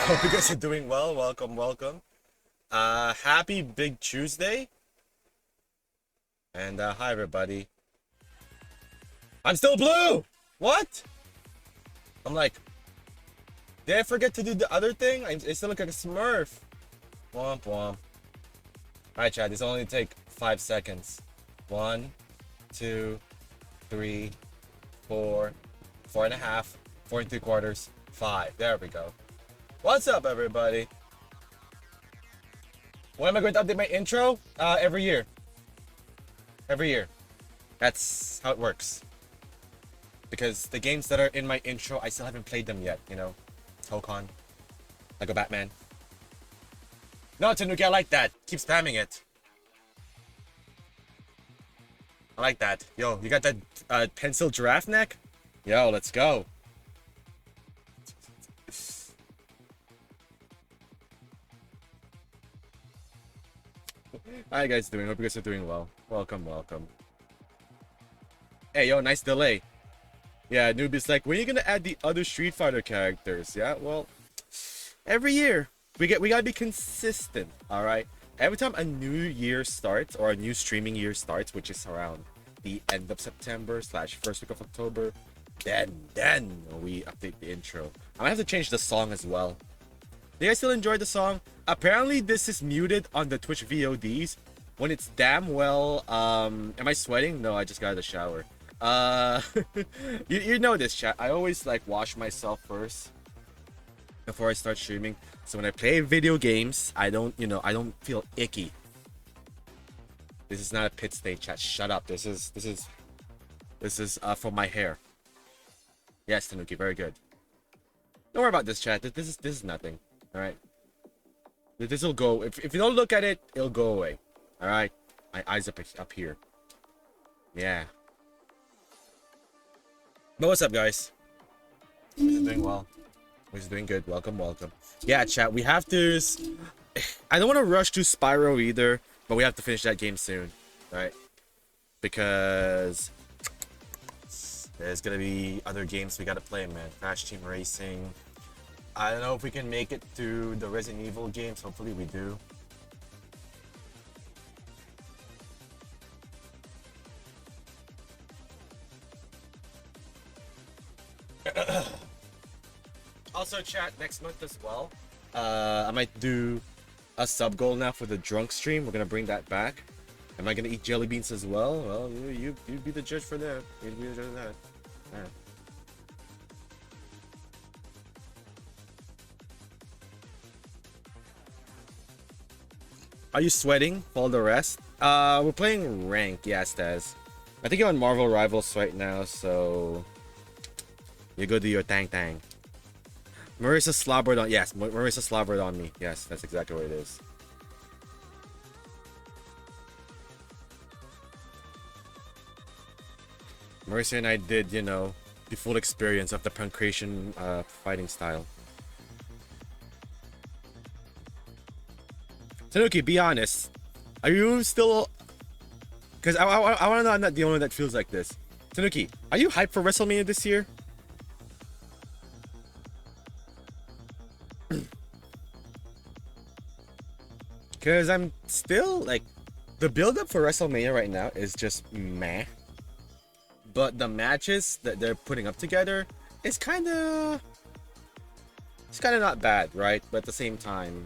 Hope you guys are doing well. Welcome, welcome. Happy Big Tuesday. And hi everybody. I'm still blue! What? I'm like, did I forget to do the other thing? I still look like a smurf. Womp womp. Alright, Chad, this will only take 5 seconds. 1, 2, 3, 4, 4.5, 4 3/4, 5. There we go. What's up, everybody? When am I going to update my intro? Every year. Every year. That's how it works. Because the games that are in my intro, I still haven't played them yet, you know? Tokon. Lego Batman. No, Tanuki, I like that. Keep spamming it. I like that. Yo, you got that pencil giraffe neck? Yo, let's go. How you guys doing? Hope you guys are doing well. Welcome, welcome. Hey, yo, nice delay. Yeah, newbie's like, when are you gonna add the other Street Fighter characters? Yeah, well, every year we gotta be consistent. All right. Every time a new year starts or a new streaming year starts, which is around the end of September / first week of October, then we update the intro. I might have to change the song as well. Do you guys still enjoy the song? Apparently this is muted on the Twitch VODs when it's damn well. Am I sweating? No, I just got out of the shower. You know this, chat. I always like wash myself first before I start streaming. So when I play video games, I don't feel icky. This is not a pit state, chat. Shut up. This is for my hair. Yes, Tanuki, very good. Don't worry about this, chat. This is nothing. All right. This will go. If you don't look at it, it'll go away. All right. My eyes up here. Yeah. But what's up, guys? Who's doing well? Who's doing good? Welcome, welcome. Yeah, chat. We have to. I don't want to rush to Spyro either, but we have to finish that game soon, right? Because there's gonna be other games we gotta play, man. Crash Team Racing. I don't know if we can make it to the Resident Evil games. Hopefully, we do. Also, chat, next month as well. I might do a sub goal now for the drunk stream. We're gonna bring that back. Am I gonna eat jelly beans as well? Well, you be the judge for that. You be the judge of that. Yeah. Are you sweating? For the rest? We're playing rank. Yes, Taz. I think you're on Marvel Rivals right now, so you go do your tang. Marissa slobbered on. Yes, Marissa slobbered on me. Yes, that's exactly what it is. Marissa and I did, you know, the full experience of the pancration fighting style. Tanuki, be honest. Are you still? Because I want to know I'm not the only one that feels like this. Tanuki, are you hyped for WrestleMania this year? Because I'm still like, the build-up for WrestleMania right now is just meh. But the matches that they're putting up together is kind of not bad, right? But at the same time,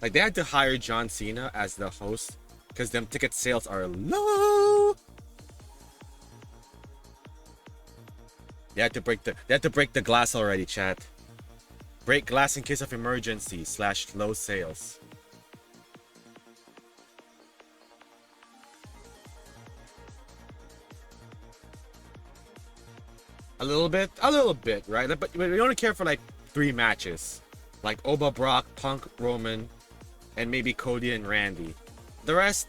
like they had to hire John Cena as the host because them ticket sales are low. They had to break the glass already, chat. Break glass in case of emergency / low sales. A little bit, right? But we only care for like 3 matches, like Oba, Brock, Punk, Roman, and maybe Cody and Randy. The rest,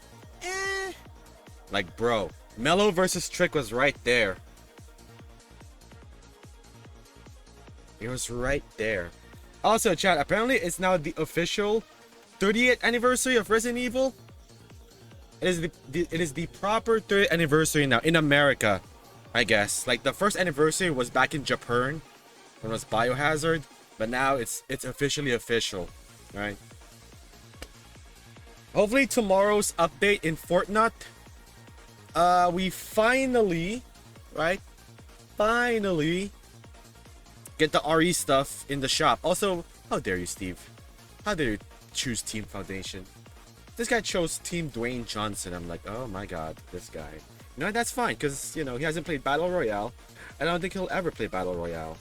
like, bro, Mello versus Trick was right there. It was right there. Also, chat, apparently it's now the official 30th anniversary of Resident Evil. It is the proper 30th anniversary now in America. I guess. Like, the first anniversary was back in Japan when it was Biohazard. But now it's officially official, right? Hopefully tomorrow's update in Fortnite, we finally, right? Finally get the RE stuff in the shop. Also, how dare you, Steve? How dare you choose Team Foundation? This guy chose Team Dwayne Johnson. I'm like, oh my god, this guy. You know, that's fine, because, you know, he hasn't played Battle Royale. I don't think he'll ever play Battle Royale.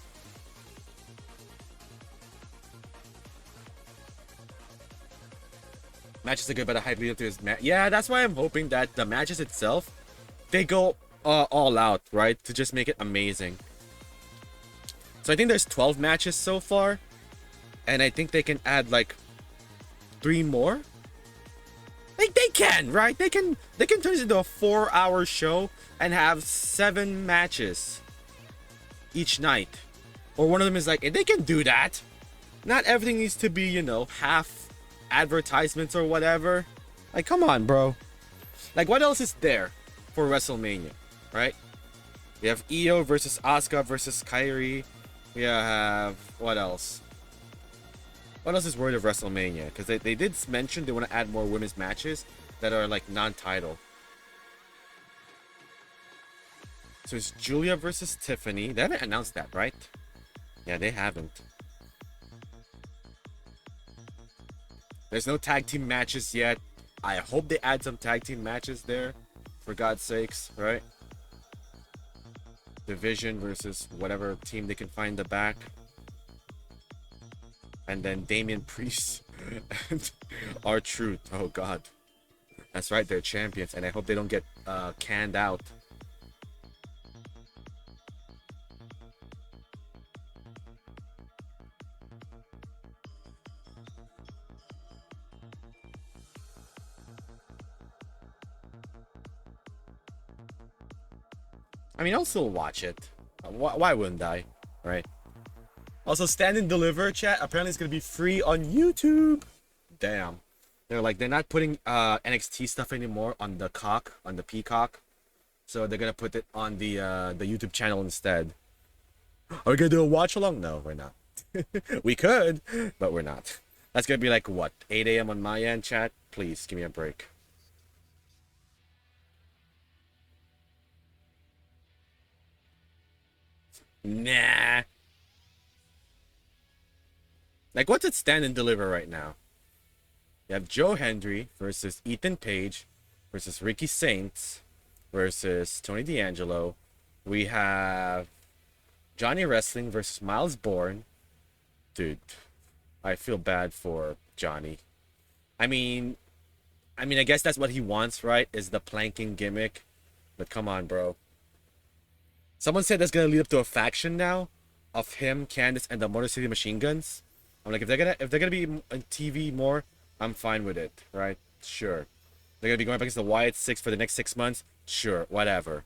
Matches are good, but a hype lead up to his match. Yeah, that's why I'm hoping that the matches itself, they go all out, right? To just make it amazing. So I think there's 12 matches so far. And I think they can add like 3 more. Like they can, right? They can turn this into a 4-hour show and have 7 matches each night. Or one of them is like, they can do that. Not everything needs to be, you know, half advertisements or whatever. Like, come on, bro. Like, what else is there for WrestleMania, right? We have Io versus Asuka versus Kairi. We have, what else? What else is worthy of WrestleMania? Because they did mention they want to add more women's matches that are like non-title. So it's Julia versus Tiffany. They haven't announced that, right? Yeah, they haven't. There's no tag team matches yet. I hope they add some tag team matches there. For God's sakes, right? Division versus whatever team they can find in the back. And then Damian Priest and R-Truth. Oh god. That's right, they're champions. And I hope they don't get canned out. I mean, I'll still watch it. Why wouldn't I? Right? Also, Stand and Deliver, chat. Apparently it's going to be free on YouTube. Damn. They're not putting NXT stuff anymore on the Peacock. So they're going to put it on the YouTube channel instead. Are we going to do a watch along? No, we're not. We could, but we're not. That's going to be like, what, 8 a.m. on my end, chat? Please, give me a break. Nah. Like, what's it Stand and Deliver right now? You have Joe Hendry versus Ethan Page versus Ricky Saints versus Tony D'Angelo. We have Johnny Wrestling versus Miles Bourne. Dude, I feel bad for Johnny. I mean, I guess that's what he wants, right? Is the planking gimmick. But come on, bro. Someone said that's gonna lead up to a faction now of him, Candice, and the Motor City Machine Guns. I'm like, if they're gonna be on TV more, I'm fine with it, right? Sure. They're gonna be going up against the Wyatt Six for the next 6 months. Sure, whatever.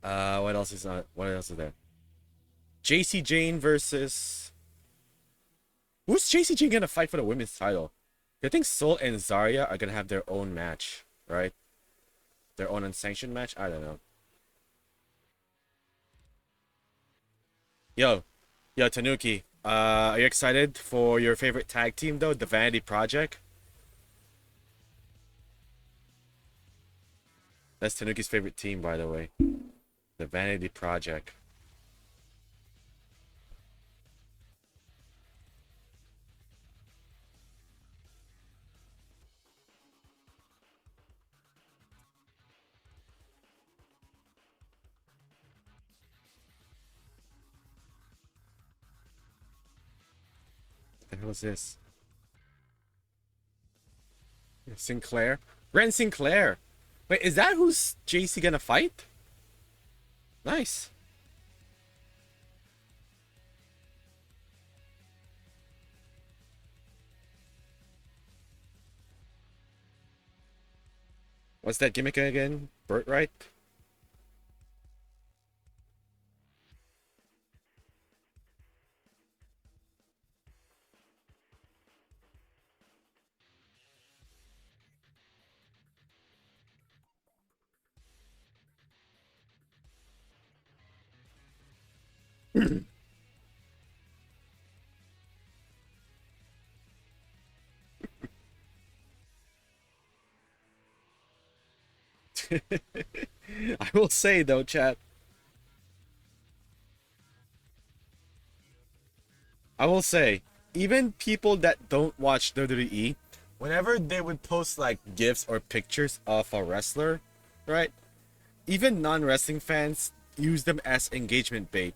What else is on? What else is there? JC Jane versus. Who's JC Jane gonna fight for the women's title? I think Sol and Zarya are gonna have their own match, right? Their own unsanctioned match. I don't know. Yo, Tanuki. Are you excited for your favorite tag team though, the Vanity Project? That's Tanuki's favorite team, by the way. The Vanity Project. What the hell is this? Sinclair? Ren Sinclair. Wait, is that who's JC gonna fight? Nice. What's that gimmick again? Burt, right? I will say though, chat. I will say, even people that don't watch WWE, whenever they would post like gifs or pictures of a wrestler, right? Even non-wrestling fans use them as engagement bait.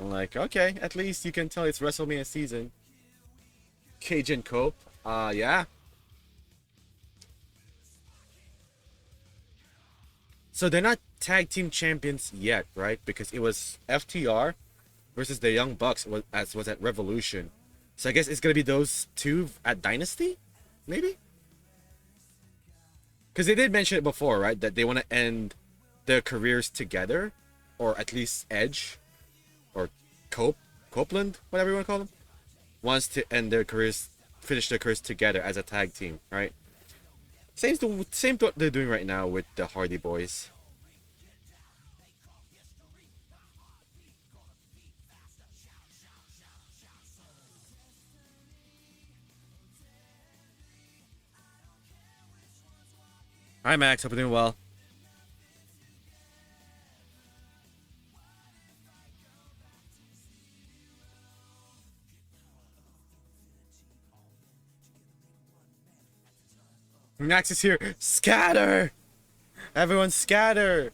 I'm like, okay, at least you can tell it's WrestleMania season. Cajun Cope, yeah. So they're not tag team champions yet, right? Because it was FTR versus the Young Bucks was at Revolution. So I guess it's gonna be those two at Dynasty, maybe. Because they did mention it before, right? That they want to end their careers together, or at least Edge or Copeland, whatever you want to call them, wants to end their careers, finish their careers together as a tag team, right? Same to what they're doing right now with the Hardy Boys. Hi Max, hope you're doing well. Max is here. Scatter! Everyone scatter!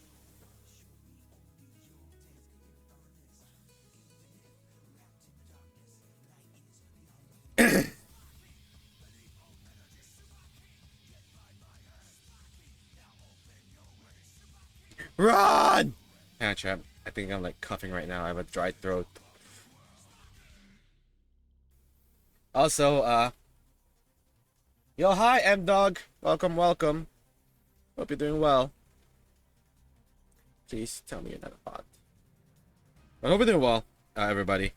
Run! Yeah, chap. I think I'm like coughing right now. I have a dry throat. Also, yo, hi, M Dog. Welcome, welcome. Hope you're doing well. Please tell me you're not a bot. I hope you're doing well, everybody.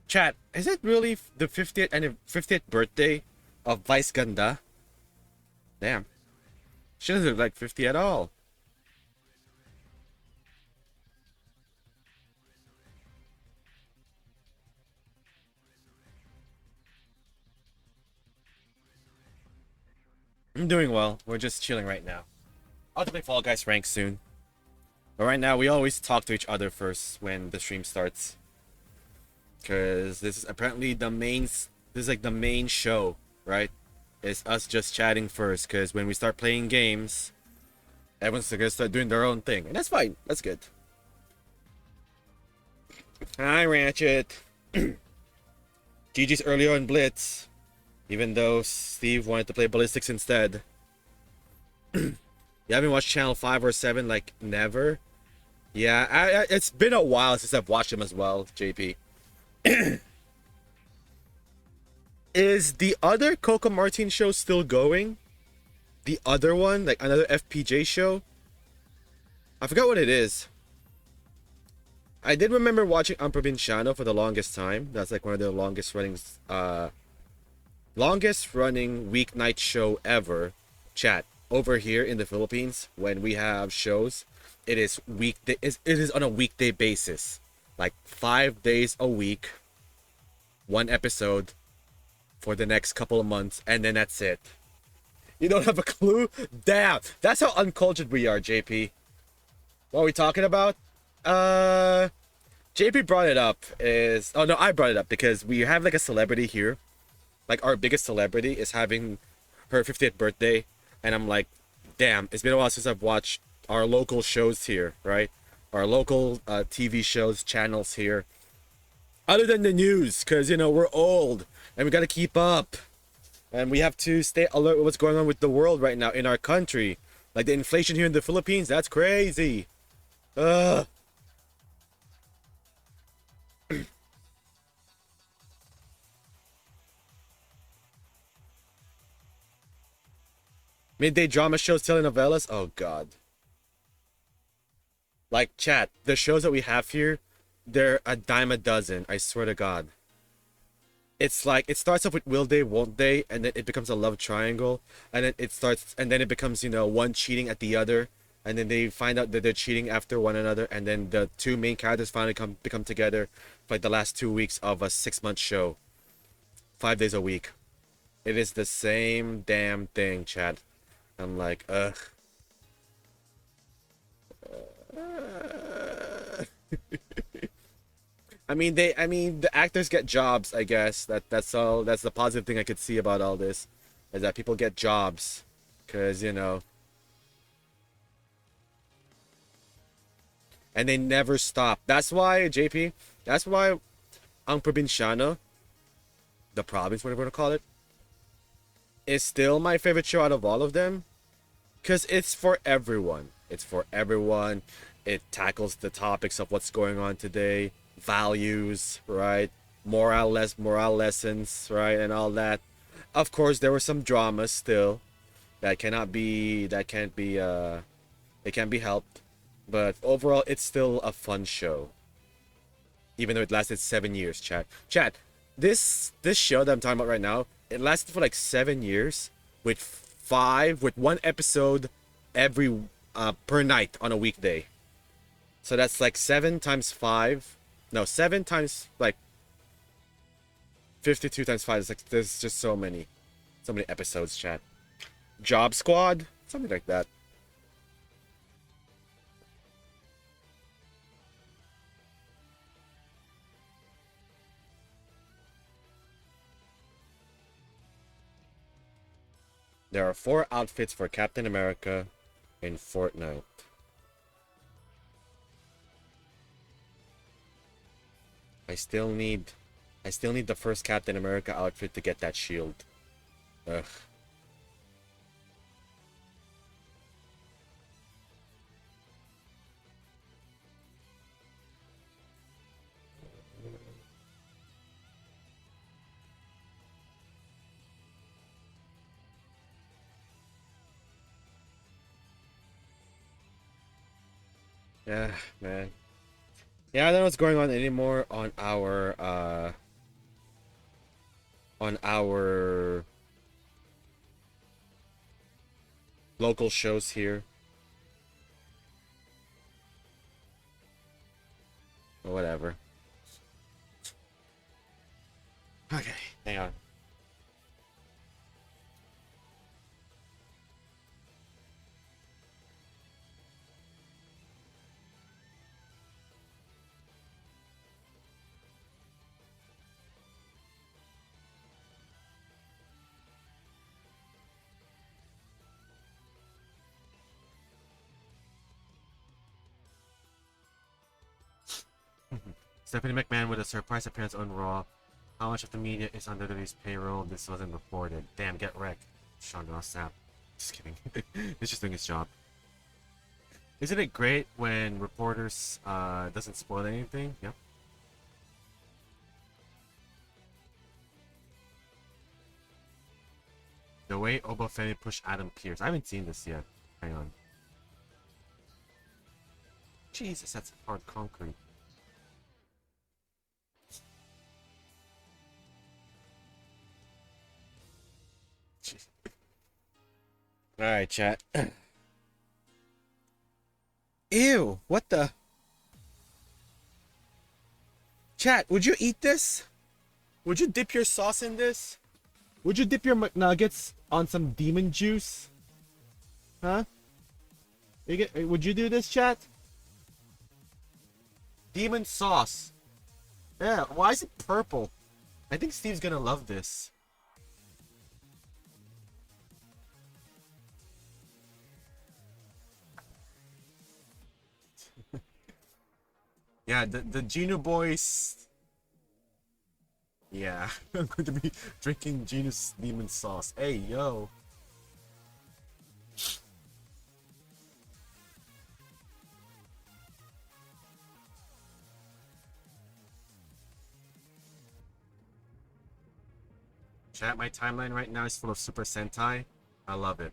Chat, is it really the 50th birthday of Vice Ganda? Damn. She doesn't look like 50 at all. I'm doing well. We're just chilling right now. I'll play Fall Guys rank soon. But right now, we always talk to each other first when the stream starts. Because this is apparently the main... This is like the main show, right? It's us just chatting first. Because when we start playing games, everyone's gonna start doing their own thing. And that's fine. That's good. Hi, Ratchet. GG's earlier on Blitz. Even though Steve wanted to play Ballistics instead. You haven't watched Channel 5 or 7 like never? Yeah, it's been a while since I've watched them as well, JP. Is the other Coco Martin show still going? The other one? Like another FPJ show? I forgot what it is. I did remember watching Amprovinciano for the longest time. That's like one of the longest running weeknight show ever. Chat. Over here in the Philippines, when we have shows, it is on a weekday basis. Like 5 days a week. One episode for the next couple of months, and then that's it. You don't have a clue? Damn! That's how uncultured we are, JP. What are we talking about? JP brought it up oh no, I brought it up because we have like a celebrity here. Like our biggest celebrity is having her 50th birthday. And I'm like, damn, it's been a while since I've watched our local shows here, right? Our local TV shows, channels here. Other than the news, because, you know, we're old and we got to keep up. And we have to stay alert with what's going on with the world right now in our country. Like the inflation here in the Philippines, that's crazy. Ugh. Midday drama shows, telenovelas. Oh, God. Like, chat, the shows that we have here, they're a dime a dozen. I swear to God. It's like it starts off with will they, won't they, and then it becomes a love triangle, and then it becomes, one cheating at the other, and then they find out that they're cheating after one another, and then the two main characters finally become together for like the last 2 weeks of a 6 month show, 5 days a week. It is the same damn thing, chat. I'm like, ugh. I mean, the actors get jobs. I guess that's all. That's the positive thing I could see about all this, is that people get jobs, cause and they never stop. That's why JP. That's why Ang Provinciano, the province, whatever you want to call it, is still my favorite show out of all of them, cause it's for everyone. It's for everyone. It tackles the topics of what's going on today, values, right? Moral lessons, right, and all that. Of course, there were some dramas still that can't be it can't be helped. But overall, it's still a fun show, even though it lasted 7 years. Chat. This show that I'm talking about right now, it lasted for like 7 years, with one episode every per night on a weekday. So that's like 7 times 5. No, 7 times like 52 times 5 is like, there's just so many episodes. Chat. Job Squad, something like that. There are 4 outfits for Captain America in Fortnite. I still need I still need the first Captain America outfit to get that shield. Ugh. Yeah, man. Yeah, I don't know what's going on anymore on our local shows here. Or whatever. Okay, hang on. Stephanie McMahon with a surprise appearance on Raw. How much of the media is under WWE's payroll? This wasn't reported. Damn, get wrecked. Sean Ross Sapp. Just kidding. He's just doing his job. Isn't it great when reporters doesn't spoil anything? Yep. The way Oba Femi pushed Adam Pearce. I haven't seen this yet. Hang on. Jesus, that's hard concrete. Alright, chat. Ew, what the? Chat, would you eat this? Would you dip your sauce in this? Would you dip your McNuggets on some demon juice? Huh? Would you do this, chat? Demon sauce. Yeah, why is it purple? I think Steve's gonna love this. Yeah, the Geno boys. Yeah, I'm going to be drinking Geno's demon sauce. Hey, yo. Chat, my timeline right now is full of Super Sentai. I love it.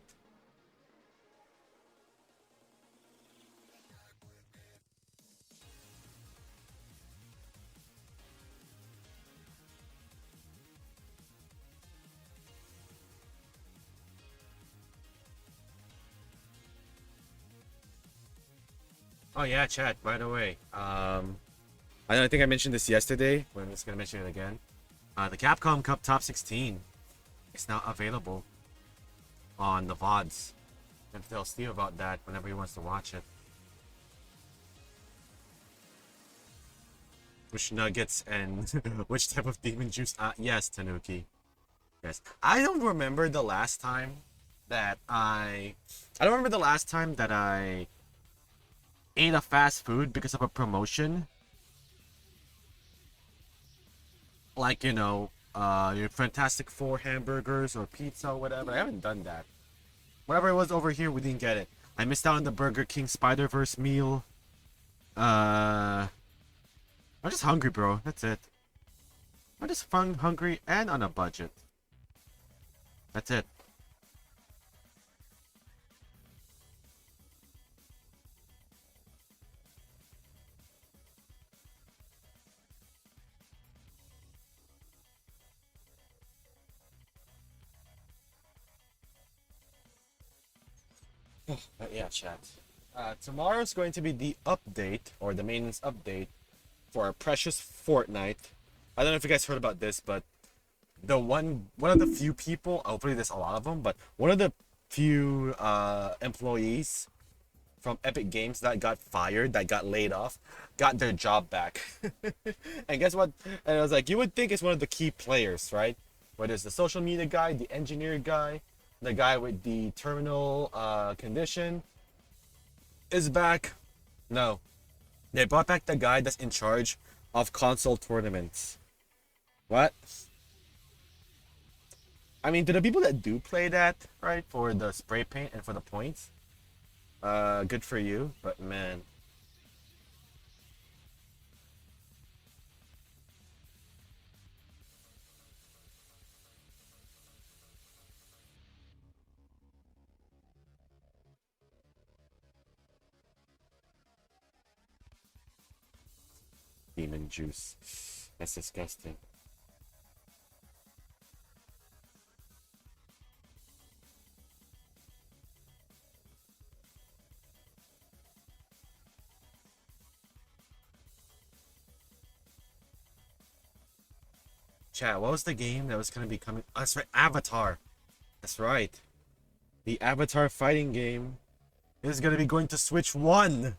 Oh yeah, chat. By the way, I don't think I mentioned this yesterday, but I'm just gonna mention it again. The Capcom Cup Top 16 is now available on the VODs. And tell Steve about that whenever he wants to watch it. Which nuggets and which type of demon juice? Yes, Tanuki. Yes. I don't remember the last time that I don't remember the last time that I ate a fast food because of a promotion. Like, your Fantastic Four hamburgers or pizza or whatever. I haven't done that. Whatever it was over here, we didn't get it. I missed out on the Burger King Spider-Verse meal. I'm just hungry, bro. That's it. I'm just hungry and on a budget. That's it. But yeah, chat. Tomorrow's going to be the update, or the maintenance update, for our precious Fortnite. I don't know if you guys heard about this, but one of the few people, hopefully there's a lot of them, but one of the few employees from Epic Games that got fired, that got laid off, got their job back. And guess what? And I was like, you would think it's one of the key players, right? Whether it's the social media guy, the engineer guy, the guy with the terminal condition is back. No, they brought back the guy that's in charge of console tournaments. What? I mean, to the people that do play that, right, for the spray paint and for the points, good for you. But man, demon juice. That's disgusting. Chat, what was the game that was gonna be coming? Oh, that's right, Avatar. That's right. The Avatar fighting game is gonna be going to Switch 1.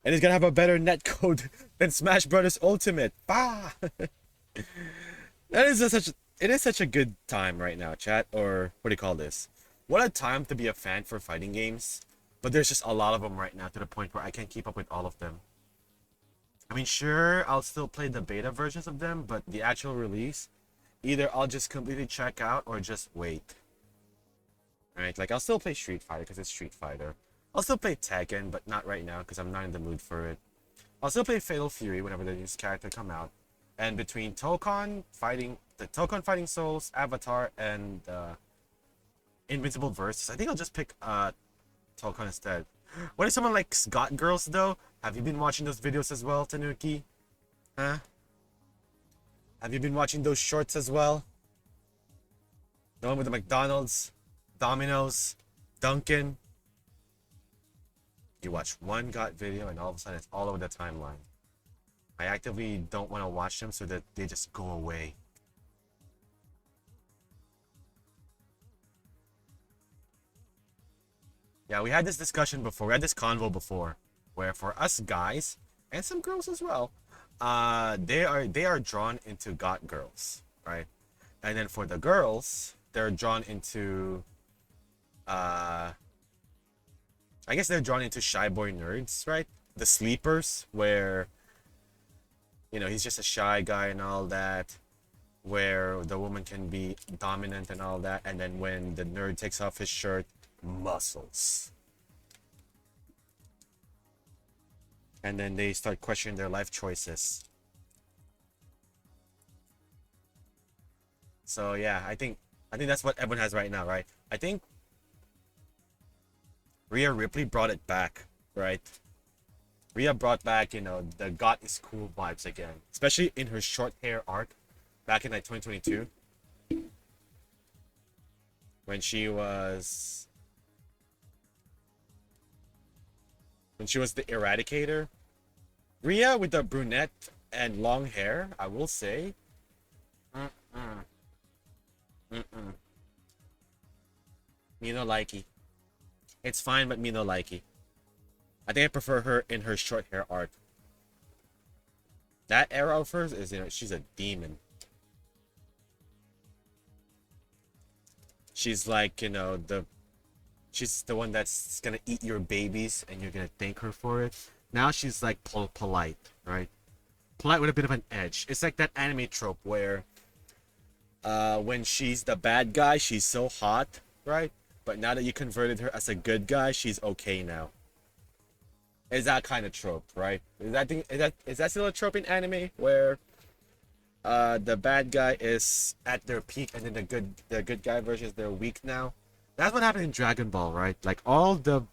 And it's gonna have a better netcode than Smash Brothers Ultimate. Bah! That is it is such a good time right now, chat. Or what do you call this? What a time to be a fan for fighting games. But there's just a lot of them right now to the point where I can't keep up with all of them. I mean, sure, I'll still play the beta versions of them, but the actual release, either I'll just completely check out or just wait. Right? Like, I'll still play Street Fighter because it's Street Fighter. I'll still play Tekken, but not right now because I'm not in the mood for it. I'll still play Fatal Fury whenever the new character come out. And between the Tokon Fighting Souls, Avatar, and Invincible Versus, I think I'll just pick Tokon instead. What if someone likes Got Girls though? Have you been watching those videos as well, Tanuki? Huh? Have you been watching those shorts as well? The one with the McDonald's, Domino's, Dunkin'. You watch one Got video and all of a sudden it's all over the timeline. I actively don't want to watch them so that they just go away. Yeah, we had this discussion before. We had this convo before, where for us guys and some girls as well, they are drawn into Got Girls, right? And then for the girls, they're drawn into uh I guess they're drawn into shy boy nerds, right? The sleepers, where he's just a shy guy and all that, where the woman can be dominant and all that, and then when the nerd takes off his shirt, muscles. And then they start questioning their life choices. So yeah, I think that's what everyone has right now, right? I think Rhea Ripley brought it back, right? Rhea brought back, the God is cool vibes again, especially in her short hair arc back in like 2022 when she was when she was the Eradicator. Rhea with the brunette and long hair, I will say. Mm-mm. Mm-mm. Me no likey. It's fine, but me no likey. I think I prefer her in her short hair art. That era of hers is, she's a demon. She's like, she's the one that's gonna eat your babies and you're gonna thank her for it. Now she's like polite, right? Polite with a bit of an edge. It's like that anime trope where when she's the bad guy, she's so hot, right? But now that you converted her as a good guy, she's okay now. Is that kind of trope, right? Is that still a trope in anime where the bad guy is at their peak and then the good guy version is they're weak now? That's what happened in Dragon Ball, right? Like all the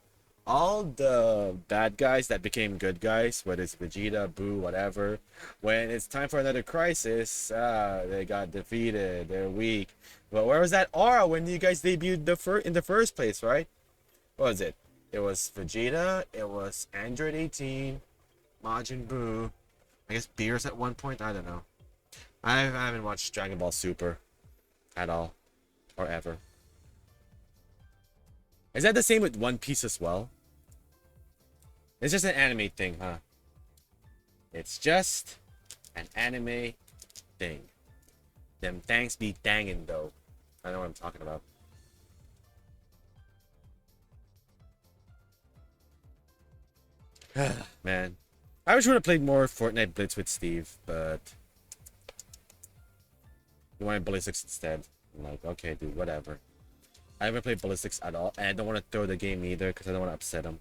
bad guys that became good guys, whether it's Vegeta, Boo, whatever, when it's time for another crisis, they got defeated, they're weak. But where was that aura when you guys debuted in the first place, right? What was it? It was Vegeta, it was Android 18, Majin Buu, I guess Beerus at one point, I don't know. I haven't watched Dragon Ball Super at all, or ever. Is that the same with One Piece as well? It's just an anime thing, huh? It's just an anime thing. Them thanks be dangin' though. I know what I'm talking about. Man. I wish we would have played more Fortnite Blitz with Steve, but we wanted Ballistics instead. I'm like, okay, dude, whatever. I haven't played Ballistics at all, and I don't want to throw the game either because I don't want to upset him.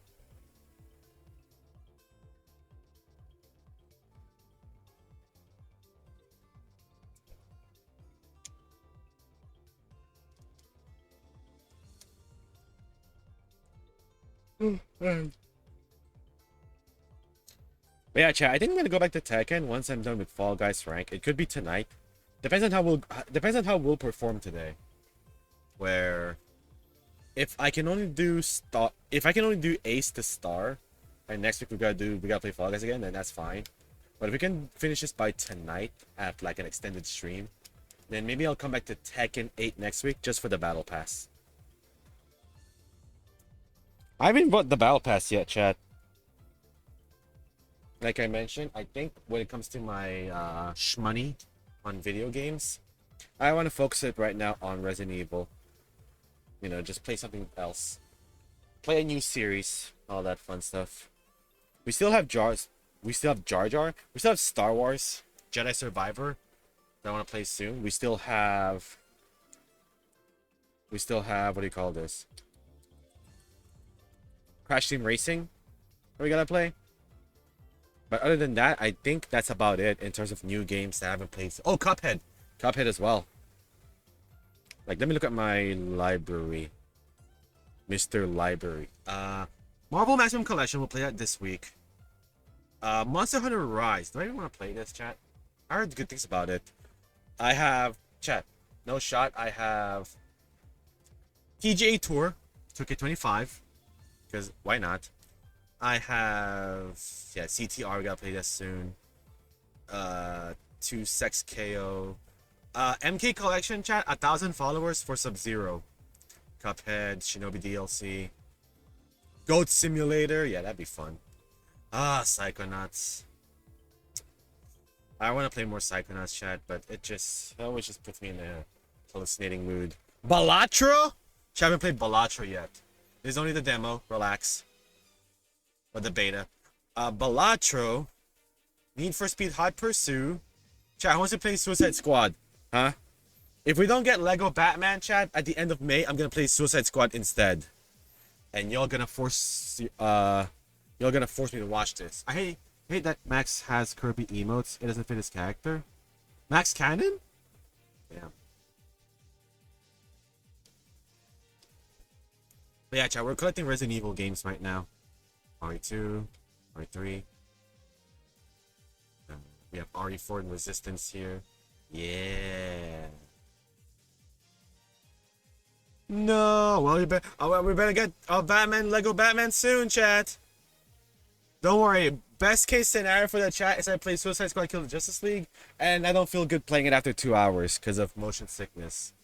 But yeah, chat. I think I'm gonna go back to Tekken once I'm done with Fall Guys rank. It could be tonight. Depends on how we'll perform today. Where if I can only do ace to star, and next week we gotta play Fall Guys again, then that's fine. But if we can finish this by tonight at like an extended stream, then maybe I'll come back to Tekken 8 next week just for the battle pass. I haven't bought the battle pass yet, chat. Like I mentioned, I think when it comes to my shmoney on video games, I want to focus it right now on Resident Evil. Just play something else. Play a new series, all that fun stuff. We still have We still have Jar Jar. We still have Star Wars Jedi Survivor that I want to play soon. We still have what do you call this? Crash Team Racing. Are we gonna play? But other than that, I think that's about it in terms of new games that I haven't played. Oh, Cuphead as well. Like, let me look at my library. Mr. Library. Marvel Maximum Collection, we'll play that this week. Monster Hunter Rise. Do I even want to play this, chat? I heard good things about it. I have, chat, no shot. I have TGA Tour 2K25. Because why not? I have, CTR, we gotta play this soon. 2 Sex KO. MK Collection, chat, 1,000 followers for Sub-Zero. Cuphead, Shinobi DLC. Goat Simulator, yeah, that'd be fun. Psychonauts. I want to play more Psychonauts, chat, but it always just puts me in a hallucinating mood. Balatro? Chat, I haven't played Balatro yet. This is only the demo, relax. Or the beta. Balatro. Need for Speed Hot Pursuit. Chat, who wants to play Suicide Squad? Huh? If we don't get Lego Batman, chat, at the end of May, I'm gonna play Suicide Squad instead. And y'all gonna force me to watch this. I hate that Max has Kirby emotes. It doesn't fit his character. Max Cannon? Yeah. But yeah, chat, we're collecting Resident Evil games right now. RE2, RE3. We have RE4 and Resistance here. Yeah. No, well we better get Batman, Lego Batman soon, chat. Don't worry. Best case scenario for the chat is I play Suicide Squad Kill the Justice League, and I don't feel good playing it after 2 hours because of motion sickness.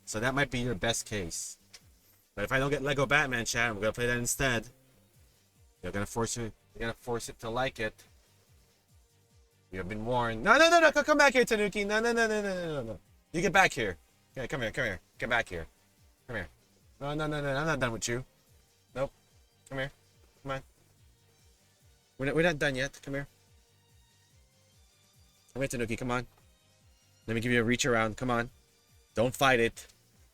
So that might be your best case. But if I don't get Lego Batman, chat, I'm gonna play that instead. You're gonna force it to like it. You have been warned. No, no, no, no! Come back here, Tanuki. No, no, no, no, no, no, no. You get back here. Okay, come here, come here. Get back here. Come here. No, no, no, no. I'm not done with you. Nope. Come here. Come on. We're not done yet. Come here. Come here, Tanuki. Come on. Let me give you a reach around. Come on. Don't fight it.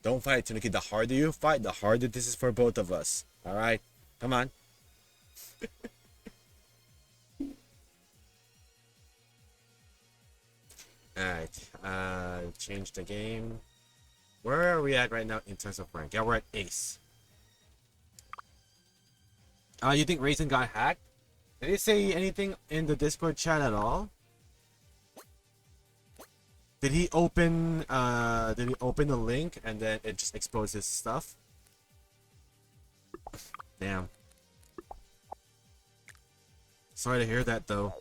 Don't fight it, Tanuki. The harder you fight, the harder this is for both of us. All right? Come on. Alright. Change the game. Where are we at right now in terms of rank? Yeah, we're at Ace. You think Raisin got hacked? Did he say anything in the Discord chat at all? Did he open the link and then it just exposed his stuff? Damn. Sorry to hear that though.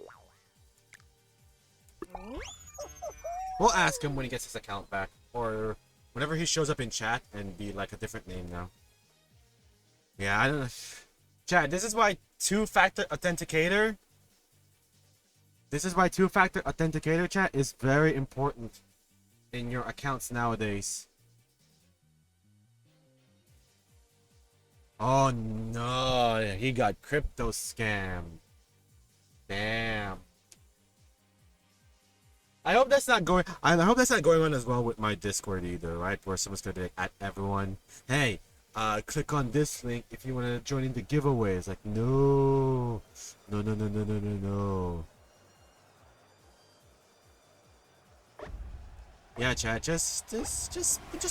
We'll ask him when he gets his account back, or whenever he shows up in chat and be like a different name now. Yeah, I don't know. Chat, this is why two-factor authenticator. This is why two-factor authenticator, chat, is very important in your accounts nowadays. Oh no, he got crypto scammed. Damn. I hope that's not going. I hope that's not going on as well with my Discord either, right? Where someone's gonna be like, at everyone, hey, click on this link if you want to join in the giveaway. It's like, no, no, no, no, no, no, no, no. Yeah, chat. Just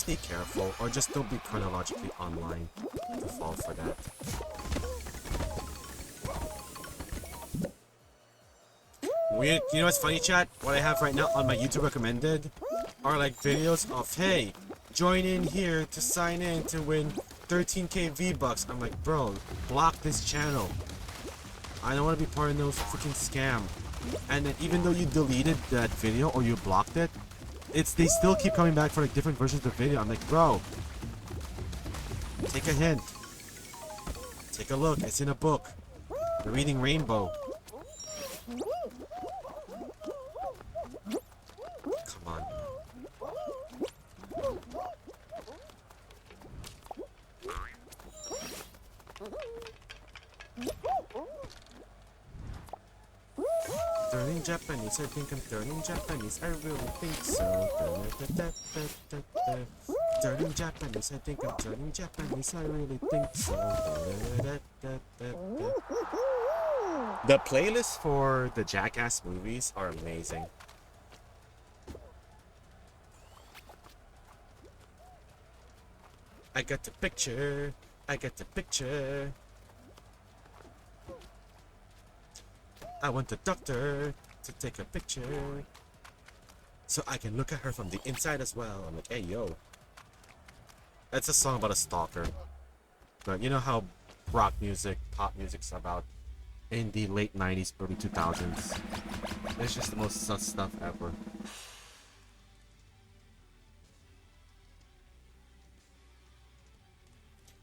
be careful, or just don't be chronologically online to fall for that. Weird. You know what's funny, chat? What I have right now on my YouTube recommended are like videos of, hey, join in here to sign in to win 13k V-Bucks. I'm like, bro, block this channel. I don't want to be part of no freaking scam. And then even though you deleted that video or you blocked it, they still keep coming back for like different versions of the video. I'm like, bro, take a hint. Take a look. It's in a book. You're reading Rainbow. Come on. Turning Japanese, I think I'm turning Japanese, I really think so. Turning Japanese, I think I'm turning Japanese, I really think so. The playlists for the Jackass movies are amazing. I got the picture. I got the picture. I want the doctor to take a picture so I can look at her from the inside as well. I'm like, hey, yo. That's a song about a stalker. But you know how rock music, pop music's about in the late 90s, early 2000s. It's just the most sus stuff ever.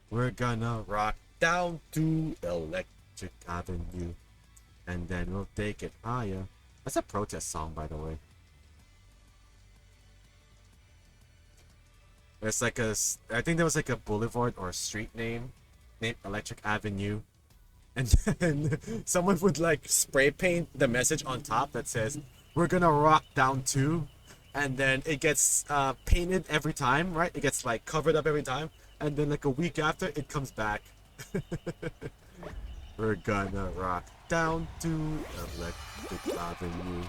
We're gonna rock down to Electric Avenue. And then we'll take it higher. That's a protest song, by the way. It's like I think there was like a boulevard or a street name named Electric Avenue. And then someone would like spray paint the message on top that says, we're gonna rock down to. And then it gets painted every time, right? It gets like covered up every time. And then like a week after, it comes back. We're gonna rock down to Electric Avenue,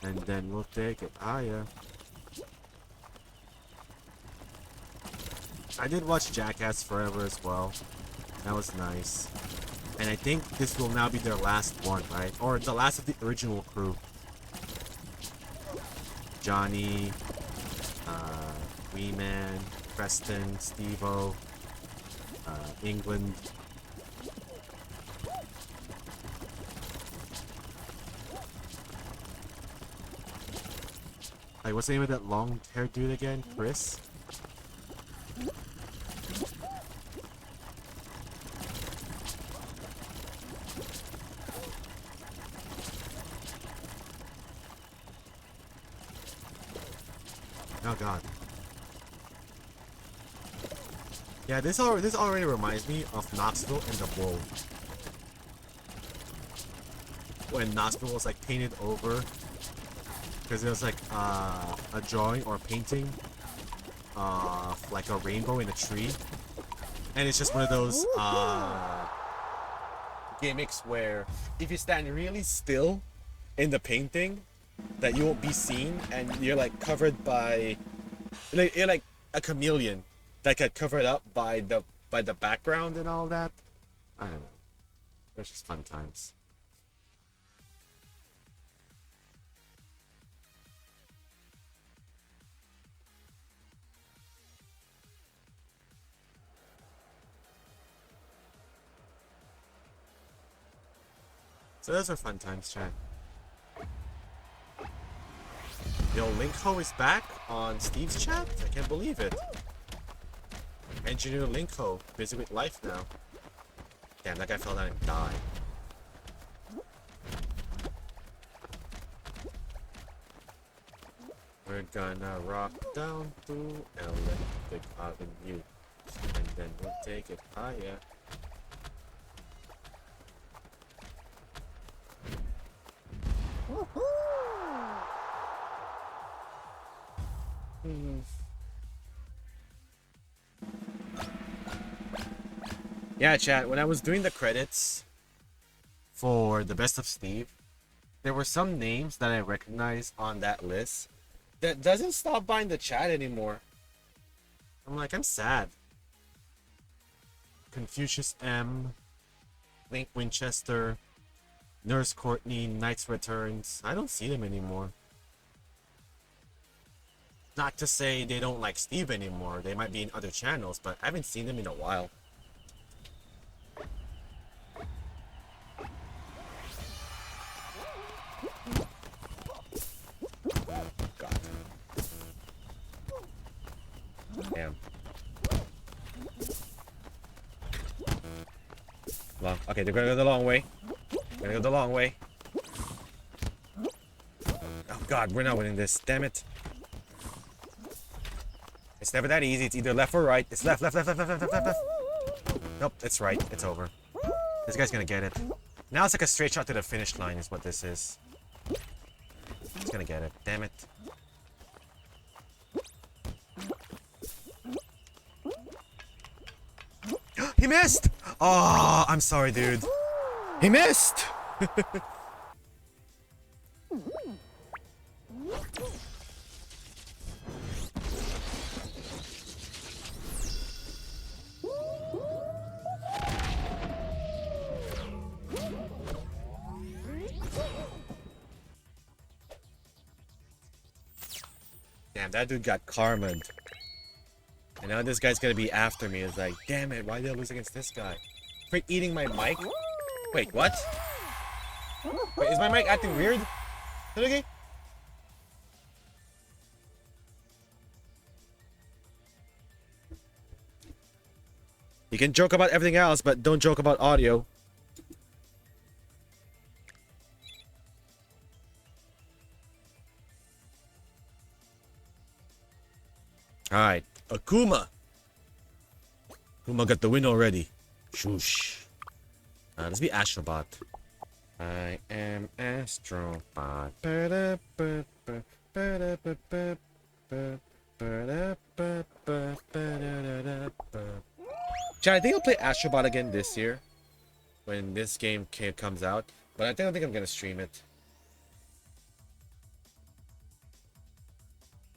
and then we'll take it higher. I did watch Jackass Forever as well. That was nice. And I think this will now be their last one, right? Or the last of the original crew. Johnny, Wee Man, Preston, Steve-O, England. Like, what's the name of that long-haired dude again? Chris? Oh god. Yeah, this already reminds me of Knoxville and the Bull. When Knoxville was like painted over, because it was like a drawing or a painting of like a rainbow in a tree, and it's just one of those gimmicks where if you stand really still in the painting, that you won't be seen, and you're like covered by, like, you're like a chameleon that got covered up by the background and all that. I don't know. It's just fun times. So those are fun times, chat. Yo, Linkho is back on Steve's chat? I can't believe it. Engineer Linkho, busy with life now. Damn, that guy fell down and died. We're gonna rock down through Electric Avenue, and then we'll take it higher. Yeah, chat, when I was doing the credits for the Best of Steve, there were some names that I recognized on that list that doesn't stop by in the chat anymore. I'm like, I'm sad. Confucius M, Link Winchester, Nurse Courtney, Knights Returns. I don't see them anymore. Not to say they don't like Steve anymore. They might be in other channels, but I haven't seen them in a while. God. Damn. Well, okay, they're gonna go the long way. Gonna go the long way. Oh god, we're not winning this. Damn it. It's never that easy. It's either left or right. It's left, left, left, left, left, left, left, left. Nope, it's right. It's over. This guy's gonna get it. Now it's like a straight shot to the finish line is what this is. He's gonna get it. Damn it. He missed! Oh, I'm sorry, dude. He missed! Damn, that dude got karma'd. And now this guy's gonna be after me. It's like, damn it, why did I lose against this guy? For eating my mic? Wait, what? Wait, is my mic acting weird? Is it okay? You can joke about everything else, but don't joke about audio. Alright, Akuma. Akuma got the win already. Shoosh. Let's be Astrobot. I am Astrobot. Chad, I think I'll play Astrobot again this year when this game comes out, but I don't think I'm gonna stream it.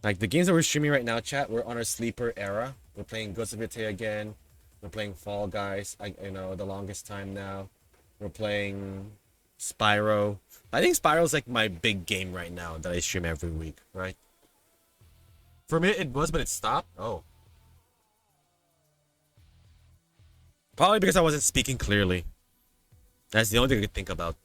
Like, the games that we're streaming right now, chat, we're on our sleeper era. We're playing Ghost of Yotei again. We're playing Fall Guys, the longest time now. We're playing Spyro. I think Spyro's like my big game right now that I stream every week, right? For a minute it was, but it stopped. Oh. Probably because I wasn't speaking clearly. That's the only thing I could think about.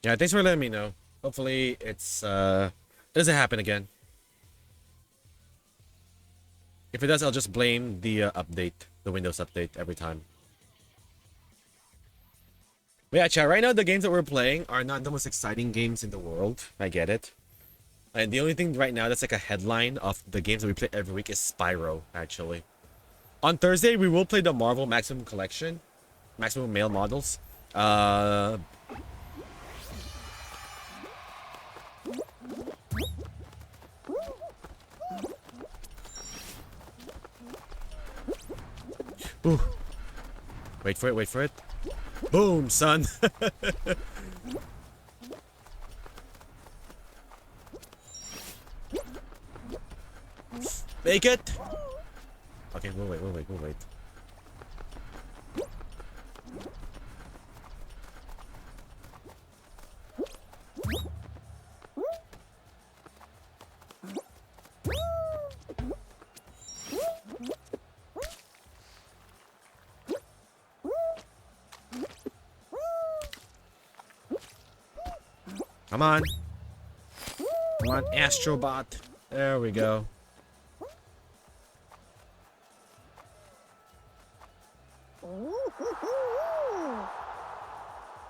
Yeah, thanks for letting me know. Hopefully it doesn't happen again. If it does, I'll just blame the update, the Windows update every time. But yeah, chat, right now the games that we're playing are not the most exciting games in the world. I get it. And the only thing right now that's like a headline of the games that we play every week is Spyro, actually. On Thursday, we will play the Marvel Maximum Collection. Maximum Male Models. Uh... Ooh. Wait for it, wait for it. Boom, son! Make it! Okay, we'll wait, we'll wait, we'll wait. Come on. Come on, Astrobot. There we go.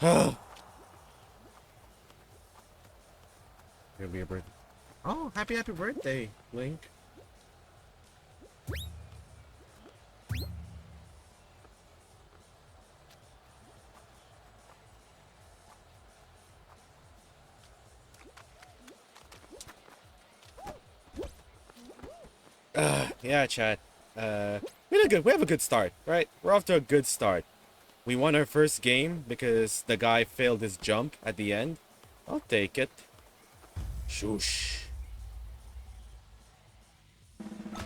Oh. Gonna be a birthday. Oh, happy birthday, Link. Yeah, chat. We have a good start, right? We're off to a good start. We won our first game because the guy failed his jump at the end. I'll take it. Shoosh.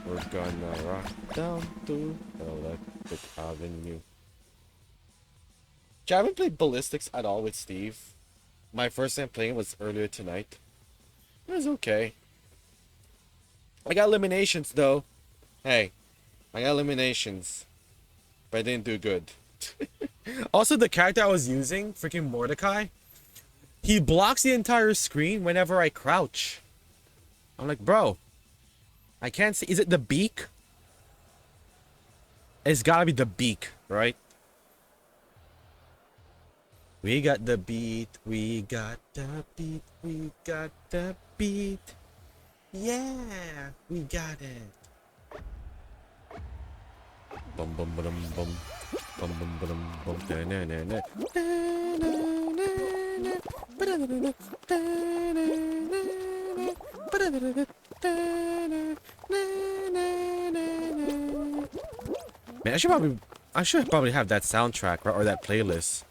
We're gonna rock down to Electric Avenue. I haven't played Ballistics at all with Steve. My first time playing was earlier tonight. It was okay. I got eliminations though. Hey, I got eliminations. But I didn't do good. Also, the character I was using, freaking Mordecai, he blocks the entire screen whenever I crouch. I'm like, bro, I can't see. Is it the beak? It's gotta be the beak, right? We got the beat, we got the beat, we got the beat. Yeah, we got it. Bum bum bum bum. Bum bum bum bum da na na na. Man, I should probably have that soundtrack, right, or that playlist.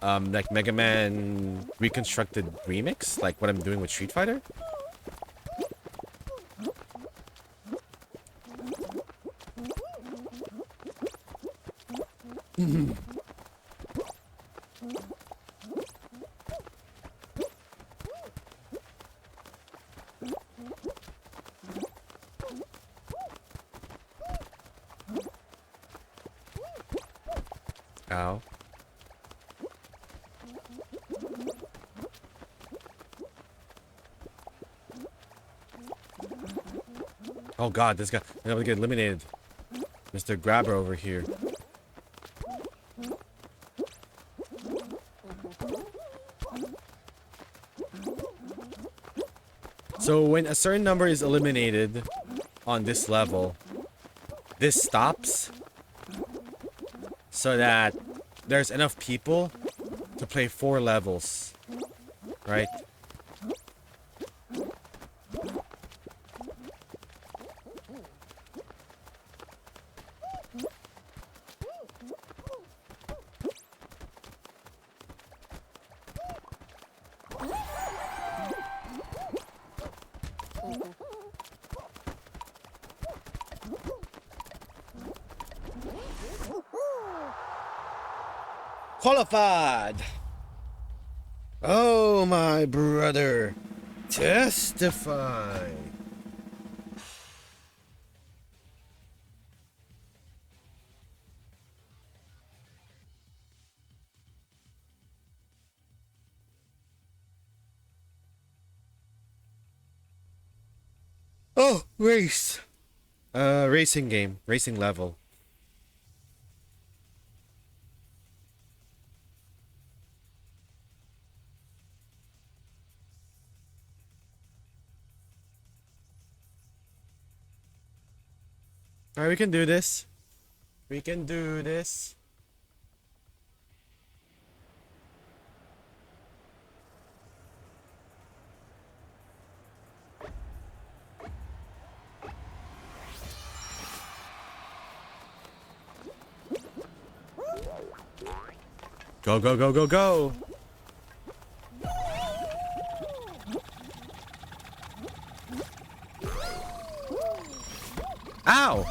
Like Mega Man reconstructed remix, like what I'm doing with Street Fighter. Ow. Oh god, this guy, I'm gonna get eliminated. Mr. Grabber over here. So when a certain number is eliminated on this level, this stops so that there's enough people to play 4 levels, right? Qualified! Oh, my brother. Testify. Oh, race. Racing game, racing level. Alright, we can do this. We can do this. Go, go, go, go, go! Ow!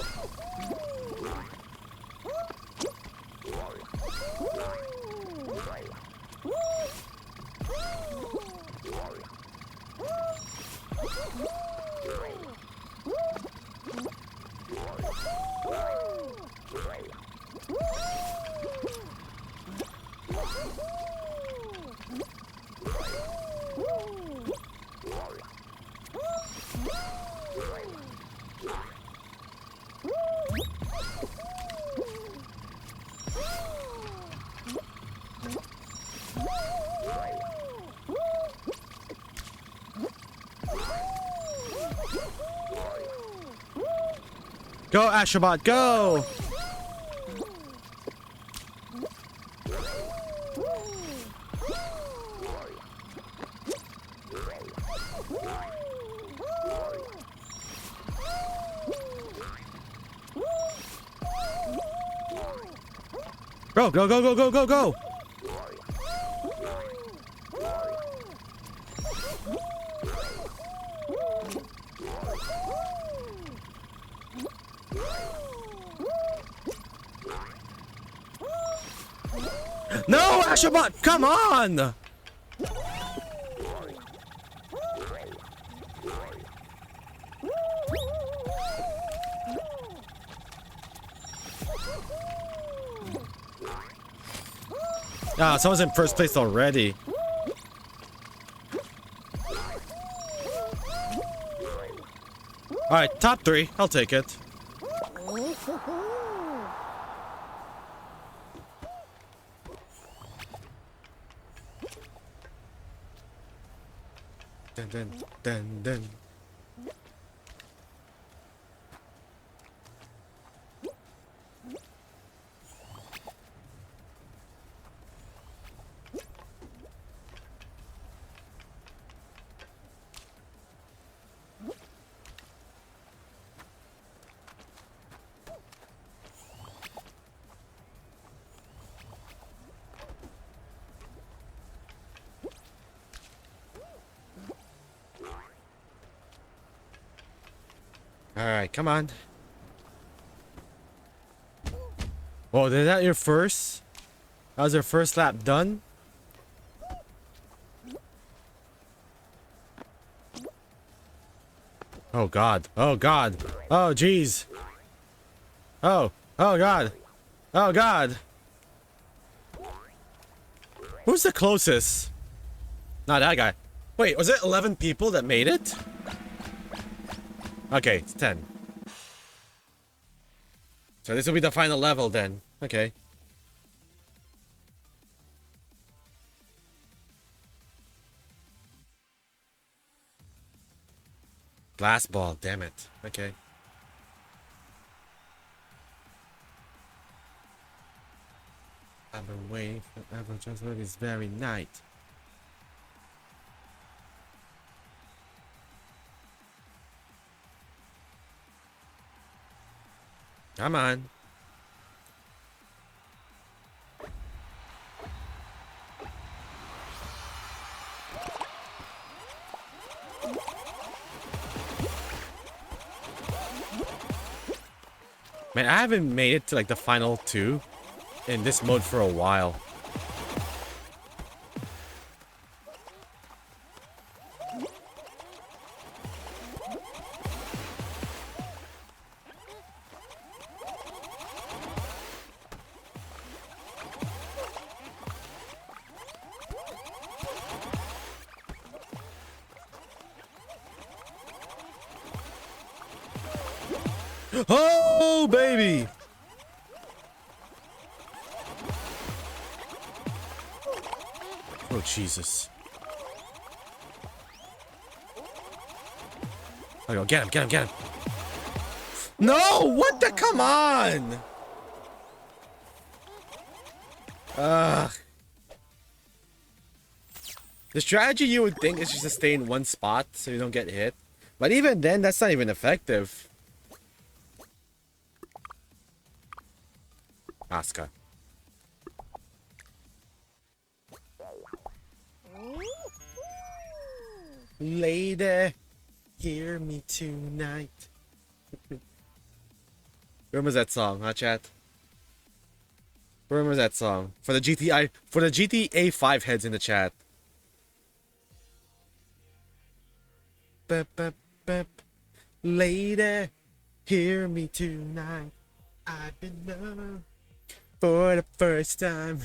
Go, Ashabot, go! Go, go, go, go, go, go, go! No, Ashabot, come on! Ah, someone's in first place already. Alright, top 3. I'll take it. Dun, dun, dun, dun. Alright, come on. Oh, is that your first? That was your first lap done? Oh god. Oh god. Oh jeez. Oh. Oh god. Oh god. Who's the closest? Not that guy. Wait, was it 11 people that made it? Okay, it's 10. So this will be the final level then. Okay. Glass ball, damn it. Okay. I've been waiting forever just for this very night. Come on. Man, I haven't made it to like the final 2 in this mode for a while. Oh, baby! Oh, Jesus. I go, get him, get him, get him. No! What the? Come on! Ugh. The strategy you would think is just to stay in one spot so you don't get hit. But even then, that's not even effective. Asuka. Lady, hear me tonight. Remembers that song, huh, chat? Remembers that song for the GTA 5 heads in the chat. Bep, bep, bep. Lady, hear me tonight. I've been loved for the first time.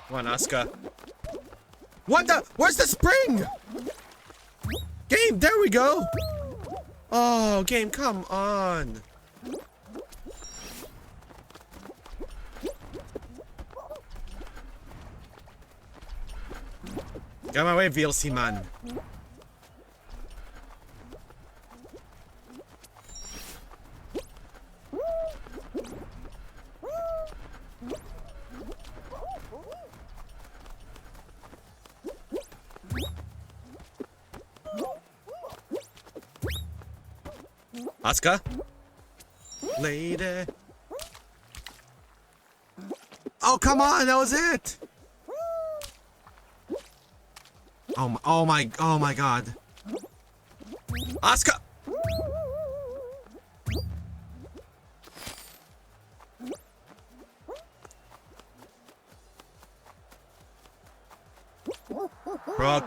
Come on, Asuka. What the? Where's the spring? Game, there we go. Oh, game, come on. Get out of my way, VLC man. Asuka? Lady. Oh, come on, that was it. Oh my god. Asuka! Bro.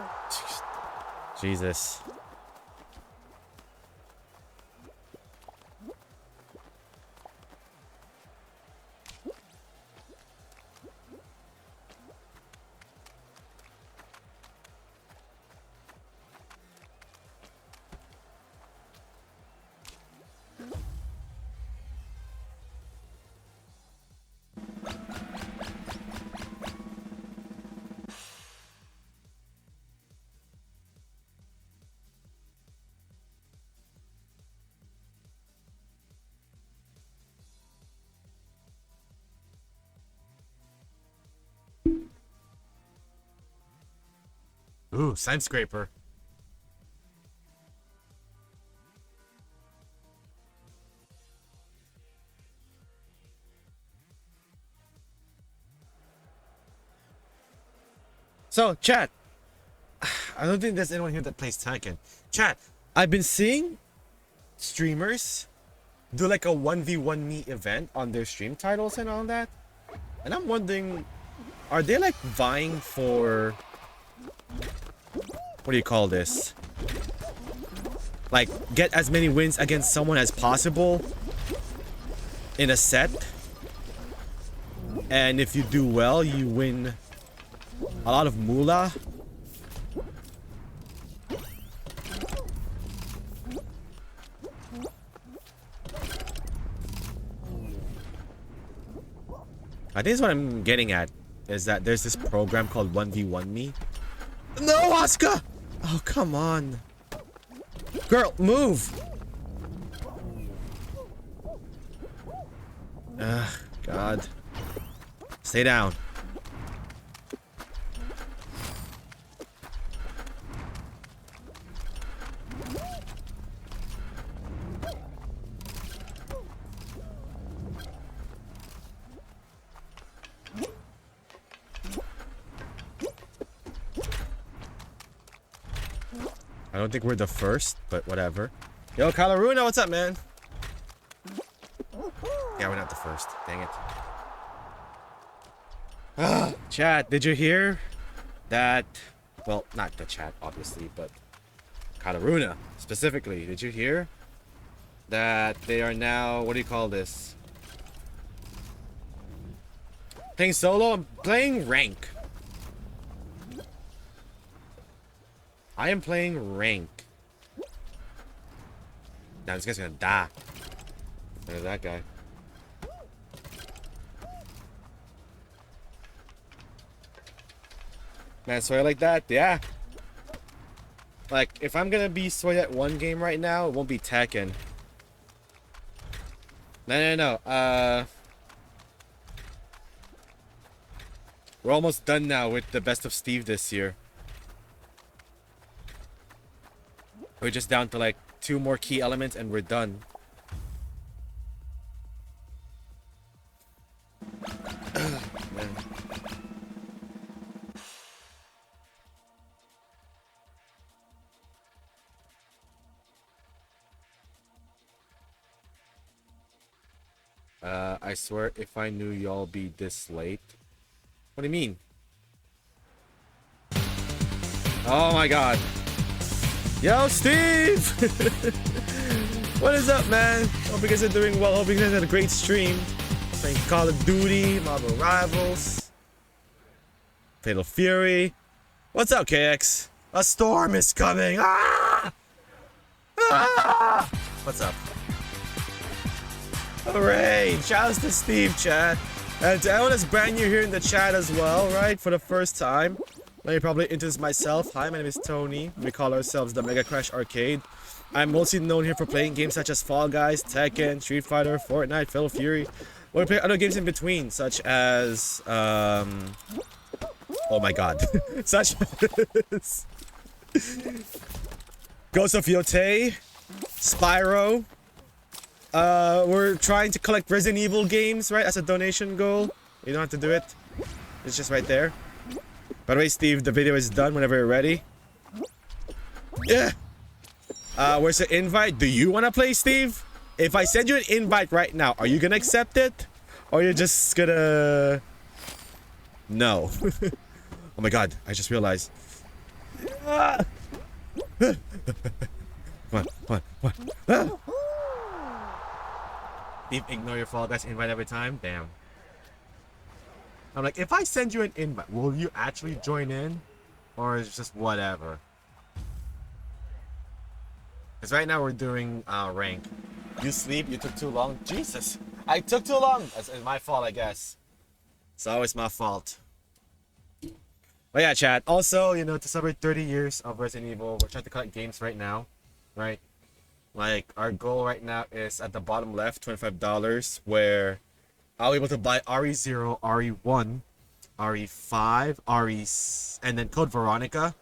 Jesus. Ooh, side scraper. So, chat. I don't think there's anyone here that plays Tekken. Chat, I've been seeing streamers do like a 1v1 me event on their stream titles and all that. And I'm wondering, are they like vying for... What do you call this? Like, get as many wins against someone as possible in a set. And if you do well, you win a lot of moolah. I think that's what I'm getting at, is that there's this program called 1v1 me. No, Asuka! Oh, come on. Girl, move! God. Stay down. I don't think we're the first, but whatever. Yo, Kalaruna, what's up, man? Yeah, we're not the first. Dang it. Chat, did you hear that? Well, not the chat, obviously, but Kataruna specifically. Did you hear that they are now, what do you call this? Playing solo? I'm playing rank. I am playing rank. Now this guy's gonna die. There's that guy. Man, sway like that? Yeah. Like, if I'm gonna be swayed at one game right now, it won't be Tekken. No. We're almost done now with the Best of Steve this year. We're just down to like 2 more key elements and we're done. Man. I swear if I knew y'all be this late. What do you mean? Oh my god. Yo, Steve! What is up, man? Hope you guys are doing well. Hope you guys had a great stream. Playing Call of Duty, Marvel Rivals, Fatal Fury. What's up, KX? A storm is coming! Ah! Ah! What's up? Hooray! Shouts to Steve, chat. And to everyone that's brand new here in the chat as well, right? For the first time. Let me probably introduce myself. Hi, my name is Tony. We call ourselves the Mega Crash Arcade. I'm mostly known here for playing games such as Fall Guys, Tekken, Street Fighter, Fortnite, Fatal Fury. Or we play other games in between, such as oh my god. Such as Ghost of Yotei, Spyro. We're trying to collect Resident Evil games, right, as a donation goal. You don't have to do it. It's just right there. By the way, Steve, the video is done whenever you're ready. Yeah. Where's the invite? Do you want to play, Steve? If I send you an invite right now, are you gonna accept it? Or you're just gonna... No. Oh my god, I just realized. Come on. Steve, ignore your Fall Guys invite every time? Damn. I'm like, if I send you an invite, will you actually join in? Or is it just whatever? Because right now we're doing rank. You sleep, you took too long. Jesus, I took too long. That's my fault, I guess. It's always my fault. But yeah, chat. Also, you know, to celebrate 30 years of Resident Evil, we're trying to collect games right now, right? Like, our goal right now is at the bottom left, $25, where I'll be able to buy RE0, RE1, RE5, RE... and then Code Veronica.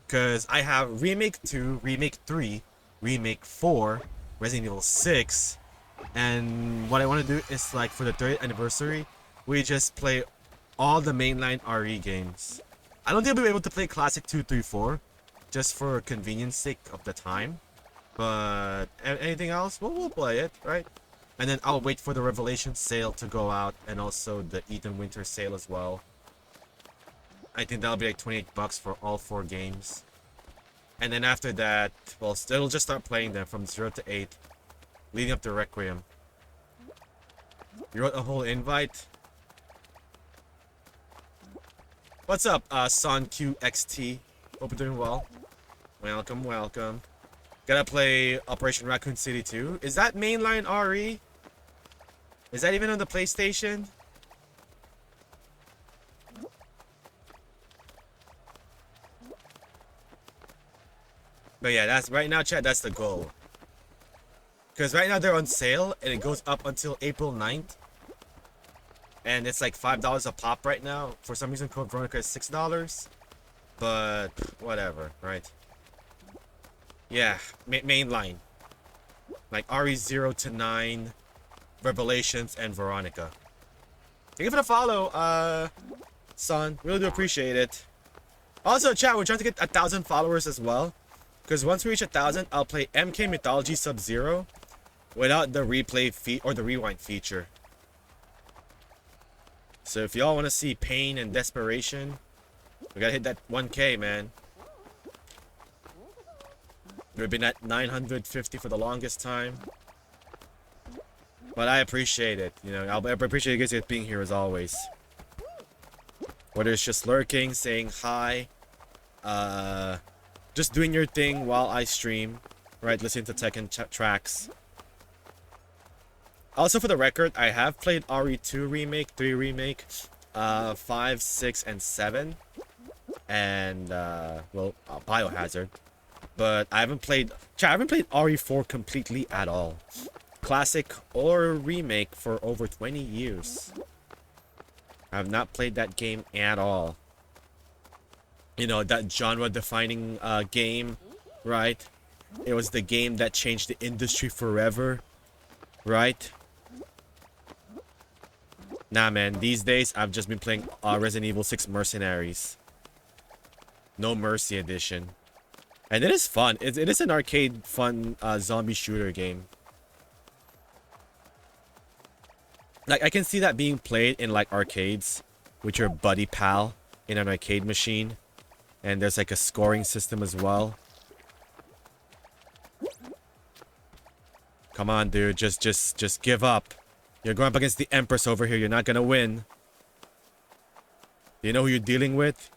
Because I have Remake 2, Remake 3, Remake 4, Resident Evil 6. And what I want to do is, like, for the 30th anniversary, we just play all the mainline RE games. I don't think I'll be able to play Classic 2, 3, 4, just for convenience sake of the time. But anything else, we'll play it, right? And then I'll wait for the Revelation sale to go out, and also the Ethan Winter sale as well. I think that'll be like $28 for all 4 games. And then after that, well, it'll just start playing them from 0 to 8, leading up to Requiem. You wrote a whole invite? What's up, SonQXT? Hope you're doing well. Welcome, welcome. Gotta play Operation Raccoon City 2. Is that mainline RE? Is that even on the PlayStation? But yeah, that's right now, chat, that's the goal. Because right now they're on sale and it goes up until April 9th. And it's like $5 a pop right now. For some reason, Code Veronica is $6. But whatever, right? Yeah, mainline. Like RE0 to 9, Revelations, and Veronica. Thank you for the follow, son. Really do appreciate it. Also, chat, we're trying to get 1,000 followers as well. Because once we reach 1,000, I'll play MK Mythology Sub-Zero without the replay or the rewind feature. So if y'all want to see pain and desperation, we gotta hit that 1K, man. We've been at 950 for the longest time. But I appreciate it. You know, I appreciate you guys being here as always. Whether it's just lurking, saying hi, just doing your thing while I stream, right? Listening to Tekken tracks. Also, for the record, I have played RE2 Remake, 3 Remake, 5, 6, and 7. And, well, Biohazard. But I haven't played RE4 completely at all. Classic or remake for over 20 years. I have not played that game at all. You know, that genre-defining game, right? It was the game that changed the industry forever, right? Nah, man. These days, I've just been playing Resident Evil 6 Mercenaries. No Mercy Edition. And it is fun. It is an arcade fun zombie shooter game. Like, I can see that being played in, like, arcades with your buddy pal in an arcade machine. And there's, like, a scoring system as well. Come on, dude. Just give up. You're going up against the Empress over here. You're not gonna win. Do you know who you're dealing with?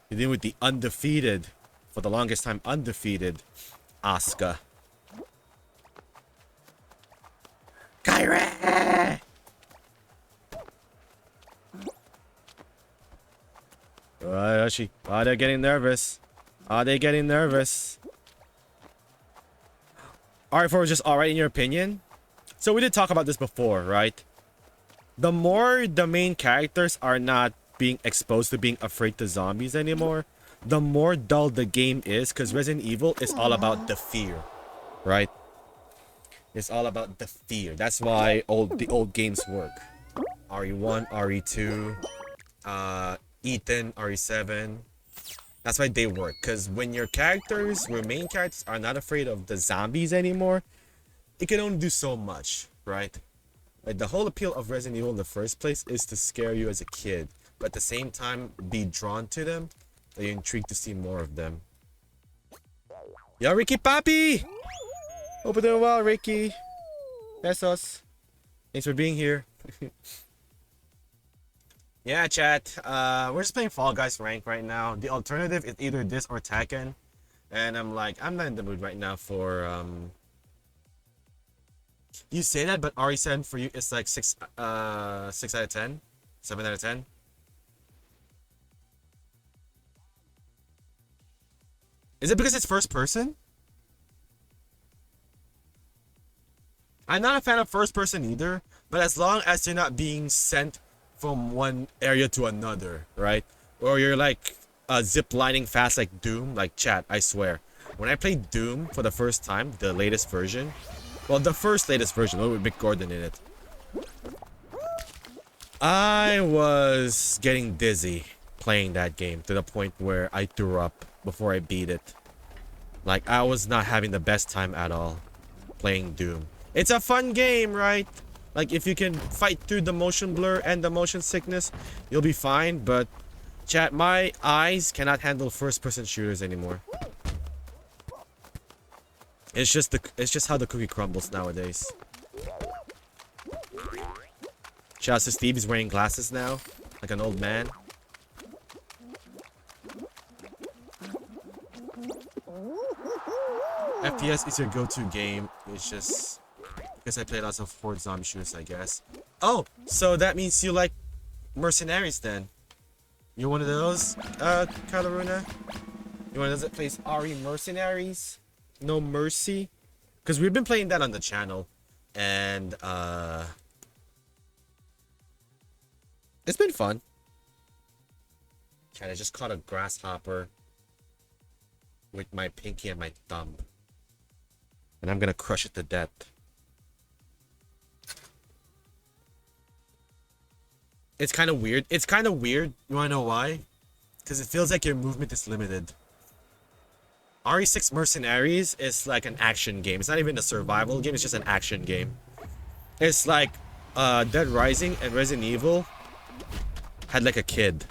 You're dealing with the undefeated, for the longest time, undefeated Asuka. Kyrie! Oh, they're getting nervous. Are they getting nervous? RE4 was just alright in your opinion? So we did talk about this before, right? The more the main characters are not being exposed to being afraid to zombies anymore, the more dull the game is, because Resident Evil is all about the fear, right? It's all about the fear. That's why the old games work. RE1, RE2, Ethan, RE7. That's why they work. Because when your main characters are not afraid of the zombies anymore, it can only do so much, right? Like, the whole appeal of Resident Evil in the first place is to scare you as a kid, but at the same time be drawn to them, so you're intrigued to see more of them. Yo, Ricky Papi! Hope you're doing well, Ricky. Besos. Thanks for being here. Yeah, chat. We're just playing Fall Guys rank right now. The alternative is either this or Tekken. And I'm like, I'm not in the mood right now for, You say that, but RE7 for you is like 6 out of 10? 7 out of 10? Is it because it's first person? I'm not a fan of first person either, but as long as you're not being sent from one area to another, right? Or you're like zip lining fast like Doom, like chat, I swear. When I played Doom for the first time, the latest version, well, the latest version, with Mick Gordon in it, I was getting dizzy playing that game to the point where I threw up before I beat it. Like, I was not having the best time at all playing Doom. It's a fun game, right? Like, if you can fight through the motion blur and the motion sickness, you'll be fine. But, chat, my eyes cannot handle first-person shooters anymore. It's just how the cookie crumbles nowadays. Shout out to Steve, he's wearing glasses now, like an old man. FPS is your go-to game. It's just because I play lots of horde zombie shooters, I guess. Oh, so that means you like Mercenaries then? You're one of those, Kalaruna? You one of those that plays RE Mercenaries? No Mercy? Because we've been playing that on the channel, and it's been fun. I just caught a grasshopper with my pinky and my thumb, and I'm gonna crush it to death. It's kind of weird. It's kind of weird. You wanna know why? Because it feels like your movement is limited. RE6 Mercenaries is like an action game. It's not even a survival game. It's just an action game. It's like Dead Rising and Resident Evil had like a kid.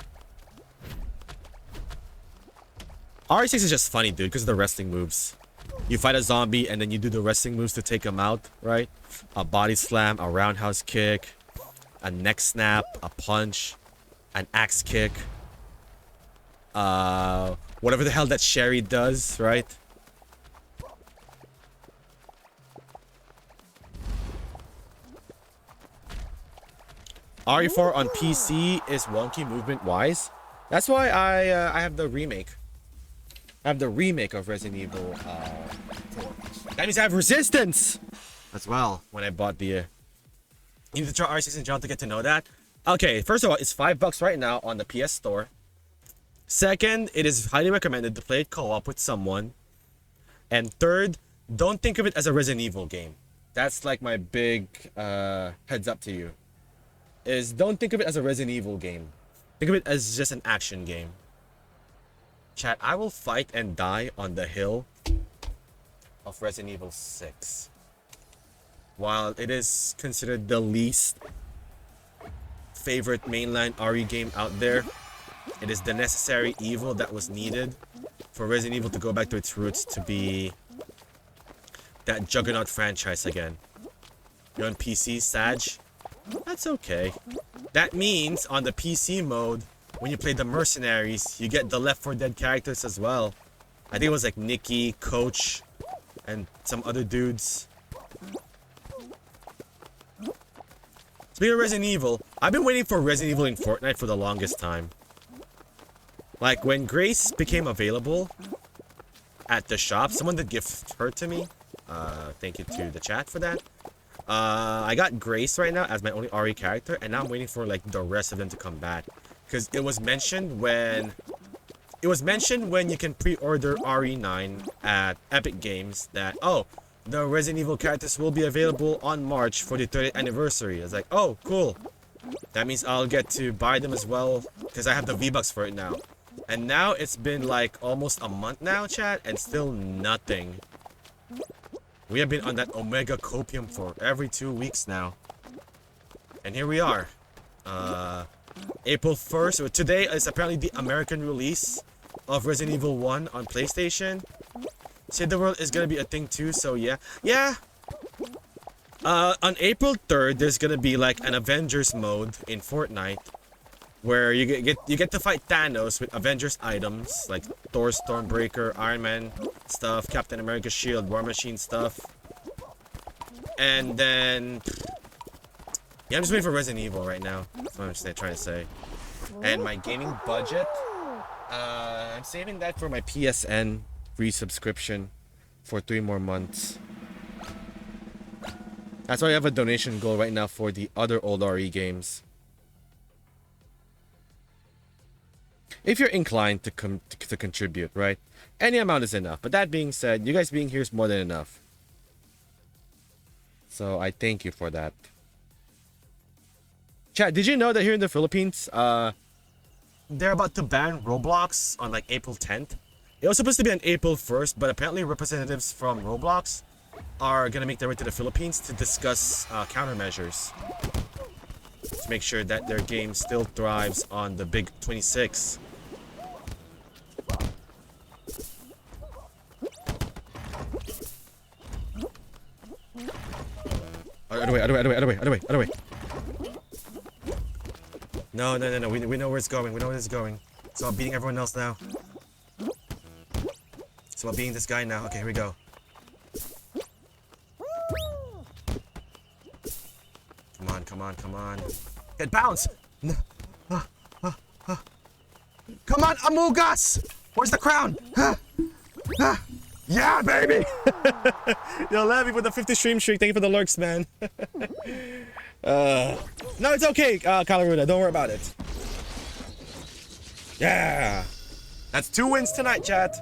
RE6 is just funny, dude, because of the wrestling moves. You fight a zombie and then you do the wrestling moves to take him out, right? A body slam, a roundhouse kick, a neck snap, a punch, an axe kick. Whatever the hell that Sherry does, right? RE4 on PC is wonky movement-wise. That's why I have the remake. I have the remake of Resident Evil 4. That means I have Resistance as well when I bought the... You need to try R6 and John to get to know that. Okay, first of all, it's $5 right now on the PS Store. Second, it is highly recommended to play it co-op with someone. And third, don't think of it as a Resident Evil game. That's like my big heads up to you. Is don't think of it as a Resident Evil game. Think of it as just an action game. Chat, I will fight and die on the hill of Resident Evil 6. While it is considered the least favorite mainline RE game out there, it is the necessary evil that was needed for Resident Evil to go back to its roots to be that juggernaut franchise again. You're on PC, Sag? That's okay. That means on the PC mode, when you play the Mercenaries, you get the Left 4 Dead characters as well. I think it was like Nikki, Coach, and some other dudes. Speaking of Resident Evil, I've been waiting for Resident Evil in Fortnite for the longest time. Like, when Grace became available at the shop, someone did gift her to me. Thank you to the chat for that. I got Grace right now as my only RE character, and now I'm waiting for, like, the rest of them to come back. Because it was mentioned when... It was mentioned when you can pre-order RE9 at Epic Games that, oh, the Resident Evil characters will be available on March for the 30th anniversary. I was like, oh, cool. That means I'll get to buy them as well, because I have the V-Bucks for it now. And now it's been like almost a month now, chat, and still nothing. We have been on that Omega Copium for every 2 weeks now. And here we are. April 1st, so today is apparently the American release of Resident Evil 1 on PlayStation. Save the World is gonna be a thing too, so yeah. Yeah! On April 3rd, there's gonna be like an Avengers mode in Fortnite. Where you get to fight Thanos with Avengers items like Thor, Stormbreaker, Iron Man stuff, Captain America's shield, War Machine stuff. And then... Yeah, I'm just waiting for Resident Evil right now. That's what I'm trying to say. And my gaming budget... I'm saving that for my PSN resubscription for 3 more months. That's why I have a donation goal right now for the other old RE games. If you're inclined to contribute, right? Any amount is enough. But that being said, you guys being here is more than enough. So I thank you for that. Chat, did you know that here in the Philippines, they're about to ban Roblox on like April 10th? It was supposed to be on April 1st, but apparently representatives from Roblox are gonna make their way to the Philippines to discuss countermeasures to make sure that their game still thrives on the big 26. Other way. No. We know where it's going. We know where it's going. So I'm beating everyone else now. So I'm beating this guy now. Okay, here we go. Come on. Get bounce! Come on, Amogus! Where's the crown? Yeah, baby! Yo, Levy with the 50 stream streak. Thank you for the lurks, man. No, it's okay, Calaruda. Don't worry about it. Yeah! That's 2 wins tonight, chat.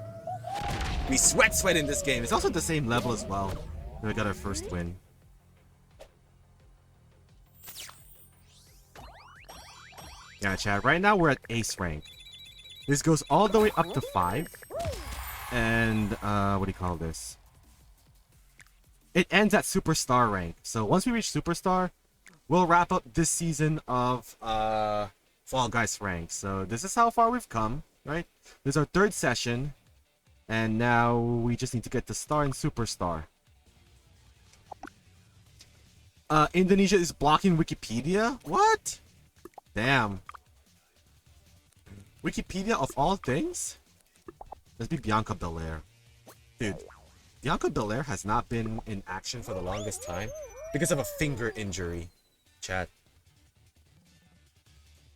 We sweat in this game. It's also the same level as well. We got our first win. Yeah, chat. Right now we're at ace rank. This goes all the way up to 5. And, what do you call this? It ends at superstar rank. So once we reach superstar, we'll wrap up this season of Fall Guys ranked. So this is how far we've come, right? This is our third session, and now we just need to get to Star and Superstar. Indonesia is blocking Wikipedia? What? Damn. Wikipedia of all things? Let's be Bianca Belair. Dude, Bianca Belair has not been in action for the longest time because of a finger injury. Chat.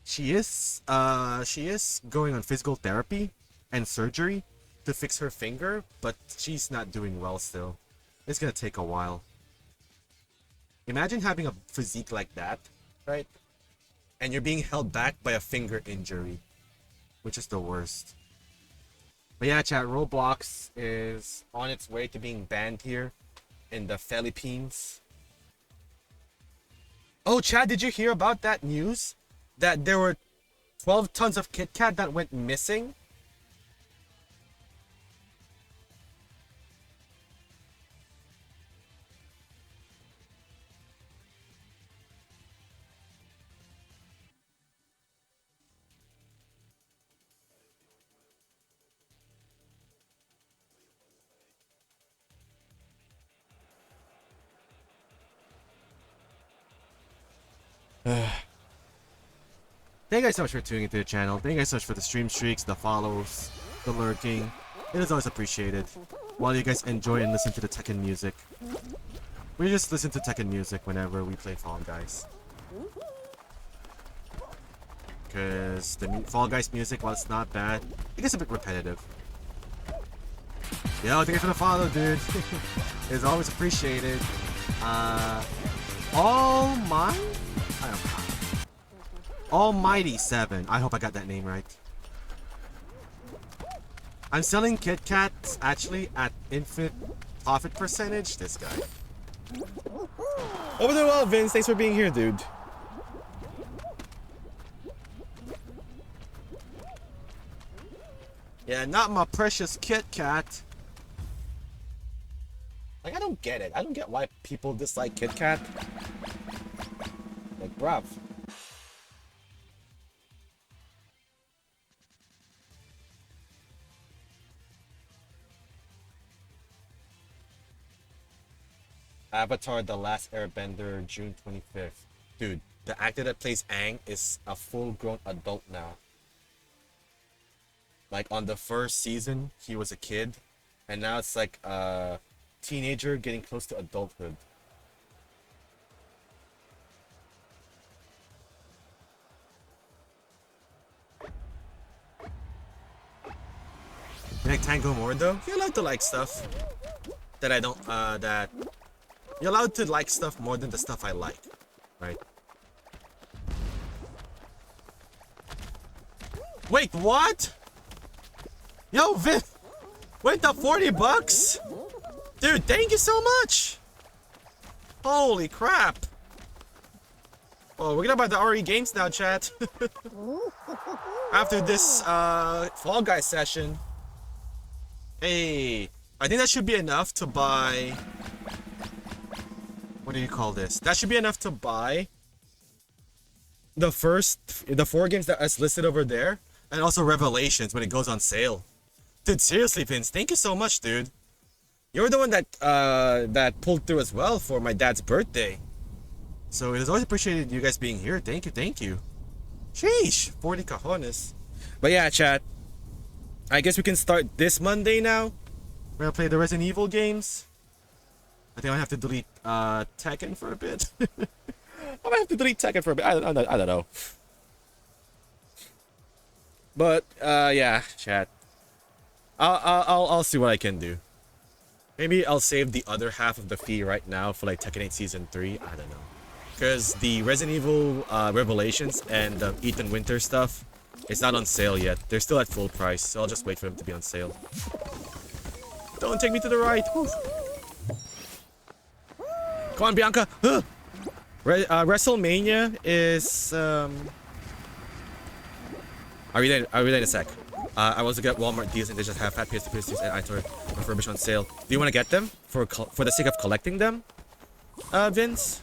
She is going on physical therapy and surgery to fix her finger, but she's not doing well still. It's gonna take a while. Imagine having a physique like that, right? And you're being held back by a finger injury, which is the worst. But yeah, chat, Roblox is on its way to being banned here in the Philippines. Oh, Chad, did you hear about that news? That there were 12 tons of Kit Kat that went missing? Thank you guys so much for tuning into the channel. Thank you guys so much for the stream streaks, the follows, the lurking. It is always appreciated. While you guys enjoy and listen to the Tekken music. We just listen to Tekken music whenever we play Fall Guys. Because the Fall Guys music, while it's not bad, it gets a bit repetitive. Yo, thank you for the follow, dude. It's always appreciated. Almighty 7. I hope I got that name right. I'm selling Kit Kats actually at infinite profit percentage. This guy. Over there, well, Vince. Thanks for being here, dude. Yeah, not my precious Kit Kat. Like, I don't get it. I don't get why people dislike Kit Kat. Like, bruv. Avatar: The Last Airbender, June 25th. Dude, the actor that plays Aang is a full-grown adult now. Like, on the first season, he was a kid, and now it's like a teenager getting close to adulthood. You like Tango more though? You're allowed to like stuff that I don't, that... You're allowed to like stuff more than the stuff I like, right? Wait, what? Yo, Vin! Wait, the 40 bucks? Dude, thank you so much! Holy crap! Oh, we're gonna buy the RE games now, chat. After this, Fall Guys session. Hey, I think that should be enough to buy... What do you call this? That should be enough to buy the 4 games that is listed over there, and also Revelations when it goes on sale. Dude, seriously, Vince, thank you so much, dude. You're the one that that pulled through as well for my dad's birthday. So it is always appreciated you guys being here. Thank you, thank you. Sheesh, 40 cajones. But yeah, chat. I guess we can start this Monday now. We're gonna play the Resident Evil games. I think I have to delete Tekken for a bit. I might have to delete Tekken for a bit. I don't know. But yeah, chat. I'll see what I can do. Maybe I'll save the other half of the fee right now for like Tekken 8 Season 3. I don't know. Because the Resident Evil Revelations and the Ethan Winter stuff is not on sale yet. They're still at full price, so I'll just wait for them to be on sale. Don't take me to the right. Woo. Come on, Bianca. WrestleMania is Are we there in a sec? I was to get Walmart deals and they just have fat PS2 PS2s and iToy refurbished on sale. Do you want to get them for the sake of collecting them, Vince?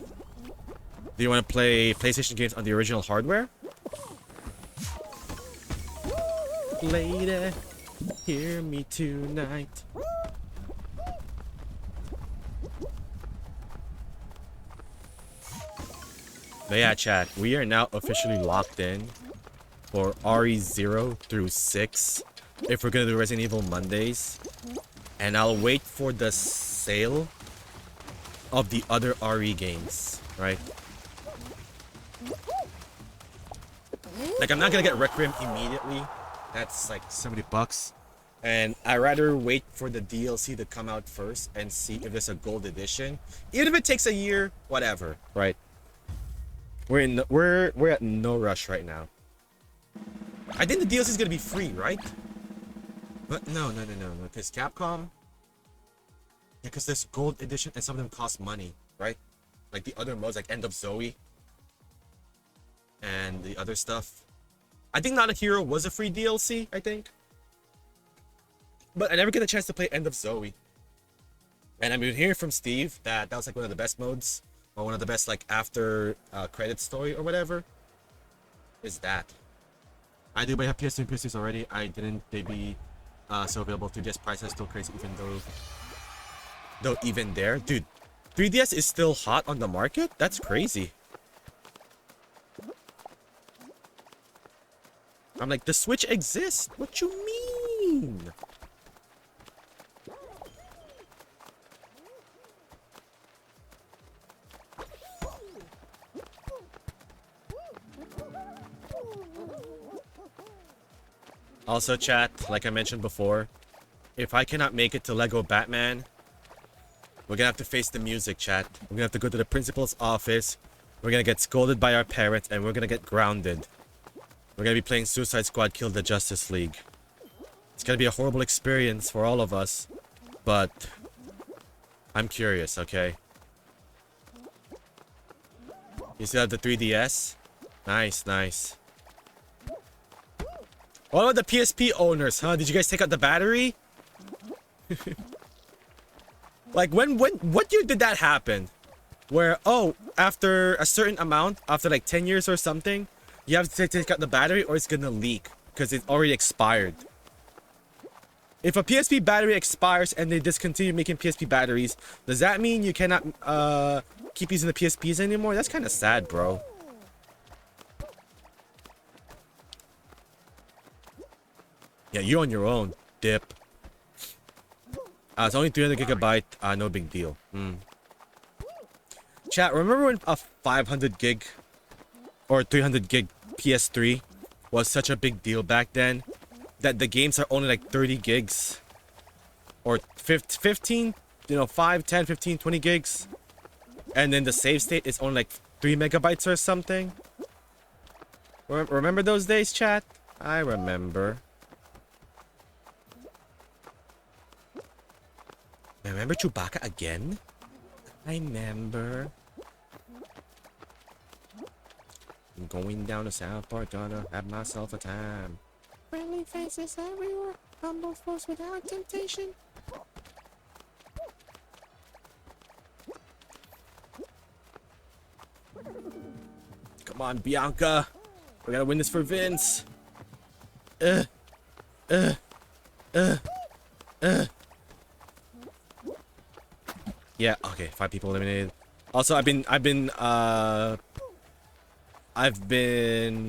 Do you want to play PlayStation games on the original hardware? Lady, hear me tonight. But yeah, chat, we are now officially locked in for RE 0 through 6 if we're gonna do Resident Evil Mondays. And I'll wait for the sale of the other RE games, right? Like, I'm not gonna get Requiem immediately. That's like $70. And I'd rather wait for the DLC to come out first and see if there's a gold edition. Even if it takes a year, whatever, right? We're at no rush right now. I think the DLC is gonna be free, right? But no, because Capcom, yeah, because there's gold edition and some of them cost money, right? Like the other modes, like End of Zoe, and the other stuff. I think Not a Hero was a free DLC, I think. But I never get a chance to play End of Zoe. And I've been hearing from Steve that that was like one of the best modes, or one of the best like after credit story or whatever. Is that? I do, but I have PS2 and PS3s already. I didn't. They be so available. 3DS price is still crazy, even though even there, dude, 3DS is still hot on the market. That's crazy. I'm like, the Switch exists. What you mean? Also, chat, like I mentioned before, if I cannot make it to Lego Batman, we're gonna have to face the music, chat. We're gonna have to go to the principal's office. We're gonna get scolded by our parents, and we're gonna get grounded. We're gonna be playing Suicide Squad Kill the Justice League. It's gonna be a horrible experience for all of us, but I'm curious, okay? You still have the 3DS? Nice, nice. What about the PSP owners, huh? Did you guys take out the battery? Like, what year did that happen? Where, oh, after a certain amount, after like 10 years or something, you have to take out the battery or it's gonna leak because it's already expired. If a PSP battery expires and they discontinue making PSP batteries, does that mean you cannot keep using the PSPs anymore? That's kind of sad, bro. Yeah, you on your own, dip. It's only 300 gigabyte, no big deal. Chat, remember when a 500 gig or 300 gig PS3 was such a big deal back then? That the games are only like 30 gigs. Or 15, you know, 5, 10, 15, 20 gigs. And then the save state is only like 3 megabytes or something. Remember those days, chat? I remember. Remember Chewbacca again? I remember. I'm going down to South Park, gonna have myself a time. Friendly faces everywhere, humble force without temptation. Come on, Bianca. We gotta win this for Vince. Yeah, okay, 5 people eliminated. Also, I've been,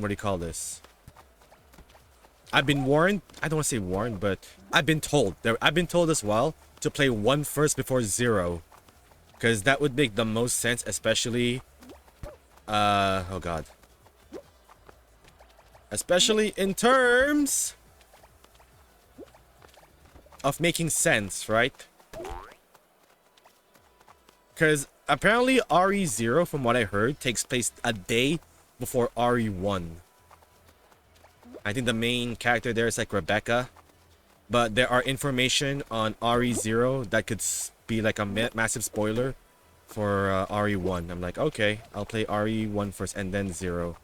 what do you call this? I've been warned, I don't want to say warned, but I've been told as well to play 1 first before 0. Because that would make the most sense, especially, oh god. Especially in terms of making sense, right? Because apparently RE0, from what I heard, takes place a day before RE1. I think the main character there is like Rebecca. But there are information on RE0 that could be like a massive spoiler for RE1. I'm like, okay, I'll play RE1 first and then 0.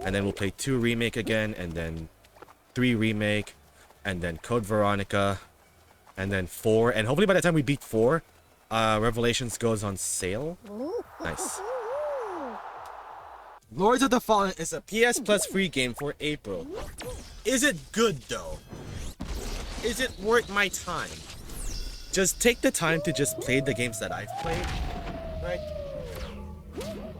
And then we'll play 2 Remake again, and then 3 Remake, and then Code Veronica, and then 4. And hopefully by the time we beat 4, Revelations goes on sale. Nice. Lords of the Fallen is a PS Plus free game for April. Is it good though? Is it worth my time? Just take the time to just play the games that I've played, right?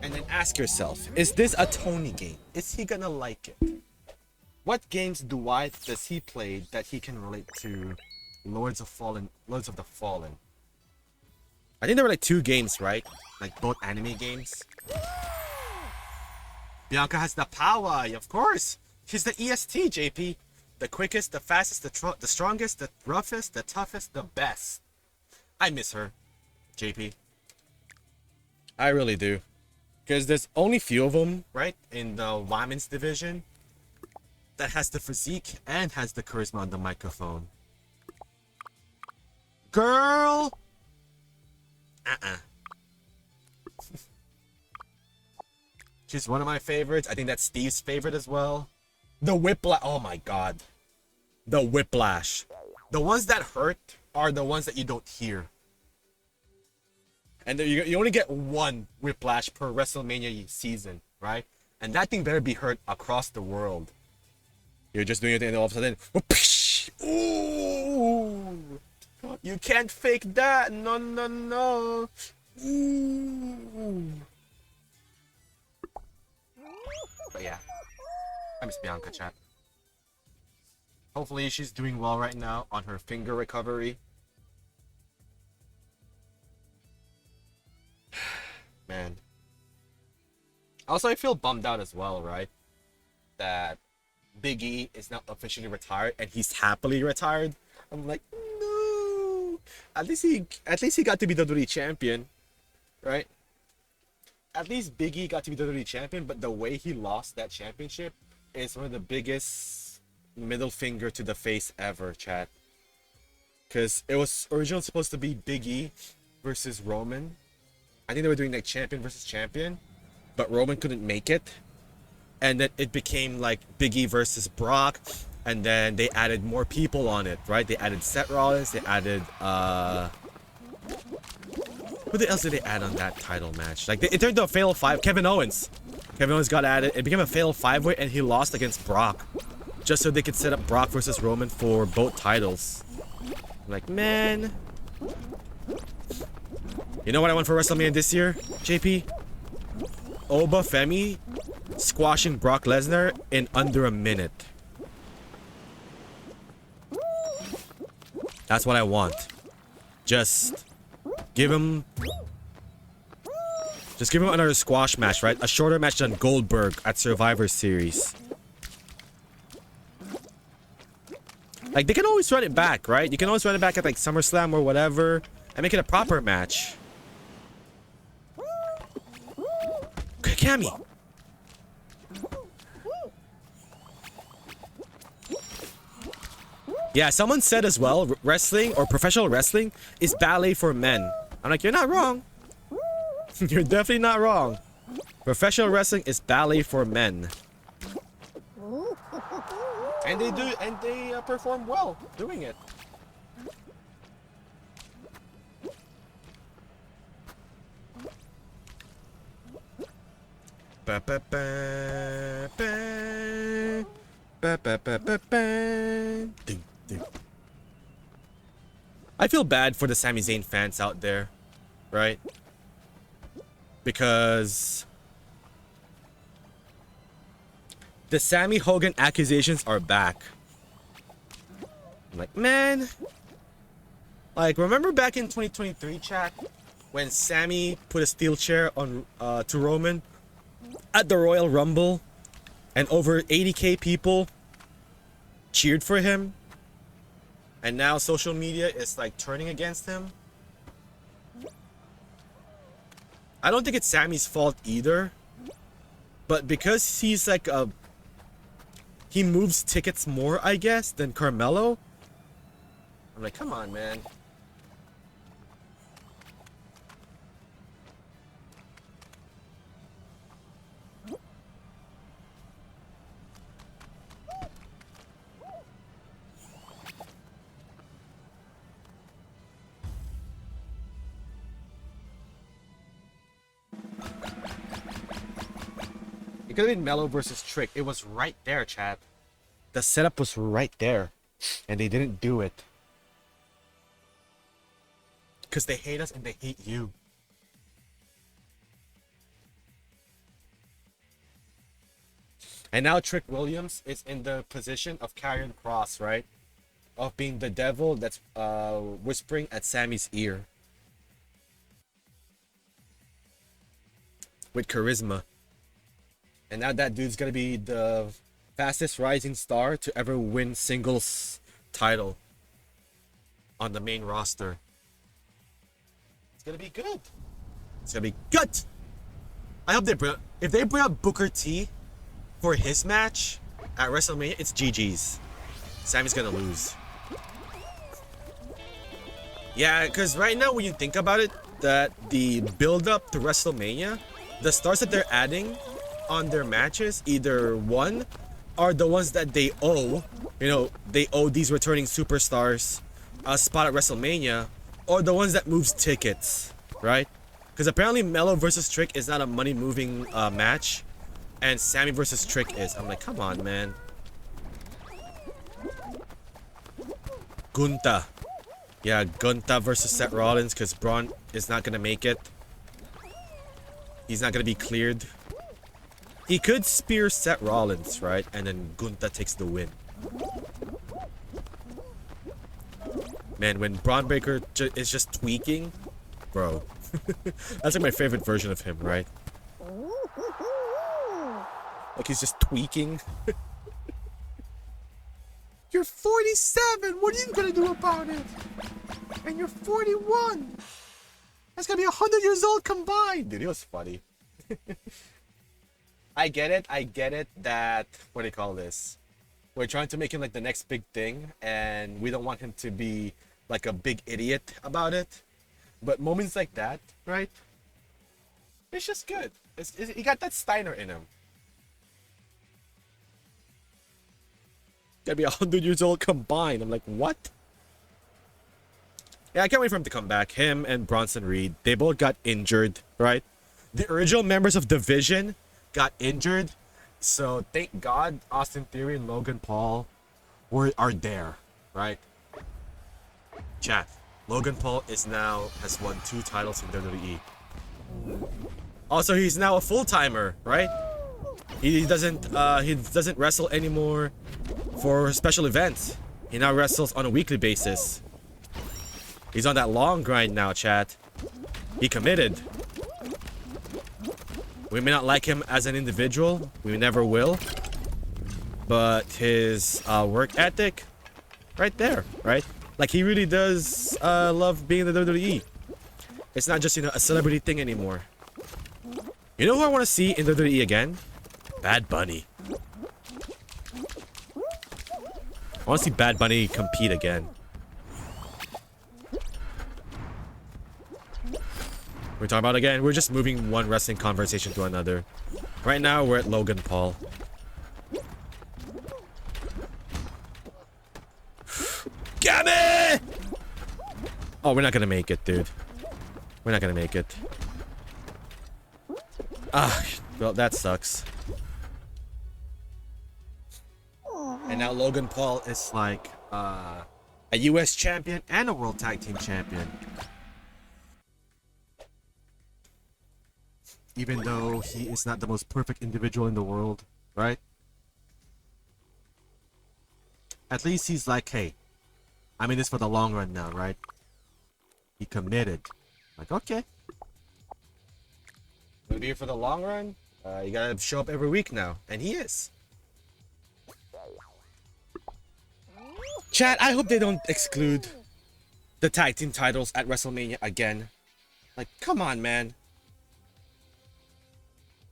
And then ask yourself, is this a Tony game? Is he gonna like it? What games does he play that he can relate to Lords of the Fallen? I think there were like 2 games, right? Like both anime games. Bianca has the power, of course. She's the EST, JP. The quickest, the fastest, the strongest, the roughest, the toughest, the best. I miss her, JP. I really do. Because there's only few of them, right, in the women's division that has the physique and has the charisma on the microphone. Girl! She's one of my favorites. I think that's Steve's favorite as well. The Whiplash. Oh my god. The Whiplash. The ones that hurt are the ones that you don't hear. And you only get one Whiplash per WrestleMania season, right? And that thing better be heard across the world. You're just doing your thing and all of a sudden, whoosh, ooh! You can't fake that. No, no, no. Ooh. But yeah, I miss Bianca, chat. Hopefully she's doing well right now on her finger recovery. Man. Also, I feel bummed out as well, right? That Big E is now officially retired and he's happily retired. I'm like, no. At least he got to be WWE champion, right? At least Big E got to be WWE champion, but the way he lost that championship is one of the biggest middle finger to the face ever, chat. Because it was originally supposed to be Big E versus Roman. I think they were doing like champion versus champion, but Roman couldn't make it. And then it became like Big E versus Brock, and then they added more people on it, right? They added Seth Rollins, they added who else did they add on that title match? Like it turned into a fatal 5. Kevin Owens. Kevin Owens got added. It became a fatal 5-way, and he lost against Brock, just so they could set up Brock versus Roman for both titles. I'm like, man. You know what I want for WrestleMania this year, JP? Oba Femi squashing Brock Lesnar in under a minute. That's what I want. Just give him another squash match, right? A shorter match than Goldberg at Survivor Series. Like, they can always run it back, right? You can always run it back at like SummerSlam or whatever and make it a proper match. Cammy. Yeah, someone said as well, wrestling or professional wrestling is ballet for men. I'm like, you're not wrong. You're definitely not wrong. Professional wrestling is ballet for men. And they perform well doing it. Ba ba ba ba ba ba ba ba ba. Ding, ding. I feel bad for the Sami Zayn fans out there, right? Because the Sammy Hogan accusations are back. I'm like, man. Like, remember back in 2023, chat, when Sammy put a steel chair on to Roman at the Royal Rumble, and over 80k people cheered for him, and now social media is like turning against him. I don't think it's Sammy's fault either, but because he's like he moves tickets more, I guess, than Carmelo. I'm like, come on, man. It could have been Mello versus Trick. It was right there, chat. The setup was right there. And they didn't do it. Because they hate us and they hate you. And now Trick Williams is in the position of Karrion Kross, right? Of being the devil that's whispering at Sammy's ear. With charisma. And now that dude's gonna be the fastest rising star to ever win singles title On the main roster. It's gonna be good. It's gonna be good. I hope if they bring up Booker T for his match at WrestleMania, it's GG's. Sammy's gonna lose. Yeah, because right now when you think about it, that the build up to WrestleMania, the stars that they're adding on their matches, either one are the ones that they owe, they owe these returning superstars a spot at WrestleMania, or the ones that moves tickets, right? Because apparently Mello versus Trick is not a money moving match, and Sammy versus Trick is. I'm like, come on, man. Gunta. Yeah, Gunta versus Seth Rollins, because Braun is not gonna make it. He's not gonna be cleared. He could spear Seth Rollins, right? And then Gunta takes the win. Man, when Braun Breaker is just tweaking, bro. That's like my favorite version of him, right? Like he's just tweaking. You're 47! What are you gonna do about it? And you're 41! That's gonna be 100 years old combined! Dude, it was funny. I get it that, what do you call this? We're trying to make him like the next big thing, and we don't want him to be like a big idiot about it. But moments like that, right? It's just good. He got that Steiner in him. Gotta be 100 years old combined. I'm like, what? Yeah, I can't wait for him to come back. Him and Bronson Reed, they both got injured, right? The original members of Division got injured. So thank God Austin Theory and Logan Paul are there, right? Chat. Logan Paul has won 2 titles in WWE. Also, he's now a full-timer, right? He doesn't wrestle anymore for special events. He now wrestles on a weekly basis. He's on that long grind now, chat. He committed. We may not like him as an individual. We never will. But his work ethic, right there, right? Like, he really does love being in the WWE. It's not just, a celebrity thing anymore. You know who I want to see in the WWE again? Bad Bunny. I want to see Bad Bunny compete again. We're talking about again. We're just moving one wrestling conversation to another. Right now, we're at Logan Paul. Gammy! Oh, we're not gonna make it, dude. We're not gonna make it. Ah, well, that sucks. And now Logan Paul is like a US champion and a World Tag Team champion. Even though he is not the most perfect individual in the world, right? At least he's like, hey, I'm in this for the long run now, right? He committed. Like, okay. Gonna be here for the long run? You gotta show up every week now. And he is. Chat, I hope they don't exclude the tag team titles at WrestleMania again. Like, come on, man.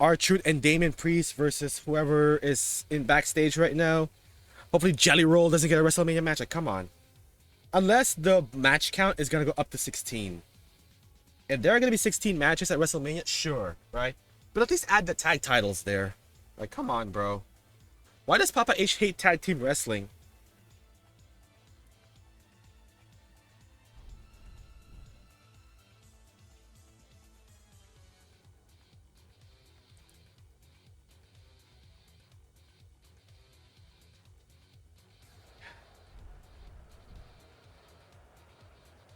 R-Truth and Damien Priest versus whoever is in backstage right now. Hopefully Jelly Roll doesn't get a WrestleMania match. Like, come on. Unless the match count is going to go up to 16. If there are going to be 16 matches at WrestleMania, sure, right? But at least add the tag titles there. Like, come on, bro. Why does Papa H hate tag team wrestling?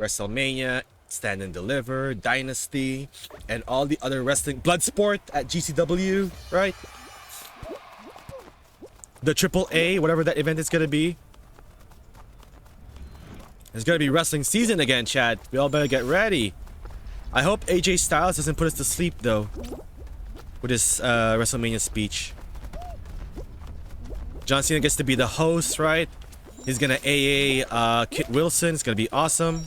WrestleMania, Stand and Deliver, Dynasty, and all the other wrestling Bloodsport at GCW, right? The Triple A, whatever that event is gonna be. It's gonna be wrestling season again, chat. We all better get ready. I hope AJ Styles doesn't put us to sleep though with his WrestleMania speech. John Cena gets to be the host, right? He's gonna AA Kit Wilson. It's gonna be awesome.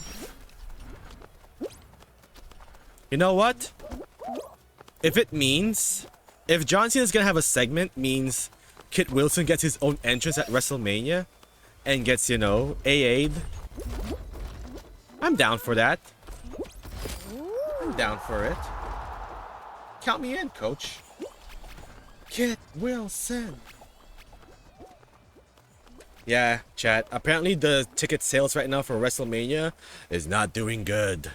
You know what? If John Cena's gonna have a segment, means Kit Wilson gets his own entrance at WrestleMania and gets, you know, AA'd. I'm down for that. I'm down for it. Count me in, coach. Kit Wilson. Yeah, chat. Apparently the ticket sales right now for WrestleMania is not doing good.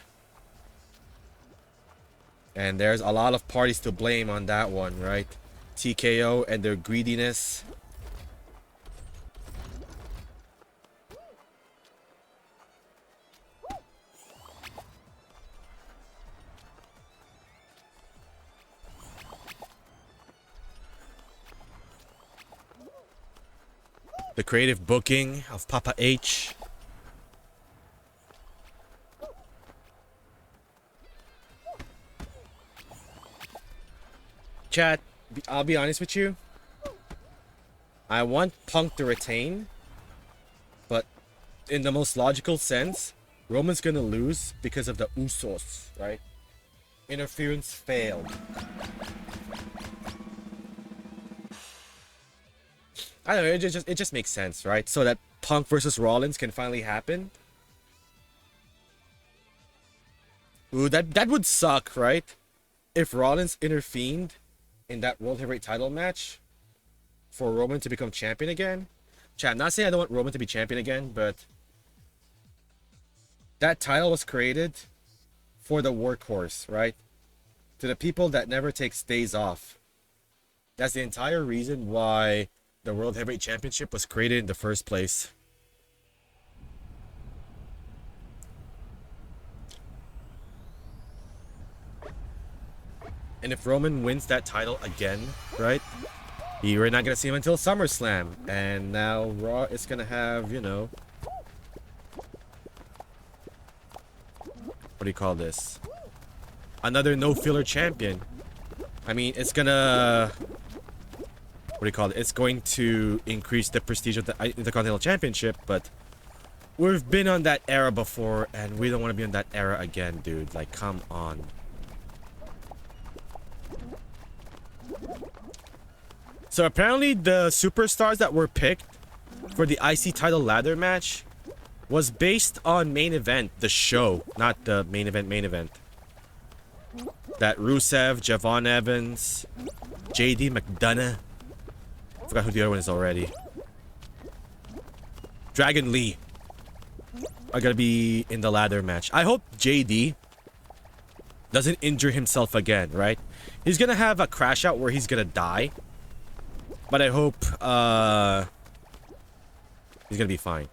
And there's a lot of parties to blame on that one, right? TKO and their greediness. The creative booking of Papa H. Chat, I'll be honest with you. I want Punk to retain, but in the most logical sense, Roman's gonna lose because of the Usos, right? Interference failed. I don't know, it just makes sense, right? So that Punk versus Rollins can finally happen. Ooh, that would suck, right? If Rollins intervened in that World Heavyweight title match for Roman to become champion again. Chat, I'm not saying I don't want Roman to be champion again, but that title was created for the workhorse, right? To the people that never takes days off. That's the entire reason why the World Heavyweight Championship was created in the first place. And if Roman wins that title again, right? We're not going to see him until SummerSlam. And now Raw is going to have, you know... What do you call this? Another no-filler champion. I mean, it's going to... What do you call it? It's going to increase the prestige of the Intercontinental Championship, but... We've been on that era before, and we don't want to be on that era again, dude. Like, come on. So apparently the superstars that were picked for the IC title ladder match was based on main event, the show, not the main event. That Rusev, Javon Evans, JD McDonough. Forgot who the other one is already. Dragon Lee are gonna be in the ladder match. I hope JD doesn't injure himself again, right? He's gonna have a crash out where he's gonna die. But I hope he's gonna be fine.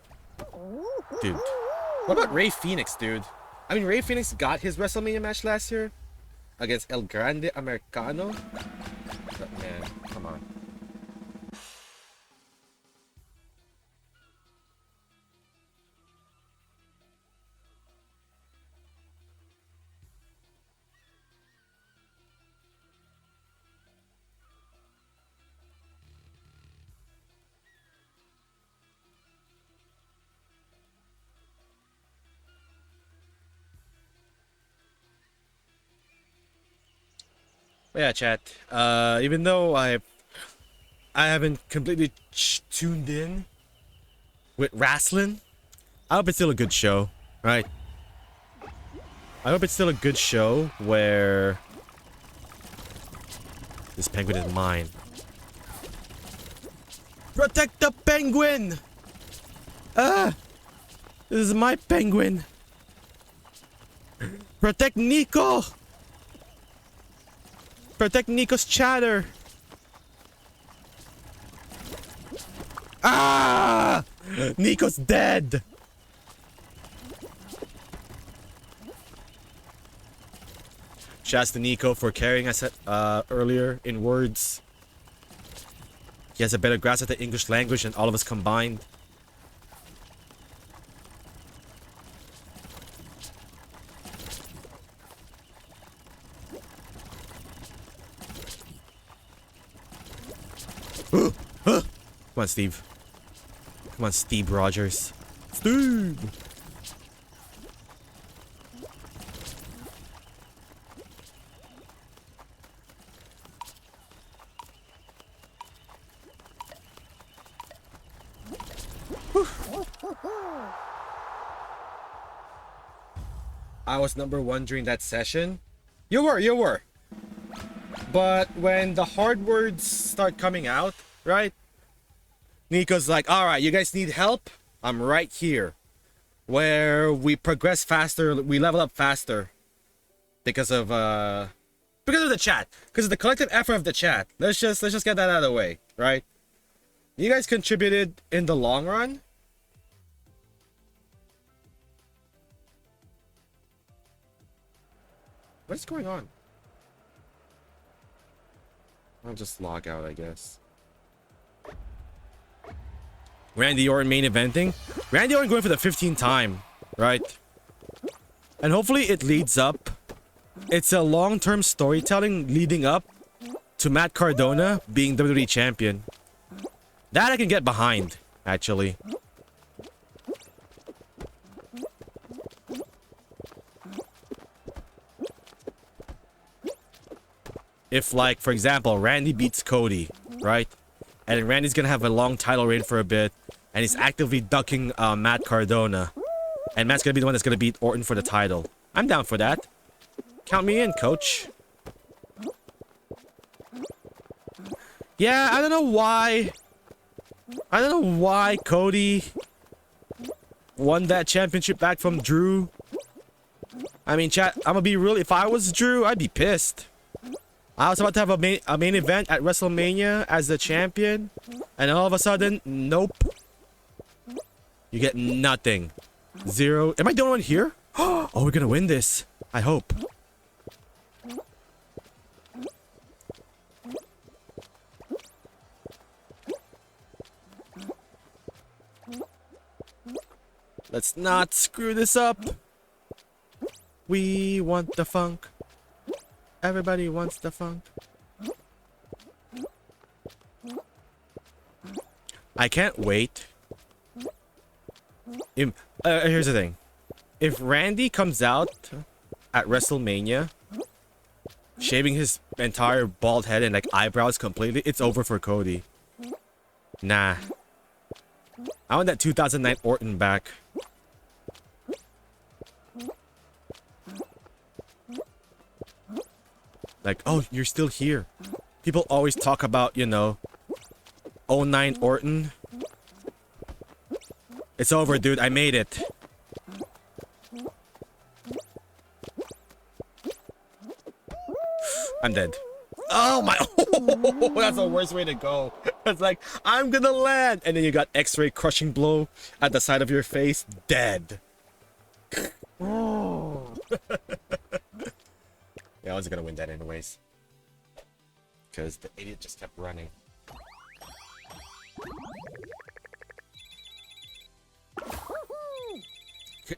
Dude. What about Rey Fenix, dude? I mean, Rey Fenix got his WrestleMania match last year against El Grande Americano. But man, come on. But yeah, chat. Even though I haven't completely tuned in with wrestling, I hope it's still a good show, right? I hope it's still a good show where this penguin is mine. Protect the penguin! Ah! This is my penguin! Protect Nico! Protect Nico's chatter! Ah! Nico's dead! Shouts to Nico for carrying us earlier in words. He has a better grasp of the English language than all of us combined. Come on, Steve. Come on, Steve Rogers. Steve! I was number 1 during that session. You were. But when the hard words start coming out, right? Nico's like, alright, you guys need help? I'm right here. Where we progress faster, we level up faster. Because of the chat. Because of the collective effort of the chat. Let's just get that out of the way, right? You guys contributed in the long run. What's going on? I'll just log out, I guess. Randy Orton main eventing. Randy Orton going for the 15th time, right? And hopefully it leads up. It's a long-term storytelling leading up to Matt Cardona being WWE champion. That I can get behind, actually. If, like, for example, Randy beats Cody, right? And Randy's gonna have a long title reign for a bit, and he's actively ducking Matt Cardona. And Matt's gonna be the one that's gonna beat Orton for the title. I'm down for that. Count me in, coach. Yeah, I don't know why. I don't know why Cody won that championship back from Drew. I mean, chat, I'm gonna be real. If I was Drew, I'd be pissed. I was about to have a main event at WrestleMania as the champion, and all of a sudden, nope. You get nothing. 0. Am I the only one here? Oh, we're gonna win this. I hope. Let's not screw this up. We want the funk. Everybody wants the funk. I can't wait. Here's the thing. If Randy comes out at WrestleMania, shaving his entire bald head and like eyebrows completely, it's over for Cody. Nah. I want that 2009 Orton back. Like, oh, you're still here. People always talk about, you know, 09 Orton. It's over, dude. I made it. I'm dead. Oh my. Oh, that's the worst way to go. It's like, I'm gonna land. And then you got X-ray crushing blow at the side of your face. Dead. Oh. Yeah, I wasn't gonna win that anyways. Because the idiot just kept running.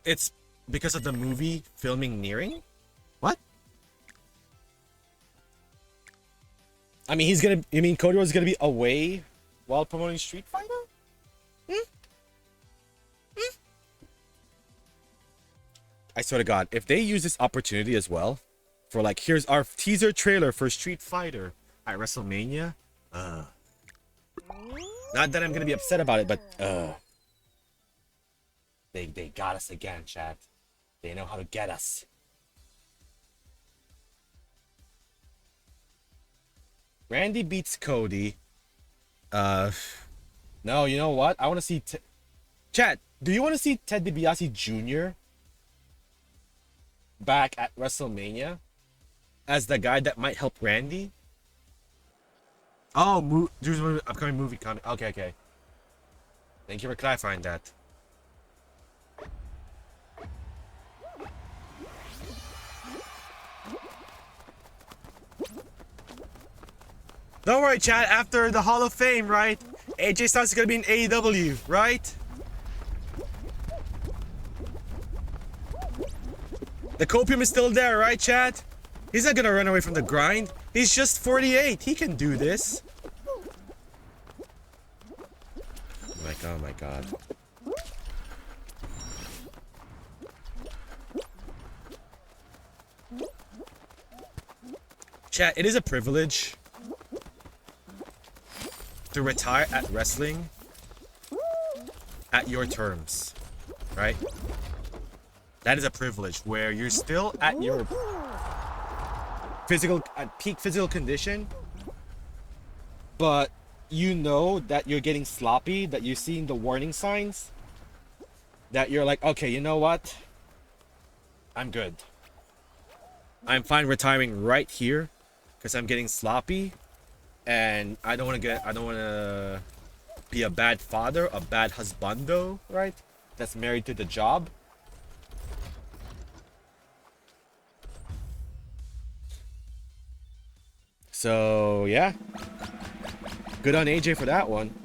It's because of the movie filming nearing? What? I mean, he's gonna... You mean Cody was gonna be away while promoting Street Fighter? I swear to God, if they use this opportunity as well, for like, here's our teaser trailer for Street Fighter at WrestleMania. Not that I'm gonna be upset about it, but they got us again, chat. They know how to get us. Randy beats Cody. No, you know what? I want to see... Chat, do you want to see Ted DiBiase Jr. back at WrestleMania as the guy that might help Randy? Oh, Drew's upcoming movie coming. Okay. Thank you for clarifying that. Don't worry, chat. After the Hall of Fame, right? AJ Styles is gonna be in AEW, right? The copium is still there, right, chat? He's not gonna run away from the grind. He's just 48. He can do this. Oh my god. Chat, it is a privilege to retire at wrestling at your terms, right? That is a privilege where you're still at your peak physical condition, but you know that you're getting sloppy, that you're seeing the warning signs, that you're like, okay, you know what? I'm good. I'm fine retiring right here because I'm getting sloppy and I don't want to be a bad father, a bad husbando, right? That's married to the job. So, yeah. Good on AJ for that one.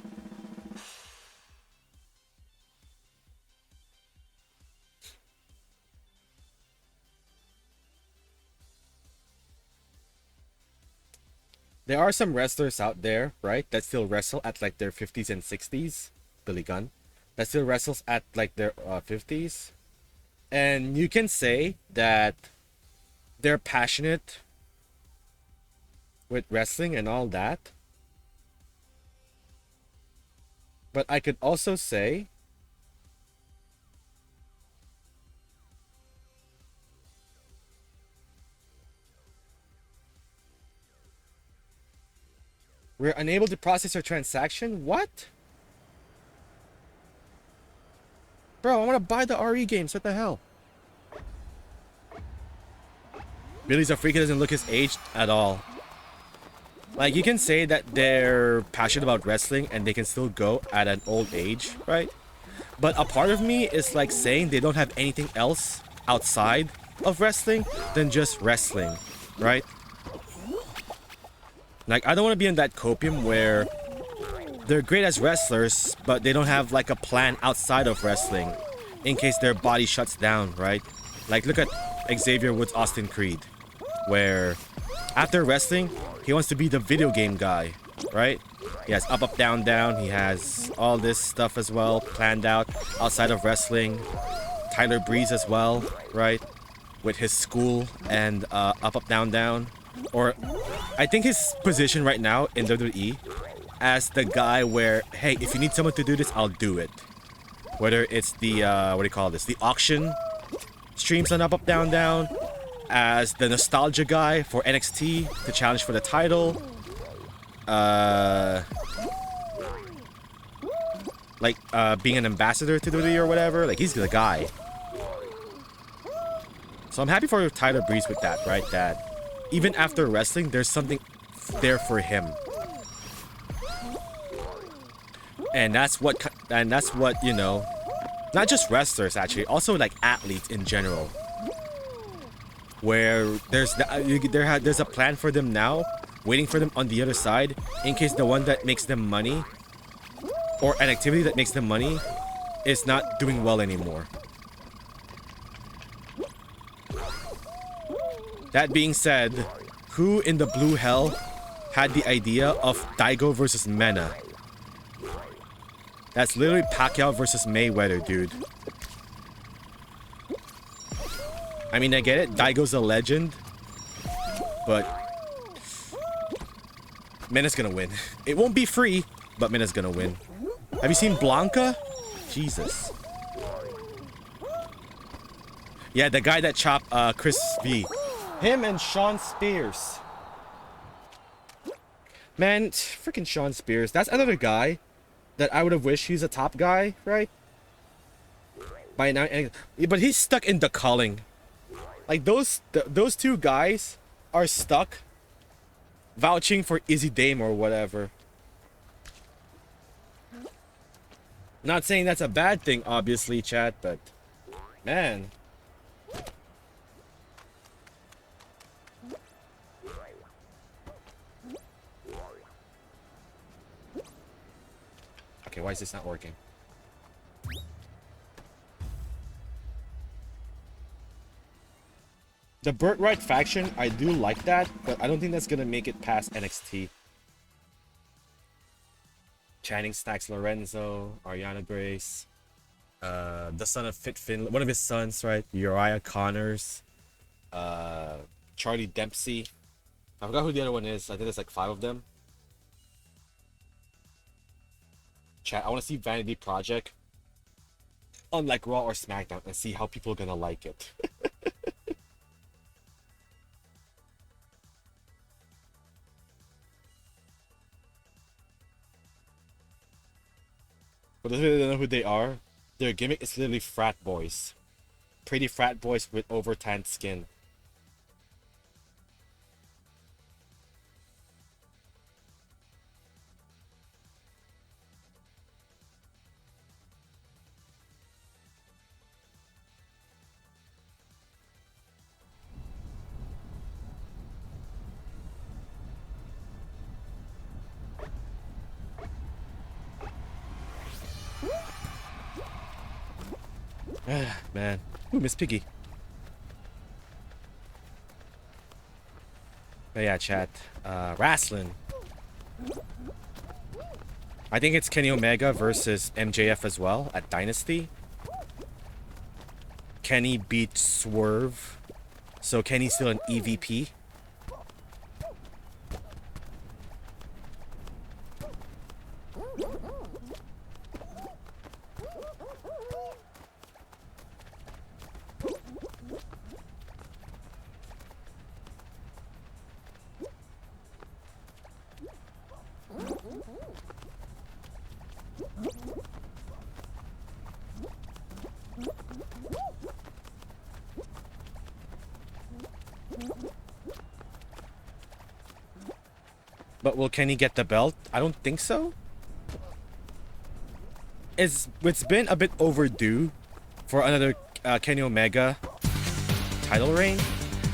There are some wrestlers out there, right, that still wrestle at like their 50s and 60s. Billy Gunn. That still wrestles at like their 50s. And you can say that they're passionate with wrestling and all that. But I could also say we're unable to process your transaction? What? Bro, I want to buy the RE games. What the hell? Billy's a freak. He doesn't look his age at all. Like, you can say that they're passionate about wrestling and they can still go at an old age, right? But a part of me is like saying they don't have anything else outside of wrestling than just wrestling, right? Like, I don't want to be in that copium where they're great as wrestlers, but they don't have like a plan outside of wrestling in case their body shuts down, right? Like, look at Xavier Woods Austin Creed, where after wrestling, he wants to be the video game guy, right? He has up, up, down, down. He has all this stuff as well planned out outside of wrestling. Tyler Breeze as well, right? With his school and up, up, down, down. Or I think his position right now in WWE as the guy where, hey, if you need someone to do this, I'll do it. Whether it's the, what do you call this? The auction streams on up, up, down, down. As the nostalgia guy for NXT to challenge for the title. Being an ambassador to WWE or whatever. Like, he's the guy. So I'm happy for Tyler Breeze with that, right? That even after wrestling, there's something there for him. And that's what, you know, not just wrestlers actually, also like athletes in general. Where there's a plan for them now, waiting for them on the other side, in case the one that makes them money, or an activity that makes them money, is not doing well anymore. That being said, who in the blue hell had the idea of Daigo versus Mena? That's literally Pacquiao versus Mayweather, dude. I mean, I get it. Daigo's a legend. But Mena's gonna win. It won't be free, but Mena's gonna win. Have you seen Blanca? Jesus. Yeah, the guy that chopped Chris V. Him and Sean Spears. Man, freaking Sean Spears. That's another guy that I would have wished he's a top guy, right? By now, but he's stuck in the culling. Like, those two guys are stuck vouching for Izzy Dame or whatever. Not saying that's a bad thing, obviously, chat, but man. Okay, why is this not working? The Birthright faction, I do like that, but I don't think that's gonna make it past NXT. Channing Stacks Lorenzo, Ariana Grace, the son of Fit Finlay, one of his sons, right? Uriah Connors, Charlie Dempsey. I forgot who the other one is. I think there's like 5 of them. Chat, I want to see Vanity Project on like Raw or SmackDown and see how people are gonna like it. For those of you that don't know who they are, their gimmick is literally frat boys. Pretty frat boys with over tanned skin. Man. Ooh, Miss Piggy. But yeah, chat. Wrestling. I think it's Kenny Omega versus MJF as well at Dynasty. Kenny beat Swerve. So Kenny's still an EVP. But will Kenny get the belt? I don't think so. It's been a bit overdue for another Kenny Omega title reign.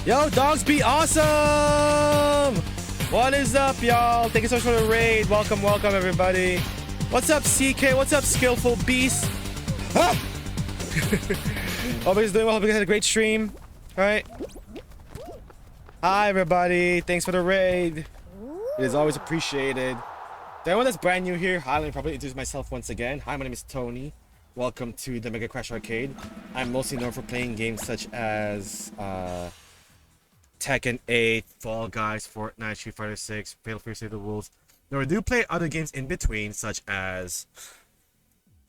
Yo, dogs be awesome! What is up, y'all? Thank you so much for the raid. Welcome, welcome, everybody. What's up, CK? What's up, Skillful Beast? Ah! Hope you guys doing well. Hope you guys had a great stream. All right. Hi, everybody. Thanks for the raid. It is always appreciated. To anyone that's brand new here, hi, let me probably introduce myself once again. Hi, my name is Tony. Welcome to the Mega Crash Arcade. I'm mostly known for playing games such as Tekken 8, Fall Guys, Fortnite, Street Fighter 6, Fatal Fury Save the Wolves. Now, I do play other games in between, such as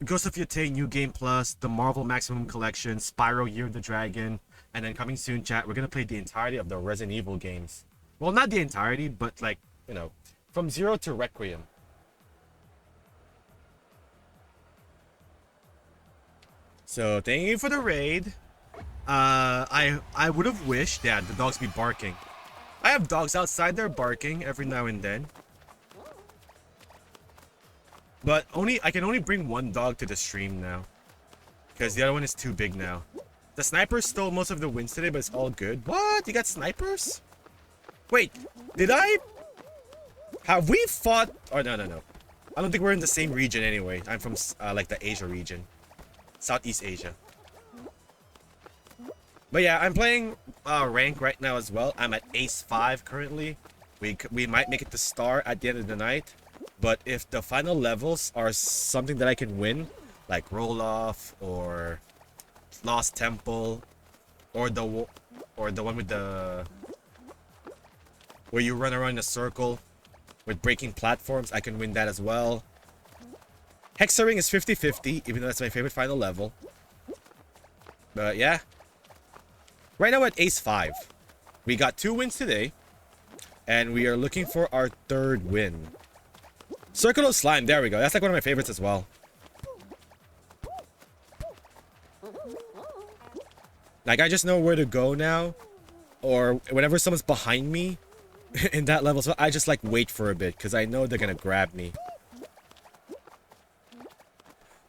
Ghost of Yotei New Game Plus, the Marvel Maximum Collection, Spyro Year of the Dragon, and then coming soon, chat, we're going to play the entirety of the Resident Evil games. Well, not the entirety, but like, you know, from Zero to Requiem. So thank you for the raid. I would have wished that the dogs be barking. I have dogs outside, they're barking every now and then. But I can only bring one dog to the stream now. Because the other one is too big now. The snipers stole most of the wins today, but it's all good. What? You got snipers? Wait, have we fought? Oh, no. I don't think we're in the same region anyway. I'm from like the Asia region. Southeast Asia. But yeah, I'm playing rank right now as well. I'm at Ace 5 currently. We might make it to Star at the end of the night. But if the final levels are something that I can win, like Roll Off or Lost Temple, or the one with the where you run around in a circle with breaking platforms, I can win that as well. Hexaring is 50-50, even though that's my favorite final level. But yeah. Right now we're at Ace 5. We got 2 wins today. And we are looking for our 3rd win. Circle of Slime, there we go. That's like one of my favorites as well. Like, I just know where to go now. Or whenever someone's behind me in that level, so I just like wait for a bit because I know they're gonna grab me.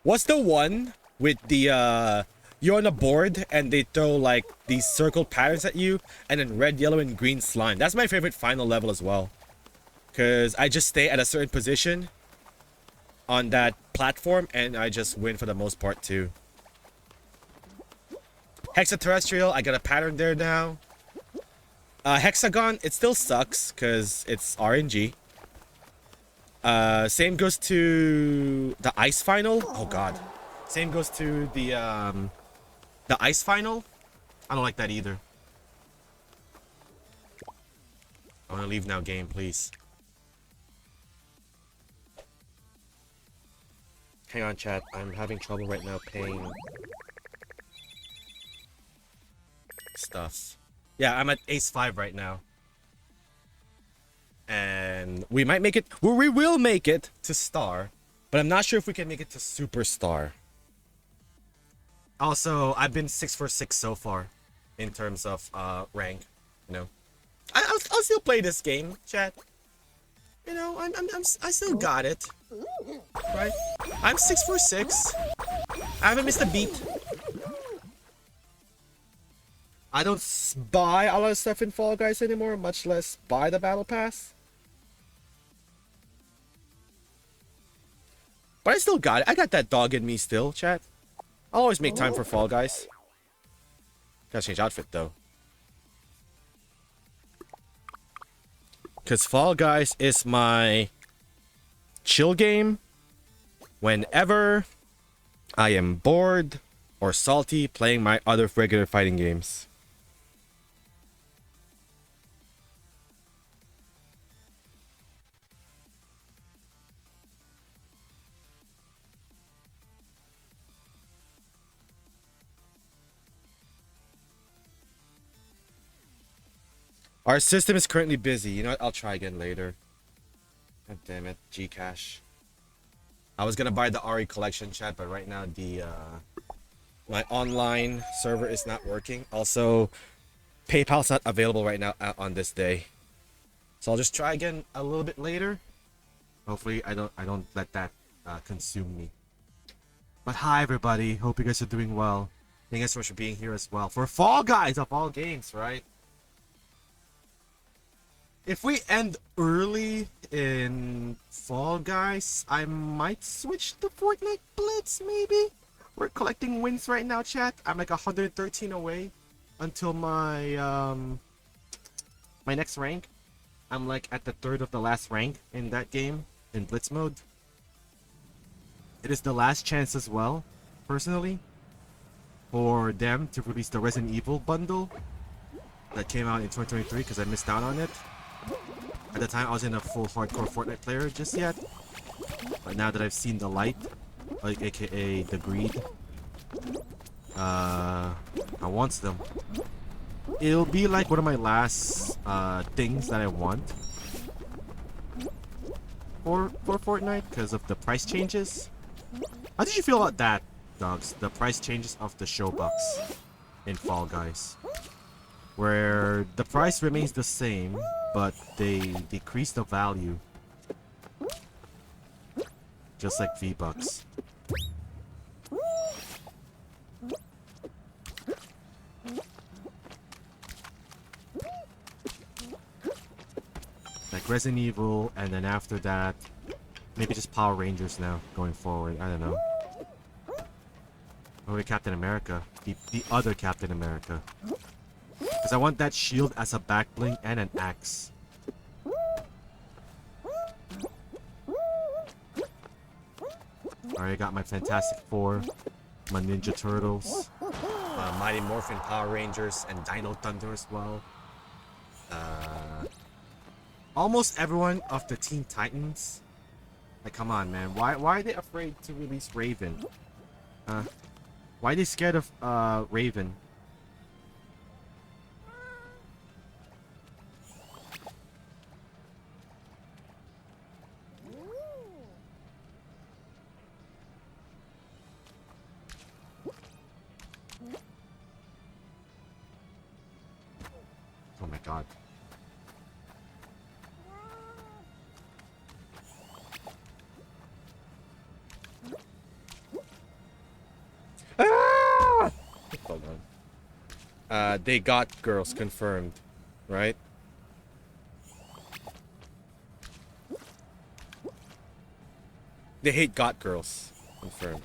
What's the one with the you're on a board and they throw like these circle patterns at you and then red, yellow, and green slime? That's my favorite final level as well. Because I just stay at a certain position on that platform, and I just win for the most part too. Hexaterrestrial, I got a pattern there now. Hexagon, it still sucks because it's RNG. Same goes to the ice final. Oh god. Same goes to the ice final. I don't like that either. I want to leave now, game, please. Hang on, chat. I'm having trouble right now paying stuff. Yeah, I'm at Ace 5 right now. And we might make it, well, we will make it to Star, but I'm not sure if we can make it to Superstar. Also, I've been 6 for 6 so far in terms of rank, you know. I'll still play this game, chat. You know, I still got it. Right? I'm 6 for 6. I haven't missed a beat. I don't buy a lot of stuff in Fall Guys anymore, much less buy the Battle Pass. But I still got it. I got that dog in me still, chat. I'll always make time for Fall Guys. Gotta change outfit, though. Because Fall Guys is my chill game whenever I am bored or salty playing my other regular fighting games. Our system is currently busy. You know what? I'll try again later. God damn it, Gcash. I was gonna buy the RE collection, chat, but right now the my online server is not working. Also, PayPal's not available right now on this day. So I'll just try again a little bit later. Hopefully I don't let that consume me. But hi everybody, hope you guys are doing well. Thank you guys so much for being here as well. For Fall Guys of all games, right? If we end early in Fall Guys, I might switch to Fortnite Blitz, maybe? We're collecting wins right now, chat. I'm like 113 away until my my next rank. I'm like at the third of the last rank in that game, in Blitz mode. It is the last chance as well, personally, for them to release the Resident Evil bundle that came out in 2023 because I missed out on it. At the time, I wasn't a full hardcore Fortnite player just yet. But now that I've seen the light, like aka the greed, I want them. It'll be like one of my last things that I want for Fortnite because of the price changes. How did you feel about that, dogs? The price changes of the show bucks in Fall Guys, where the price remains the same, but they decrease the value, just like V-Bucks. Like Resident Evil, and then after that, maybe just Power Rangers now, going forward. I don't know. Or Captain America. The other Captain America. Because I want that shield as a back bling and an axe. Alright, I got my Fantastic Four, my Ninja Turtles, Mighty Morphin Power Rangers, and Dino Thunder as well. Almost everyone of the Teen Titans. Like, come on, man. Why are they afraid to release Raven? Why are they scared of Raven? Oh my god. Ah! Hold on. They got girls confirmed, right? They hate got girls. Confirmed.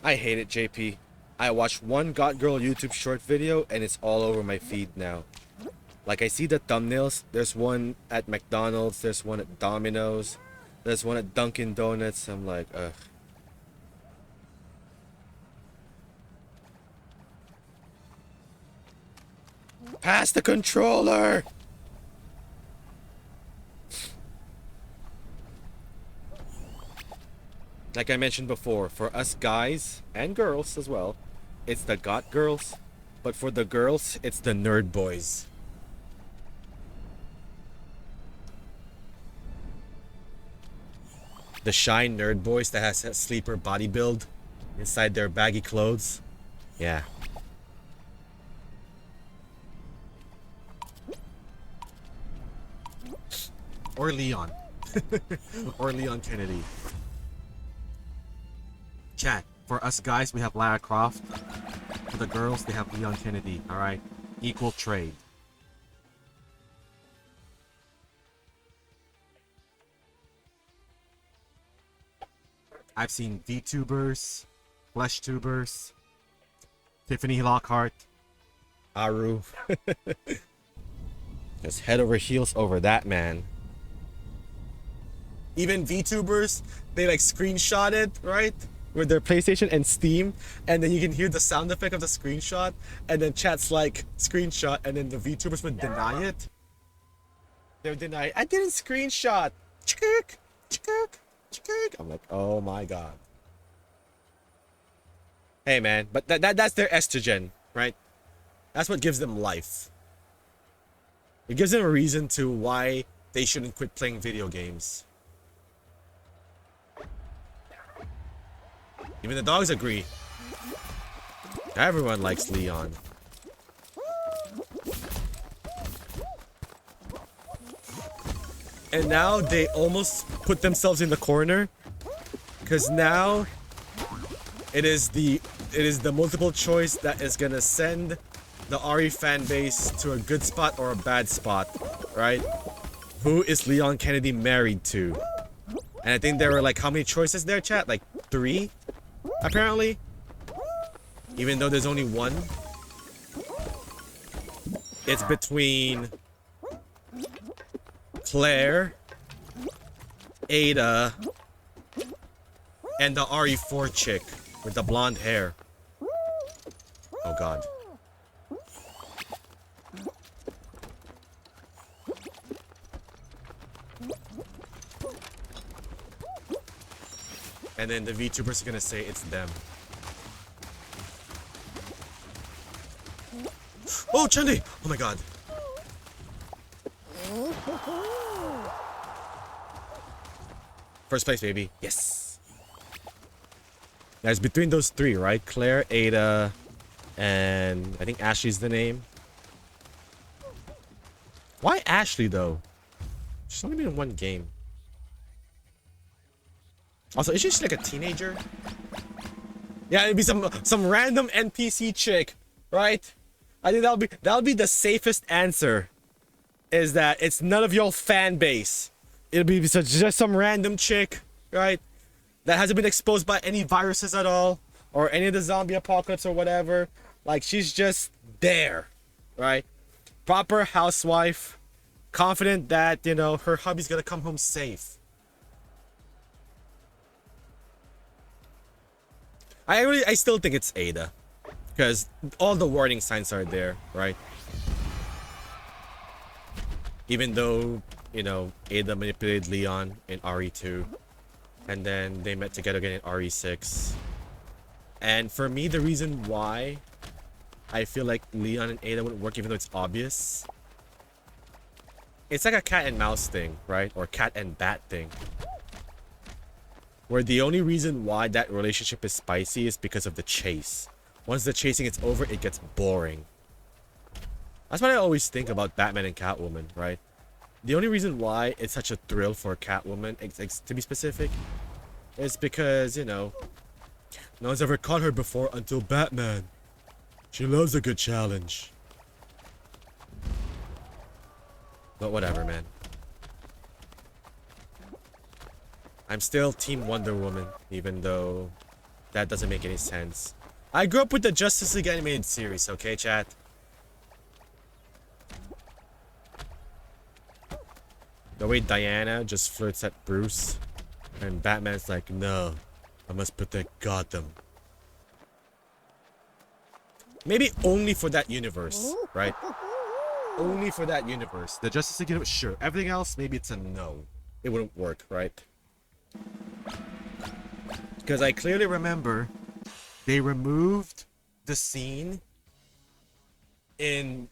I hate it, JP. I watched one got girl YouTube short video and it's all over my feed now. Like, I see the thumbnails. There's one at McDonald's. There's one at Domino's. There's one at Dunkin' Donuts. I'm like, ugh. Pass the controller! Like I mentioned before, for us guys and girls as well, it's the got girls. But for the girls, it's the nerd boys. The shy nerd boys that has a sleeper body build inside their baggy clothes. Yeah. Or Leon. Or Leon Kennedy. Chat, for us guys, we have Lara Croft. For the girls, they have Leon Kennedy. Alright? Equal trade. I've seen VTubers, FleshTubers, Tiffany Lockhart, Aru. Just head over heels over that man. Even VTubers, they like screenshot it, right? With their PlayStation and Steam, and then you can hear the sound effect of the screenshot, and then chat's like, screenshot, and then the VTubers would deny it. They would deny it. I didn't screenshot. Chick, chick, chick. I'm like, oh my god. Hey man, but that's their estrogen, right? That's what gives them life. It gives them a reason to why they shouldn't quit playing video games. Even the dogs agree. Everyone likes Leon. And now they almost put themselves in the corner, because now it is the multiple choice that is gonna send the Ari fan base to a good spot or a bad spot, right? Who is Leon Kennedy married to? And I think there were like how many choices there, chat? Like 3? Apparently, even though there's only one, it's between Claire, Ada, and the RE4 chick with the blonde hair. Oh god. And then the VTubers are gonna say it's them. Oh, Chandy! Oh my god. First place, baby. Yes. Now it's between those 3, right? Claire, Ada, and I think Ashley's the name. Why Ashley, though? She's only been in one game. Also, is she just like a teenager? Yeah, it'd be some random NPC chick, right? I think that'll be the safest answer. Is that it's none of your fan base. It'll be just some random chick, right? That hasn't been exposed by any viruses at all, or any of the zombie apocalypse or whatever. Like, she's just there, right? Proper housewife, confident that, you know, her hubby's gonna come home safe. I still think it's Ada, because all the warning signs are there, right? Even though, you know, Ada manipulated Leon in RE2, and then they met together again in RE6. And for me, the reason why I feel like Leon and Ada wouldn't work, even though it's obvious, it's like a cat and mouse thing, right? Or cat and bat thing. Where the only reason why that relationship is spicy is because of the chase. Once the chasing is over, it gets boring. That's what I always think about Batman and Catwoman, right? The only reason why it's such a thrill for Catwoman, to be specific, is because, you know, no one's ever caught her before until Batman. She loves a good challenge. But whatever, man. I'm still Team Wonder Woman, even though that doesn't make any sense. I grew up with the Justice League animated series, okay, chat? The way Diana just flirts at Bruce, and Batman's like, no, I must protect Gotham. Maybe only for that universe, right? Only for that universe. The Justice League universe, sure. Everything else, maybe it's a no. It wouldn't work, right? Because I clearly remember they removed the scene in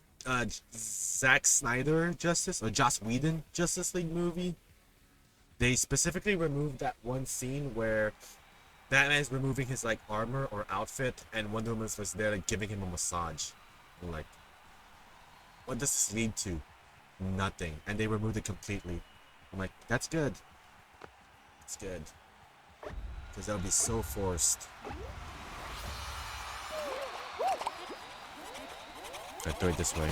Zack Snyder Justice, or Joss Whedon Justice League movie. They specifically removed that one scene where Batman's removing his like armor or outfit, and Wonder Woman was there like giving him a massage. I'm like, what does this lead to? Nothing. And they removed it completely. I'm like, that's good. It's good. Because that would be so forced. I throw it this way.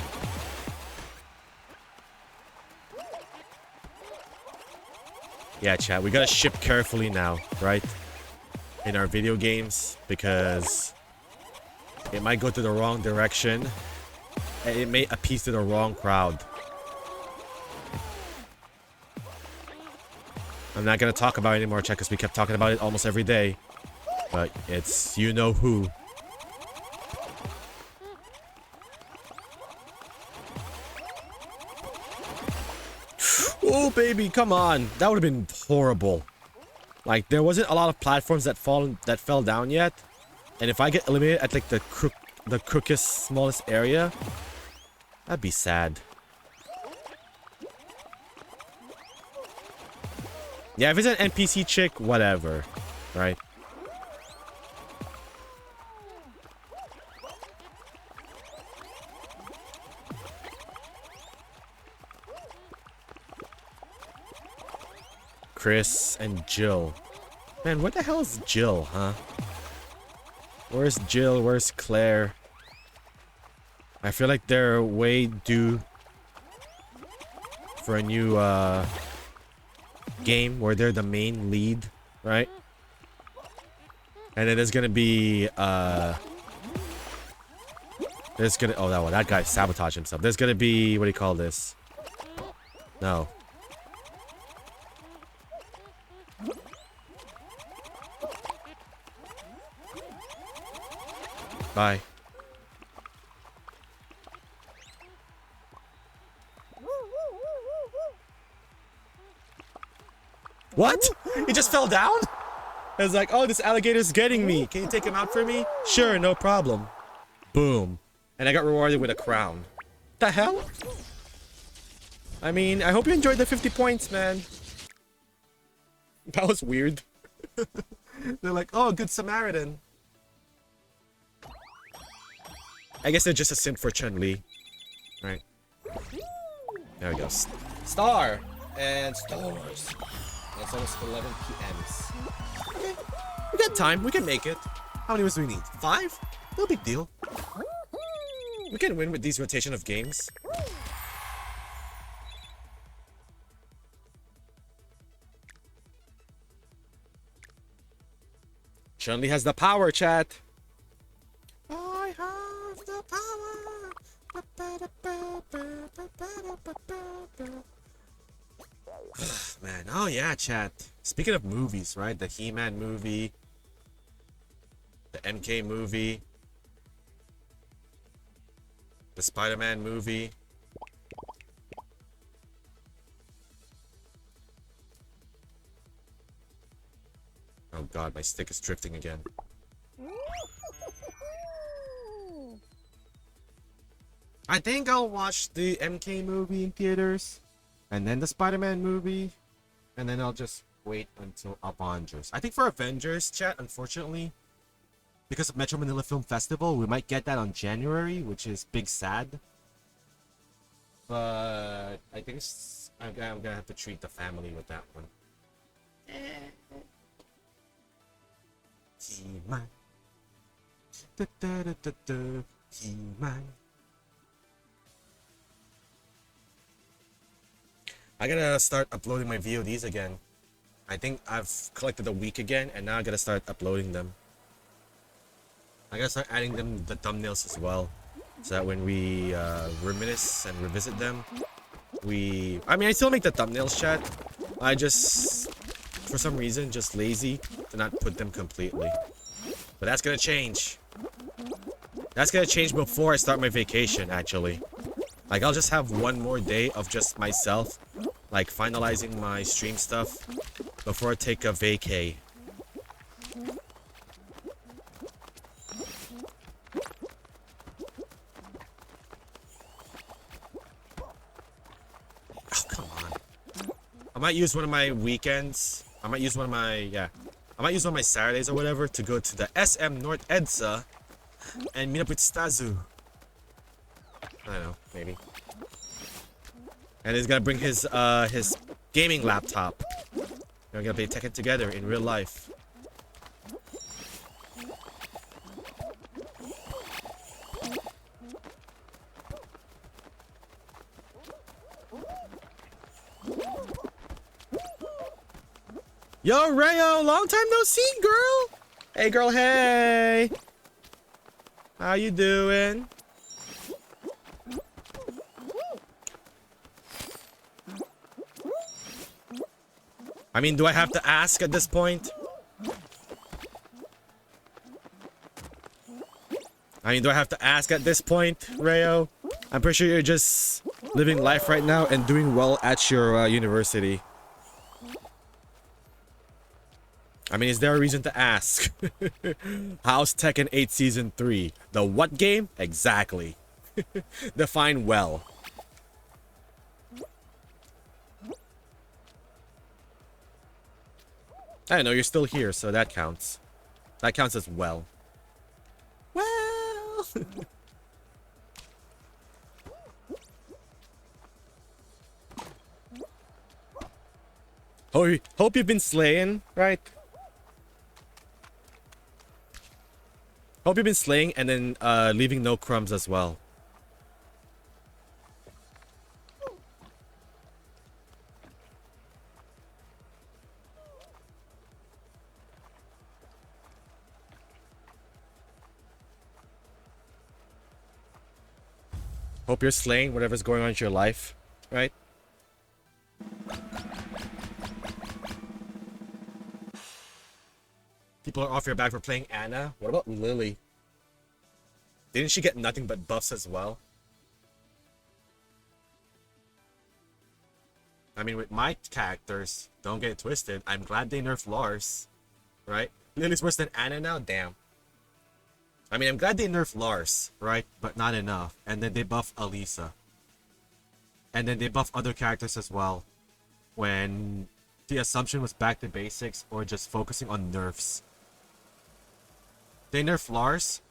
Yeah, chat, we gotta ship carefully now, right? In our video games, because it might go to the wrong direction. And it may appease to the wrong crowd. I'm not gonna talk about it anymore, chat, because we kept talking about it almost every day. But it's you know who. Oh baby, come on. That would have been horrible. Like there wasn't a lot of platforms that fell down yet. And if I get eliminated at like the crookest, smallest area, that'd be sad. Yeah, if it's an NPC chick, whatever. Right? Chris and Jill. Man, what the hell is Jill, huh? Where's Jill? Where's Claire? I feel like they're way due for a new game where they're the main lead, right? And then there's gonna be there's gonna that guy sabotaged himself. There's gonna be, what do you call this? No. Bye. What? He just fell down? I was like, oh, this alligator's getting me. Can you take him out for me? Sure, no problem. Boom. And I got rewarded with a crown. The hell? I mean, I hope you enjoyed the 50 points, man. That was weird. They're like, oh, good Samaritan. I guess they're just a simp for Chun-Li. Right. There we go. Star! And stars. It's almost 11 p.m. Okay. We got time. We can make it. How many wins do we need? 5? No big deal. We can win with these rotation of games. Chun-Li has the power, chat. I have the power. Man, oh yeah, chat. Speaking of movies, right? The He-Man movie, the MK movie, the Spider-Man movie. Oh god, my stick is drifting again. I think I'll watch the MK movie in theaters, and then the Spider-Man movie, and then I'll just wait until Avengers. I think for Avengers, chat, unfortunately, because of Metro Manila Film Festival, we might get that on January, which is big sad. But I think I'm gonna have to treat the family with that one. He-Man. He-Man. I gotta start uploading my VODs again. I think I've collected a week again, and now I gotta start uploading them. I gotta start adding them the thumbnails as well, so that when we reminisce and revisit them, I mean, I still make the thumbnails, chat. I just, for some reason, just lazy to not put them completely. But that's gonna change. That's gonna change before I start my vacation, actually. Like, I'll just have one more day of just myself, like, finalizing my stream stuff before I take a vacay. Oh, come on. I might use one of my weekends. I might use one of my Saturdays or whatever to go to the SM North EDSA and meet up with Stazu. I don't know, maybe. And he's gonna bring his gaming laptop. We're gonna play Tekken together in real life. Yo, Rayo, long time no see, girl. Hey, girl, hey. How you doing? I mean, do I have to ask at this point? Do I have to ask at this point, Rayo? I'm pretty sure you're just living life right now and doing well at your university. I mean, is there a reason to ask? How's Tekken 8 Season 3? The what game? Exactly. Define well. I know, you're still here, so that counts. That counts as well. Well... Hope you've been slaying, right? Hope you've been slaying and then leaving no crumbs as well. Hope you're slaying whatever's going on in your life, right? People are off your back for playing Anna. What about Lily? Didn't she get nothing but buffs as well? I mean, with my characters, don't get it twisted. I'm glad they nerfed Lars, right? Lily's worse than Anna now? Damn. I mean, I'm glad they nerfed Lars, right? But not enough. And then they buff Alisa. And then they buff other characters as well. When the assumption was back to basics or just focusing on nerfs. They nerfed Lars.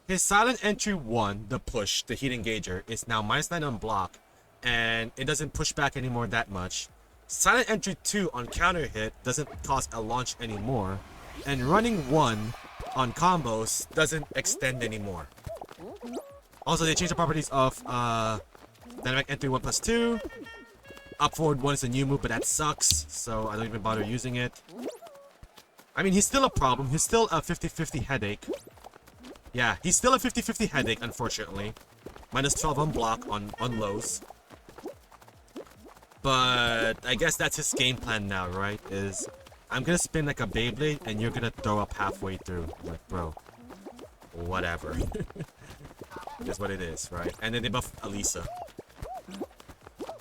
His silent entry 1, the push, the heat engager, is now -9 on block. And it doesn't push back anymore that much. Silent entry 2 on counter hit doesn't cost a launch anymore. And running 1 on combos doesn't extend anymore. Also, they changed the properties of dynamic entry 1+2. Up forward 1 is a new move, but that sucks, so I don't even bother using it. I mean, he's still a problem. He's still a 50-50 headache. Yeah, he's still a 50-50 headache, unfortunately. -12 on block on lows. But I guess that's his game plan now, right? Is I'm gonna spin like a Beyblade and you're gonna throw up halfway through. I'm like, bro, whatever. That's what it is, right? And then they buff Alisa.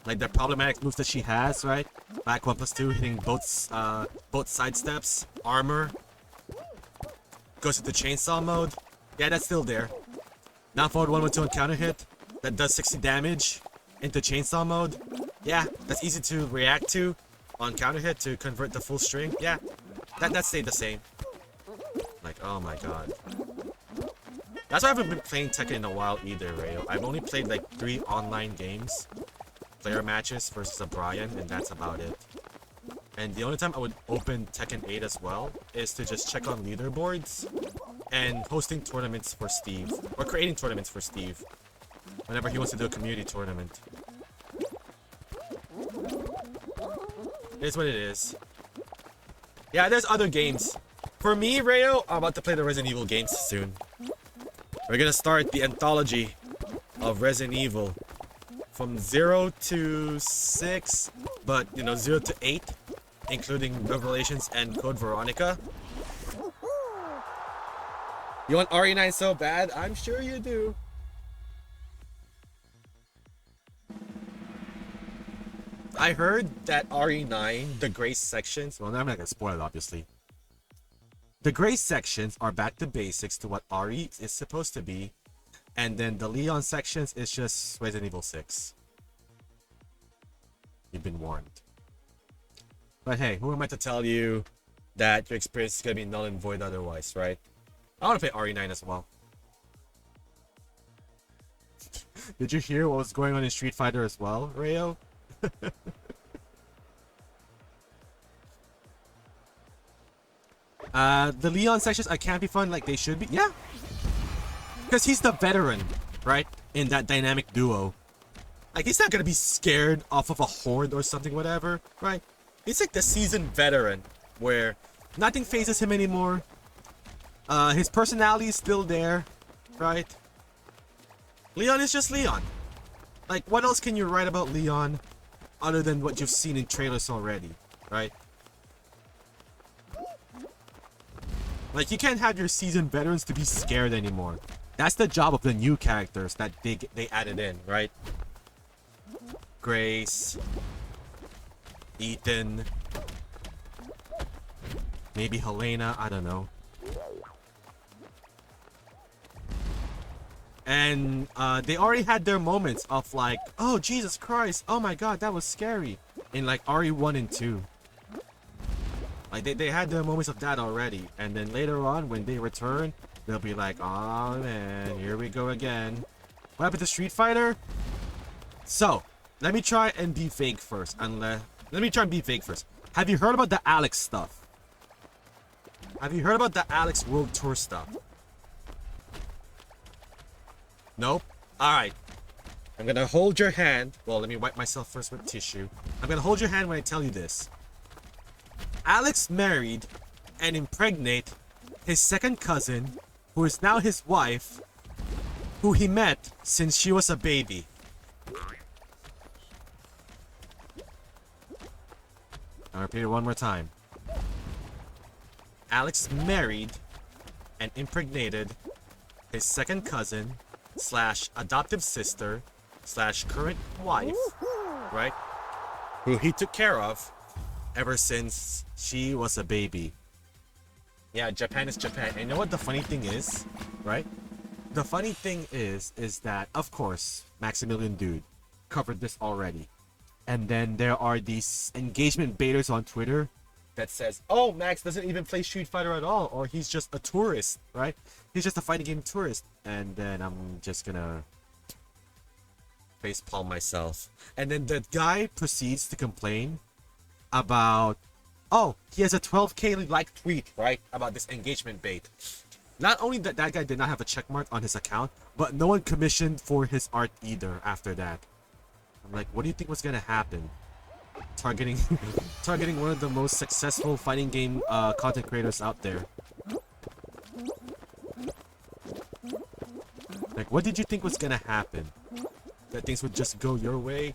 Like the problematic moves that she has, right? Back 1+2, hitting both side steps, armor. Goes into chainsaw mode. Yeah, that's still there. Down forward 1+2 on counter hit. That does 60 damage into chainsaw mode. Yeah, that's easy to react to on counter hit to convert the full string. Yeah, that stayed the same. Like, oh my god. That's why I haven't been playing Tekken in a while either, Rayo. I've only played like 3 online games. Player matches versus a Brian, and that's about it. And the only time I would open Tekken 8 as well is to just check on leaderboards and hosting tournaments for Steve. Or creating tournaments for Steve. Whenever he wants to do a community tournament. It is what it is. Yeah, there's other games. For me, Rayo, I'm about to play the Resident Evil games soon. We're gonna start the anthology of Resident Evil. From 0 to 6, but, you know, 0 to 8, including Revelations and Code Veronica. You want RE9 so bad? I'm sure you do. I heard that RE9, the gray sections, well, I'm not gonna spoil it, obviously. The gray sections are back to basics to what RE is supposed to be, and then the Leon sections is just Resident Evil 6. You've been warned. But hey, who am I to tell you that your experience is gonna be null and void otherwise, right? I wanna play RE9 as well. Did you hear what was going on in Street Fighter as well, Rayo? The Leon sections can't be fun like they should be. Yeah, because he's the veteran, right? In that dynamic duo, like he's not gonna be scared off of a horde or something, whatever, right? He's like the seasoned veteran where nothing phases him anymore. His personality is still there, right? Leon is just Leon. Like, what else can you write about Leon other than what you've seen in trailers already, right? Like, you can't have your seasoned veterans to be scared anymore. That's the job of the new characters that they added in, right? Grace, Ethan, maybe Helena, I don't know. And they already had their moments of like, oh Jesus Christ, oh my god, that was scary, in like RE1 and 2. Like they had their moments of that already, and then later on when they return, they'll be like, oh man, here we go again. What happened to Street Fighter? So let me try and be vague first. Let me try and be vague first. Have you heard about the Alex stuff? Have you heard about the Alex World Tour stuff? Nope. Alright. I'm gonna hold your hand. Well, let me wipe myself first with tissue. I'm gonna hold your hand when I tell you this. Alex married and impregnate his second cousin, who is now his wife, who he met since she was a baby. I'll repeat it one more time. Alex married and impregnated his second cousin / adoptive sister / current wife, right? Who he took care of ever since she was a baby. Yeah, Japan is Japan. And you know what the funny thing is, right? The funny thing is that, of course, Maximilian Dude covered this already. And then there are these engagement baiters on Twitter that says, oh, Max doesn't even play Street Fighter at all, or he's just a tourist, right? He's just a fighting game tourist. And then I'm just gonna facepalm myself. And then the guy proceeds to complain about, oh, he has a 12K like tweet, right? About this engagement bait. Not only that guy did not have a checkmark on his account, but no one commissioned for his art either after that. I'm like, what do you think was gonna happen? Targeting one of the most successful fighting game content creators out there. Like, what did you think was gonna happen? That things would just go your way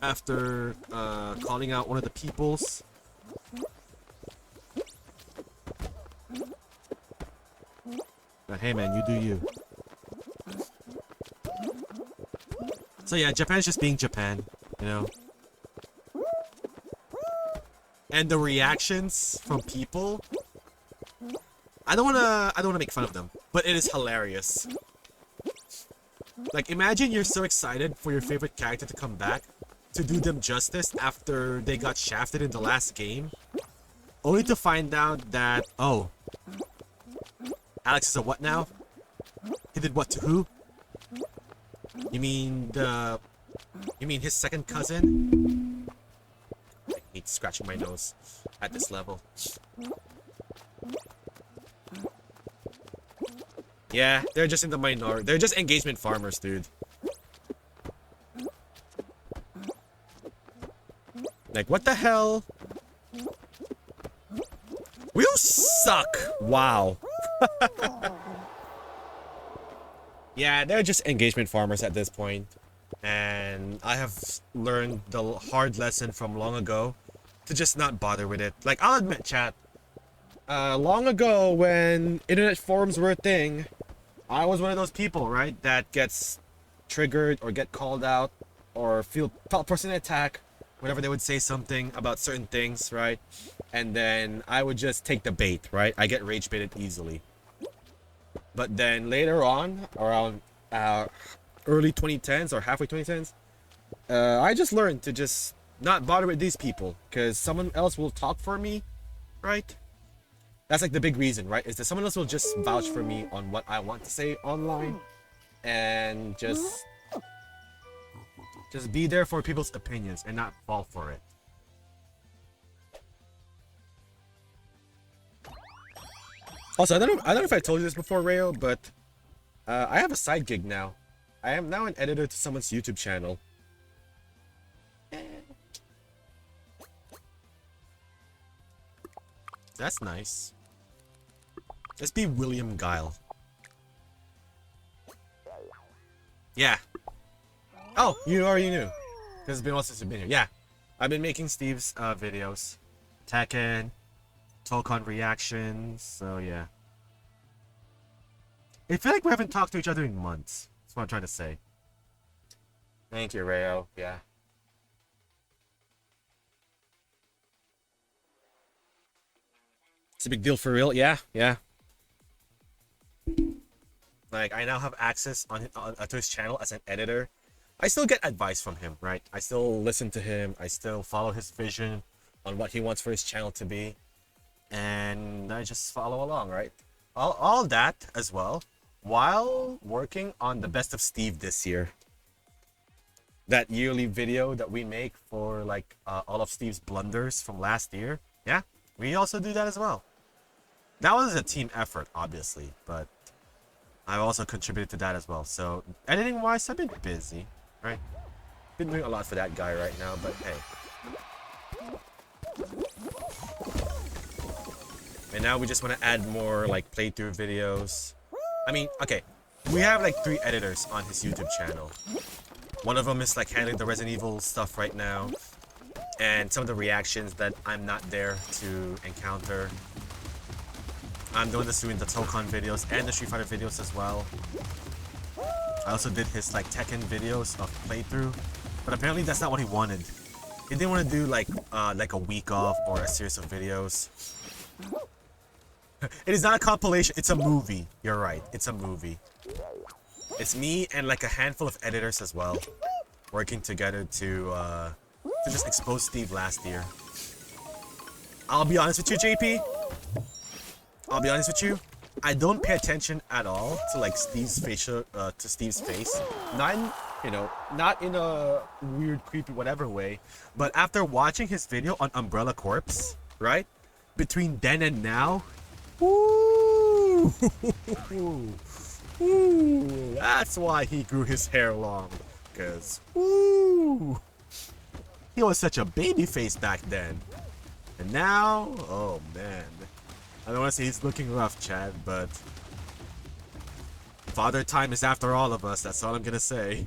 after calling out one of the peoples? But hey man, you do you. So yeah, Japan's just being Japan, you know. And the reactions from people, I don't wanna make fun of them, but it is hilarious. Like, imagine you're so excited for your favorite character to come back to do them justice after they got shafted in the last game, only to find out that, oh, Alex is a what now? He did what to who? You mean his second cousin? I hate scratching my nose at this level. Yeah, they're just in the minority. They're just engagement farmers, dude. Like, what the hell? You suck! Wow. Yeah, they're just engagement farmers at this point. And I have learned the hard lesson from long ago to just not bother with it. Like, I'll admit, chat, long ago when internet forums were a thing, I was one of those people, right, that gets triggered or get called out or felt personally attacked whenever they would say something about certain things, right? And then I would just take the bait, right? I get rage baited easily. But then later on, around early 2010s or halfway 2010s, I just learned to just not bother with these people because someone else will talk for me, right? That's like the big reason, right? Is that someone else will just vouch for me on what I want to say online and just be there for people's opinions and not fall for it. Also, I don't know if I told you this before, Rayo, but I have a side gig now. I am now an editor to someone's YouTube channel. That's nice. Let's be William Guile. Yeah. Oh, you already knew. Because it's been a while since you've been here. Yeah. I've been making Steve's videos. Tekken. Tolkon reactions. So, yeah. I feel like we haven't talked to each other in months. That's what I'm trying to say. Thank you, Rayo. Yeah. It's a big deal for real. Yeah, yeah. Like, I now have access to his channel as an editor. I still get advice from him, right? I still listen to him. I still follow his vision on what he wants for his channel to be. And I just follow along, right? All that as well, while working on the Best of Steve this year. That yearly video that we make for, like, all of Steve's blunders from last year. Yeah, we also do that as well. That was a team effort, obviously, but I've also contributed to that as well. So, editing-wise, I've been busy, right? Been doing a lot for that guy right now, but hey. And now we just want to add more, like, playthrough videos. I mean, okay, we have, like, 3 editors on his YouTube channel. One of them is, like, handling the Resident Evil stuff right now. And some of the reactions that I'm not there to encounter. I'm doing the Tolkon videos and the Street Fighter videos as well. I also did his, like, Tekken videos of playthrough, but apparently that's not what he wanted. He didn't want to do like a week off or a series of videos. It is not a compilation, it's a movie. You're right, it's a movie. It's me and like a handful of editors as well, working together to just expose Steve last year. I'll be honest with you, JP. I'll be honest with you. I don't pay attention at all to like Steve's facial, to Steve's face. Not in, not in a weird, creepy, whatever way. But after watching his video on Umbrella Corpse, right? Between then and now, woo, woo, that's why he grew his hair long. Cause woo, he was such a baby face back then. And now, oh man. I don't want to say he's looking rough, Chad, but Father Time is after all of us. That's all I'm gonna say.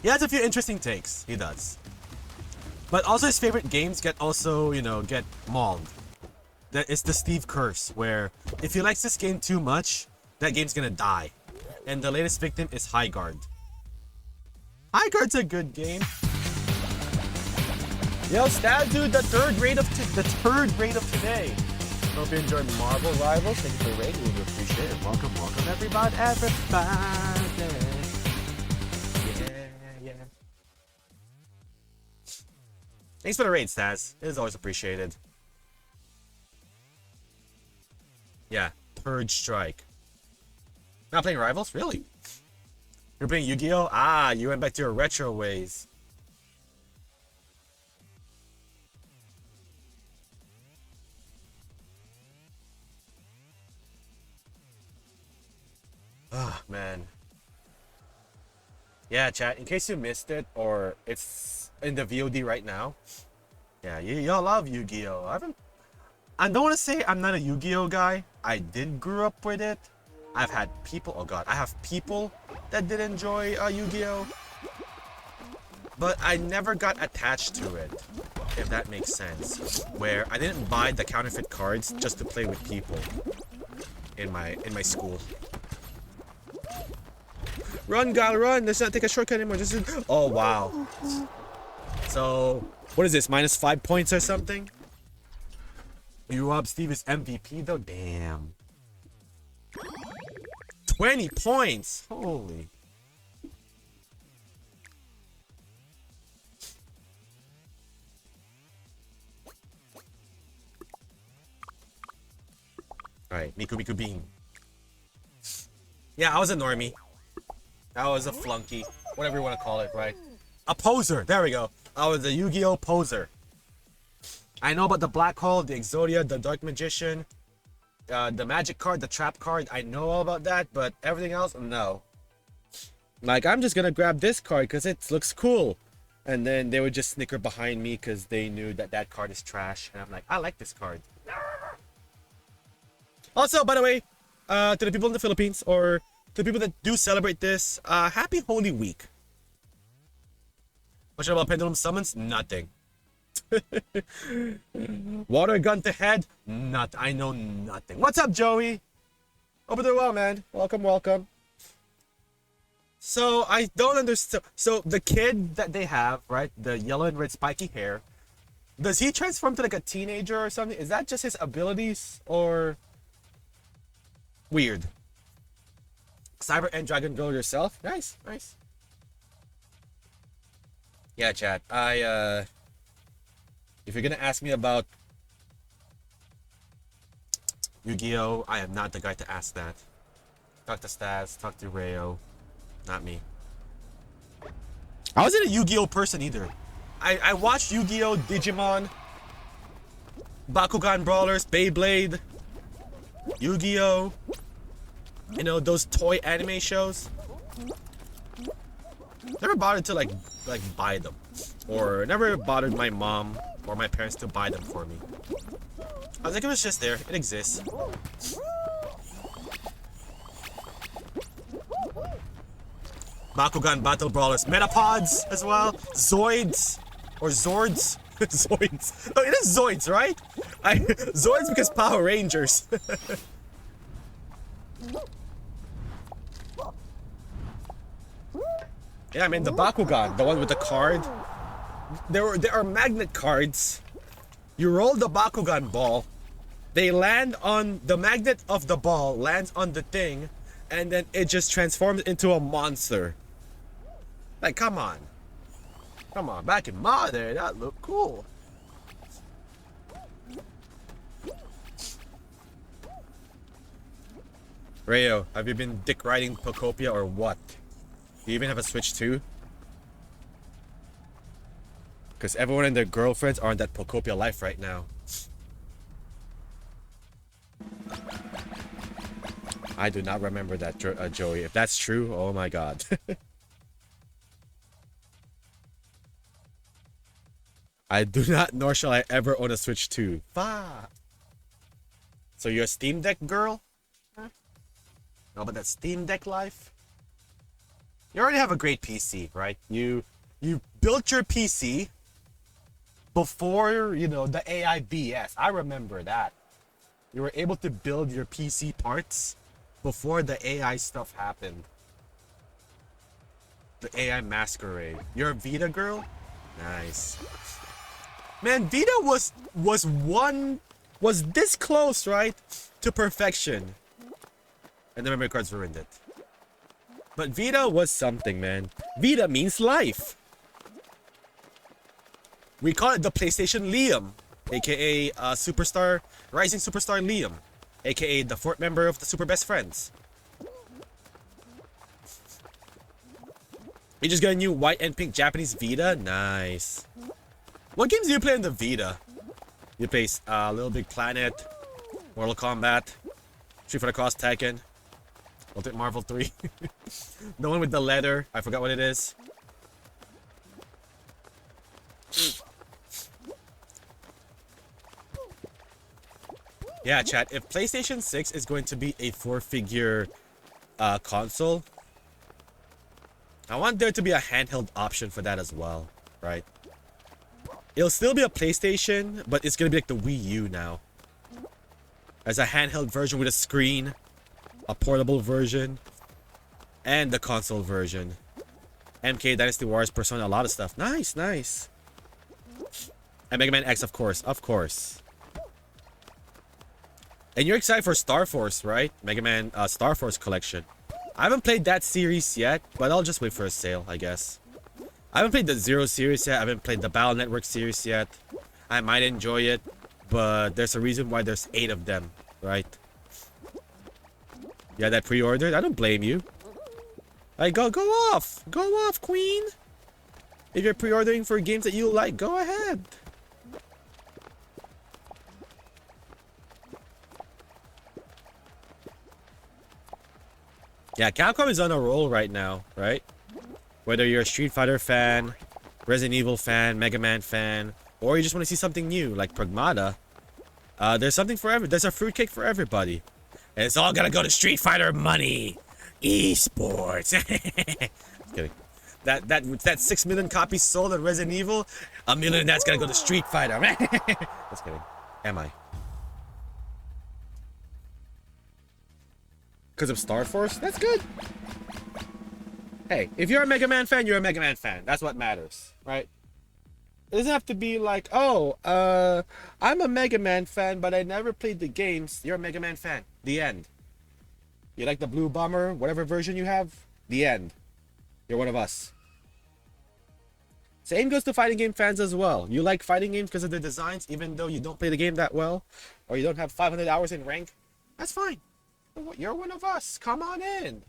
He has a few interesting takes. He does. But also his favorite games get also, get mauled. That is the Steve curse, where if he likes this game too much, that game's gonna die. And the latest victim is Highguard. Highguard's a good game. Yo, Stab Dude, the third raid of today. Hope you enjoyed Marvel Rivals. Thank you for the raid. We really appreciate it. Welcome, everybody. Yeah. Thanks for the raid, Staz. It is always appreciated. Yeah, Purge Strike. Not playing Rivals? Really? You're playing Yu-Gi-Oh? Ah, you went back to your retro ways. Oh, man. Yeah, chat. In case you missed it, or it's in the VOD right now. Yeah, y'all love Yu-Gi-Oh. I don't want to say I'm not a Yu-Gi-Oh guy. I did grew up with it. I've had people. Oh God, I have people that did enjoy Yu-Gi-Oh. But I never got attached to it, if that makes sense. Where I didn't buy the counterfeit cards just to play with people in my school. Run, gal, run! Let's not take a shortcut anymore. Oh wow. So what is this? -5 points or something? You robbed Steve is MVP though. Damn. 20 points. Holy. Alright, Miku Miku Bean. Yeah, I was a normie. I was a flunky. Whatever you want to call it, right? A poser! There we go. I was a Yu-Gi-Oh! Poser. I know about the Black Hole, the Exodia, the Dark Magician, the Magic card, the Trap card. I know all about that, but everything else, no. Like, I'm just gonna grab this card because it looks cool. And then they would just snicker behind me because they knew that that card is trash. And I'm like, I like this card. Also, by the way, to the people in the Philippines or to the people that do celebrate this, happy Holy Week. What about pendulum summons? Nothing. Water gun to head? Not. I know nothing. What's up, Joey? Hope you're doing well, man. Welcome, welcome. So I don't understand. So the kid that they have, right, the yellow and red spiky hair, does he transform to like a teenager or something? Is that just his abilities or? Weird. Cyber and Dragon Girl yourself? Nice, nice. Yeah, chat. If you're gonna ask me about Yu-Gi-Oh, I am not the guy to ask that. Talk to Staz, talk to Rayo. Not me. I wasn't a Yu-Gi-Oh person either. I watched Yu-Gi-Oh, Digimon, Bakugan Brawlers, Beyblade, Yu-Gi-Oh! You know, those toy anime shows. Never bothered to like buy them. Or never bothered my mom or my parents to buy them for me. I was like, it was just there. It exists. Bakugan Battle Brawlers. Metapods as well. Zoids. Or Zords. Zoids. Oh, it is Zoids, right? Zoids because Power Rangers. Yeah, I mean the Bakugan, the one with the card. There are magnet cards. You roll the Bakugan ball. They land on the magnet of the ball, lands on the thing, and then it just transforms into a monster. Like, come on. Come on, back in my day, that looked cool. Rayo, have you been dick riding Pocopia or what? Do you even have a Switch 2? Because everyone and their girlfriends are on that Pocopia life right now. I do not remember that, Joey. If that's true, oh my god. I do not, nor shall I ever own a Switch 2. Fuck. So you're a Steam Deck girl? Huh? How about that Steam Deck life? You already have a great PC, right? You built your PC before, you know, the AI BS. I remember that. You were able to build your PC parts before the AI stuff happened. The AI masquerade. You're a Vita girl? Nice. Man, Vita was this close, right? To perfection. And the memory cards ruined it. But Vita was something, man. Vita means life. We call it the PlayStation Liam, aka Superstar, Rising Superstar Liam, aka the fourth member of the Super Best Friends. We just got a new white and pink Japanese Vita. Nice. What games do you play on the Vita? You play Little Big Planet, Mortal Kombat, Street Fighter Cross Tekken. Ultimate Marvel 3. The one with the letter. I forgot what it is. Yeah, chat. If PlayStation 6 is going to be a 4-figure console, I want there to be a handheld option for that as well, right? It'll still be a PlayStation, but it's gonna be like the Wii U now. As a handheld version with a screen, a portable version, and the console version. MK, Dynasty Wars, Persona, a lot of stuff. Nice, nice. And Mega Man X, of course, of course. And you're excited for Star Force, right? Mega Man Star Force Collection. I haven't played that series yet, but I'll just wait for a sale, I guess. I haven't played the Zero series yet. I haven't played the Battle Network series yet. I might enjoy it, but there's a reason why there's 8 of them, right? Yeah, that pre-ordered. I don't blame you. Like, go off, Queen. If you're pre-ordering for games that you like, go ahead. Yeah, Capcom is on a roll right now, right? Whether you're a Street Fighter fan, Resident Evil fan, Mega Man fan, or you just want to see something new, like Pragmata, there's something for there's a fruitcake for everybody. And it's all gonna go to Street Fighter money. Esports. Just kidding. That 6 million copies sold on Resident Evil, 1 million of that's gonna go to Street Fighter. Just kidding. Am I? Because of Star Force? That's good. Hey, if you're a Mega Man fan, you're a Mega Man fan. That's what matters, right? It doesn't have to be like, oh, I'm a Mega Man fan, but I never played the games. You're a Mega Man fan. The end. You like the Blue Bomber, whatever version you have? The end. You're one of us. Same goes to fighting game fans as well. You like fighting games because of the designs, even though you don't play the game that well, or you don't have 500 hours in rank. That's fine. You're one of us. Come on in.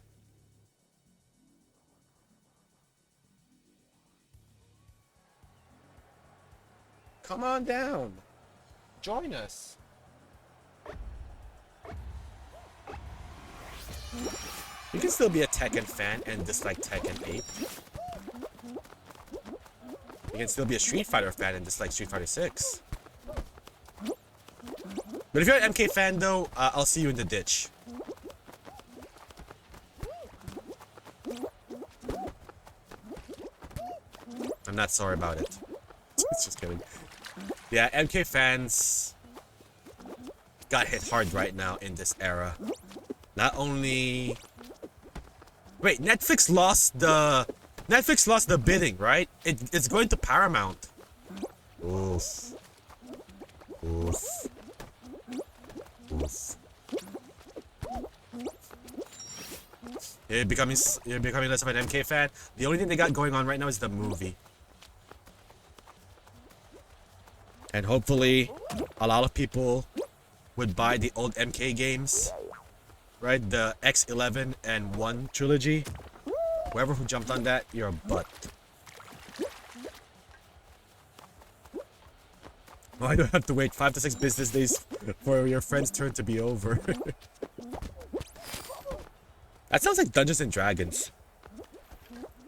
Come on down. Join us. You can still be a Tekken fan and dislike Tekken 8. You can still be a Street Fighter fan and dislike Street Fighter 6. But if you're an MK fan though, I'll see you in the ditch. I'm not sorry about it. Just kidding. Yeah, MK fans got hit hard right now in this era. Not only... Wait, Netflix lost the bidding, right? It's going to Paramount. Oof. Oof. Oof. You're becoming less of an MK fan. The only thing they got going on right now is the movie. And hopefully, a lot of people would buy the old MK games. Right? The X11 and 1 trilogy. Whoever who jumped on that, you're a butt. Why do I have to wait 5 to 6 business days for your friend's turn to be over? That sounds like Dungeons and Dragons.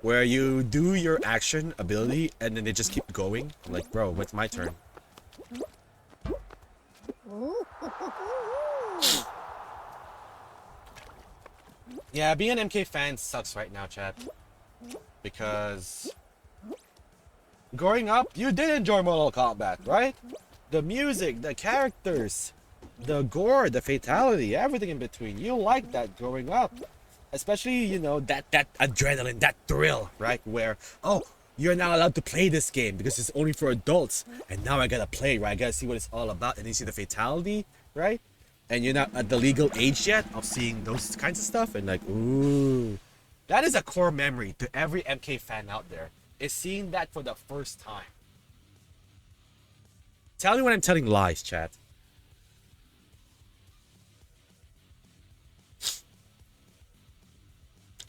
Where you do your action ability and then they just keep going. I'm like, bro, when's my turn? Yeah, being an MK fan sucks right now, chat. Because growing up, you did enjoy Mortal Kombat, right? The music, the characters, the gore, the fatality, everything in between. You liked that growing up. Especially, you know, that adrenaline, that thrill, right? Where, oh, you're not allowed to play this game because it's only for adults. And now I gotta play, right? I gotta see what it's all about. And you see the fatality, right? And you're not at the legal age yet of seeing those kinds of stuff. And like, ooh. That is a core memory to every MK fan out there. Is seeing that for the first time. Tell me when I'm telling lies, chat.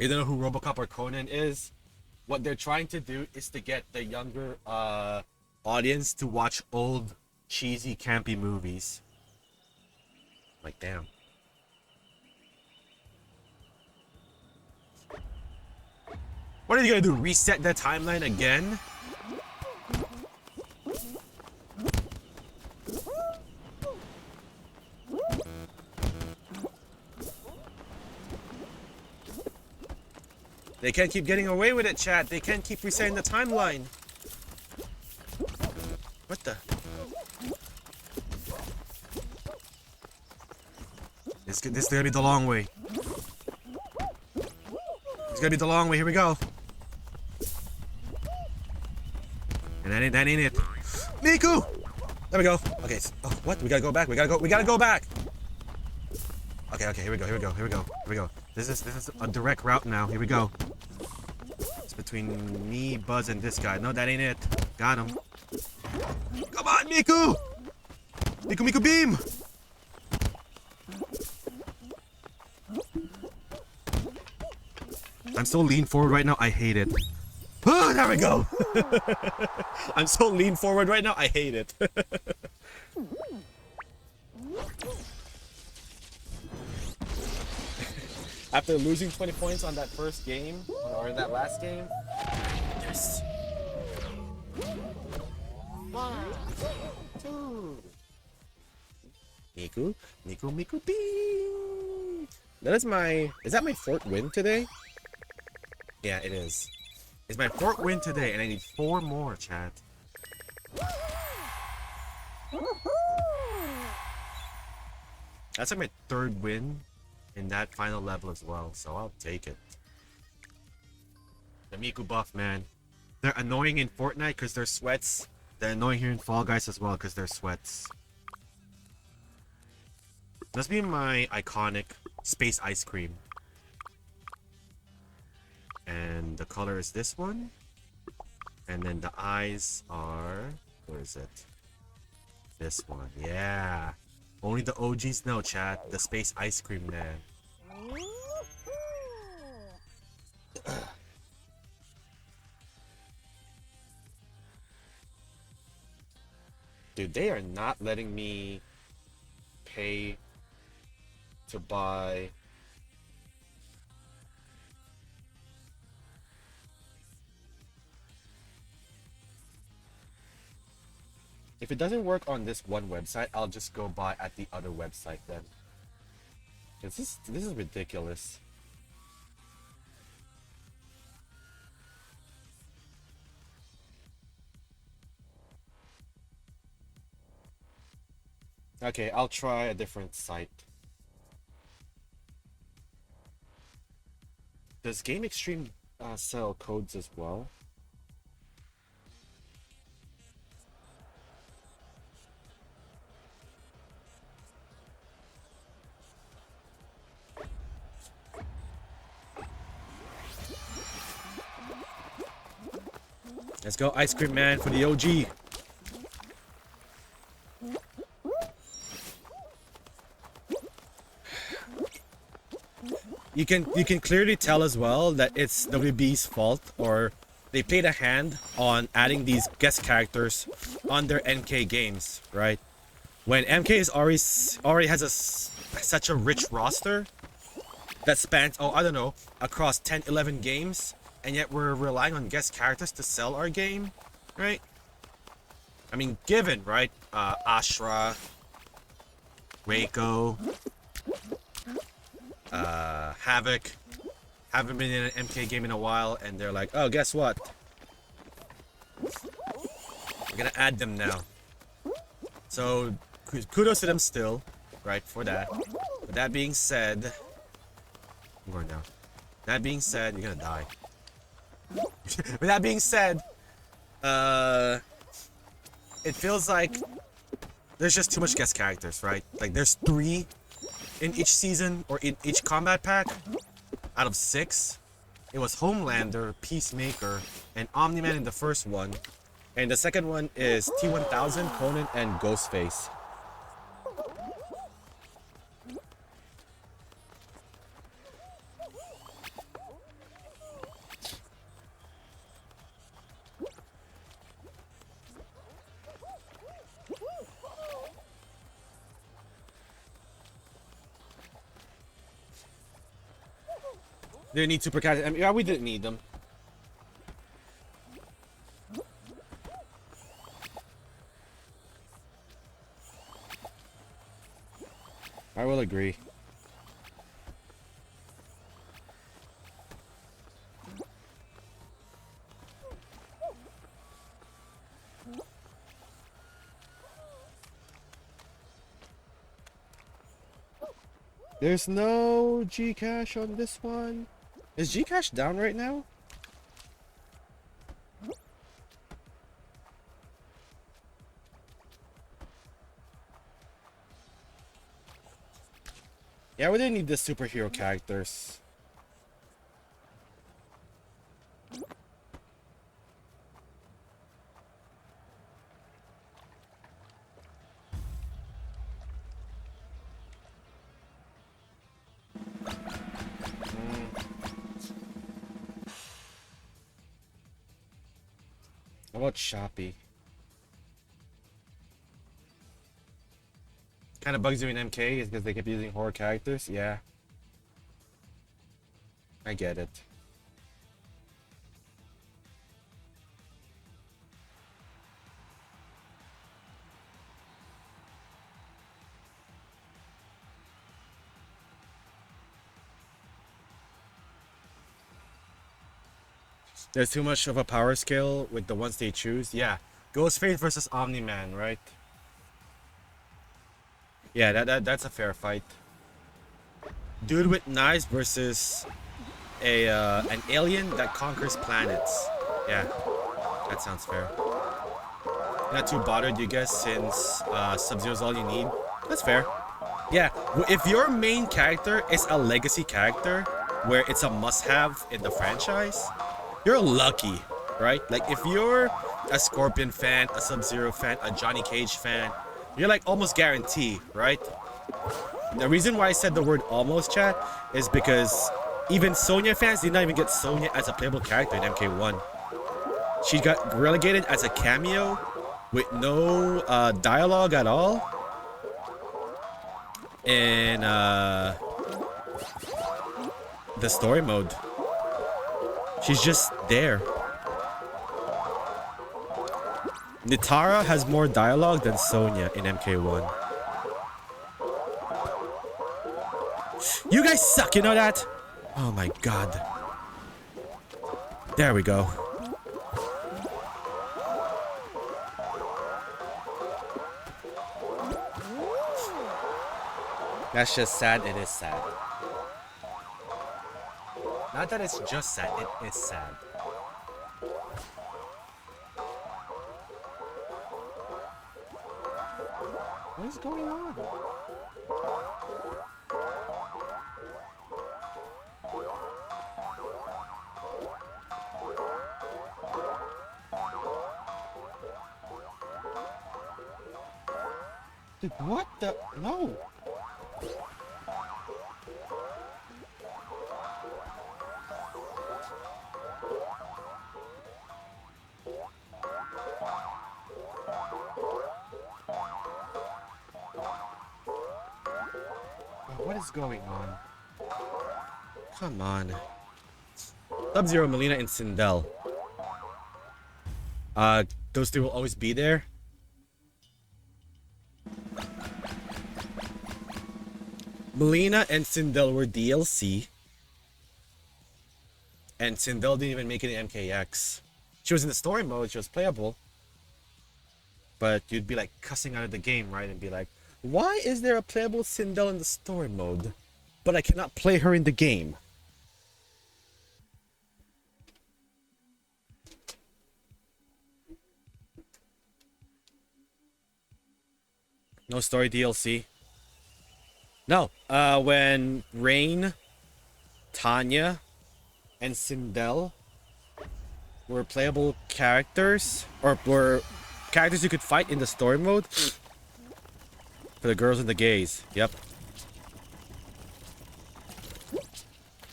You don't know who Robocop or Conan is? What they're trying to do is to get the younger audience to watch old, cheesy, campy movies. Like, damn. What are you gonna do? Reset the timeline again? They can't keep getting away with it, chat. They can't keep resetting the timeline. What the? This is gonna be the long way. It's gonna be the long way. Here we go. And that ain't it. Miku! There we go. Okay. Oh, what? We gotta go back. We gotta go back. Okay. Here we go. This is a direct route now. Here we go. It's between me, Buzz, and this guy. No, that ain't it. Got him. Come on, Miku! Miku beam! I'm so lean forward right now, I hate it. Oh, there we go! I'm so lean forward right now, I hate it. After losing 20 points on that first game, or in that last game. Yes. 1, 2. Miku beam! Is that my fourth win today? Yeah, it is. It's my fourth win today, and I need 4 more, chat. That's like my 3rd win in that final level as well, so I'll take it. The Miku buff, man. They're annoying in Fortnite because they're sweats. They're annoying here in Fall Guys as well because they're sweats. Must be my iconic space ice cream. And the color is this one. And then the eyes are... Where is it? This one. Yeah. Only the OGs know, chat. The space ice cream, man. Dude, they are not letting me pay to buy. If it doesn't work on this one website, I'll just go buy at the other website then. 'Cause this is ridiculous. Okay, I'll try a different site. Does Game Extreme sell codes as well? Let's go, Ice Cream Man, for the OG. You can clearly tell as well that it's WB's fault, or they played a hand on adding these guest characters on their NK games, right? When MK is already has such a rich roster that spans, oh, I don't know, across 10, 11 games, and yet we're relying on guest characters to sell our game, right? I mean, given, right? Ashra, Reiko, Havoc haven't been in an MK game in a while, and they're like, oh, guess what? We're gonna add them now. So kudos to them still, right, for that. But that being said, I'm going down. That being said, you're gonna die. With that being said, it feels like there's just too much guest characters, right? Like there's 3 in each season or in each combat pack out of 6. It was Homelander, Peacemaker, and Omni-Man in the first one. And the second one is T-1000, Conan, and Ghostface. They need super characters. I mean, yeah, we didn't need them. I will agree. There's no Gcash on this one. Is Gcash down right now? Yeah, we didn't need the superhero characters. How about Shopee? Kind of bugs you in MK is because they kept using horror characters. Yeah. I get it. There's too much of a power scale with the ones they choose. Yeah. Ghostface versus Omni-Man, right? Yeah, that's a fair fight. Dude with knives versus an alien that conquers planets. Yeah, that sounds fair. Not too bothered, you guys, since Sub-Zero's all you need. That's fair. Yeah, if your main character is a legacy character, where it's a must-have in the franchise, you're lucky, right? Like, if you're a Scorpion fan, a Sub-Zero fan, a Johnny Cage fan, you're like almost guaranteed, right? The reason why I said the word almost, chat, is because even Sonya fans did not even get Sonya as a playable character in MK1. She got relegated as a cameo with no dialogue at all. In the story mode. She's just there. Nitara has more dialogue than Sonya in MK1. You guys suck, you know that? Oh my god. There we go. That's just sad, it is sad. Not that it's just sad, it is sad. What is going on? Dude, what the? No! What is going on? Come on. Sub-Zero, Melina, and Sindel. Those two will always be there. Melina and Sindel were DLC. And Sindel didn't even make it in MKX. She was in the story mode, she was playable. But you'd be like cussing out of the game, right? And be like, why is there a playable Sindel in the story mode, but I cannot play her in the game? No story DLC. No, when Rain, Tanya, and Sindel were playable characters, or were characters you could fight in the story mode, for the girls and the gays. Yep.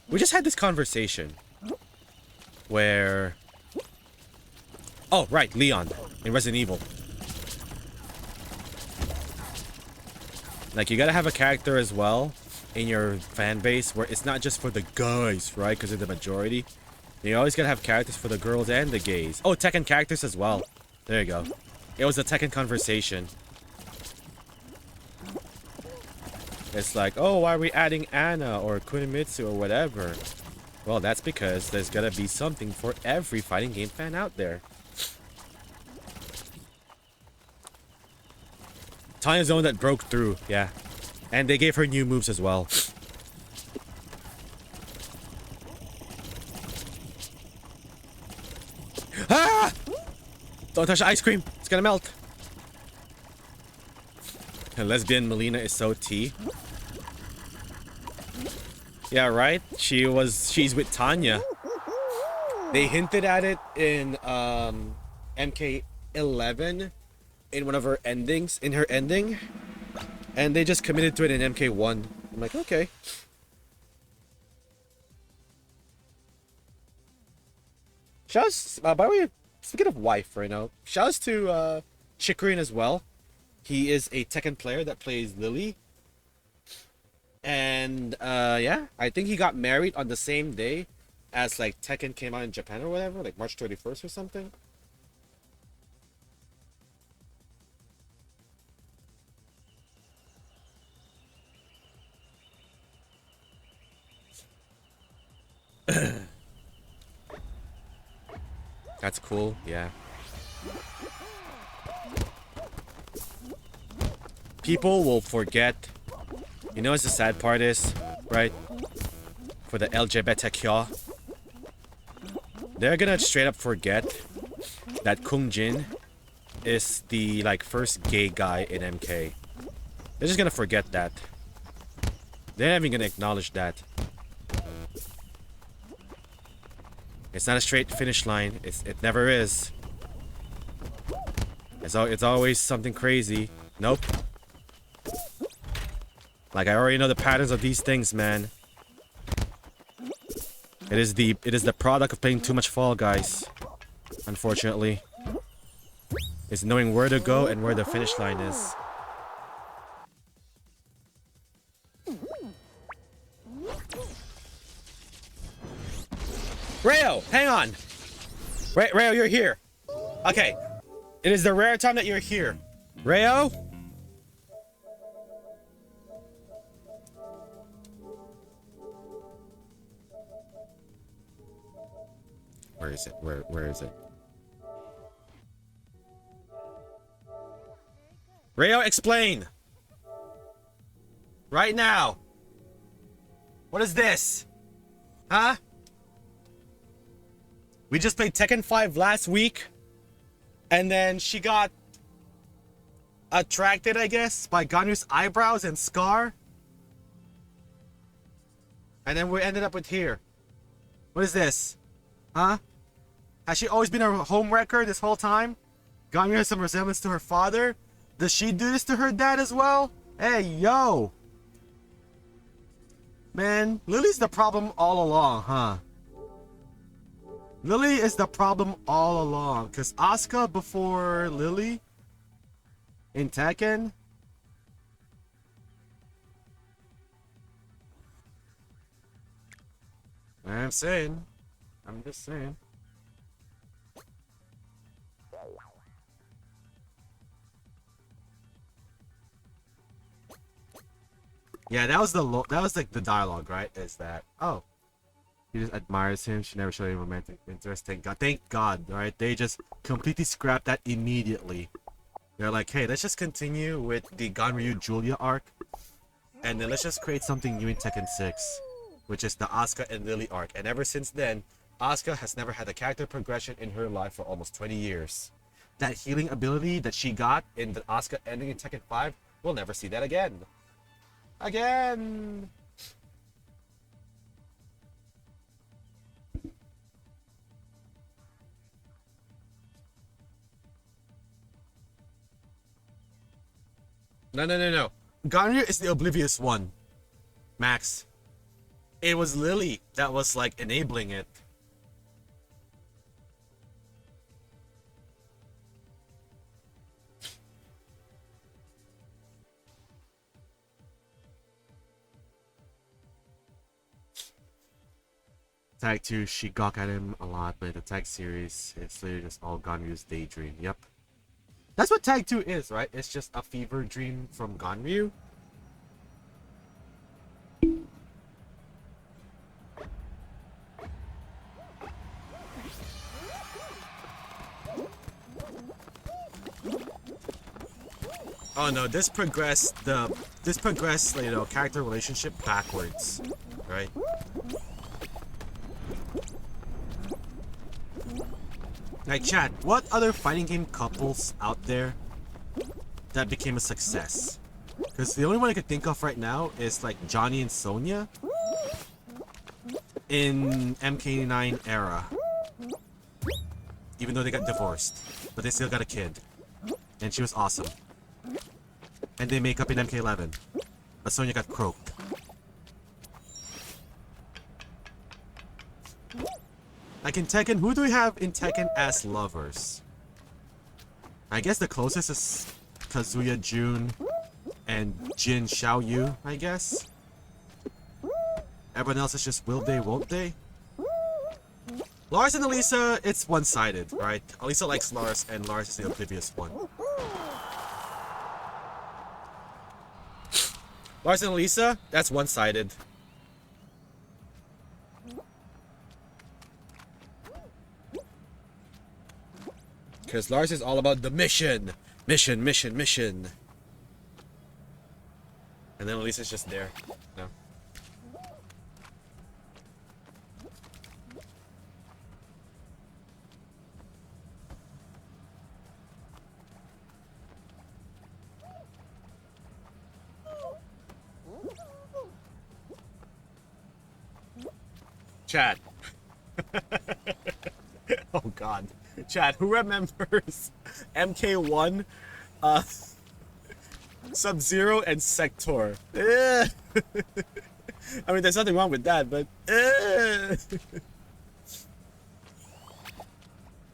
We just had this conversation where... Oh, right, Leon in Resident Evil. Like, you gotta have a character as well in your fan base where it's not just for the guys, right? Because they're the majority. You always gotta have characters for the girls and the gays. Oh, Tekken characters as well. There you go. It was a Tekken conversation. It's like, oh, why are we adding Anna or Kunimitsu or whatever? Well, that's because there's gonna be something for every fighting game fan out there. Tanya's the one that broke through, yeah. And they gave her new moves as well. Ah! Don't touch the ice cream. It's gonna melt. And lesbian Melina is so T. Yeah, right? She's with Tanya. They hinted at it in MK11 in one of her endings, in her ending. And they just committed to it in MK1. I'm like, okay. Shouts, by the way, speaking of wife right now, shouts to Chikrin as well. He is a Tekken player that plays Lily. And yeah, I think he got married on the same day as like Tekken came out in Japan or whatever, like March 31st or something. That's cool, yeah. People will forget. You know what the sad part is, right? For the LGBTQ, they're gonna straight up forget that Kung Jin is the like first gay guy in MK. They're just gonna forget that. They're not even gonna acknowledge that. It's not a straight finish line. It never is. It's always something crazy. Nope. Like, I already know the patterns of these things, man. It is the product of playing too much Fall Guys. Unfortunately. It's knowing where to go and where the finish line is. Rayo, hang on. Rayo, you're here. Okay. It is the rare time that you're here. Rayo? Where is it? Where is it? Rayo, explain! Right now! What is this? Huh? We just played Tekken 5 last week, and then she got attracted, I guess, by Ganyu's eyebrows and scar. And then we ended up with here. What is this? Huh? Has she always been a homewrecker this whole time? Ganyu has some resemblance to her father? Does she do this to her dad as well? Hey, yo! Man, Lily's the problem all along, huh? Lily is the problem all along. Because Asuka before Lily in Tekken. I'm saying. I'm just saying. Yeah, that was like the dialogue, right? Is that, oh, he just admires him. She never showed any romantic interest. Thank God, right? They just completely scrapped that immediately. They're like, hey, let's just continue with the Ganryu Julia arc, and then let's just create something new in Tekken 6, which is the Asuka and Lily arc. And ever since then, Asuka has never had a character progression in her life for almost 20 years. That healing ability that she got in the Asuka ending in Tekken 5, we'll never see that again. Again! No. Ganryu is the oblivious one, Max. It was Lily that was like enabling it. Tag 2, she gawk at him a lot, but the tag series, it's literally just all Ganryu's daydream. Yep. That's what Tag 2 is, right? It's just a fever dream from Ganryu. Oh no, this progressed you know, character relationship backwards, right? Like, chat, what other fighting game couples out there that became a success? Because the only one I could think of right now is like Johnny and Sonia in MK9 era. Even though they got divorced, but they still got a kid, and she was awesome. And they make up in MK11, but Sonya got croaked. Like in Tekken, who do we have in Tekken as lovers? I guess the closest is Kazuya Jun and Jin Xiaoyu, I guess. Everyone else is just will they, won't they? Lars and Elisa, it's one-sided, right? Elisa likes Lars, and Lars is the oblivious one. Lars and Elisa, that's one-sided. Because Lars is all about the mission. Mission, mission, mission. And then Elisa's just there. No. Chad. Oh god. Chad, who remembers MK1, Sub-Zero and Sector? I mean, there's nothing wrong with that, but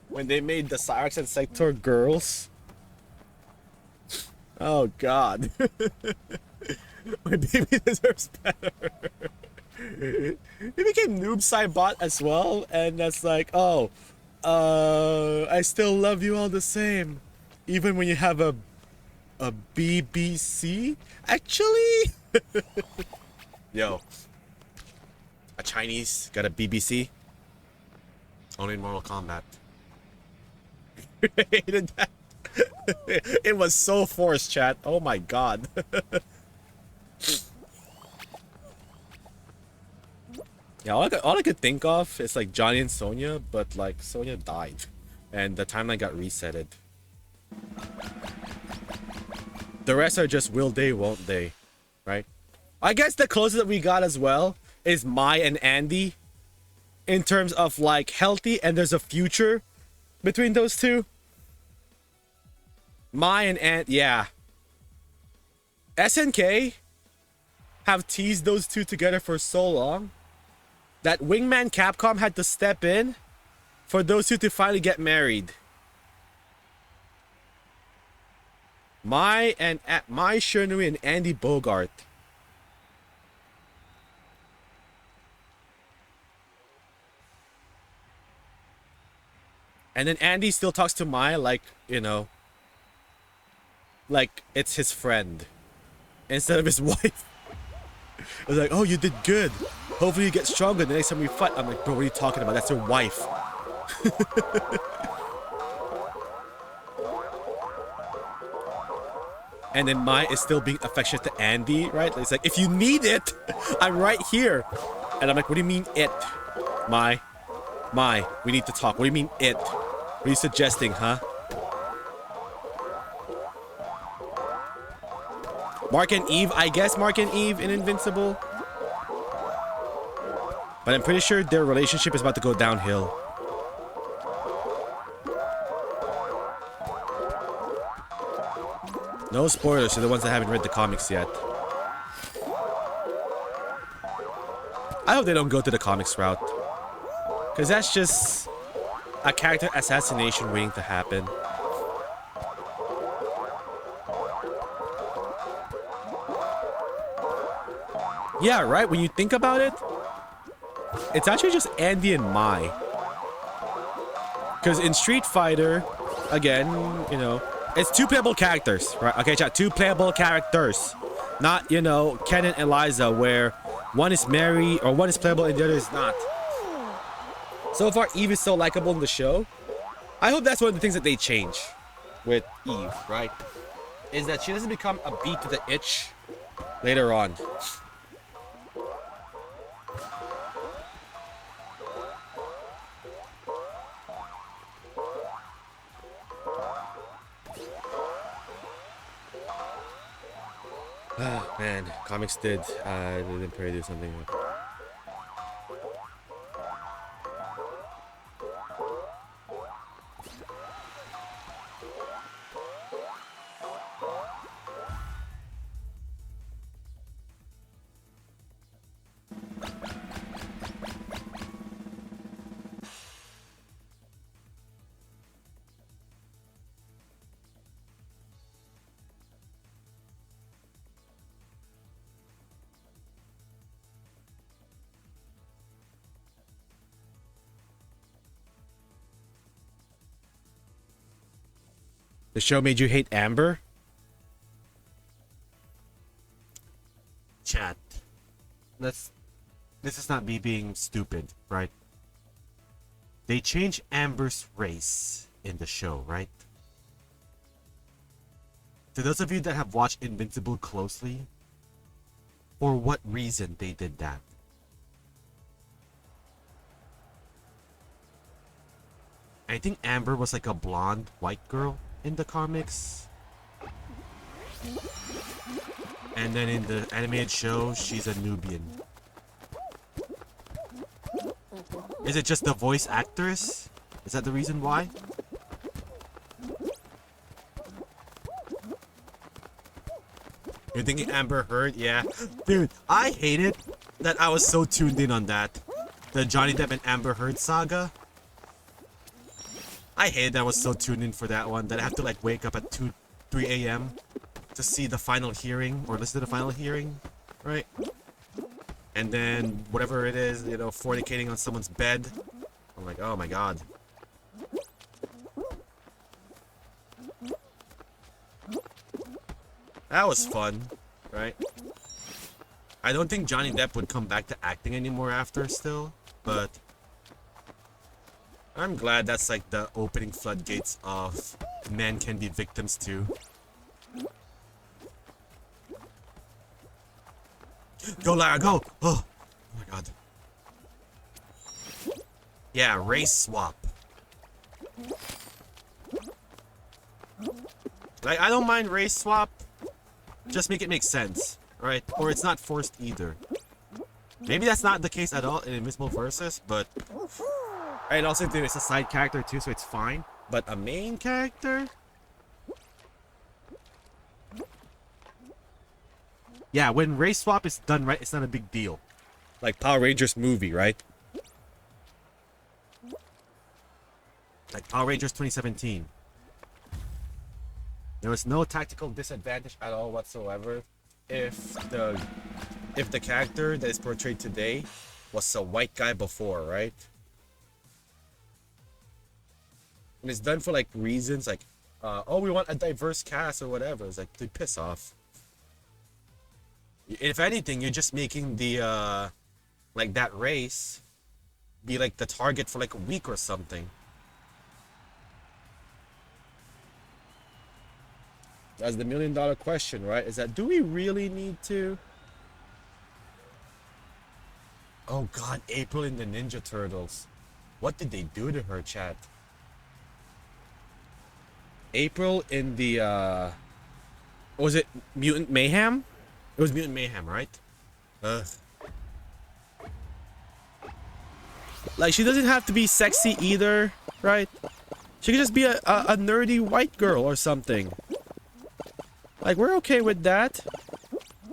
when they made the Cyrax and Sector girls. Oh god. My baby deserves better. He became Noob Saibot as well, and that's like, oh, I still love you all the same, even when you have a BBC. Actually, yo, a Chinese got a BBC. Only in Mortal Kombat. Hated that. It was so forced, chat. Oh my god. Yeah, all I could think of is like Johnny and Sonia, but like Sonia died, and the timeline got resetted. The rest are just will they, won't they, right? I guess the closest that we got as well is Mai and Andy, in terms of like healthy, and there's a future between those two. Mai and Andy, yeah. SNK have teased those two together for so long that Wingman Capcom had to step in for those two to finally get married. Mai Shiranui and Andy Bogart. And then Andy still talks to Mai like, you know, like it's his friend instead of his wife. It's like, oh, you did good. Hopefully you get stronger the next time we fight. I'm like, bro, what are you talking about? That's your wife. And then Mai is still being affectionate to Andy, right? It's like, if you need it, I'm right here. And I'm like, what do you mean it? Mai, we need to talk. What do you mean it? What are you suggesting, huh? Mark and Eve, I guess Mark and Eve in Invincible. But I'm pretty sure their relationship is about to go downhill. No spoilers to the ones that haven't read the comics yet. I hope they don't go to the comics route, because that's just a character assassination waiting to happen. Yeah, right? When you think about it, it's actually just Andy and Mai. Because in Street Fighter, again, you know, it's two playable characters, right? Okay, chat, two playable characters. Not, you know, Ken and Eliza, where one is married or one is playable and the other is not. So far, Eve is so likable in the show. I hope that's one of the things that they change with Eve, right? is that she doesn't become a beat to the itch later on. Man, comics did. They didn't probably do something. The show made you hate Amber? Chat. This is not me being stupid, right? They changed Amber's race in the show, right? To those of you that have watched Invincible closely, for what reason they did that? I think Amber was like a blonde white girl in the comics. And then in the animated show, she's a Nubian. Is it just the voice actors? Is that the reason why? You're thinking Amber Heard? Yeah. Dude, I hated that I was so tuned in on that. The Johnny Depp and Amber Heard saga. I hated that I was so tuned in for that one that I have to like wake up at 3 a.m. to see the final hearing or listen to the final hearing, right? And then whatever it is, you know, fornicating on someone's bed. I'm like, oh my god. That was fun, right? I don't think Johnny Depp would come back to acting anymore after still, but I'm glad that's like the opening floodgates of men can be victims too. Go, Lara, go! Oh my god. Yeah, race swap. Like, I don't mind race swap. Just make it make sense, right? Or it's not forced either. Maybe that's not the case at all in Invincible Versus, but... And also, it's a side character too, so it's fine. But a main character? Yeah, when race swap is done right, it's not a big deal. Like Power Rangers movie, right? Like Power Rangers 2017. There was no tactical disadvantage at all whatsoever if the character that is portrayed today was a white guy before, right? And it's done for like reasons like, oh, we want a diverse cast or whatever. It's like, dude, piss off. If anything, you're just making the like that race be like the target for like a week or something. That's the $1 million question, right? Is that, do we really need to? Oh god, April in the Ninja Turtles. What did they do to her, chat? April in the, was it Mutant Mayhem? It was Mutant Mayhem, right? Ugh. Like, she doesn't have to be sexy either, right? She could just be a nerdy white girl or something. Like, we're okay with that.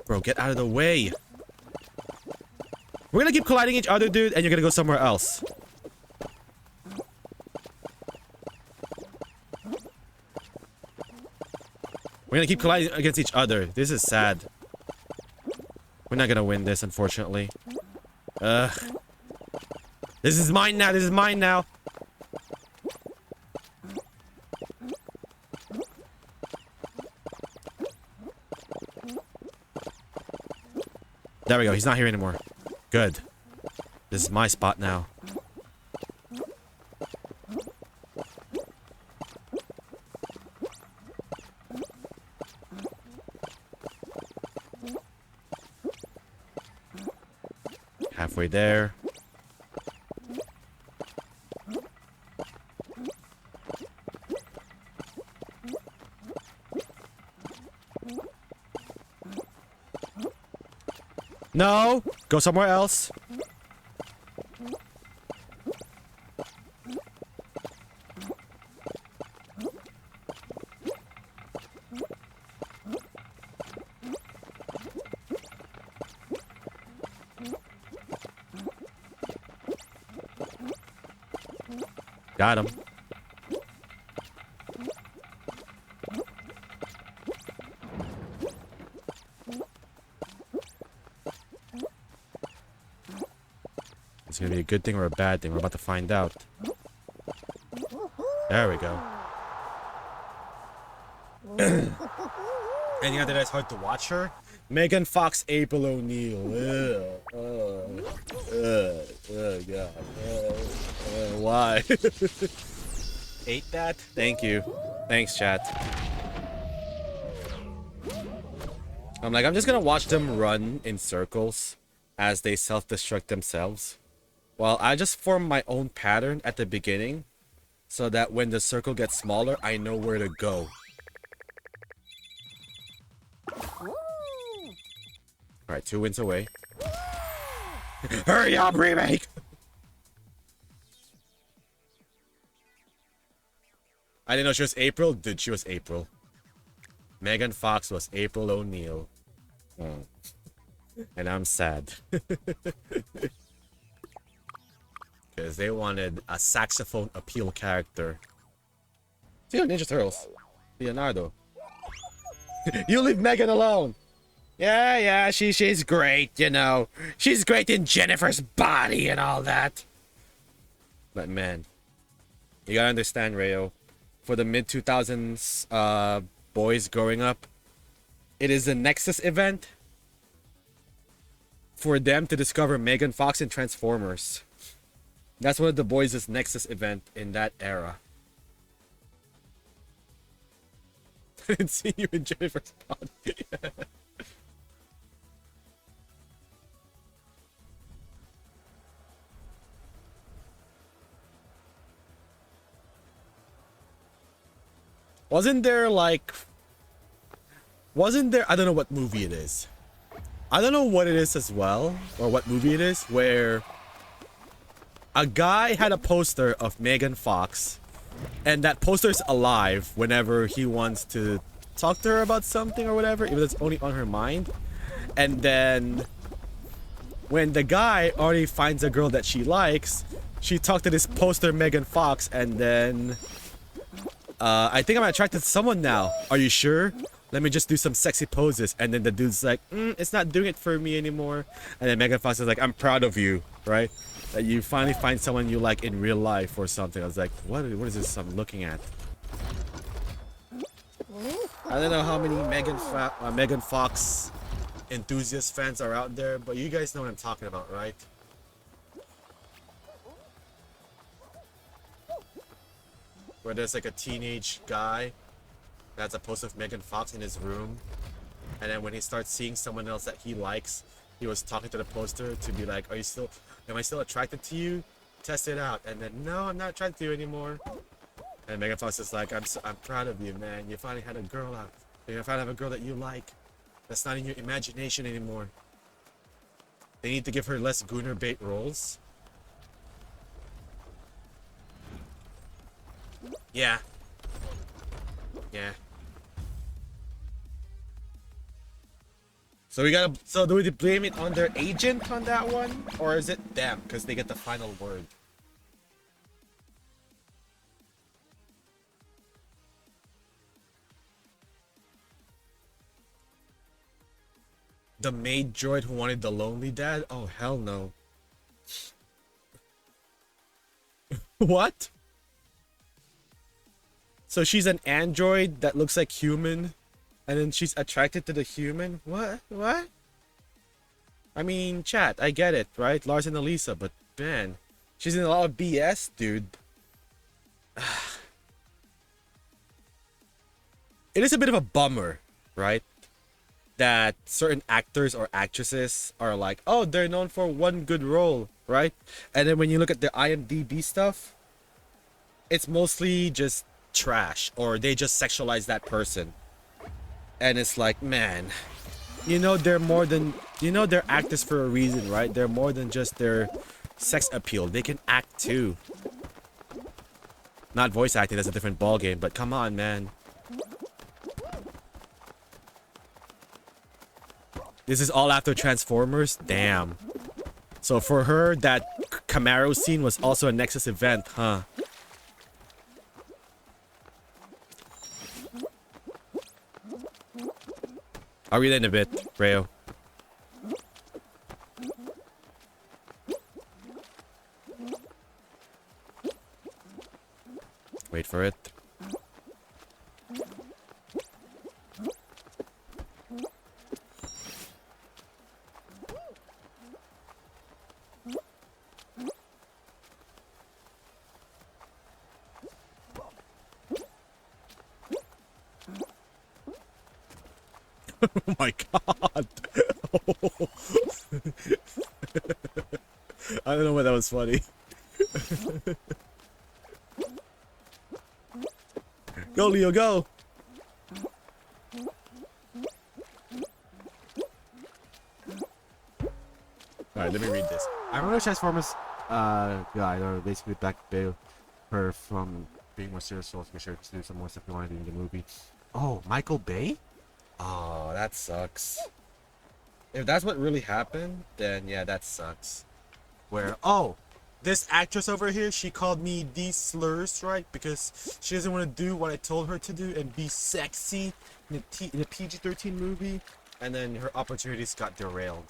Bro, get out of the way. We're gonna keep colliding each other, dude, and you're gonna go somewhere else. We're gonna keep colliding against each other. This is sad. We're not gonna win this, unfortunately. Ugh. This is mine now. This is mine now. There we go. He's not here anymore. Good. This is my spot now. Halfway there. No! Go somewhere else. Got him. It's gonna be a good thing or a bad thing. We're about to find out. There we go. And you know that it's hard to watch her? Megan Fox, April O'Neil. God. Why? Ate that? Thank you. Thanks, chat. I'm just gonna watch them run in circles as they self-destruct themselves. Well, I just form my own pattern at the beginning so that when the circle gets smaller, I know where to go. Alright, 2 wins away. Hurry up, remake! I didn't know she was April. Dude, she was April. Megan Fox was April O'Neil. Oh. And I'm sad. Because they wanted a saxophone appeal character. See Ninja Turtles. Leonardo. You leave Megan alone! Yeah, she's great, you know. She's great in Jennifer's body and all that. But man, you gotta understand, Rayo. For the mid-2000s boys growing up, it is a Nexus event for them to discover Megan Fox in Transformers. That's one of the boys' Nexus event in that era. I didn't see you in Jennifer's body. Wasn't there, I don't know what movie it is. I don't know what it is as well, or what movie it is, where a guy had a poster of Megan Fox, and that poster's alive whenever he wants to talk to her about something or whatever, even though it's only on her mind. And then when the guy already finds a girl that she likes, she talked to this poster Megan Fox, and then I think I'm attracted to someone now. Are you sure? Let me just do some sexy poses. And then the dude's like, it's not doing it for me anymore. And then Megan Fox is like, I'm proud of you, right? That you finally find someone you like in real life or something. I was like, what is this I'm looking at? I don't know how many Megan Fox enthusiast fans are out there, but you guys know what I'm talking about, right? Where there's like a teenage guy that has a poster of Megan Fox in his room, and then when he starts seeing someone else that he likes, he was talking to the poster to be like, am I still attracted to you? Test it out. And then, no, I'm not attracted to you anymore. And Megan Fox is like, I'm proud of you, man. You finally had a girl out. You finally have a girl that you like. That's not in your imagination anymore. They need to give her less Gooner bait roles. Yeah. Yeah. So do we blame it on their agent on that one? Or is it them? Because they get the final word. The maid droid who wanted the lonely dad? Oh, hell no. What? So she's an android that looks like human, and then she's attracted to the human? What? What? I mean, chat, I get it, right? Lars and Elisa, but man, she's in a lot of BS, dude. It is a bit of a bummer, right? that certain actors or actresses are like, oh, they're known for one good role, right? And then when you look at the IMDb stuff, it's mostly just trash, or they just sexualize that person. And it's like, man, they're more than, they're actors for a reason, right? They're more than just their sex appeal. They can act too. Not voice acting, that's a different ballgame, but come on, man. This is all after Transformers? Damn. So for her, that Camaro scene was also a Nexus event, huh? I'll read it in a bit, Rayo. Wait for it. Oh my god. I don't know why that was funny. Go, Leo, go. Alright, let me read this. I remember Transformers guy, or basically back bail her from being more serious roles, make sure to do some more stuff you want to do in the movie. Oh, Michael Bay? Oh, that sucks. If that's what really happened, then yeah, that sucks. Where, oh, this actress over here, she called me these slurs, right? Because she doesn't want to do what I told her to do and be sexy in a PG-13 movie. And then her opportunities got derailed.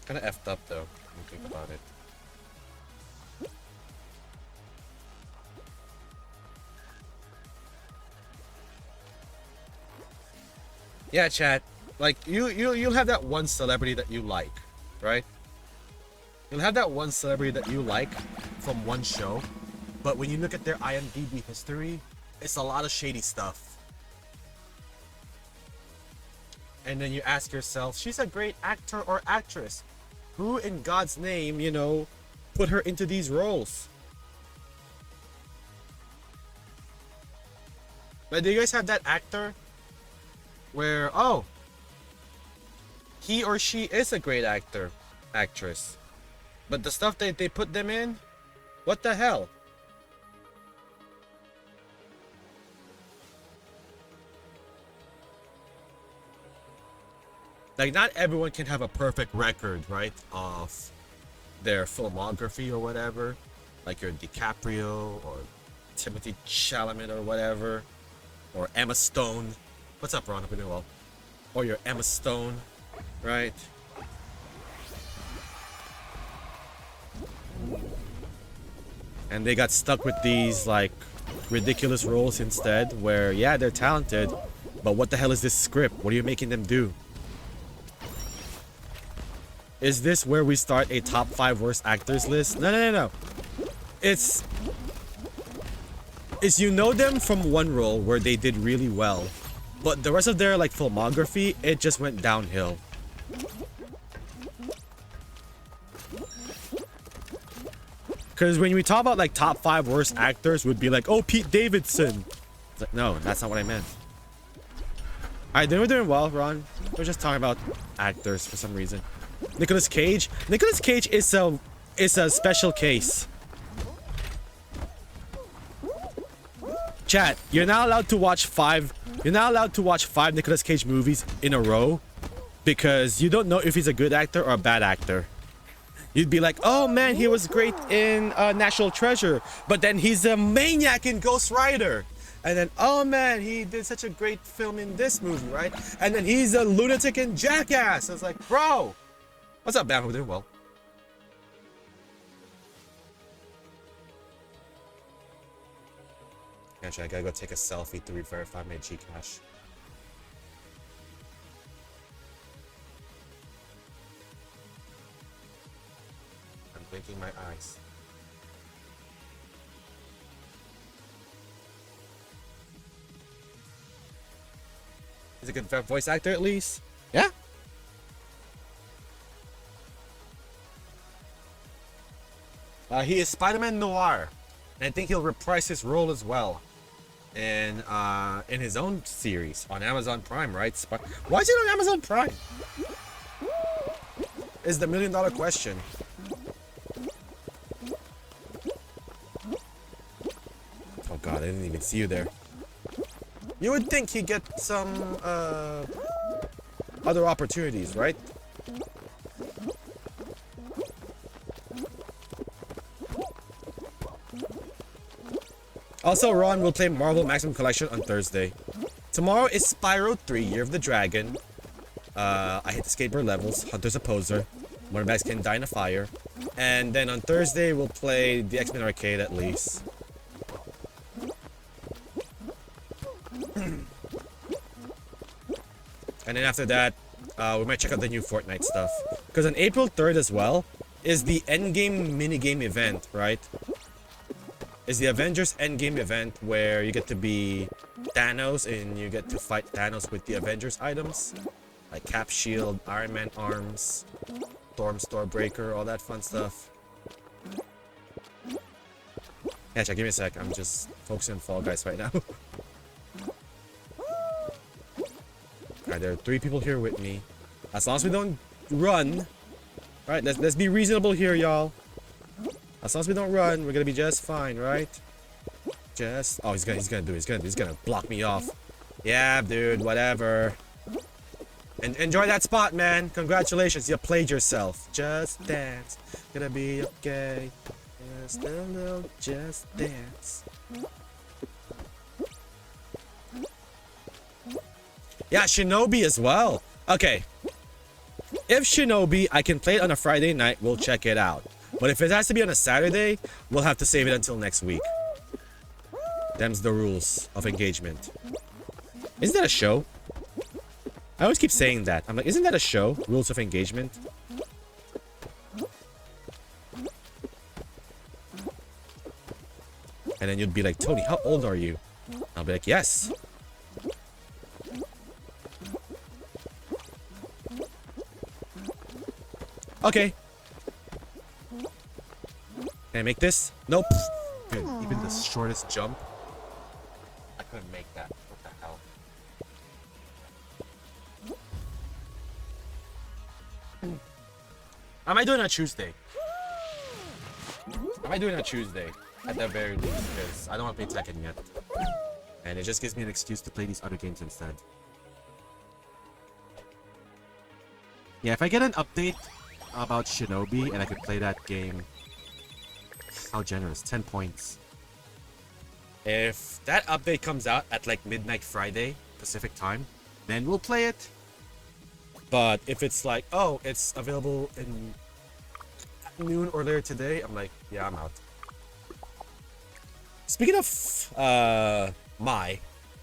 Kind of effed up though, when you think about it. Yeah, chat. Like you'll have that one celebrity that you like, right? You'll have that one celebrity that you like from one show, but when you look at their IMDb history, it's a lot of shady stuff. And then you ask yourself, she's a great actor or actress. Who in God's name, put her into these roles? But do you guys have that actor where, oh, he or she is a great actor, actress, but the stuff that they put them in, what the hell? Like, not everyone can have a perfect record, right, of their filmography or whatever. Like your DiCaprio or Timothy Chalamet or whatever, or Emma Stone. What's up, Ron? Hope you're doing well. Or your Emma Stone, right? And they got stuck with these, like, ridiculous roles instead, where, yeah, they're talented, but what the hell is this script? What are you making them do? Is this where we start a top 5 worst actors list? No. It's you know them from one role where they did really well, but the rest of their, like, filmography, it just went downhill. Because when we talk about, like, top 5 worst actors, would be like, oh, Pete Davidson. It's like, no, that's not what I meant. Alright, then we're doing well, Ron. We're just talking about actors for some reason. Nicolas Cage. Nicolas Cage is a special case. Chat, you're not allowed to watch 5 Nicolas Cage movies in a row because you don't know if he's a good actor or a bad actor. You'd be like, oh man, he was great in National Treasure, but then he's a maniac in Ghost Rider. And then, oh man, he did such a great film in this movie, right? And then he's a lunatic in Jackass. I was like, bro, what's up, Bam? We're doing well. Actually, I gotta go take a selfie to re-verify my Gcash. I'm blinking my eyes. He's a good voice actor at least. Yeah. He is Spider-Man Noir, and I think he'll reprise his role as well, in his own series on Amazon Prime, right? Why is it on Amazon Prime? Is the million-dollar question. Oh God, I didn't even see you there. You would think he'd get some other opportunities, right? Also, Ron will play Marvel Maximum Collection on Thursday. Tomorrow is Spyro 3, Year of the Dragon. I hit the skateboard levels. Hunter's a poser. Motorbikes can die in a fire. And then on Thursday, we'll play the X-Men Arcade at least. And then after that, we might check out the new Fortnite stuff. Because on April 3rd as well, is the Endgame minigame event, right? Is the Avengers Endgame event where you get to be Thanos and you get to fight Thanos with the Avengers items. Like Cap Shield, Iron Man arms, Stormbreaker, all that fun stuff. Yeah, check, give me a sec. I'm just focusing on Fall Guys right now. Alright, there are 3 people here with me. As long as we don't run. Alright, let's be reasonable here, y'all. As long as we don't run, we're gonna be just fine, right? Oh, he's gonna block me off. Yeah, dude, whatever. And enjoy that spot, man. Congratulations, you played yourself. Just dance, gonna be okay. Just a little, just dance. Yeah, Shinobi as well. Okay. If Shinobi, I can play it on a Friday night, we'll check it out. But if it has to be on a Saturday, we'll have to save it until next week. Them's the rules of engagement. Isn't that a show? I always keep saying that. I'm like, isn't that a show? Rules of engagement? And then you'd be like, Tony, how old are you? I'll be like, yes. Okay. Can I make this? Nope. Dude, even the shortest jump. I couldn't make that. What the hell? Am I doing it on Tuesday? Am I doing it on Tuesday? At the very least, because I don't want to play Tekken yet. And it just gives me an excuse to play these other games instead. Yeah, if I get an update about Shinobi and I could play that game. How generous, 10 points. If that update comes out at like midnight Friday, Pacific time, then we'll play it. But if it's like, oh, it's available in noon or later today, I'm like, yeah, I'm out. Speaking of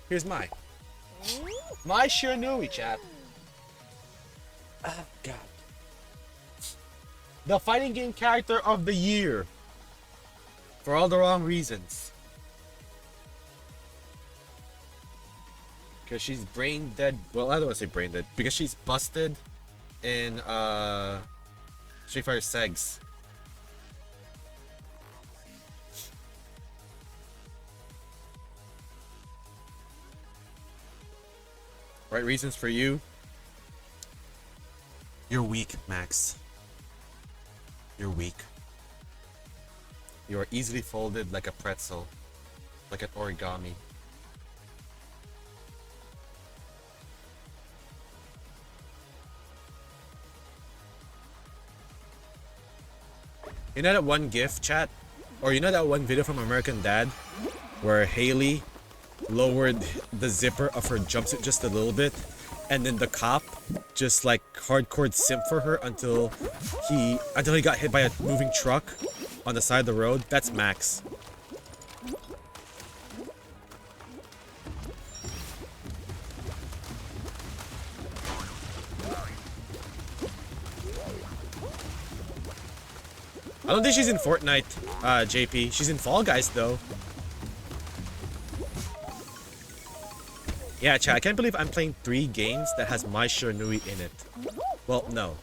here's my Shiranui, chat. Oh, God. The fighting game character of the year. For all the wrong reasons. Because she's brain dead. Well, I don't want to say brain dead. Because she's busted in Street Fighter Segs. Right reasons for you? You're weak, Max. You're weak. You are easily folded like a pretzel. Like an origami. You know that one GIF, chat? Or you know that one video from American Dad? Where Haley lowered the zipper of her jumpsuit just a little bit, and then the cop just like hardcore simp for her until he got hit by a moving truck on the side of the road. That's Max. I don't think she's in Fortnite, JP. She's in Fall Guys though. Yeah, chat, I can't believe I'm playing 3 games that has My Shiranui in it. Well, no.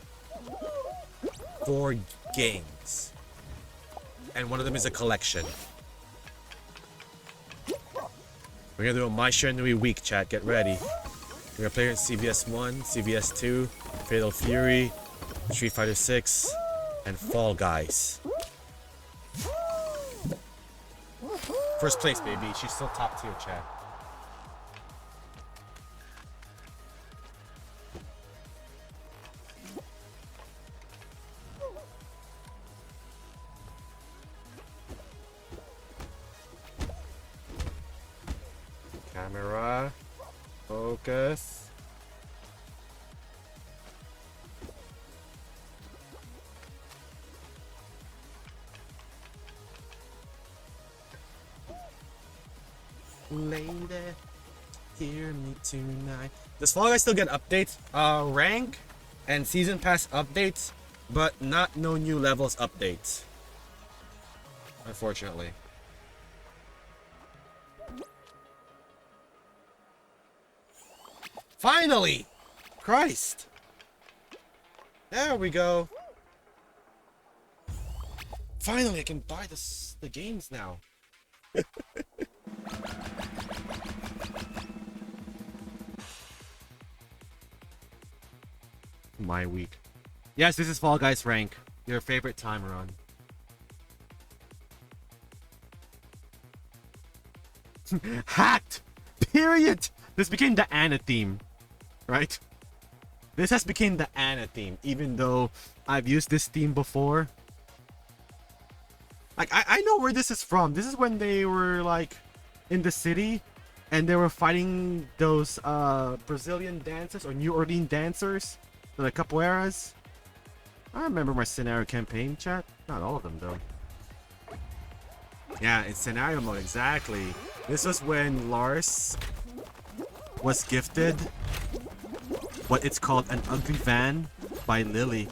4 games. And one of them is a collection. We're gonna do a My Shiranui week, chat. Get ready. We're gonna play in CVS 1, CVS 2, Fatal Fury, Street Fighter 6, and Fall Guys. First place, baby. She's still top tier, chat. Camera. Focus. Lady, hear me tonight. Does Fall Guys still get updates? Rank and season pass updates, but no new levels updates. Unfortunately. Finally! Christ! There we go. Finally, I can buy the games now. My week. Yes, this is Fall Guys rank. Your favorite time run. Hacked! Period! This became the Anna theme. Right? This has become the Anna theme, even though I've used this theme before. Like, I know where this is from. This is when they were, like, in the city, and they were fighting those, Brazilian dancers, or New Orleans dancers, the capoeiras. I remember my scenario campaign, chat. Not all of them, though. Yeah, it's scenario mode, exactly. This was when Lars was gifted what it's called an ugly van by Lily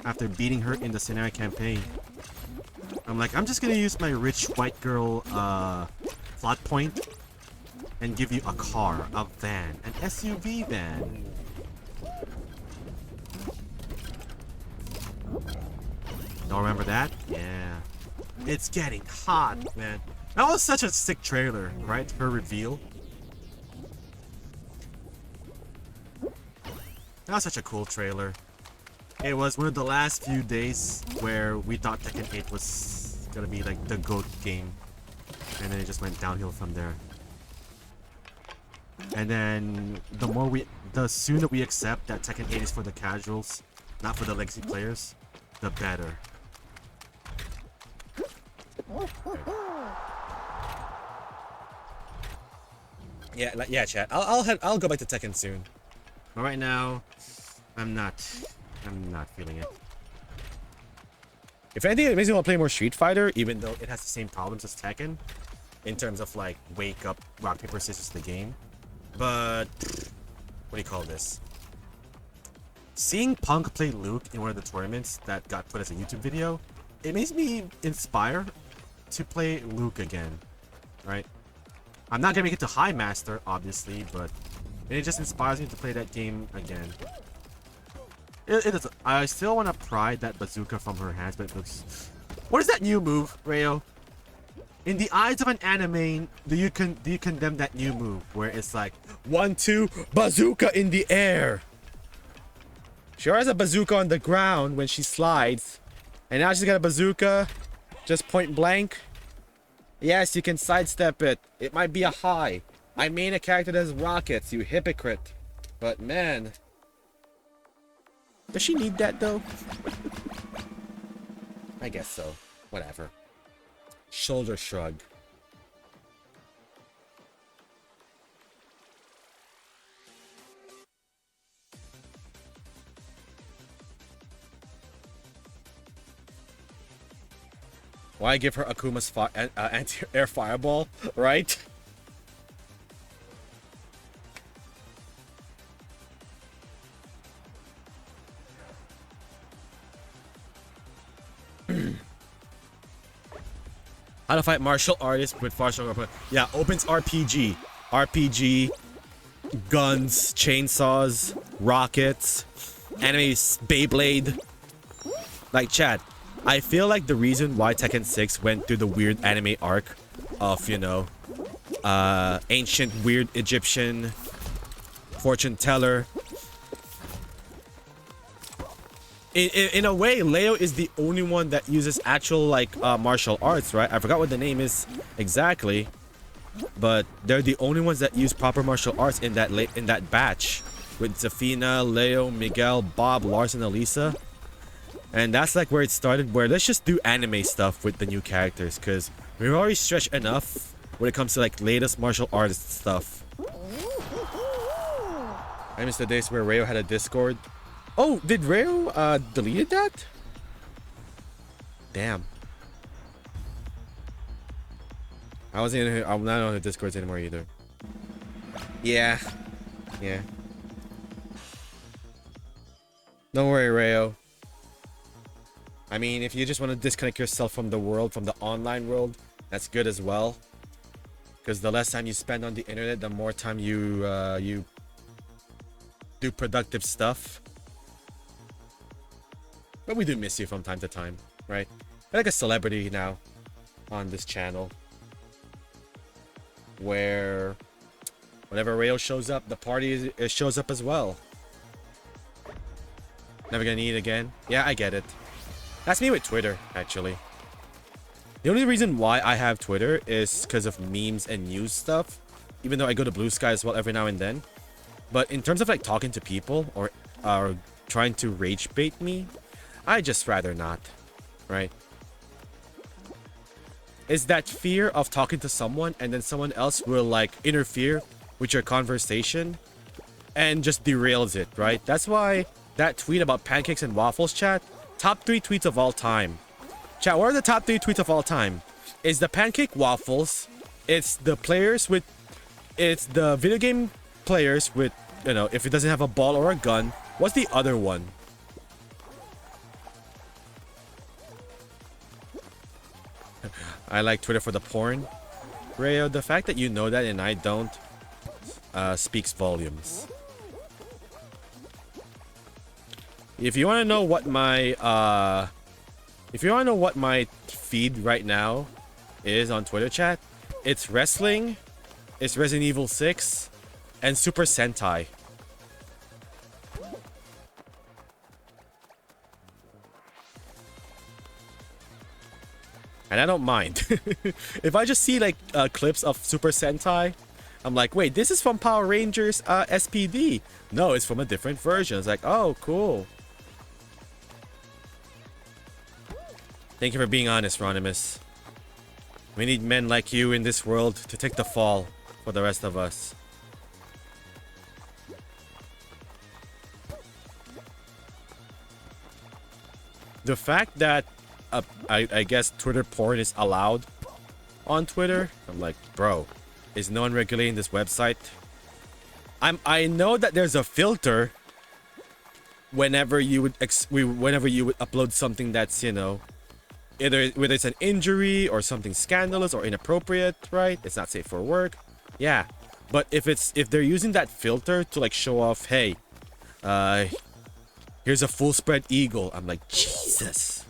after beating her in the scenario campaign. I'm like, I'm just gonna use my rich white girl plot point and give you a car, a van, an SUV van. Don't remember that? Yeah. It's getting hot, man. That was such a sick trailer, right? Her reveal. That was such a cool trailer. It was one of the last few days where we thought Tekken 8 was gonna be like the GOAT game. And then it just went downhill from there. And then the sooner we accept that Tekken 8 is for the casuals, not for the legacy players, the better. Yeah, chat. I'll go back to Tekken soon. But right now, I'm not feeling it. If anything, it makes me want to play more Street Fighter, even though it has the same problems as Tekken, in terms of like wake up, rock paper scissors the game. But what do you call this? Seeing Punk play Luke in one of the tournaments that got put as a YouTube video, it makes me inspired to play Luke again, right? I'm not gonna make it to High Master, obviously, but it just inspires me to play that game again. It is. I still want to pry that bazooka from her hands, but it looks. What is that new move, Rayo? In the eyes of an anime, do you condemn that new move where it's like 1-2 bazooka in the air? She already has a bazooka on the ground when she slides, and now she's got a bazooka, just point blank. Yes, you can sidestep it. It might be a high. I main a character that has rockets, you hypocrite. But man, does she need that though? I guess so. Whatever. Shoulder shrug. Why give her Akuma's anti-air fireball, right? How to fight martial artists with martial arts. Yeah, opens RPG. RPG, guns, chainsaws, rockets, anime Beyblade. Like, chat, I feel like the reason why Tekken 6 went through the weird anime arc of, you know, ancient weird Egyptian fortune teller. In a way, Leo is the only one that uses actual like martial arts, right? I forgot what the name is exactly, but they're the only ones that use proper martial arts in that batch with Zafina, Leo, Miguel, Bob, Lars, and Elisa. And that's like where it started, where let's just do anime stuff with the new characters, because we've already stretched enough when it comes to like latest martial artist stuff. I miss the days where Rayo had a Discord. Oh, did Rayo deleted that? Damn. I'm not on the Discords anymore either. Yeah. Yeah. Don't worry, Rayo. I mean, if you just want to disconnect yourself from the world, from the online world, that's good as well. Because the less time you spend on the internet, the more time you do productive stuff. But we do miss you from time to time, right? You're like a celebrity now on this channel, where whenever Rayo shows up, the party shows up as well. Never gonna need it again. Yeah, I get it. That's me with Twitter, actually. The only reason why I have Twitter is because of memes and news stuff, even though I go to Blue Sky as well every now and then. But in terms of like talking to people or trying to rage bait me, I just rather not, right? It's that fear of talking to someone and then someone else will like interfere with your conversation and just derails it, right? That's why that tweet about pancakes and waffles, chat, top 3 tweets of all time. Chat, what are the top 3 tweets of all time? It's the pancake waffles, it's the video game players with, you know, if it doesn't have a ball or a gun. What's the other one? I like Twitter for the porn. Rayo, the fact that you know that and I don't speaks volumes. If you want to know what my feed right now is on Twitter, chat, it's wrestling, it's Resident Evil 6, and Super Sentai. And I don't mind. If I just see like clips of Super Sentai, I'm like, wait, this is from Power Rangers SPD. No, it's from a different version. It's like, oh, cool. Thank you for being honest, Ronimus. We need men like you in this world to take the fall for the rest of us. The fact that I guess Twitter porn is allowed on Twitter, I'm like, bro, is no one regulating this website? I know that there's a filter whenever you would upload something that's, you know, either whether it's an injury or something scandalous or inappropriate, right? It's not safe for work. Yeah. But if they're using that filter to like show off, hey, here's a full spread eagle, I'm like, Jesus.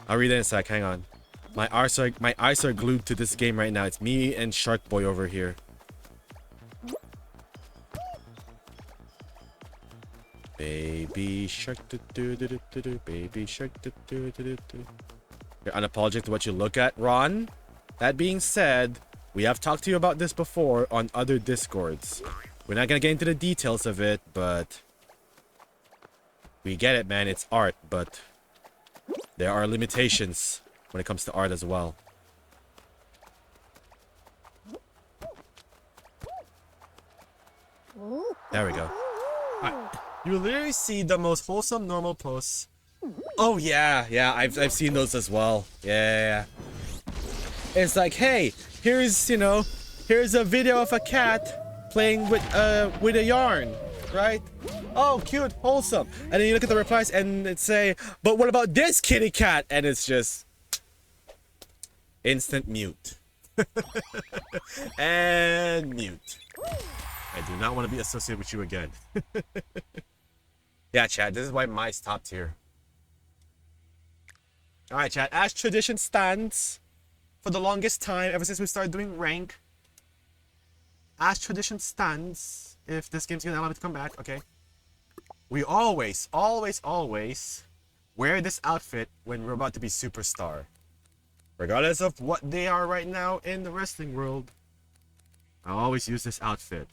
I'll read it in a sec, hang on. My eyes are glued to this game right now. It's me and Shark Boy over here. Baby shark, do do do do do do. Baby shark, do do do do do. You're unapologetic to what you look at, Ron. That being said, we have talked to you about this before on other Discords. We're not gonna get into the details of it, but we get it, man. It's art, but there are limitations when it comes to art as well. There we go. You literally see the most wholesome normal posts. Oh yeah, I've seen those as well. Yeah. It's like, hey, here's a video of a cat playing with a yarn, right? Oh, cute, wholesome. And then you look at the replies and it say, but what about this kitty cat? And it's just instant mute. And mute. I do not want to be associated with you again. Yeah, chat, this is why mice top tier. Alright, chat, as tradition stands, for the longest time, ever since we started doing rank, as tradition stands, if this game's gonna allow me to come back, okay, we always wear this outfit when we're about to be superstar. Regardless of what they are right now in the wrestling world, I always use this outfit.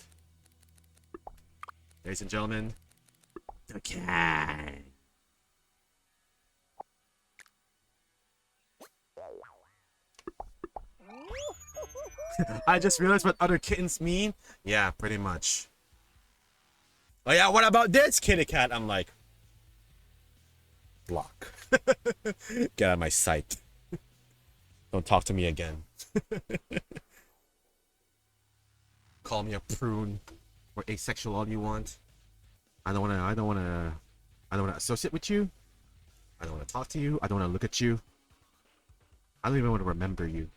Ladies and gentlemen, the cat. I just realized what other kittens mean. Yeah, pretty much. Oh yeah, what about this kitty cat? I'm like, block. Get out of my sight. Don't talk to me again. Call me a prune or asexual all you want. I don't wanna associate with you. I don't wanna talk to you. I don't wanna look at you. I don't even want to remember you.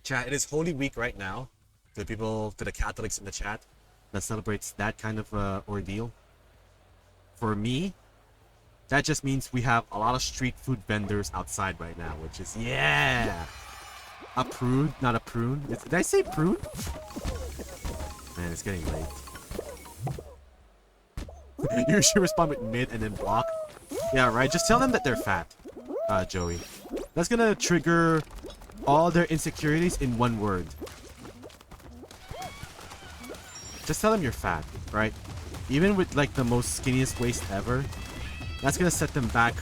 Chat, it is Holy Week right now. To the people, to the Catholics in the chat that celebrates that kind of ordeal. For me, that just means we have a lot of street food vendors outside right now, which is, yeah! A prude, not a prune. Did I say prune? Man, it's getting late. You should respond with mid and then block. Yeah, right? Just tell them that they're fat, Joey. That's gonna trigger all their insecurities in one word. Just tell them you're fat, right? Even with like the most skinniest waist ever, that's gonna set them back.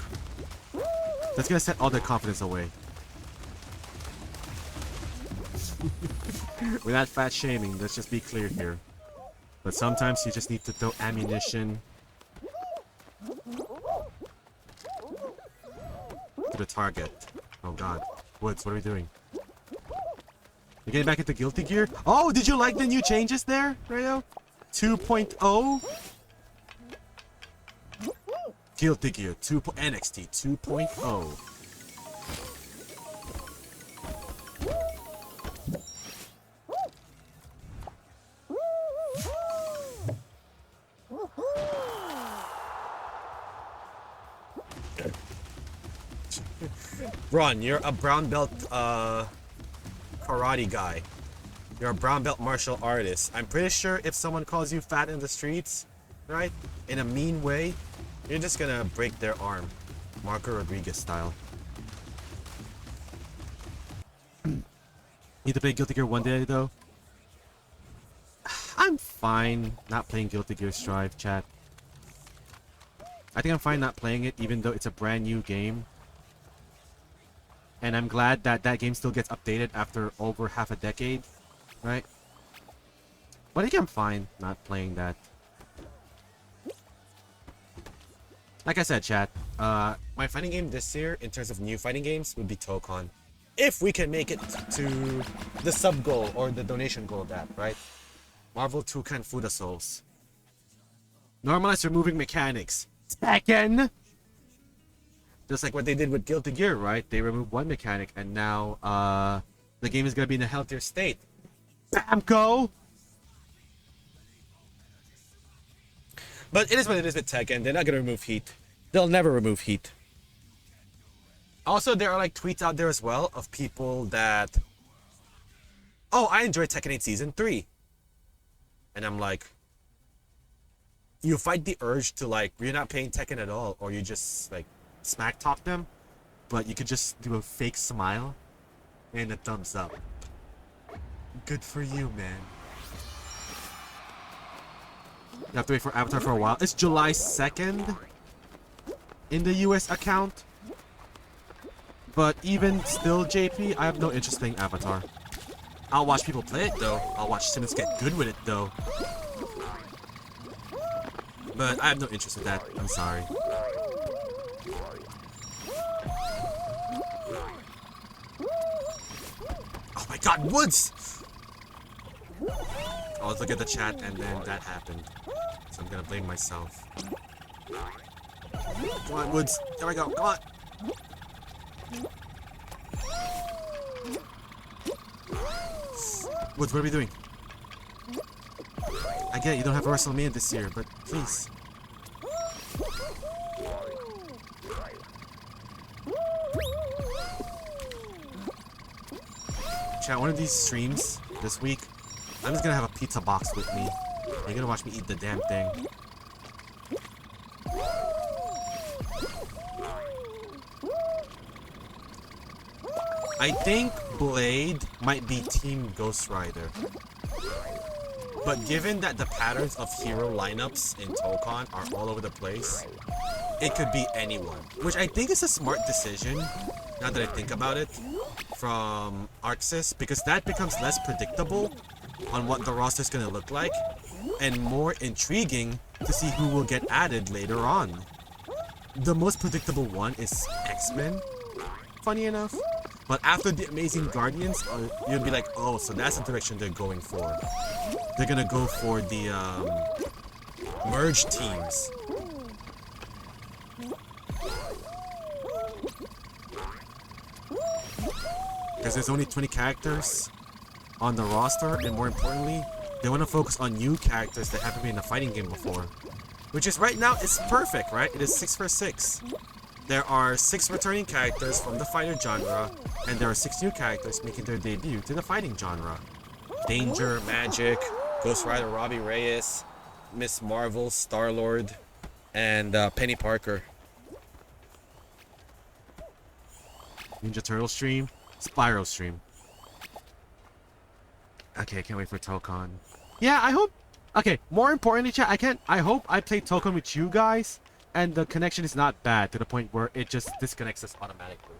That's gonna set all their confidence away. We're not fat shaming, let's just be clear here. But sometimes you just need to throw ammunition to the target. Oh god. Woods, what are we doing? You're getting back into Guilty Gear? Oh, did you like the new changes there, Rayo? 2.0? Guilty Gear 2. NXT 2.0. Ron, you're a brown belt karate guy. You're a brown belt martial artist. I'm pretty sure if someone calls you fat in the streets, right, in a mean way, you're just gonna break their arm. Marco Rodriguez style. Need to play Guilty Gear one day though? I'm fine not playing Guilty Gear Strive, chat. I think I'm fine not playing it even though it's a brand new game. And I'm glad that that game still gets updated after over half a decade, right? But I think I'm fine not playing that. Like I said, chat, my fighting game this year, in terms of new fighting games, would be Tokon. If we can make it to the sub goal or the donation goal of that, right? Marvel Toucan Fuda Souls. Normalize removing mechanics. Tekken! Just like what they did with Guilty Gear, right? They removed one mechanic and now the game is going to be in a healthier state. Bamco! But it is what it is with Tekken. They're not going to remove heat. They'll never remove heat. Also, there are like tweets out there as well of people that... Oh, I enjoyed Tekken 8 Season 3. And I'm like... You fight the urge to like, you're not paying Tekken at all. Or you just like... smack talk them, but you could just do a fake smile and a thumbs up. Good for you, man. You have to wait for Avatar for a while. It's July 2nd in the US account. But even still, JP, I have no interest in Avatar. I'll watch people play it though. I'll watch Simmons get good with it though. But I have no interest in that. I'm sorry. God, Woods! I was looking at the chat and then that happened. So I'm gonna blame myself. Come on, Woods. There we go. Come on. Woods, what are we doing? I get it, you don't have a WrestleMania this year, but please. Chat, one of these streams this week, I'm just gonna have a pizza box with me. You're gonna watch me eat the damn thing. I think Blade might be Team Ghost Rider. But given that the patterns of hero lineups in Tokon are all over the place, it could be anyone. Which I think is a smart decision, now that I think about it, from Arxis, because that becomes less predictable on what the roster is going to look like, and more intriguing to see who will get added later on. The most predictable one is X-Men, funny enough. But after the Amazing Guardians, you'll be like, oh, so that's the direction they're going for. They're gonna go for the merge teams. Because there's only 20 characters on the roster, and more importantly, they want to focus on new characters that haven't been in a fighting game before. Which is right now, it's perfect, right? It is 6 for 6. There are 6 returning characters from the fighter genre, and there are 6 new characters making their debut to the fighting genre. Danger, Magic, Ghost Rider Robbie Reyes, Miss Marvel, Star-Lord, and Penny Parker. Ninja Turtle stream, Spyro stream. Okay, I can't wait for Tokon. Yeah, I hope... Okay, more importantly, chat, I hope I play Tokon with you guys, and the connection is not bad to the point where it just disconnects us automatically.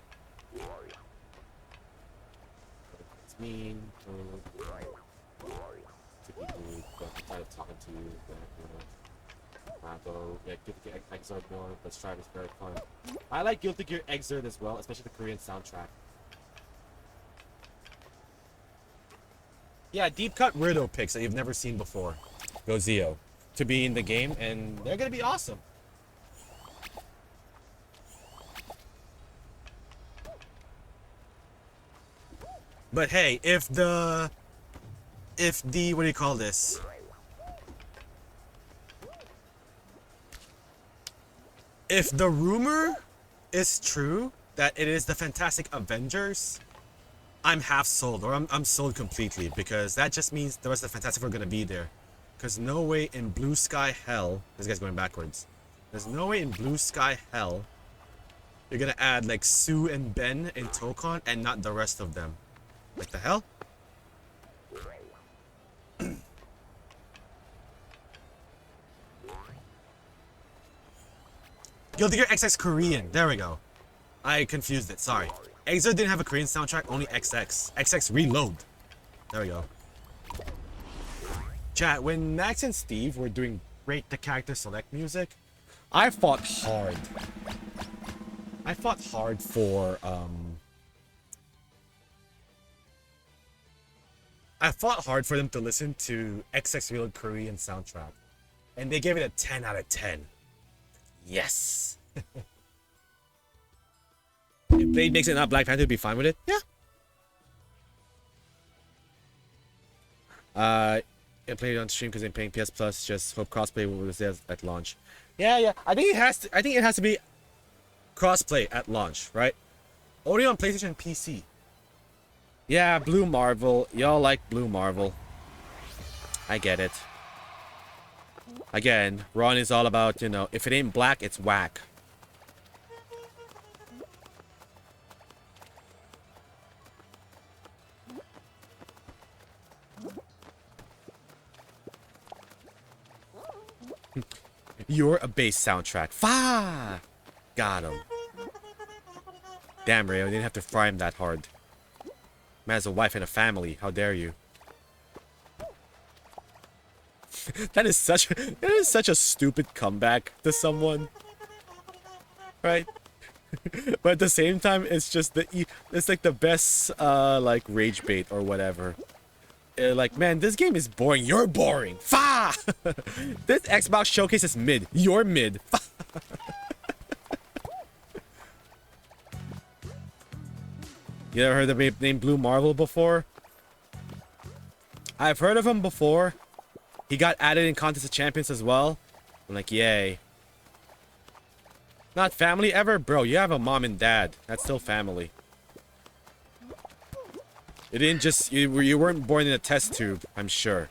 It's mean to people that try to talk to you, Rambo, yeah, Guilty Gear Xrd more, but Strive is very fun. I like Guilty Gear Xrd as well, especially the Korean soundtrack. Yeah, deep cut weirdo picks that you've never seen before. Go Zio. To be in the game, and they're gonna be awesome. But hey, if the what do you call this? If the rumor is true that it is the Fantastic Avengers, I'm half sold, or I'm sold completely, because that just means the rest of the Fantastic Four are gonna be there. Because no way in blue sky hell, this guy's going backwards. There's no way in blue sky hell you're gonna add like Sue and Ben in Tokon and not the rest of them. Like the hell? Guilty Gear XX Korean. There we go. I confused it. Sorry. Xrd didn't have a Korean soundtrack, only XX. XX Reload. There we go. Chat, when Max and Steve were doing Rate the Character Select music, I fought hard. I fought hard for, I fought hard for them to listen to XX Reload Korean soundtrack. And they gave it a 10 out of 10. Yes. If Blade makes it not Black Panther, would be fine with it? Yeah. I played it on stream because I'm paying PS Plus. Just hope crossplay will be there at launch. Yeah. I think it has to. I think it has to be crossplay at launch, right? Only on PlayStation and PC. Yeah, Blue Marvel. Y'all like Blue Marvel. I get it. Again, Ron is all about, you know, if it ain't black, it's whack. You're a bass soundtrack. Fa! Got him. Damn, Ray, I didn't have to fry him that hard. Man has a wife and a family. How dare you? that is such a stupid comeback to someone. Right? But at the same time, it's just it's like the best like rage bait or whatever. Like, man, this game is boring. You're boring. Fa! This Xbox showcase is mid. You're mid. Fa! You ever heard the name Blue Marvel before? I've heard of him before. He got added in Contest of Champions as well. I'm like, yay. Not family ever? Bro, you have a mom and dad. That's still family. You didn't just... You weren't born in a test tube, I'm sure.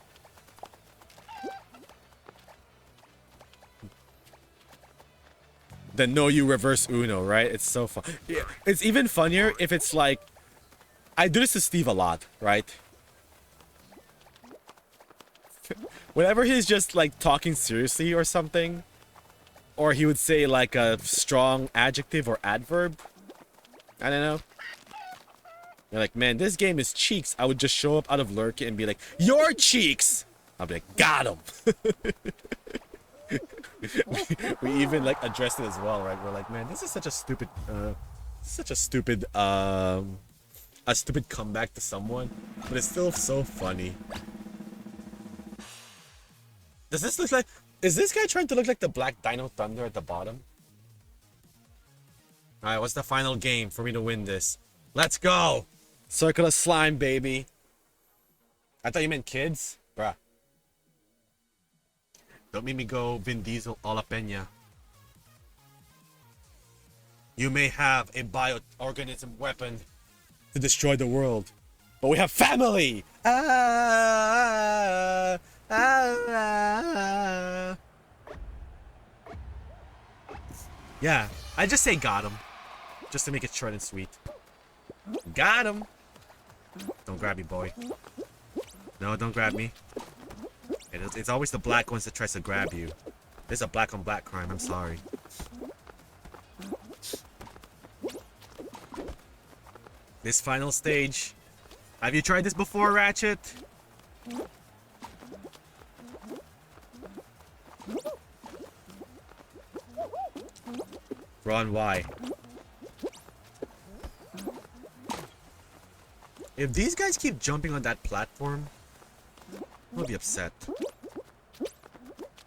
Then no, you reverse Uno, right? It's so fun. Yeah. It's even funnier if it's like... I do this to Steve a lot, right? Whenever he's just like talking seriously or something, or he would say like a strong adjective or adverb, I don't know. You're like, man, this game is cheeks. I would just show up out of lurk and be like, your cheeks. I'll be like, got him. we even like addressed it as well, right? We're like, man, this is such a stupid, a stupid comeback to someone, but it's still so funny. Does this look like... Is this guy trying to look like the Black Dino Thunder at the bottom? Alright, what's the final game for me to win this? Let's go! Circle of Slime, baby. I thought you meant kids? Bruh. Don't make me go Vin Diesel a la Peña. You may have a bioorganism weapon to destroy the world, but we have family! Yeah, I just say got him. Just to make it short and sweet. Got him! Don't grab me, boy. No, don't grab me. It's always the black ones that tries to grab you. This is a black on black crime, I'm sorry. This final stage. Have you tried this before, Ratchet? Ron, why? If these guys keep jumping on that platform, I'll be upset.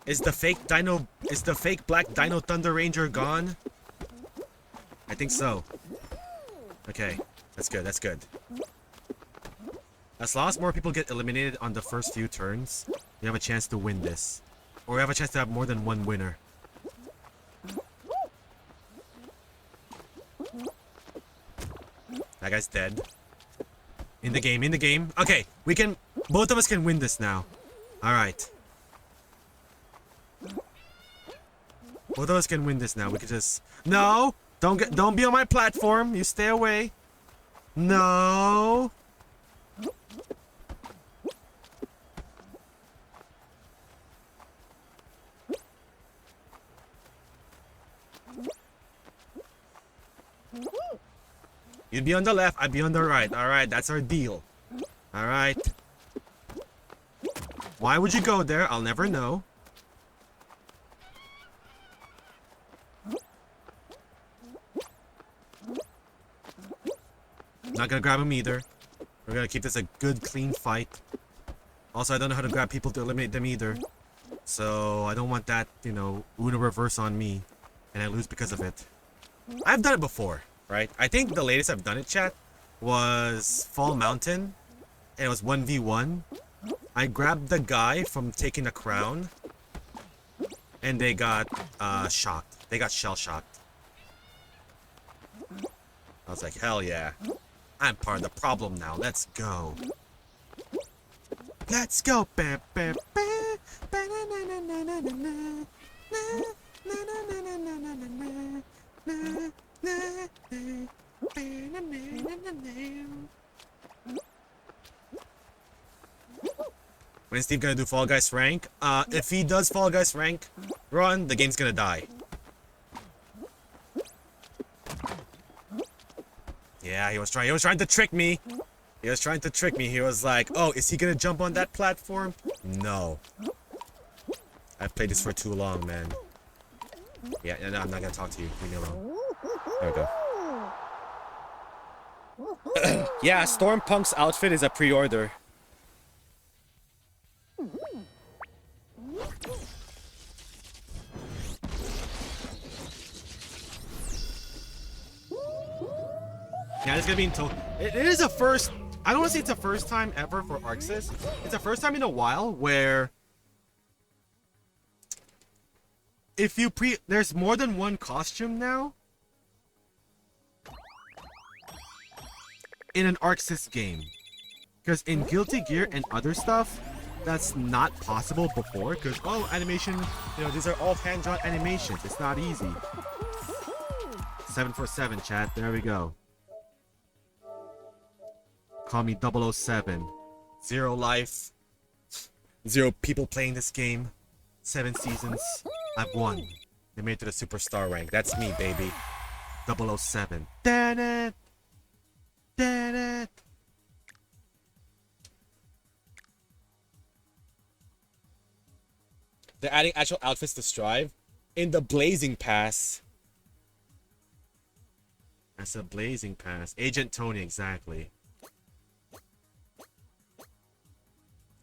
Is the fake Black Dino Thunder Ranger gone? I think so. Okay, that's good, that's good. As long as more people get eliminated on the first few turns, we have a chance to win this. Or we have a chance to have more than one winner. That guy's dead. In the game, in the game. Okay, we can... Both of us can win this now. Alright. Both of us can win this now. We can just... No! Don't be on my platform. You stay away. No! You'd be on the left, I'd be on the right. Alright, that's our deal. Alright. Why would you go there? I'll never know. Not gonna grab him either. We're gonna keep this a good, clean fight. Also, I don't know how to grab people to eliminate them either. So, I don't want that, you know, Uno reverse on me. And I lose because of it. I've done it before, right? I think the latest I've done it, chat, was Fall Mountain. And it was 1v1. I grabbed the guy from taking the crown. And they got shocked. They got shell-shocked. I was like, hell yeah. I'm part of the problem now. Let's go. Let's go. When is Steve gonna do Fall Guys rank? If he does Fall Guys rank run, the game's gonna die. Yeah, he was trying to trick me. He was trying to trick me. He was like, oh, is he gonna jump on that platform? No. I've played this for too long, man. Yeah, no, I'm not gonna talk to you. Leave me alone. There we go. Yeah, Stormpunk's outfit is a pre-order. Yeah, it's gonna be in total. It is a first. I don't want to say it's a first time ever for Arxis. It's a first time in a while where if you there's more than one costume now in an Arxis game. Because in Guilty Gear and other stuff, that's not possible before. Because, oh, animation, you know, these are all hand-drawn animations. It's not easy. 747, chat. There we go. Call me 007. 0 life. 0 people playing this game. 7 seasons. I've won. They made it to the superstar rank. That's me, baby. 007. Damn it! Damn it! They're adding actual outfits to Strive in the Blazing Pass. That's a Blazing Pass. Agent Tony, exactly.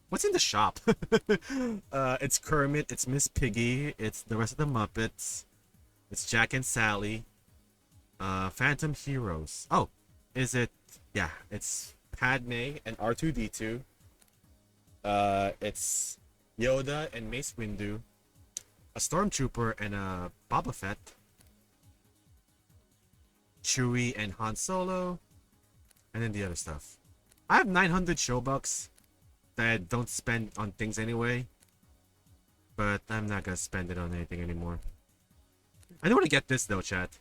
What's in the shop? It's Kermit, it's Miss Piggy, it's the rest of the Muppets, it's Jack and Sally, Phantom Heroes. Oh, is it? Yeah, it's Padme and R2-D2. It's Yoda and Mace Windu, a Stormtrooper and a Boba Fett, Chewie and Han Solo, and then the other stuff. I have 900 Showbucks that I don't spend on things anyway, but I'm not gonna spend it on anything anymore. I do want to get this though, chat.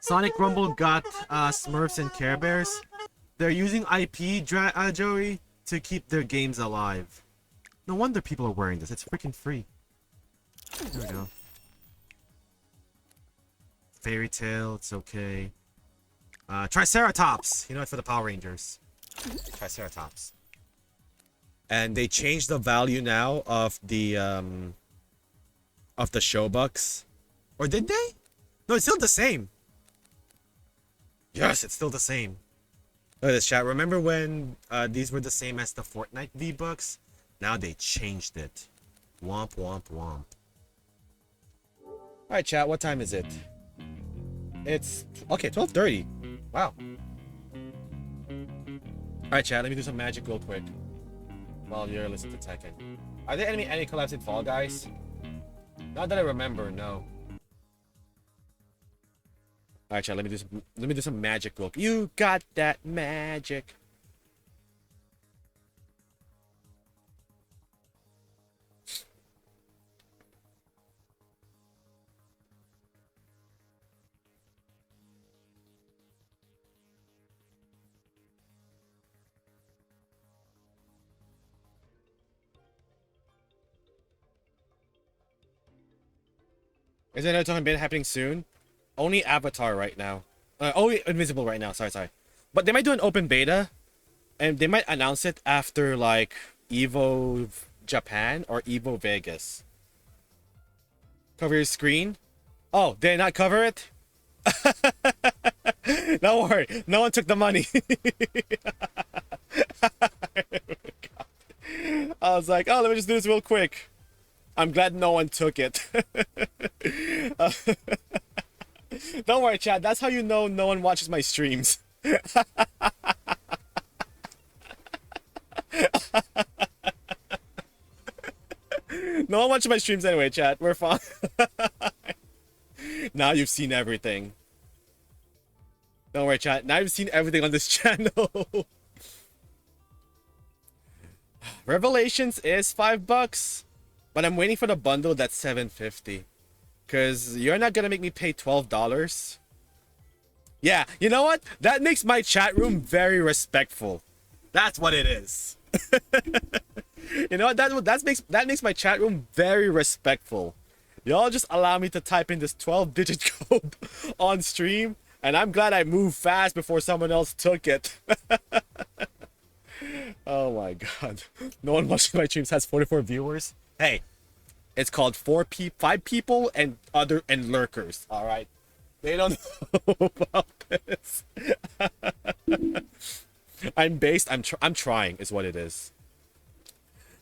Sonic Rumble got Smurfs and Care Bears. They're using IP, Joey, to keep their games alive. No wonder people are wearing this. It's freaking free. There we go. Fairy Tail, it's okay. Triceratops! You know what, for the Power Rangers. Triceratops. And they changed the value now of the Showbucks. Or did they? No, it's still the same. Yes, it's still the same. Look at this, chat. Remember when These were the same as the Fortnite V-Bucks? Now they changed it. Womp, womp, womp. Alright, chat, what time is it? It's... okay, 12:30. Wow. Alright, chat, let me do some magic real quick. While you're listening to Tekken. Are there any collabs in Fall Guys? Not that I remember, no. Alright, chat, let me do some magic real quick. You got that magic. Isn't another tournament happening soon? Only Avatar right now. Only Invisible right now. Sorry. But they might do an open beta, and they might announce it after like Evo Japan or Evo Vegas. Cover your screen. Oh, did I not cover it? Don't worry. No one took the money. I was like, oh, let me just do this real quick. I'm glad no one took it. Don't worry, chat. That's how you know no one watches my streams. No one watches my streams anyway, chat. We're fine. Now you've seen everything. Don't worry, chat. Now you've seen everything on this channel. Revelations is $5. But I'm waiting for the bundle that's $7.50. Because you're not going to make me pay $12. Yeah, you know what? That makes my chat room very respectful. That's what it is. You know what? That makes my chat room very respectful. Y'all just allow me to type in this 12-digit code on stream. And I'm glad I moved fast before someone else took it. Oh my god. No one watching my streams has 44 viewers. Hey, It's called 5 people and lurkers. All right, they don't know about this. I'm based. I'm trying is what it is.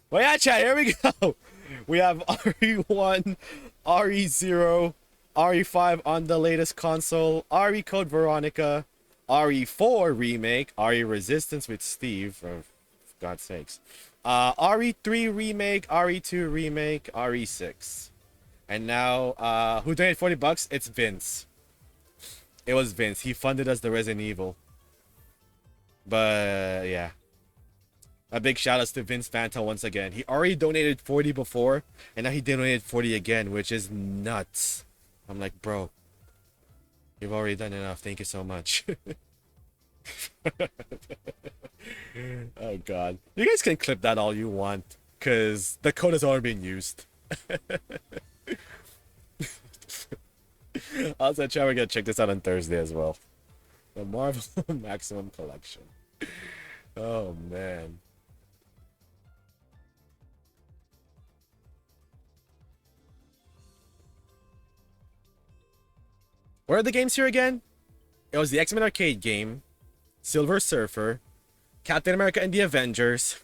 Well, yeah, chat. Here we go. We have RE1, RE0, RE5 on the latest console, RE Code Veronica, RE4 remake, RE Resistance with Steve. For God's sakes. RE3 remake, RE2 remake, RE6. And now, who donated $40? It's Vince. It was Vince. He funded us the Resident Evil. But, yeah. A big shout out to Vince Fanta once again. He already donated 40 before, and now he donated 40 again, which is nuts. I'm like, bro, you've already done enough. Thank you so much. Oh, God. You guys can clip that all you want, because the code has already been used. Also, chat, we're going to check this out on Thursday as well. The Marvel Maximum Collection. Oh, man. What are the games here again? It was the X-Men arcade game, Silver Surfer, Captain America and the Avengers,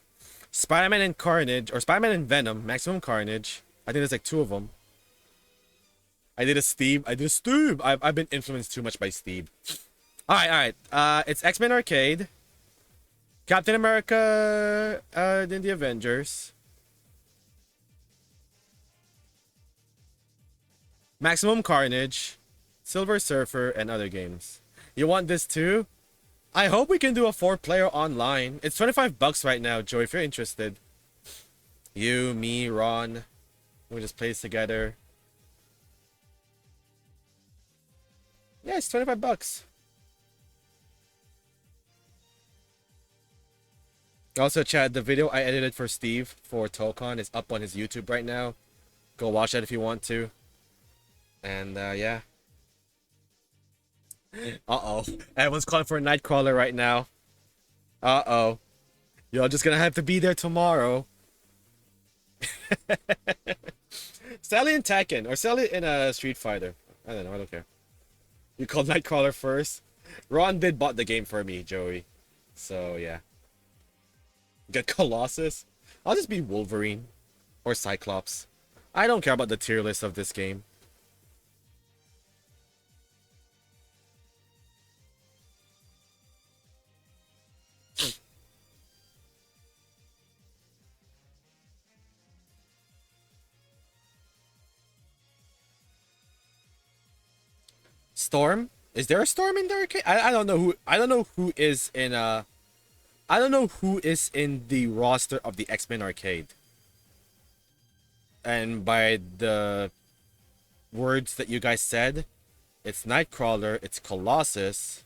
Spider-Man and Carnage, or Spider-Man and Venom, Maximum Carnage. I think there's like 2 of them. I did a Steve. I've been influenced too much by Steve. Alright. It's X-Men arcade, Captain America, then the Avengers, Maximum Carnage, Silver Surfer, and other games. You want this too? I hope we can do a 4-player online. It's $25 right now, Joe, if you're interested. You, me, Ron. We just play this together. Yeah, it's $25. Also, Chad, the video I edited for Steve for Tokon is up on his YouTube right now. Go watch that if you want to. And, yeah. Uh-oh. Everyone's calling for a Nightcrawler right now. Uh-oh. You're just gonna have to be there tomorrow. Sell it in Tekken, or sell it in a Street Fighter. I don't know, I don't care. You called Nightcrawler first? Ron did bought the game for me, Joey. So, yeah. Get Colossus? I'll just be Wolverine. Or Cyclops. I don't care about the tier list of this game. Storm? Is there a Storm in the arcade? I don't know who is in I don't know who is in the roster of the X-Men arcade. And by the words that you guys said, it's Nightcrawler, it's Colossus,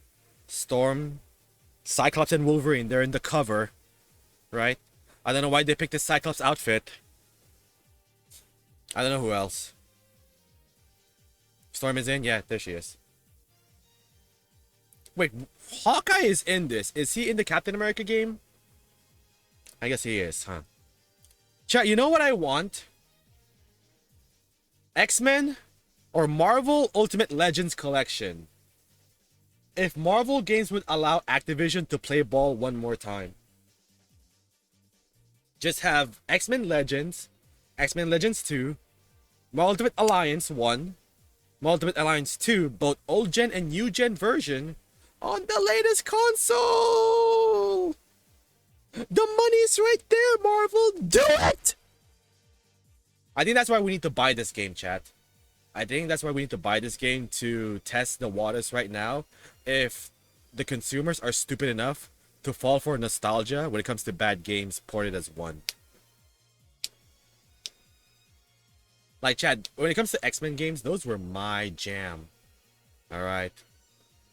Storm, Cyclops, and Wolverine. They're in the cover, right? I don't know why they picked this Cyclops outfit. I don't know who else. Storm is in? Yeah, there she is. Wait, Hawkeye is in this. Is he in the Captain America game? I guess he is, huh? Chat, you know what I want? X-Men or Marvel Ultimate Legends Collection. If Marvel games would allow Activision to play ball one more time. Just have X-Men Legends, X-Men Legends 2, Marvel Ultimate Alliance 1, Marvel Ultimate Alliance 2, both old gen and new gen version, on the latest console! The money's right there, Marvel! Do it! I think that's why we need to buy this game, chat. I think that's why we need to buy this game to test the waters right now. If the consumers are stupid enough to fall for nostalgia when it comes to bad games ported as one. Like, chat, when it comes to X-Men games, those were my jam. Alright.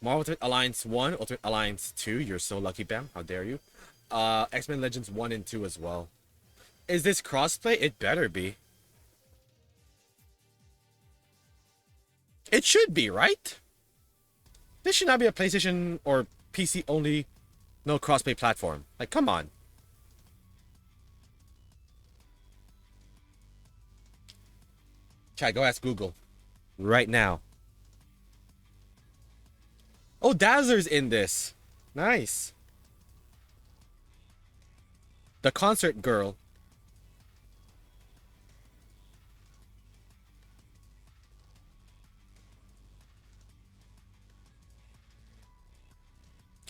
Marvel Ultimate Alliance 1, Ultimate Alliance 2. You're so lucky, Bam. How dare you? X-Men Legends 1 and 2 as well. Is this crossplay? It better be. It should be, right? This should not be a PlayStation or PC only, no crossplay platform. Like, come on. Chat, go ask Google. Right now. Oh, Dazzler's in this. Nice. The concert girl.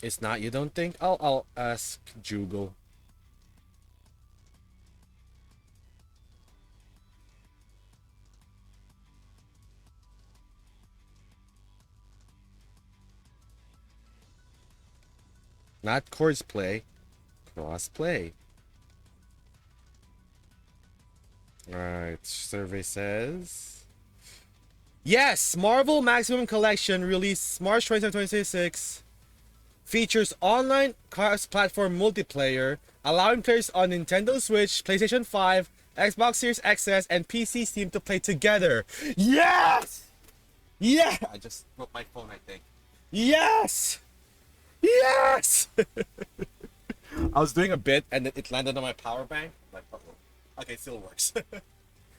It's not, you don't think? I'll ask Jugal. Not courseplay. Crossplay. Alright, survey says... Yes! Marvel Maximum Collection released March 27, 2026. Features online cross-platform multiplayer, allowing players on Nintendo Switch, PlayStation 5, Xbox Series XS, and PC Steam to play together. Yes! Yeah! I just broke my phone, I think. Yes! Yes! I was doing a bit and it landed on my power bank. Like, uh-oh. Okay, it still works.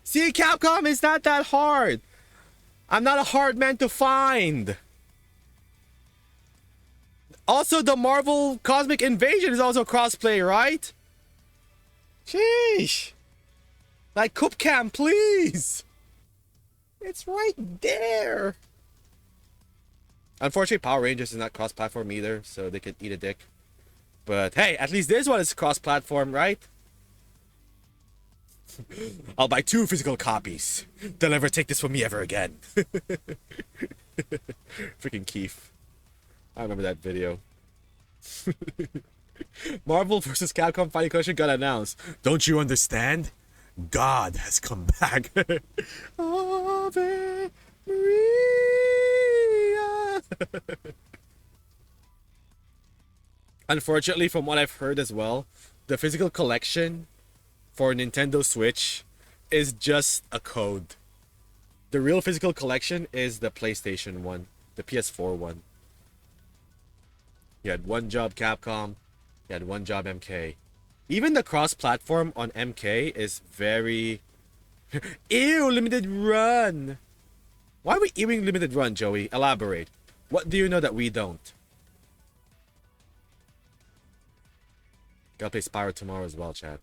See, Capcom is not that hard. I'm not a hard man to find. Also, the Marvel Cosmic Invasion is also crossplay, right? Sheesh. Like, Coopcam, please. It's right there. Unfortunately, Power Rangers is not cross-platform either, so they could eat a dick. But hey, at least this one is cross-platform, right? I'll buy 2 physical copies. They'll never take this from me ever again. Freaking Keith. I remember that video. Marvel vs. Capcom Fighting Collection got announced. Don't you understand? God has come back. Ave Maria. Unfortunately, from what I've heard as well, the physical collection for Nintendo Switch is just a code. The real physical collection is the PlayStation one, the PS4 one. You had one job Capcom, you had one job MK. Even the cross-platform on MK is very... Ew, limited run! Why are we ewing limited run, Joey? Elaborate. What do you know that we don't? Gotta play Spyro tomorrow as well, chat.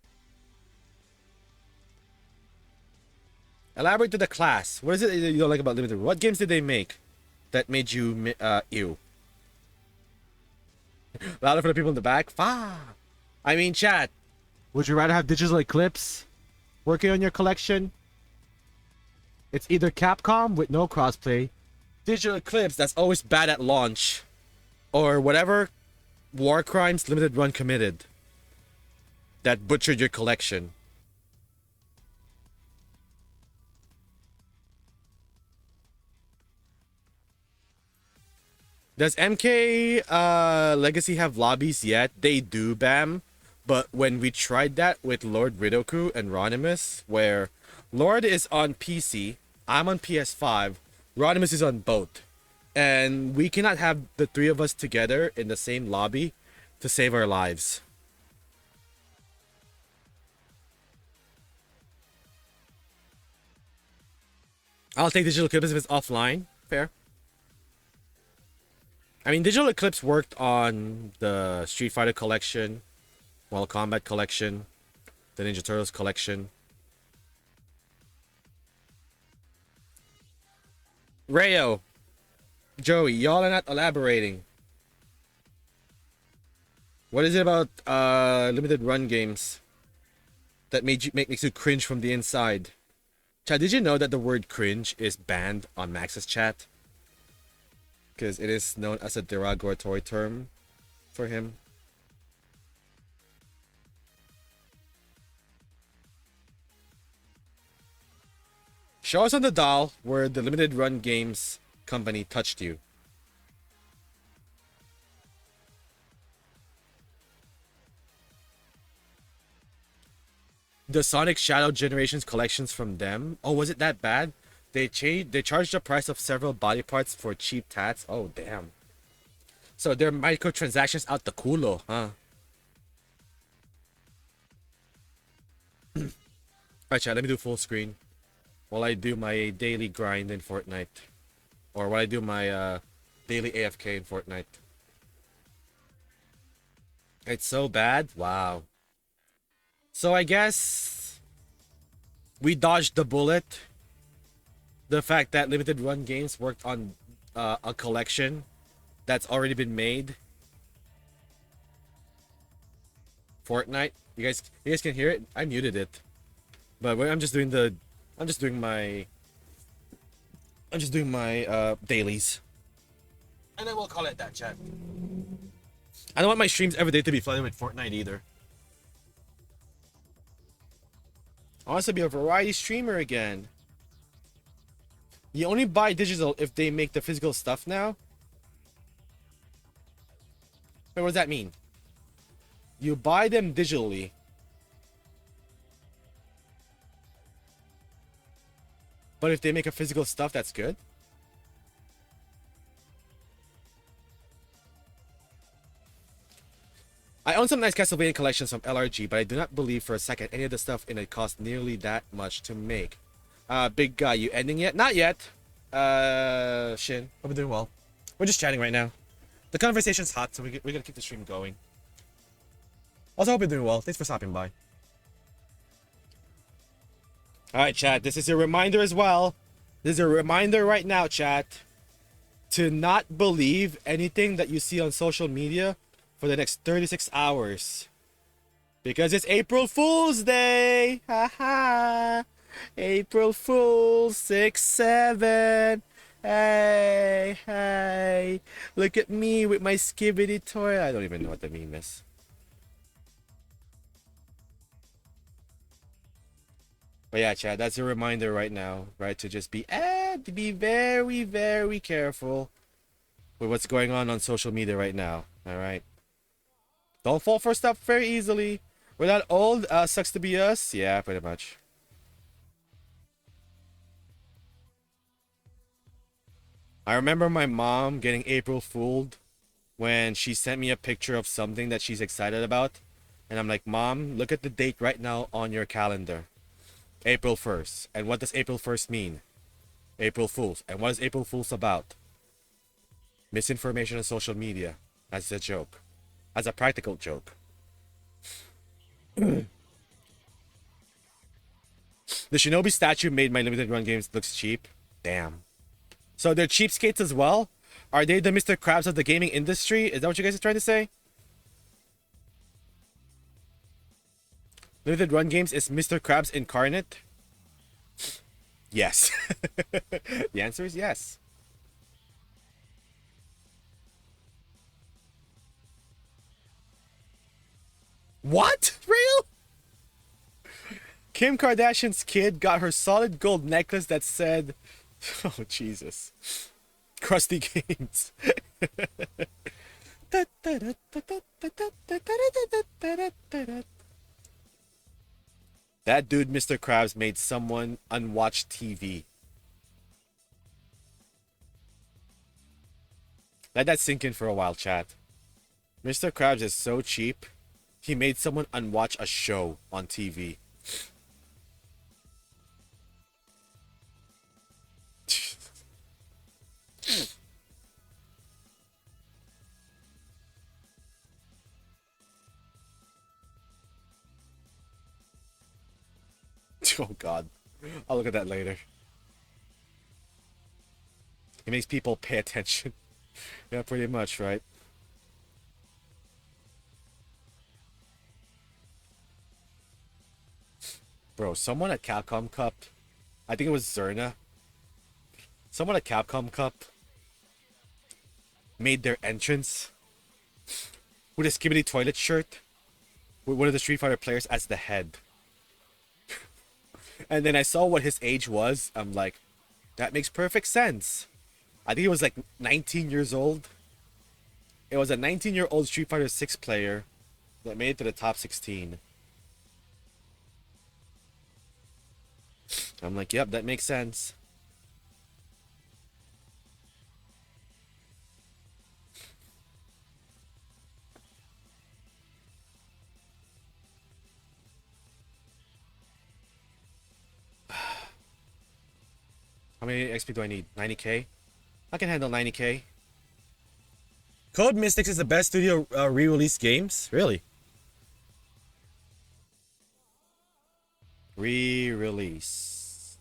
Elaborate to the class. What is it that you don't like about limited run? What games did they make that made you ew? Louder for the people in the back. I mean, chat. Would you rather have Digital Eclipse working on your collection? It's either Capcom with no crossplay, Digital Eclipse that's always bad at launch, or whatever War Crimes limited run committed that butchered your collection. Does MK Legacy have lobbies yet? They do, Bam. But when we tried that with Lord Ridoku and Ronimus, where Lord is on PC, I'm on PS5, Ronimus is on both. And we cannot have the 3 of us together in the same lobby to save our lives. I'll take Digital Eclipse if it's offline. Fair. I mean, Digital Eclipse worked on the Street Fighter collection, Mortal Kombat collection, the Ninja Turtles collection. Rayo, Joey, y'all are not elaborating. What is it about limited run games that makes you cringe from the inside? Chat, did you know that the word cringe is banned on Max's chat? Because it is known as a derogatory term for him. Show us on the doll where the limited run games company touched you. The Sonic Shadow Generations collections from them. Oh, was it that bad? They charged the price of several body parts for cheap tats. Oh, damn. So they're microtransactions out the culo, huh? Alright, chat, let me do full screen. while I do my daily grind in Fortnite. Or while I do my daily AFK in Fortnite. It's so bad? Wow. So I guess we dodged the bullet. The fact that limited run games worked on a collection that's already been made. Fortnite. You guys can hear it? I muted it. But I'm just doing the I'm just doing my dailies. And then we'll call it that, chat. I don't want my streams every day to be flooded with Fortnite either. I want to be a variety streamer again. You only buy digital if they make the physical stuff now? Wait, what does that mean? You buy them digitally. But if they make a physical stuff, that's good? I own some nice Castlevania collections from LRG, but I do not believe for a second any of the stuff in it cost nearly that much to make. Big guy, you ending yet? Not yet. Shin, hope you're doing well. We're just chatting right now. The conversation's hot, so we're gonna keep the stream going. Also, hope you're doing well. Thanks for stopping by. Alright, chat, this is a reminder as well. This is a reminder right now, chat, to not believe anything that you see on social media for the next 36 hours. Because it's April Fool's Day! Haha! April Fool's 6-7. Hey, hey. Look at me with my skibidi toy. I don't even know what the meme is. But yeah, Chad, that's a reminder right now, right? To just be very, very careful with what's going on social media right now. All right. Don't fall for stuff very easily. We're not old. Sucks to be us. Yeah, pretty much. I remember my mom getting April fooled when she sent me a picture of something that she's excited about. And I'm like, Mom, look at the date right now on your calendar. April 1st. And what does April 1st mean? April Fools. And what is April Fools about? Misinformation on social media. As a joke. As a practical joke. The Shinobi statue made my limited run games looks cheap. Damn. So they're cheapskates as well? Are they the Mr. Krabs of the gaming industry? Is that what you guys are trying to say? Limited run games is Mr. Krabs incarnate? Yes. The answer is yes. What? Real? Kim Kardashian's kid got her solid gold necklace that said, oh, Jesus. Krusty Games. That dude, Mr. Krabs, made someone unwatch TV. Let that sink in for a while, chat. Mr. Krabs is so cheap, he made someone unwatch a show on TV. Oh God, I'll look at that later. He makes people pay attention. Yeah, pretty much, right? Bro, someone at Capcom Cup, I think it was Zerna. Someone at Capcom Cup made their entrance with a Skibidi Toilet shirt with one of the Street Fighter players as the head. And then I saw what his age was. I'm like, that makes perfect sense. I think he was like 19 years old. It was a 19-year-old Street Fighter 6 player that made it to the top 16. I'm like, yep, that makes sense. many XP do I need? 90k? I can handle 90k. Code Mystics is the best studio re-release games? Really? Re-release.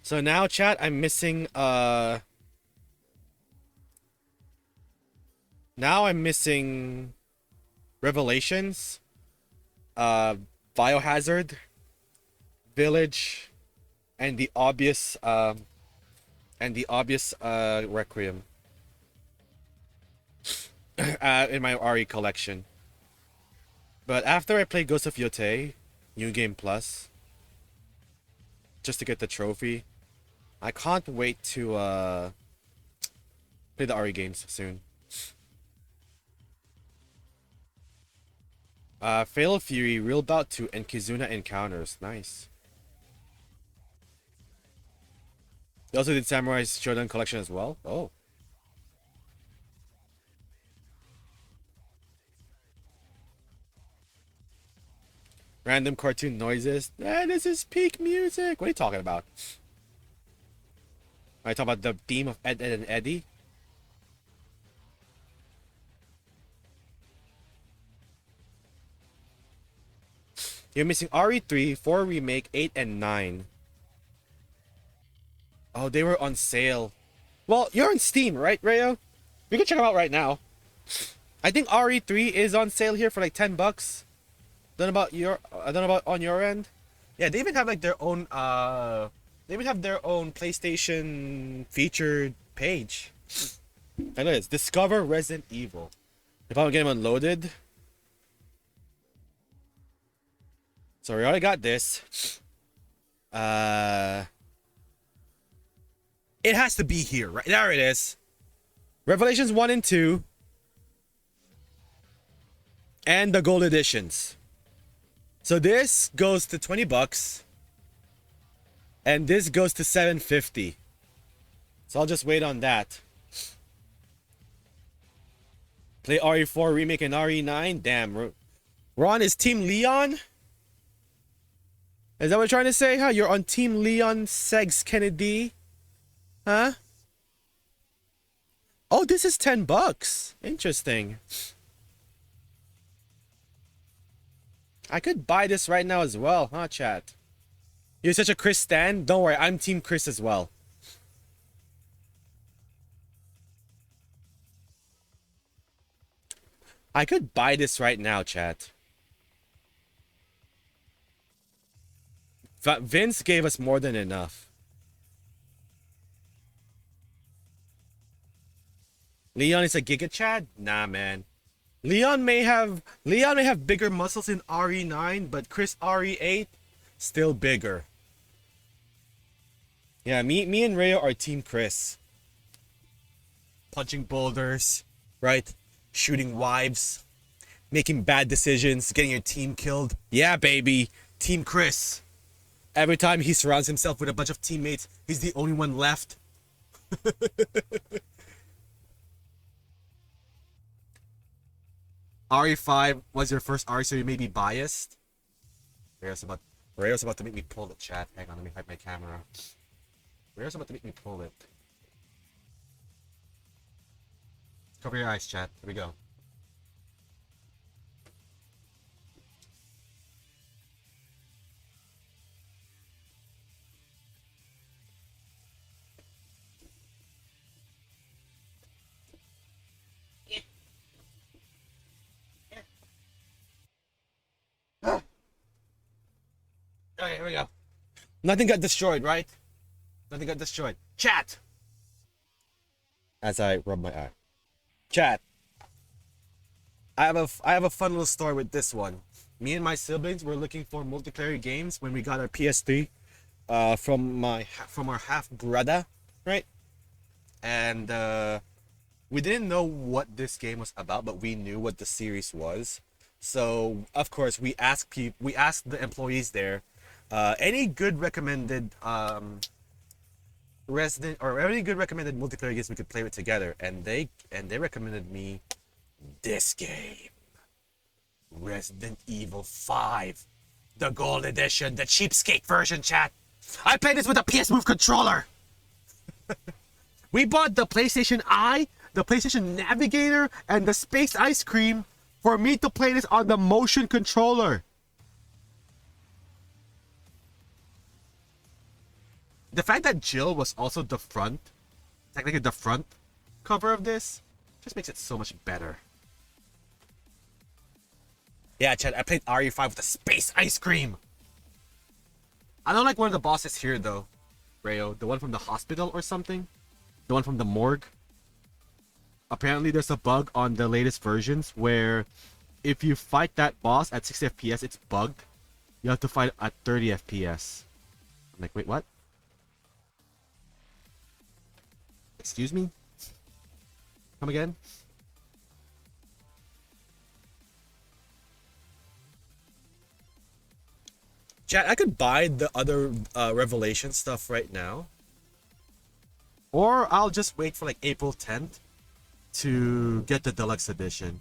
So now, chat, I'm missing now I'm missing Revelations, Biohazard, Village, and the obvious Requiem in my RE collection. But after I play Ghost of Yotei, New Game Plus, just to get the trophy, I can't wait to play the RE games soon. Fatal Fury, Real Bout 2, and Kizuna Encounters. Nice. They also did Samurai Shodown Collection as well. Oh. Random cartoon noises. This is peak music. What are you talking about? Are you talking about the theme of Ed, Ed, and Eddie? You're missing RE3, 4 Remake, 8, and 9. Oh, they were on sale. Well, you're on Steam, right, Rayo? You can check them out right now. I think RE3 is on sale here for like $10. Don't know about on your end. Yeah, they even have like their own they even have their own PlayStation featured page. And it is Discover Resident Evil. If I don't get them unloaded. So we already got this. It has to be here, right? There it is. Revelations 1 and 2. And the gold editions. So this goes to $20. And this goes to $7.50. So I'll just wait on that. Play RE4 Remake and RE9. Damn. Ron is Team Leon? Is that what you're trying to say? Huh? You're on Team Leon Segs Kennedy? Huh? Oh, this is $10. Interesting. I could buy this right now as well, huh, chat? You're such a Chris stan? Don't worry, I'm Team Chris as well. I could buy this right now, chat. Vince gave us more than enough. Leon is a Giga Chad? Nah, man. Leon may have bigger muscles in RE9, but Chris RE8 still bigger. Yeah, me and Rayo are Team Chris. Punching boulders, right? Shooting wives, making bad decisions, getting your team killed. Yeah, baby, Team Chris. Every time he surrounds himself with a bunch of teammates, he's the only one left. RE5 was your first RE, so you may be biased. Rayo's about to make me pull the chat. Hang on, let me hide my camera. Rayo's about to make me pull it. Cover your eyes, chat. Here we go. Okay, here we go. Nothing got destroyed, right? Nothing got destroyed. Chat! As I rub my eye. Chat. I have a fun little story with this one. Me and my siblings were looking for multiplayer games when we got our PS3 from our half brother, right? And we didn't know what this game was about, but we knew what the series was. So of course we asked the employees there, any good recommended multiplayer games we could play with together, and they recommended me this game, Resident Evil 5. The gold edition, the cheapskate version, chat. I played this with a PS Move controller. We bought the PlayStation Eye, the PlayStation Navigator, and the Space Ice Cream for me to play this on the motion controller. The fact that Jill was also the front, technically the front cover of this, just makes it so much better. Yeah, Chad, I played RE5 with the Space Ice Cream. I don't like one of the bosses here, though. Rayo, the one from the hospital or something? The one from the morgue? Apparently, there's a bug on the latest versions where if you fight that boss at 60 FPS, it's bugged. You have to fight at 30 FPS. I'm like, wait, what? Excuse me? Come again? Chat, I could buy the other Revelation stuff right now. Or I'll just wait for like April 10th to get the deluxe edition.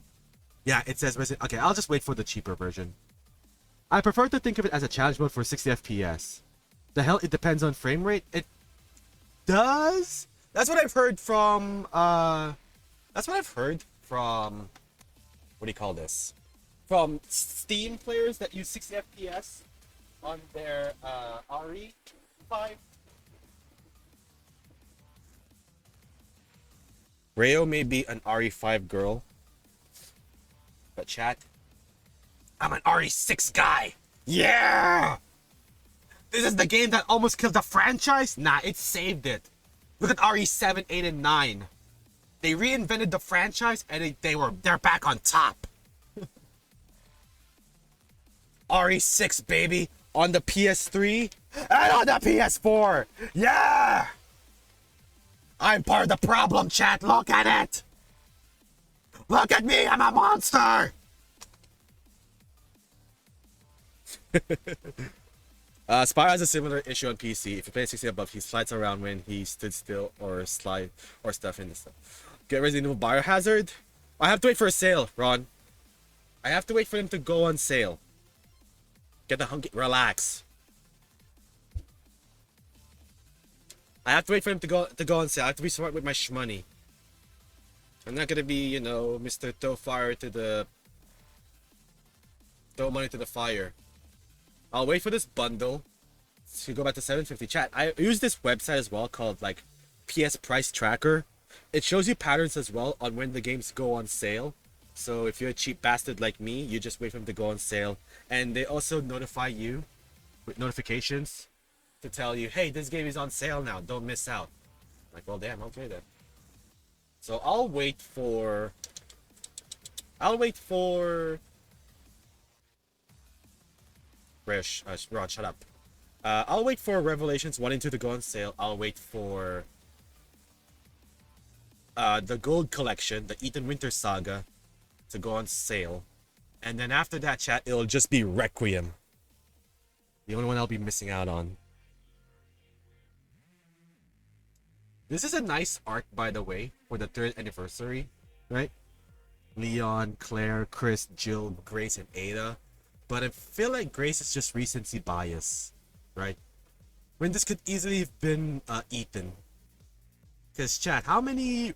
Yeah, it says Resident. Okay, I'll just wait for the cheaper version. I prefer to think of it as a challenge mode for 60 FPS. The hell, it depends on frame rate. It does. That's what I've heard from. That's what I've heard from. What do you call this? From Steam players that use 60 FPS on their RE5. Rayo may be an RE5 girl, but chat, I'm an RE6 guy. Yeah! This is the game that almost killed the franchise? Nah, it saved it. Look at RE7, 8, and 9. They reinvented the franchise and they're back on top. RE6, baby, on the PS3 and on the PS4. Yeah! I'm part of the problem, chat. Look at it. Look at me. I'm a monster. Spyro has a similar issue on PC. If you play 60 above, he slides around when he stood still or slide or stuff in the stuff. Get Resident Evil Biohazard. I have to wait for a sale, Ron. I have to wait for them to go on sale. Get the hunky. Relax. I have to wait for him to go on sale. I have to be smart with my shmoney. I'm not gonna be, you know, Mr. Throw money to the fire. I'll wait for this bundle to go back to 750. Chat, I use this website as well called like PS Price Tracker. It shows you patterns as well on when the games go on sale. So if you're a cheap bastard like me, you just wait for them to go on sale. And they also notify you with notifications to tell you, hey, this game is on sale now, don't miss out. Like, well, damn, okay then. So I'll wait for Rod, shut up. I'll wait for Revelations 1 and 2 to go on sale. I'll wait for the Gold Collection, the Ethan Winter Saga, to go on sale. And then after that, chat, it'll just be Requiem. The only one I'll be missing out on. This is a nice arc, by the way, for the 3rd anniversary, right? Leon, Claire, Chris, Jill, Grace, and Ada. But I feel like Grace is just recency bias, right? When this could easily have been Ethan. Because chat, how many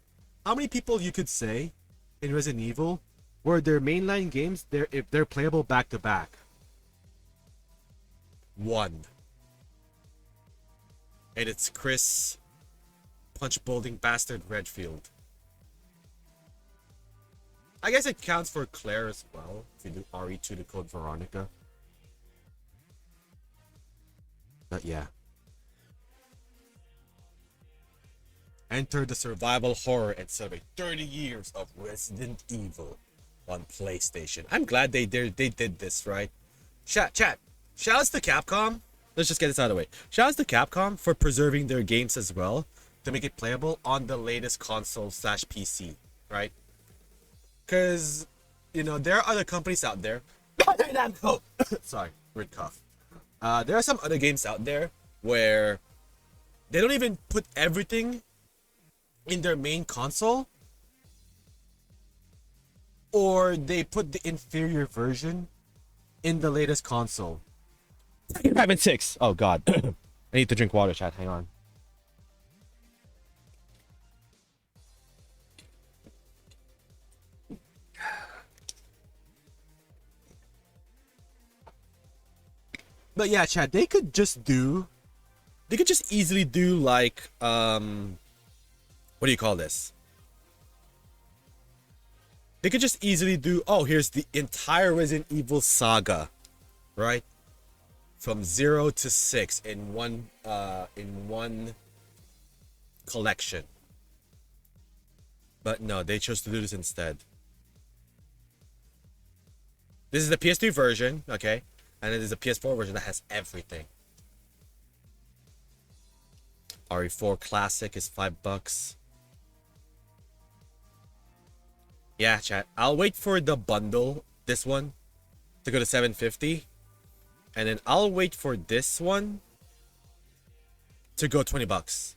people you could say in Resident Evil where their mainline games if they're playable back to back? One. And it's Chris Punch-Bowling Bastard Redfield. I guess it counts for Claire as well, if you do RE2 to Code Veronica. But yeah. Enter the survival horror and celebrate 30 years of Resident Evil on PlayStation. I'm glad they did this, right? Chat. Shoutouts to Capcom. Let's just get this out of the way. Shoutouts to Capcom for preserving their games as well to make it playable on the latest console/PC, right? Because, you know, there are other companies out there. Sorry, weird cough. There are some other games out there where they don't even put everything in their main console, or they put the inferior version in the latest console. Tekken 5 and 6. Oh god. I need to drink water, chat. Hang on. But yeah, Chad, they could just easily do like what do you call this? They could just easily do, oh, here's the entire Resident Evil saga, right? From 0 to 6 in one collection. But no, they chose to do this instead. This is the PS3 version, okay? And it is a PS4 version that has everything. RE4 Classic is $5. Yeah, chat. I'll wait for the bundle, this one, to go to $7.50. And then I'll wait for this one to go $20.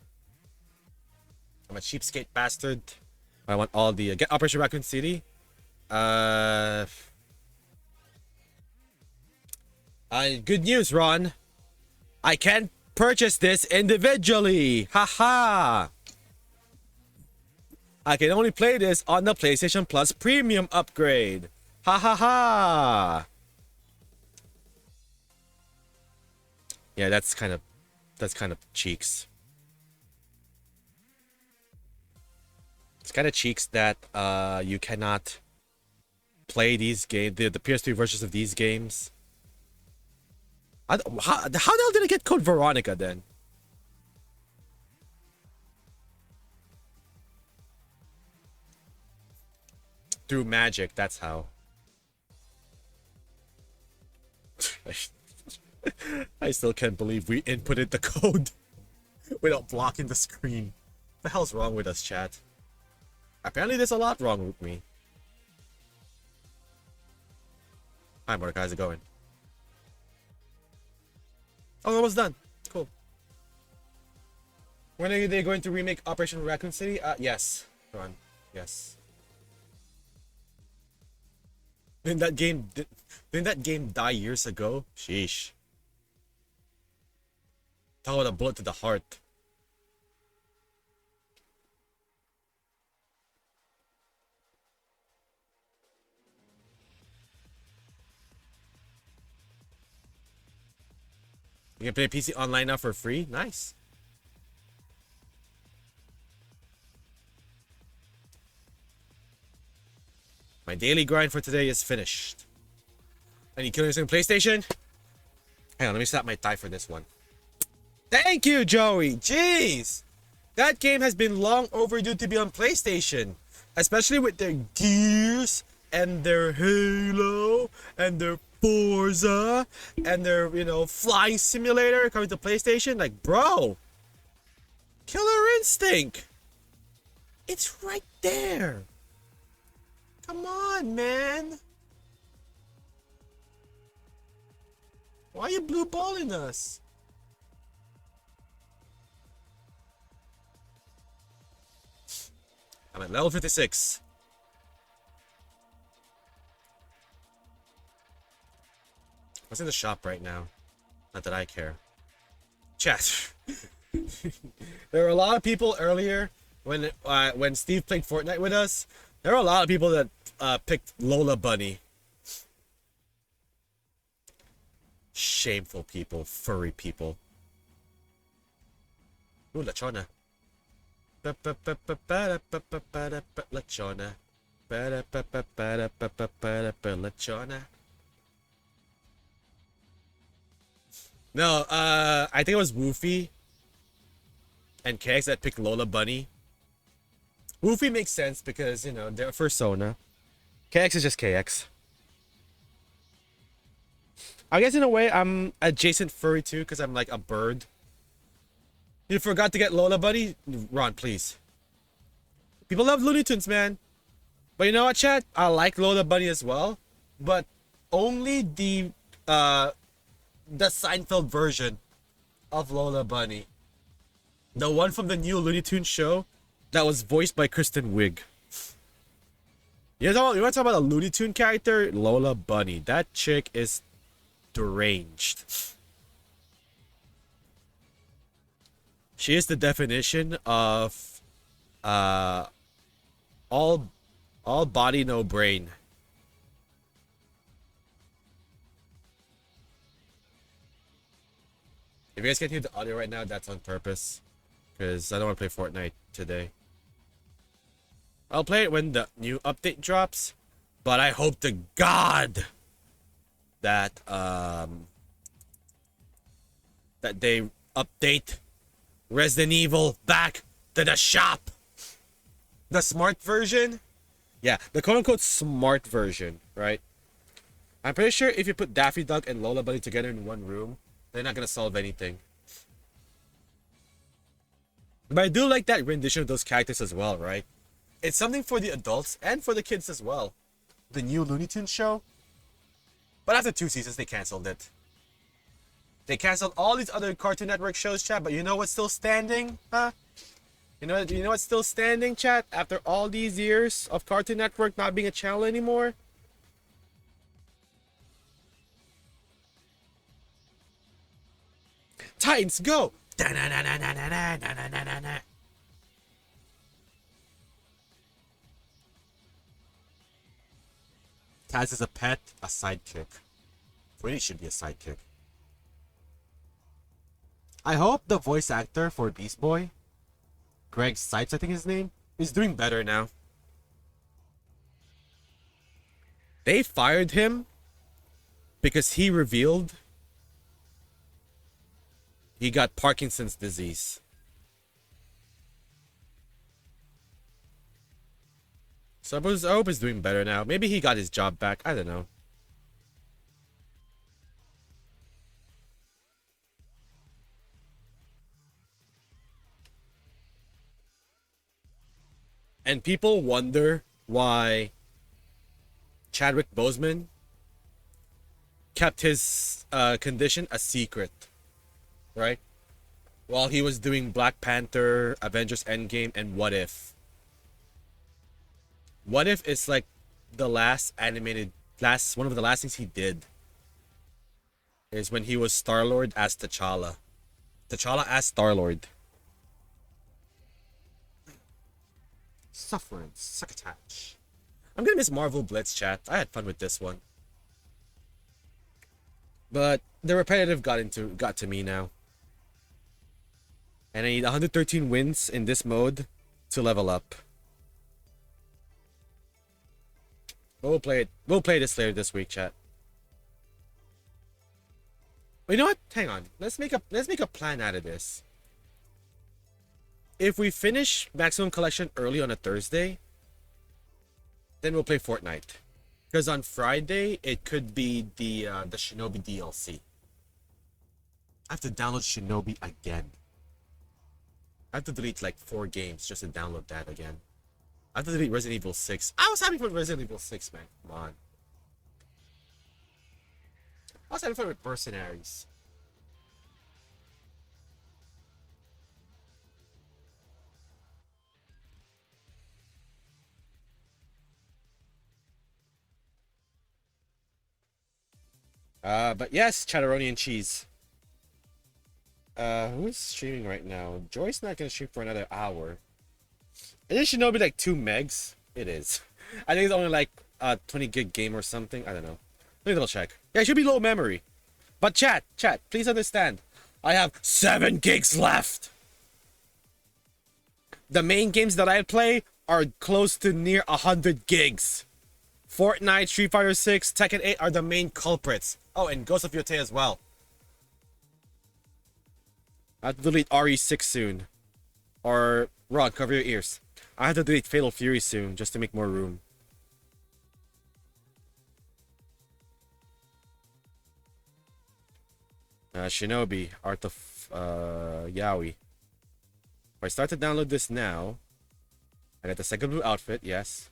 I'm a cheapskate bastard. I want all the get Operation Raccoon City. Good news, Ron. I can purchase this individually. Haha. I can only play this on the PlayStation Plus Premium upgrade. Ha ha ha. Yeah, that's kind of cheeks. It's kind of cheeks that you cannot play these games, the PS3 versions of these games. How the hell did I get Code Veronica then? Through magic, that's how. I still can't believe we inputted the code without blocking the screen. What the hell's wrong with us, chat? Apparently there's a lot wrong with me. Hi, Mordecai, how's it going? Oh, almost done. Cool. When are they going to remake Operation Raccoon City? Yes. Ron. Yes. Didn't that game die years ago? Sheesh. Talk about a bullet to the heart. You can play PC online now for free? Nice. My daily grind for today is finished. Any killers in PlayStation? Hang on, let me slap my thigh for this one. Thank you, Joey. Jeez. That game has been long overdue to be on PlayStation. Especially with their Gears and their Halo and their Forza and their, flying simulator coming to PlayStation. Like, bro. Killer Instinct. It's right there. Come on, man. Why are you blue balling us? I'm at level 56. What's in the shop right now? Not that I care. Chat. There were a lot of people earlier when Steve played Fortnite with us. There were a lot of people that picked Lola Bunny. Shameful people, furry people. Ooh, Lechona. Lechona. Lechona. No, I think it was Woofy and KX that picked Lola Bunny. Woofy makes sense because, they're Fursona. KX is just KX. I guess in a way I'm adjacent furry too because I'm like a bird. You forgot to get Lola Bunny? Ron, please. People love Looney Tunes, man. But you know what, chat? I like Lola Bunny as well. But only the Seinfeld version of Lola Bunny. The one from the new Looney Tunes show that was voiced by Kristen Wiig. You want to talk about a Looney Tune character? Lola Bunny. That chick is deranged. She is the definition of uh all all body no brain. If you guys can't hear the audio right now, that's on purpose. Because I don't want to play Fortnite today. I'll play it when the new update drops. But I hope to God that that they update Resident Evil back to the shop. The smart version? Yeah, the quote-unquote smart version, right? I'm pretty sure if you put Daffy Duck and Lola Bunny together in one room, they're not gonna solve anything. But I do like that rendition of those characters as well, right? It's something for the adults and for the kids as well. The new Looney Tunes show. But after 2 seasons, they canceled it. They canceled all these other Cartoon Network shows, chat. But you know what's still standing? Huh? You know what's still standing, chat? After all these years of Cartoon Network not being a channel anymore? Titans, go! Taz is a pet, a sidekick. Freddy should be a sidekick. I hope the voice actor for Beast Boy, Greg Sipes, I think his name, He's doing better now. They fired him because he revealed he got Parkinson's disease. So I hope he's doing better now. Maybe he got his job back. I don't know. And people wonder why Chadwick Boseman kept his condition a secret, right? While he was doing Black Panther, Avengers Endgame, and What If. What If is like the last one of the last things he did is when he was Star-Lord as T'Challa. T'Challa as Star-Lord. suffering, succotash. I'm gonna miss Marvel Blitz, chat. I had fun with this one. But the repetitive got to me now. And I need 113 wins in this mode to level up. We'll play it. We'll play this later this week, chat. But you know what? Hang on. Let's make a plan out of this. If we finish Maximum Collection early on a Thursday, then we'll play Fortnite. Because on Friday it could be the Shinobi DLC. I have to download Shinobi again. I have to delete like 4 games just to download that again. I have to delete Resident Evil 6. I was having fun with Resident Evil 6, man. Come on. I was having fun with Mercenaries. But yes, Chatteroni and Cheese. Who's streaming right now? Joy's not gonna stream for another hour. It should be like 2 megs. It is. I think it's only like a 20 gig game or something. I don't know. Let me double check. Yeah, it should be low memory. But chat, please understand. I have 7 gigs left. The main games that I play are close to near 100 gigs. Fortnite, Street Fighter 6, Tekken 8 are the main culprits. Oh, and Ghost of Yotei as well. I have to delete RE6 soon. Or, Rod, cover your ears. I have to delete Fatal Fury soon, just to make more room. Shinobi, Art of Yaoi. If I start to download this now, I got the second blue outfit, yes.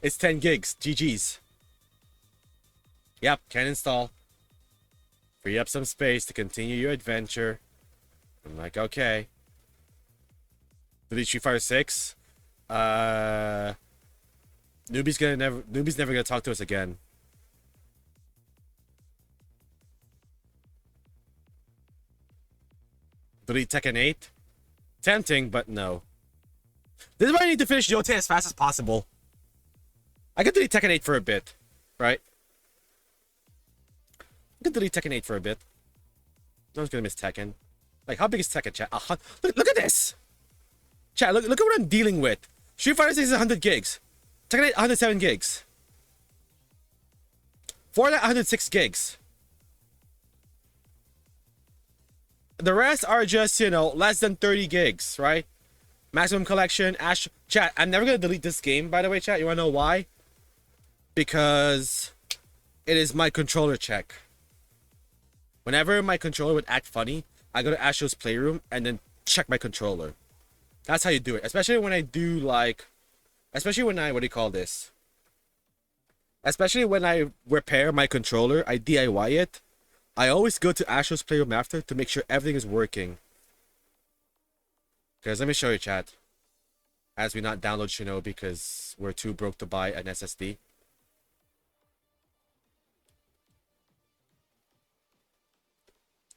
It's 10 gigs, GG's. Yep, can install. Free up some space to continue your adventure. I'm like, okay. Delete Street Fighter 6. Newbie's never gonna talk to us again. Delete Tekken 8. Tempting, but no. This is why I need to finish Yote as fast as possible. I could delete Tekken 8 for a bit, right? I could delete Tekken 8 for a bit. No one's gonna miss Tekken. Like, how big is Tekken, chat? Look at this! Chat, look at what I'm dealing with. Street Fighter 6 is 100 gigs. Tekken 8, 107 gigs. Fortnite, 106 gigs. The rest are just, you know, less than 30 gigs, right? Maximum Collection, Ash... Chat, I'm never gonna delete this game, by the way, chat. You wanna know why? Because it is my controller check. Whenever my controller would act funny, I go to Astro's Playroom and then check my controller. That's how you do it. Especially when I do like... Especially when I... What do you call this? Especially when I repair my controller, I DIY it. I always go to Astro's Playroom after to make sure everything is working. Guys, let me show you, chat. As we not download Shinobi because we're too broke to buy an SSD.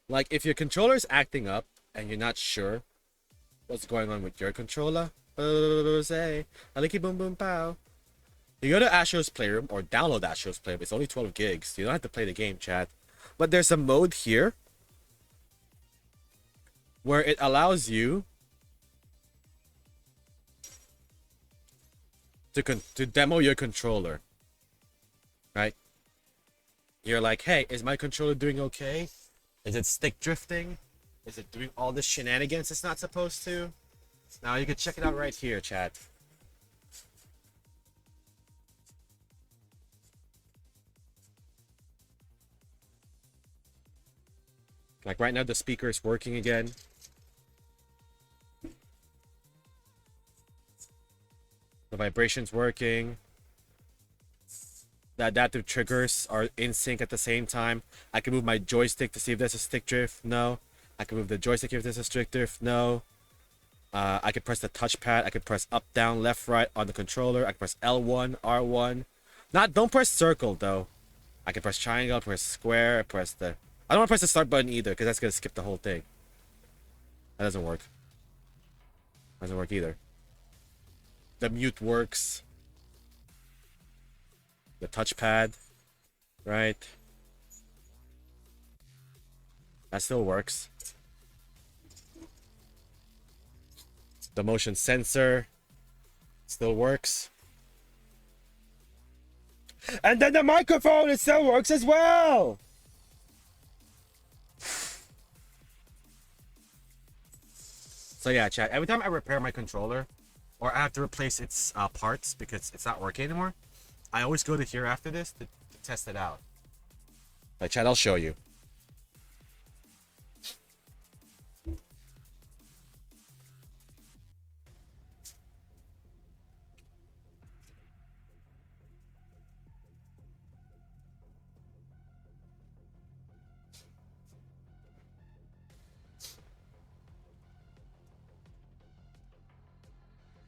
Like, if your controller is acting up and you're not sure what's going on with your controller, say, aliki boom boom pow. You go to Astro's Playroom or download Astro's Playroom. It's only 12 gigs. You don't have to play the game, chat. But there's a mode here where it allows you to demo your controller, right? You're like, hey, is my controller doing okay? Is it stick drifting? Is it doing all the shenanigans it's not supposed to? Now you can check it out right here, chat. Like right now the speaker is working again. The vibration's working. The adaptive triggers are in sync at the same time. I can move my joystick to see if there's a stick drift. No. I can move the joystick if there's a stick drift. No. I can press the touchpad. I can press up, down, left, right on the controller. I can press L1, R1. Don't press circle though. I can press triangle, press square, press the... I don't want to press the start button either because that's going to skip the whole thing. That doesn't work. Doesn't work either. The mute works. The touchpad, right? That still works. The motion sensor still works. And then the microphone, it still works as well! So yeah, chat, every time I repair my controller, or I have to replace its parts because it's not working anymore, I always go to here after this to test it out. Like, chat, I'll show you.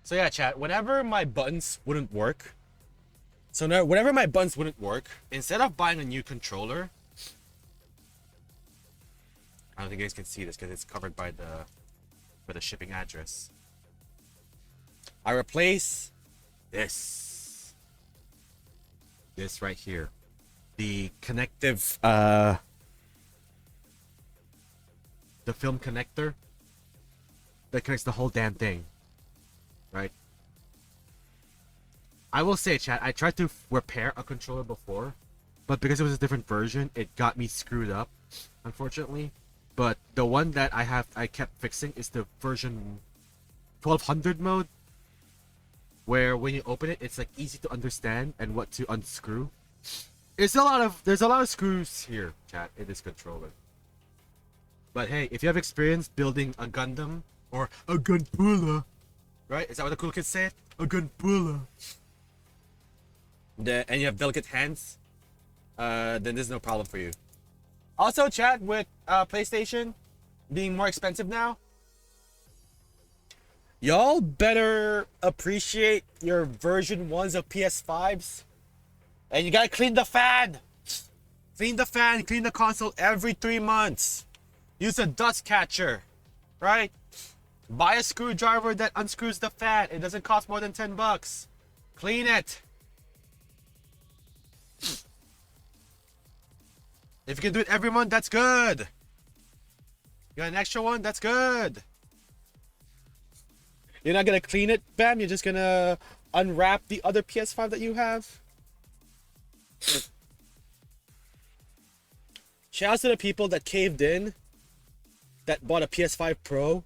So yeah, chat, whenever my buttons wouldn't work, whenever my buttons wouldn't work, instead of buying a new controller, I don't think you guys can see this because it's covered by the shipping address. I replace this right here, the connective, the film connector that connects the whole damn thing. Right? I will say, chat, I tried to repair a controller before, but because it was a different version, it got me screwed up, unfortunately. But the one that I kept fixing is the version 1200 mode, where when you open it, it's like easy to understand and what to unscrew. There's a lot of screws here, chat, in this controller. But hey, if you have experience building a Gundam or a Gunpula, right? Is that what the cool kids say? A Gunpula. And you have delicate hands, then there's no problem for you. Also, chat, with PlayStation being more expensive now, y'all better appreciate your version 1s of PS5s. And you gotta clean the fan. Clean the fan, clean the console every 3 months. Use a dust catcher. right? Buy a screwdriver that unscrews the fan. It doesn't cost more than 10 bucks. Clean it. If you can do it every month, that's good. You got an extra one? That's good. You're not gonna clean it, bam. You're just gonna unwrap the other PS5 that you have. Shout out to the people that caved in, that bought a PS5 Pro.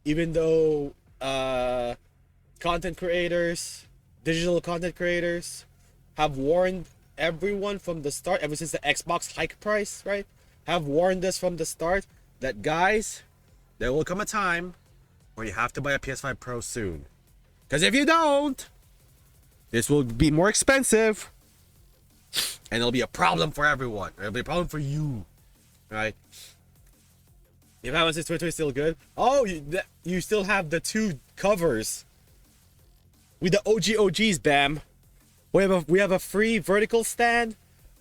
Even though content creators, digital content creators, have warned everyone from the start, ever since the Xbox hike price, right? Have warned us from the start that, guys, there will come a time where you have to buy a PS5 Pro soon. Because if you don't, this will be more expensive. And it'll be a problem for everyone. It'll be a problem for you. Right? If that one since 2020 is still good. Oh, you still have the 2 covers. With the OGs, bam. We have a free vertical stand.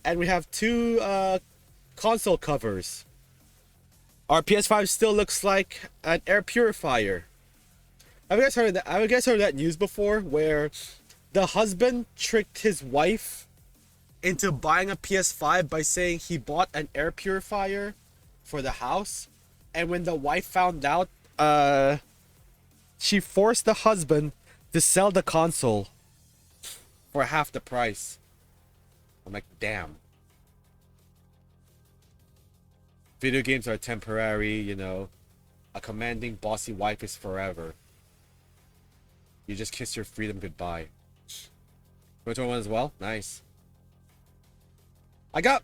And we have 2 console covers. Our PS5 still looks like an air purifier. Have you guys heard of that? Have you guys heard of that news before, where the husband tricked his wife into buying a PS5 by saying he bought an air purifier for the house, and when the wife found out, she forced the husband to sell the console for half the price. I'm like, damn. Video games are temporary, you know. A commanding, bossy wife is forever. You just kiss your freedom goodbye. 2021 as well? Nice. I got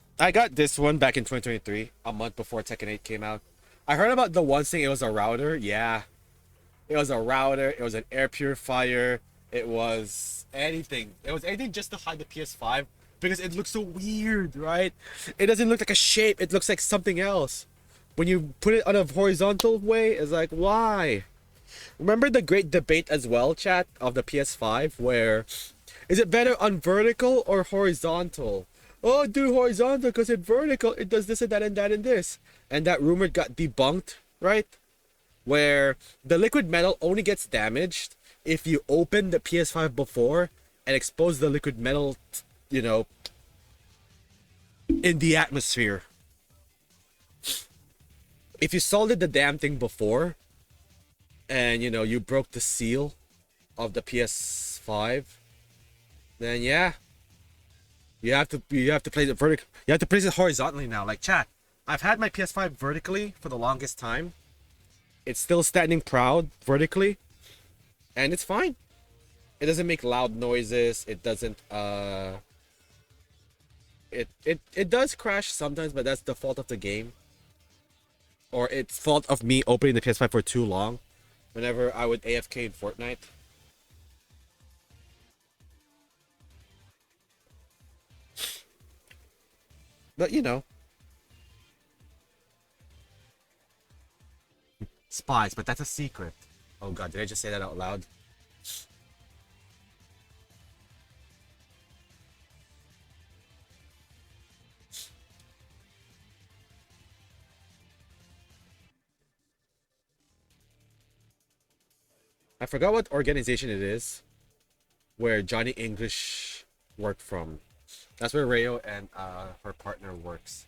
this one back in 2023, a month before Tekken 8 came out. I heard about the one thing, it was a router. Yeah. It was a router, it was an air purifier, it was anything. It was anything just to hide the PS5 because it looks so weird, right? It doesn't look like a shape, it looks like something else. When you put it on a horizontal way, it's like, why? Remember the great debate as well, chat, of the PS5, where is it better on vertical or horizontal? Oh, do horizontal because it's vertical, it does this and that and that and this. And that rumor got debunked, right? Where the liquid metal only gets damaged if you open the PS5 before and expose the liquid metal, you know, in the atmosphere. If you soldered the damn thing before and, you know, you broke the seal of the PS5, then yeah, you have to place it vertical. You have to place it horizontally now. Like, chat, I've had my PS5 vertically for the longest time. It's still standing proud vertically, and it's fine. It doesn't make loud noises. It doesn't it does crash sometimes, but that's the fault of the game. Or it's fault of me opening the PS5 for too long whenever I would AFK in Fortnite. But you know. Spies, but that's a secret. Oh god, did I just say that out loud? I forgot what organization it is where Johnny English worked from. That's where Rayo and her partner works.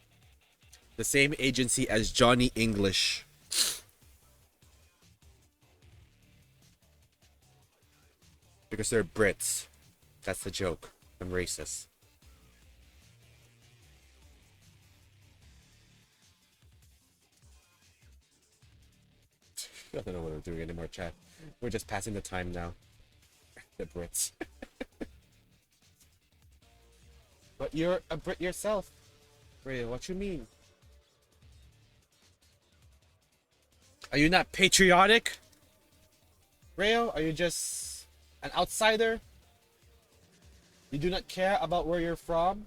The same agency as Johnny English. Because they're Brits. That's the joke. I'm racist. I don't know what we're doing anymore, chat. We're just passing the time now. The Brits. But you're a Brit yourself. Rayo, what you mean? Are you not patriotic? Rayo, are you just an outsider? You do not care about where you're from?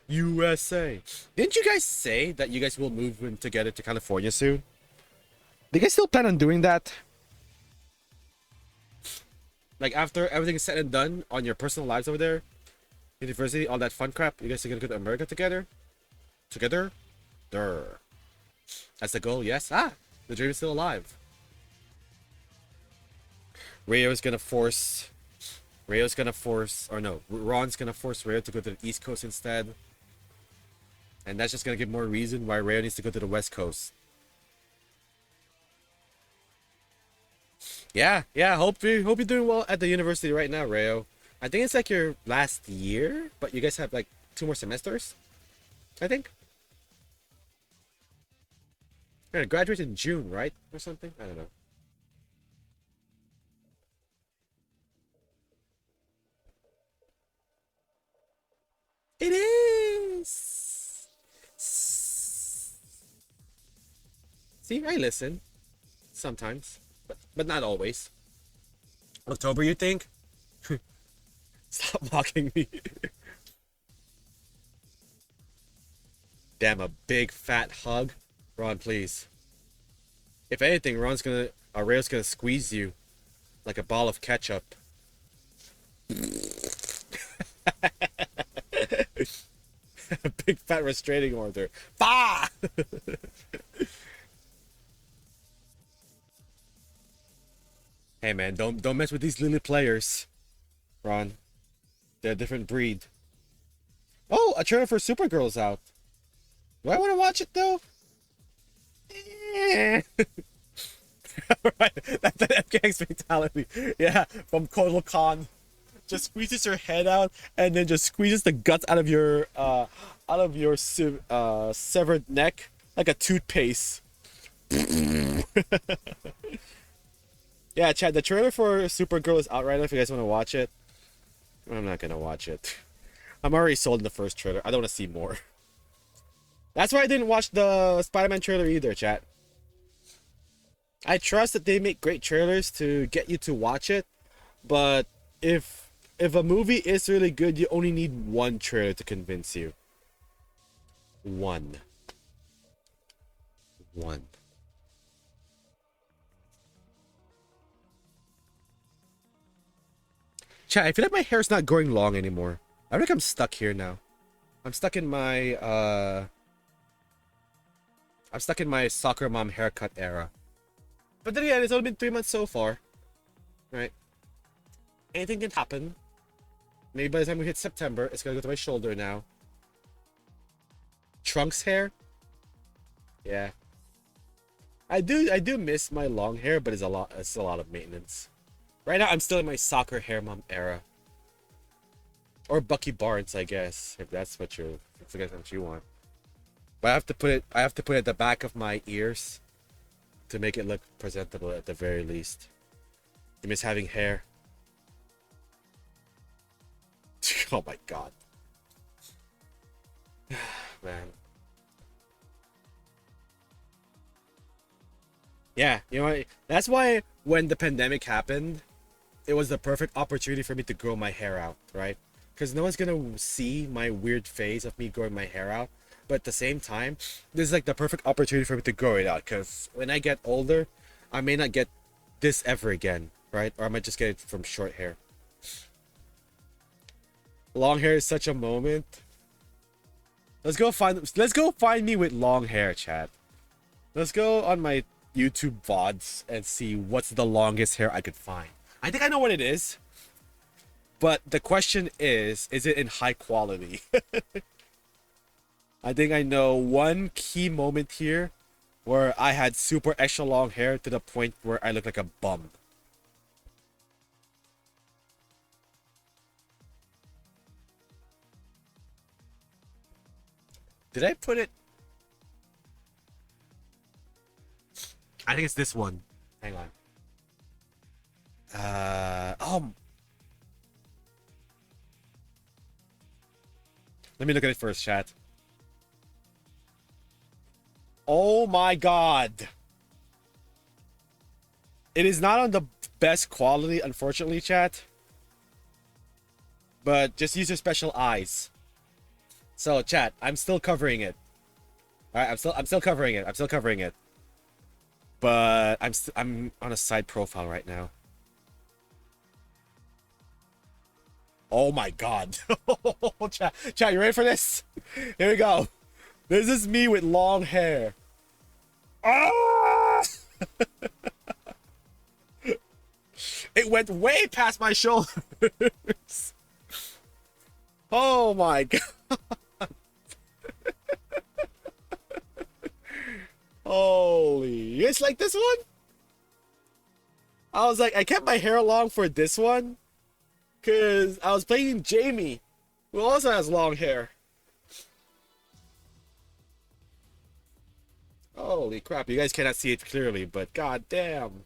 USA. Didn't you guys say that you guys will move in together to California soon? Do you guys still plan on doing that? Like after everything is said and done on your personal lives over there, university, all that fun crap, you guys are gonna go to America together? Together? Durr. That's the goal, yes. Ah, the dream is still alive. Rayo's gonna force... or no, Ron's gonna force Rayo to go to the East Coast instead. And that's just gonna give more reason why Rayo needs to go to the West Coast. Yeah, hope you're doing well at the university right now, Rayo. I think it's like your last year, but you guys have like 2 more semesters, I think. You're gonna graduate in June, right? Or something? I don't know. It is! See, I listen. Sometimes. But not always. October, you think? Stop mocking me. Damn, a big fat hug. Ron, please. If anything, Rayo's gonna squeeze you like a ball of ketchup. Big fat restraining order. Bah! Hey man, don't mess with these Lily players, Ron. They're a different breed. Oh, a trailer for Supergirl's out. Do I want to watch it though? Right, that's an FKX fatality. Yeah, from Kotal Khan. Just squeezes your head out and then just squeezes the guts out of your severed neck like a toothpaste. Yeah, Chad, the trailer for Supergirl is out right now if you guys want to watch it. I'm not gonna watch it. I'm already sold in the first trailer. I don't want to see more. That's why I didn't watch the Spider-Man trailer either, chat. I trust that they make great trailers to get you to watch it, but if a movie is really good, you only need one trailer to convince you. One. Chat, I feel like my hair's not growing long anymore. I think I'm stuck here now. I'm stuck in my soccer mom haircut era. But then again, it's only been 3 months so far. Right? Anything can happen. Maybe by the time we hit September, it's gonna go to my shoulder now. Trunks hair? Yeah. I do miss my long hair, but it's a lot of maintenance. Right now I'm still in my soccer hair mom era. Or Bucky Barnes, I guess, if that's what you want. But I have to put it at the back of my ears to make it look presentable at the very least. I miss having hair. Oh my god. Man. Yeah, you know what? That's why when the pandemic happened, it was the perfect opportunity for me to grow my hair out, right? Because no one's gonna see my weird phase of me growing my hair out. But at the same time, this is like the perfect opportunity for me to grow it out. Because when I get older, I may not get this ever again, right? Or I might just get it from short hair. Long hair is such a moment. Let's go find me with long hair, chat. Let's go on my YouTube VODs and see what's the longest hair I could find. I think I know what it is. But the question is it in high quality? I think I know one key moment here where I had super extra long hair to the point where I look like a bum. Did I put it? I think it's this one. Hang on. Let me look at it first, chat. Oh my god. It is not on the best quality, unfortunately, chat. But just use your special eyes. So, chat, I'm still covering it. Alright, I'm still covering it. I'm still covering it. But I'm on a side profile right now. Oh my god. Chat, you ready for this? Here we go. This is me with long hair. Ah! It went way past my shoulders. Oh my god. Holy. It's like this one? I was like, I kept my hair long for this one. Because I was playing Jamie, who also has long hair. Holy crap, you guys cannot see it clearly, but god damn.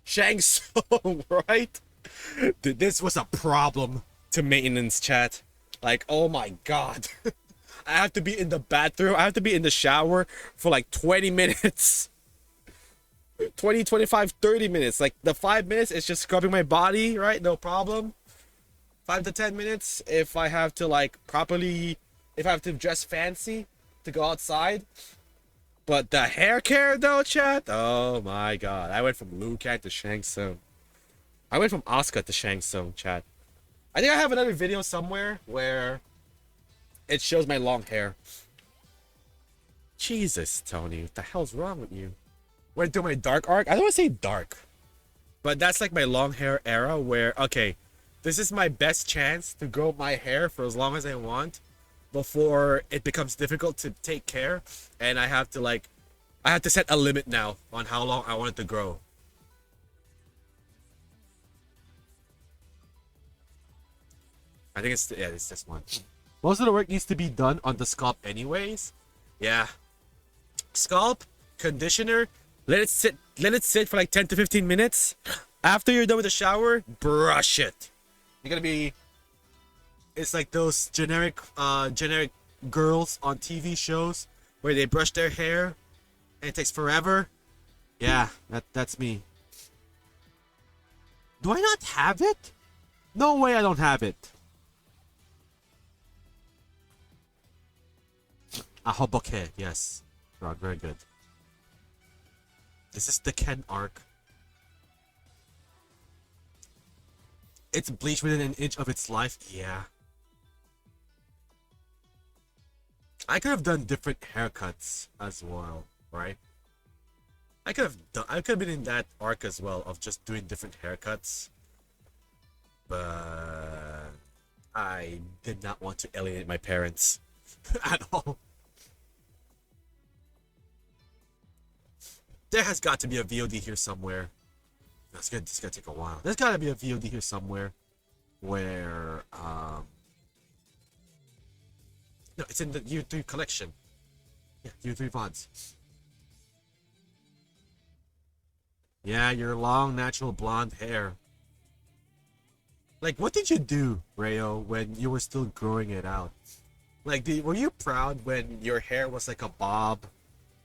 Shang Tsung, right? Dude, this was a problem to maintenance, chat. Like, oh my god. I have to be in the bathroom, I have to be in the shower for like 20 minutes. 20, 25, 30 minutes. Like, the 5 minutes is just scrubbing my body, right? No problem. 5 to 10 minutes if I have to, like, properly... If I have to dress fancy to go outside. But the hair care, though, chat? Oh my god. I went from Liu Kang to Shang Tsung. I went from Asuka to Shang Tsung, chat. I think I have another video somewhere where it shows my long hair. Jesus, Tony. What the hell's wrong with you? Went through my dark arc? I don't want to say dark. But that's like my long hair era where, okay, this is my best chance to grow my hair for as long as I want before it becomes difficult to take care. And I have to set a limit now on how long I want it to grow. I think it's this one. Most of the work needs to be done on the scalp anyways. Yeah. Scalp, conditioner, let it sit for like 10 to 15 minutes. After you're done with the shower, brush it. You're gonna be... It's like those generic girls on TV shows where they brush their hair and it takes forever. Yeah, that's me. Do I not have it? No way I don't have it. A Hoboke, yes. Right, very good. This is the Ken arc. It's bleached within an inch of its life. Yeah. I could have done different haircuts as well, right? I could have been in that arc as well of just doing different haircuts. But I did not want to alienate my parents at all. There has got to be a VOD here somewhere. It's gonna take a while. There's gotta be a VOD here somewhere where no, it's in the Year 3 collection. Yeah, Year 3 VODs. Yeah, your long natural blonde hair. Like, what did you do, Rayo, when you were still growing it out? Like, were you proud when your hair was like a bob?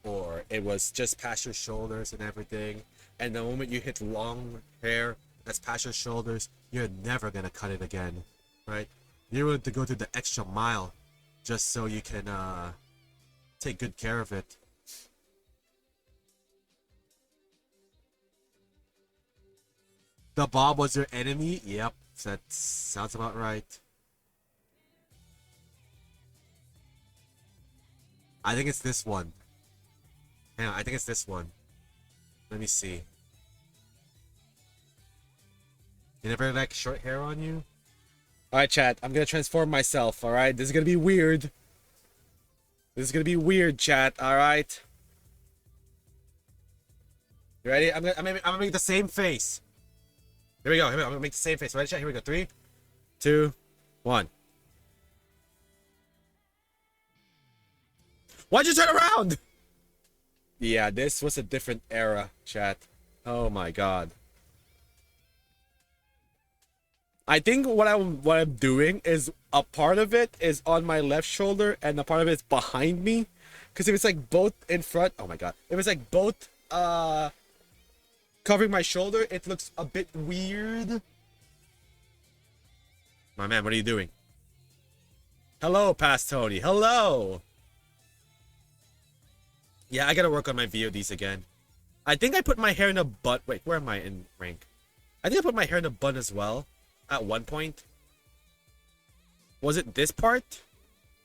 Or it was just past your shoulders and everything? And the moment you hit long hair that's past your shoulders, you're never gonna cut it again, right? You're willing to go to the extra mile just so you can take good care of it. The bob was your enemy? Yep, that sounds about right. I think it's this one. Yeah, I think it's this one. Let me see. You never like short hair on you? Alright, chat. I'm gonna transform myself, alright? This is gonna be weird. This is gonna be weird, chat, alright? You ready? I'm gonna make the same face. Here we go. I'm gonna make the same face. Ready, chat? Here we go. 3, 2, 1. Why'd you turn around? Yeah, this was a different era, chat. Oh my god. I think what I'm doing is a part of it is on my left shoulder and a part of it is behind me. Because if it's like both in front, oh my god. If it's like both covering my shoulder, it looks a bit weird. My man, what are you doing? Hello, Past Tony. Hello. Yeah, I gotta work on my VODs again. I think I put my hair in a bun. Wait, where am I in rank? I think I put my hair in a bun as well at one point. Was it this part?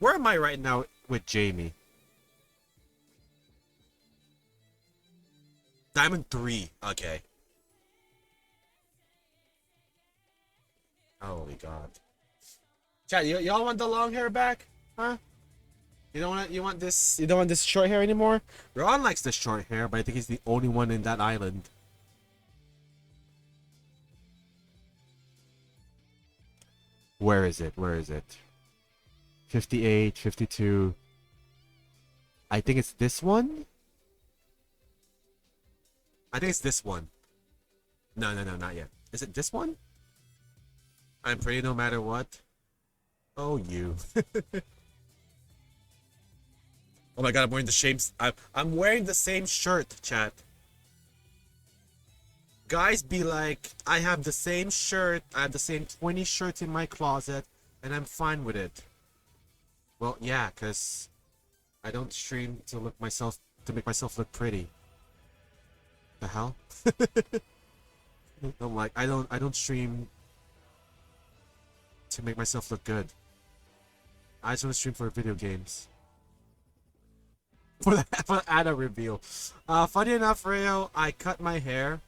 Where am I right now with Jamie? Diamond 3. Okay. Holy God. Chad, y'all want the long hair back? Huh? You don't want this? You don't want this short hair anymore? Ron likes the short hair, but I think he's the only one in that island. Where is it? Where is it? 58, 52. I think it's this one. I think it's this one. No, not yet. Is it this one? I'm pretty no matter what. Oh, you. Oh my God, I'm wearing the same. I'm wearing the same shirt, chat. Guys be like, I have the same shirt. I have the same 20 shirts in my closet, and I'm fine with it. Well, yeah, cause I don't stream to make myself look pretty. The hell? I'm like, I don't stream to make myself look good. I just want to stream for video games. For the Ada reveal. Funny enough, Rayo, I cut my hair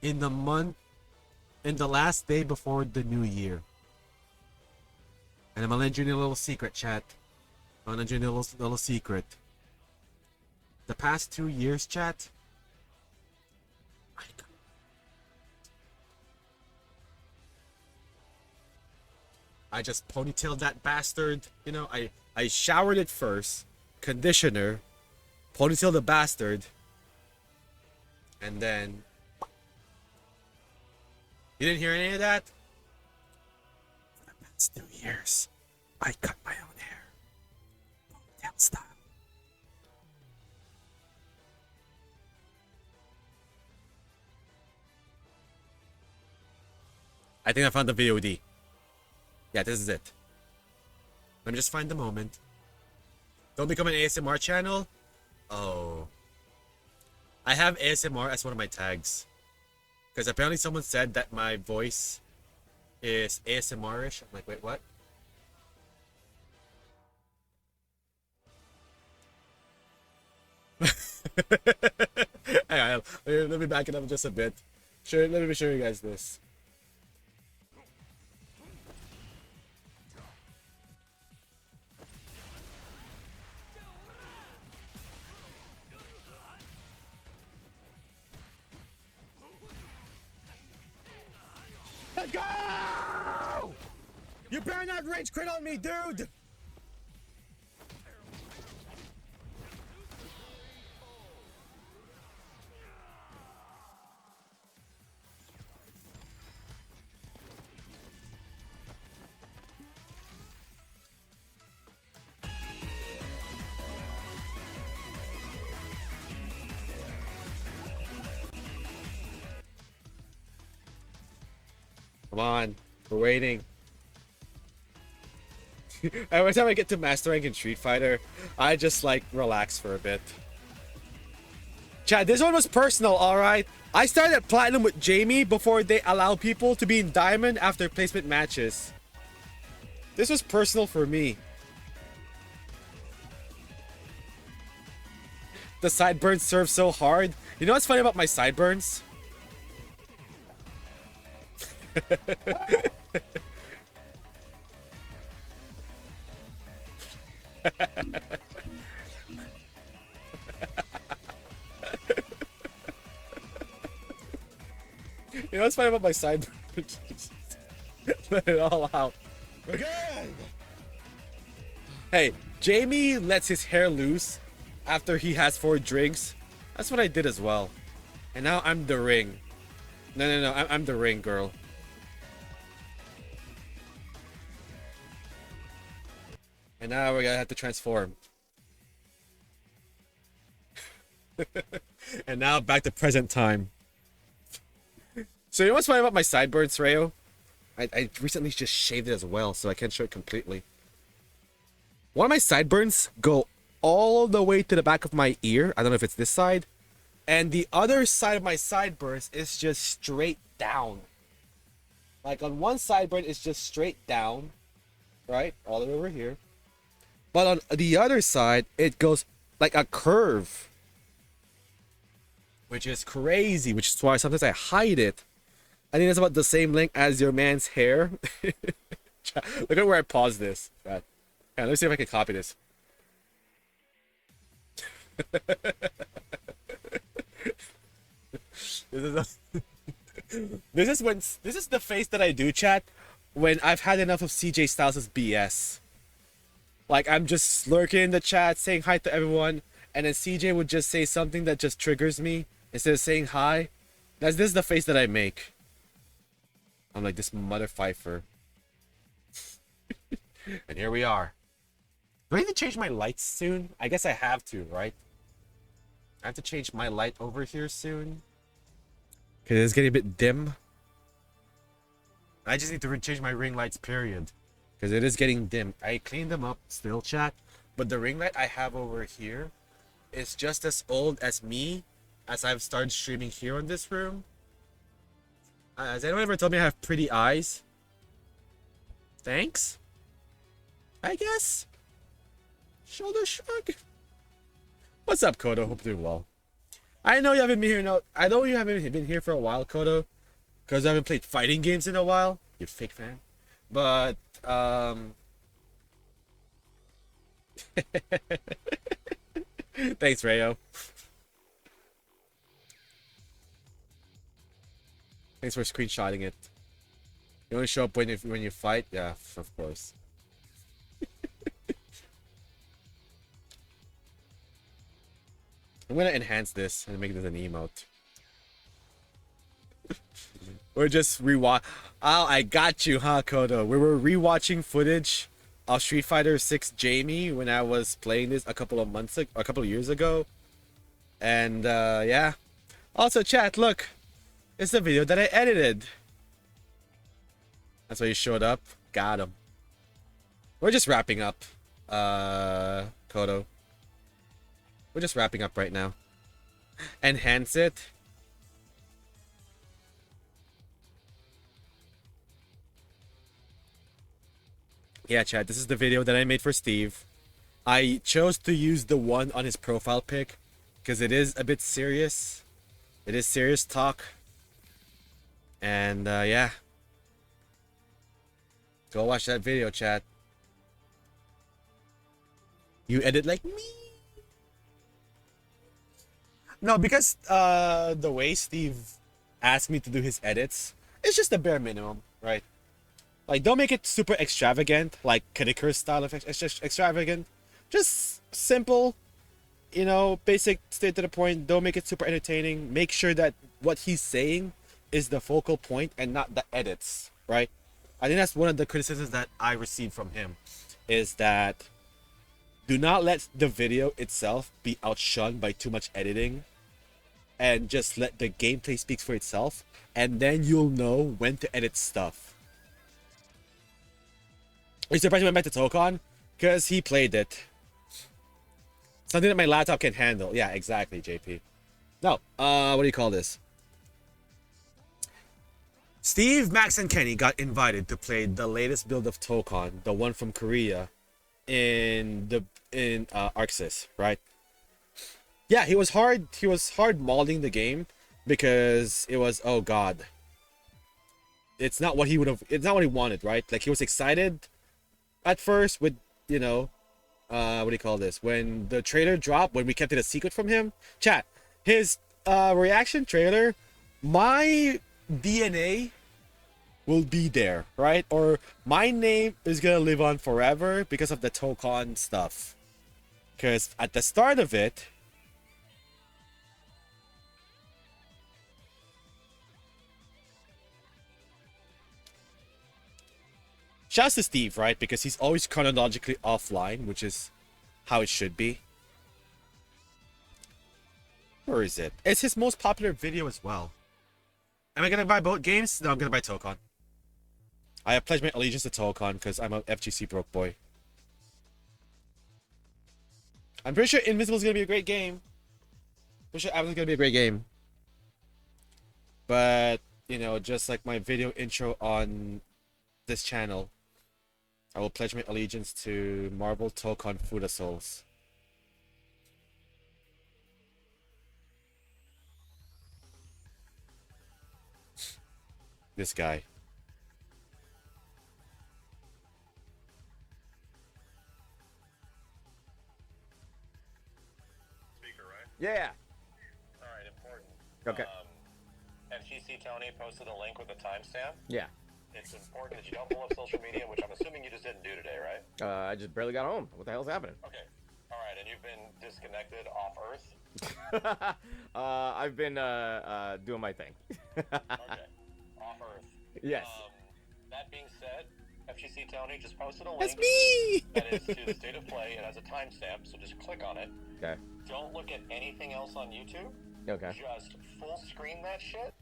in the last day before the new year. And I'm gonna let you know a little secret, chat. I'm gonna let you know a little secret. The past 2 years, chat, I just ponytailed that bastard. You know, I showered it first, conditioner, ponytailed the bastard, and then... You didn't hear any of that? For the past 2 years, I cut my own hair. Ponytail style. I think I found the VOD. Yeah, this is it. Let me just find the moment. Don't become an ASMR channel? Oh. I have ASMR as one of my tags. Because apparently someone said that my voice is ASMR-ish. I'm like, wait, what? Hang on, let me back it up just a bit. Sure, let me show you guys this. Let's go! You better not rage crit on me, dude! Come on, we're waiting. Every time I get to Master Rank in Street Fighter, I just like relax for a bit. Chad, this one was personal, alright? I started at Platinum with Jamie before they allow people to be in Diamond after placement matches. This was personal for me. The sideburns serve so hard. You know what's funny about my sideburns? You know what's funny about my sideburns? Let it all out. Again! Hey, Jamie lets his hair loose after he has 4 drinks. That's what I did as well. And now I'm the ring. No, I'm the ring girl. And now we're gonna have to transform. And now back to present time. So you know what's funny about my sideburns, Rayo? I recently just shaved it as well, so I can't show it completely. One of my sideburns go all the way to the back of my ear. I don't know if it's this side. And the other side of my sideburns is just straight down. Like on one sideburn, it's just straight down. right? All the way over here. But on the other side, it goes like a curve, which is crazy, which is why sometimes I hide it. I think it's about the same length as your man's hair. Look at where I paused this. God. Yeah, let me see if I can copy this. This is the face that I do, chat, when I've had enough of CJ Styles' BS. Like, I'm just lurking in the chat, saying hi to everyone, and then CJ would just say something that just triggers me instead of saying hi. This is the face that I make. I'm like, this mother Pfeiffer. And here we are. Do I need to change my lights soon? I guess I have to, right? I have to change my light over here soon. Okay, it's getting a bit dim. I just need to change my ring lights, period. Because it is getting dim. I cleaned them up still, chat. But the ring light I have over here is just as old as me as I've started streaming here in this room. Has anyone ever told me I have pretty eyes? Thanks? I guess. Shoulder shrug. What's up, Kodo? Hope you're doing well. I know you haven't been here. No, I know you haven't been here for a while, Kodo, because I haven't played fighting games in a while. You fake fan. But thanks, Rayo. Thanks for screenshotting it. You only show up when you fight? Yeah, of course. I'm gonna enhance this and make this an emote. We're just rewatch. Oh, I got you, huh, Kodo? We were rewatching footage of Street Fighter 6 Jamie when I was playing this a couple of years ago, and yeah. Also, chat, look, it's the video that I edited. That's why you showed up. Got him. We're just wrapping up, Kodo. We're just wrapping up right now. Enhance it. Yeah, chat, this is the video that I made for Steve. I chose to use the one on his profile pic because it is a bit serious. It is serious talk. And yeah. Go watch that video, chat. You edit like me. No, because the way Steve asked me to do his edits, it's just the bare minimum, right? Like, don't make it super extravagant, like Kadikur's style of extravagant. Just simple, you know, basic, straight to the point. Don't make it super entertaining. Make sure that what he's saying is the focal point and not the edits, right? I think that's one of the criticisms that I received from him, is that do not let the video itself be outshone by too much editing, and just let the gameplay speak for itself, and then you'll know when to edit stuff. Are you surprised he went back to Tokon? Because he played it. Something that my laptop can handle. Yeah, exactly, JP. No, what do you call this? Steve, Max, and Kenny got invited to play the latest build of Tokon, the one from Korea, in Arxis, right? Yeah, he was hard molding the game because it was, oh god. It's not what he wanted, right? Like, he was excited at first with, you know, what do you call this? When the trailer dropped, when we kept it a secret from him. Chat, his reaction trailer, my DNA will be there, right? Or my name is gonna live on forever because of the Tokon stuff. Because at the start of it, shouts to Steve, right? Because he's always chronologically offline, which is how it should be. Where is it? It's his most popular video as well. Am I gonna buy both games? No, I'm gonna buy Tokon. I have pledged my allegiance to Tokon because I'm a FGC broke boy. I'm pretty sure Invincible's gonna be a great game. Pretty sure Avalan's gonna be a great game. But, you know, just like my video intro on this channel, I will pledge my allegiance to Marvel Tokon Fuda Souls. This guy. Speaker, right? Yeah. All right, important. Okay. FGC Tony posted a link with a timestamp. Yeah. It's important that you don't pull up social media, which I'm assuming you just didn't do today, right? I just barely got home. What the hell's happening? Okay. All right, and you've been disconnected off Earth? I've been doing my thing. Okay. Off Earth. Yes. That being said, FGC Tony just posted a link. That's me! That is to the state of play. It has a timestamp, so just click on it. Okay. Don't look at anything else on YouTube. Okay. Just full screen that shit.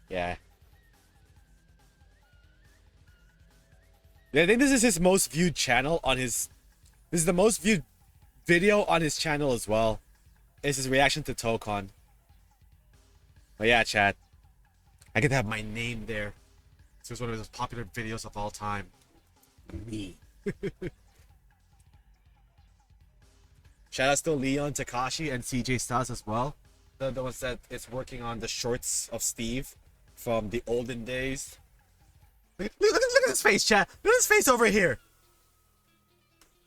Yeah. Yeah, I think this is his most viewed channel on his... This is the most viewed video on his channel as well. It's his reaction to Tokon. But yeah, chat. I could have my name there. This was one of his popular videos of all time. Me. Shout outs to Leon, Takashi, and CJ Styles as well. The ones that is working on the shorts of Steve from the olden days. Look at his face, chat. Look at his face over here.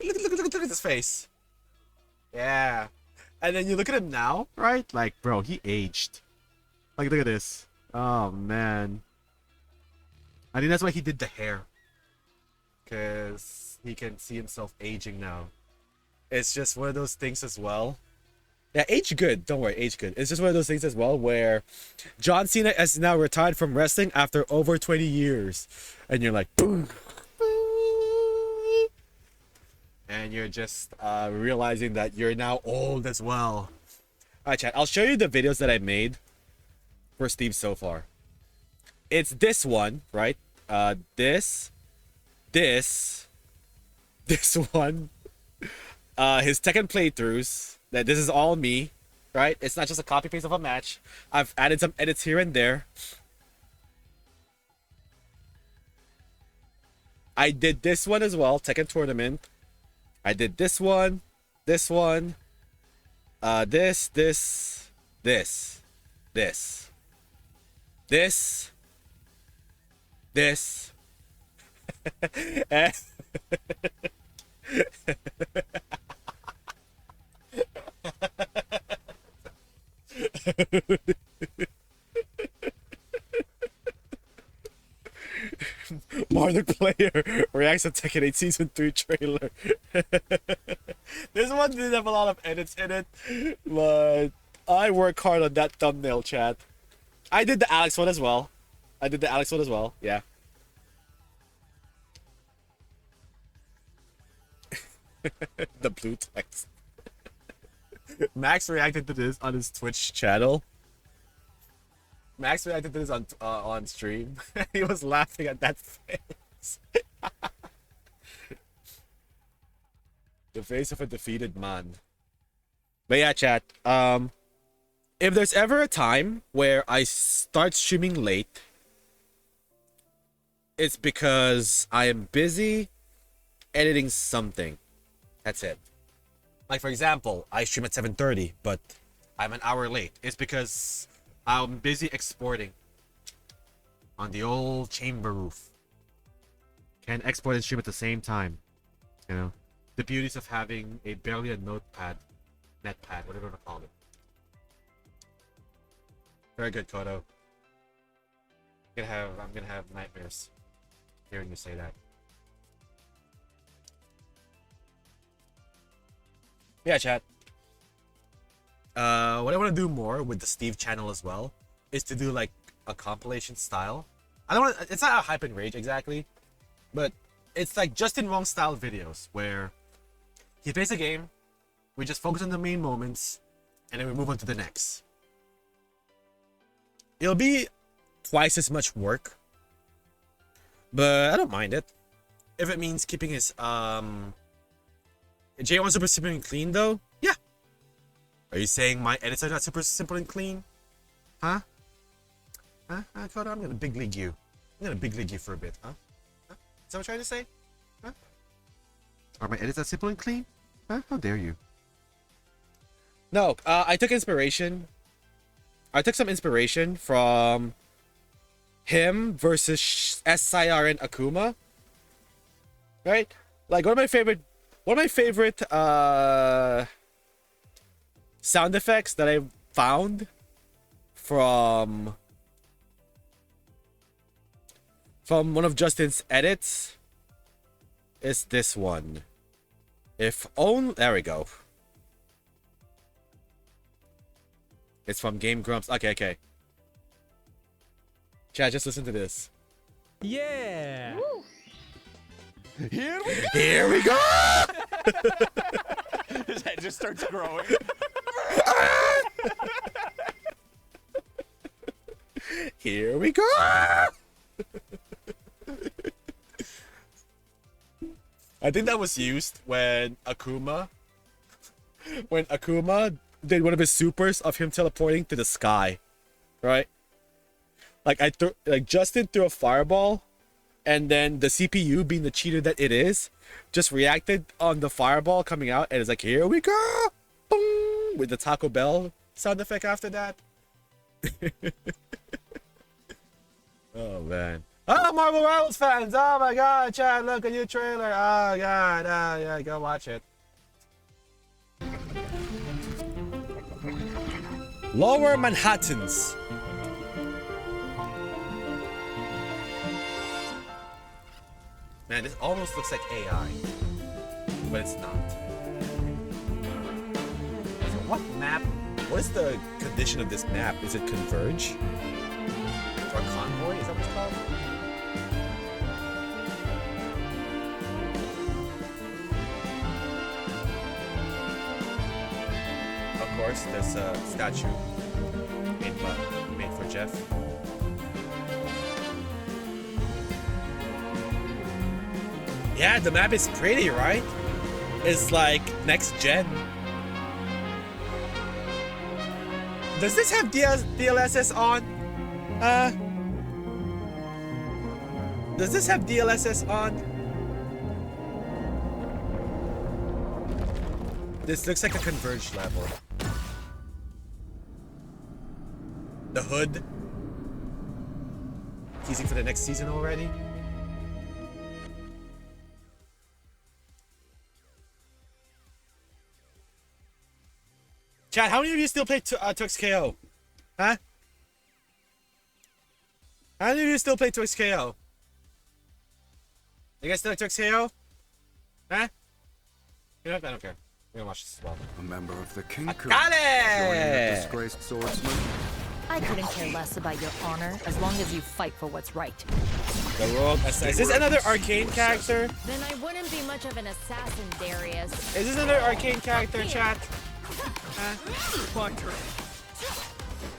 Look at his face. Yeah. And then you look at him now, right? Like, bro, he aged. Like, look at this. Oh, man. I think that's why he did the hair. Because he can see himself aging now. It's just one of those things as well. Yeah, age good. Don't worry, age good. It's just one of those things as well where John Cena is now retired from wrestling after over 20 years. And you're like, boom. And you're just realizing that you're now old as well. Alright, chat. I'll show you the videos that I made for Steve so far. It's this one, right? This one. His Tekken playthroughs. That this is all me, right? It's not just a copy paste of a match. I've added some edits here and there. I did this one as well, Tekken tournament. I did this one, this, and Marduk player reacts to Tekken 8 Season 3 trailer. This one didn't have a lot of edits in it, but I work hard on that thumbnail, chat. I did the Alex one as well. Yeah. The blue text. Max reacted to this on his Twitch channel. Max reacted to this on stream. He was laughing at that face. The face of a defeated man. But yeah, chat. If there's ever a time where I start streaming late, it's because I am busy editing something. That's it. Like, for example, I stream at 7:30, but I'm an hour late. It's because I'm busy exporting on the old chamber roof. Can export and stream at the same time. You know? The beauties of having a barely a notepad. Netpad, whatever you want to call it. Very good, Kodo. I'm gonna have nightmares hearing you say that. Yeah, chat. What I want to do more with the Steve channel as well is to do like a compilation style. I don't want. It's not a hype and rage exactly, but it's like Justin Wong style videos where he plays a game, we just focus on the main moments, and then we move on to the next. It'll be twice as much work, but I don't mind it. If it means keeping his J1 super simple and clean though? Yeah. Are you saying my edits are not super simple and clean? Huh? Huh? Koda, I'm gonna big league you. I'm gonna big league you for a bit, huh? that what you're trying to say? Huh? Are my edits that simple and clean? Huh? How dare you? No, I took inspiration. I took some inspiration from him versus SIR and Akuma. Right? Like one of my favorite sound effects that I found from one of Justin's edits is this one. If only, there we go. It's from Game Grumps. Okay. Chat, just listen to this. Yeah. Here we go. Here we go! His head just starts growing. Here we go! I think that was used when Akuma did one of his supers of him teleporting to the sky, right? Like Justin threw a fireball, and then the CPU, being the cheater that it is, just reacted on the fireball coming out, and it's like, here we go, boom, with the Taco Bell sound effect after that. Oh man. Oh, Marvel Rivals fans! Oh my God, Chad, look, a new trailer. Oh God, yeah, go watch it. Lower Manhattans. Man, this almost looks like AI, but it's not. So what map? What is the condition of this map? Is it Converge? Or Convoy? Is that what it's called? Of course, there's a statue made for Jeff. Yeah, the map is pretty, right? It's like next gen. Does this have DLSS on? Does this have DLSS on? This looks like a converged level. The hood. Teasing for the next season already. Chat, how many of you still play Tux KO? Huh? How many of you still play Tux KO? You guys still like Tux KO? Huh? You know what? I don't care. We're gonna watch this as well. A member of the King Crew. Got Joining a it! disgraced swordsman. I couldn't care less about your honor as long as you fight for what's right. The Rogue Assassin. Is this another arcane character? Then I wouldn't be much of an assassin, Darius. Is this another arcane character, chat? Huh?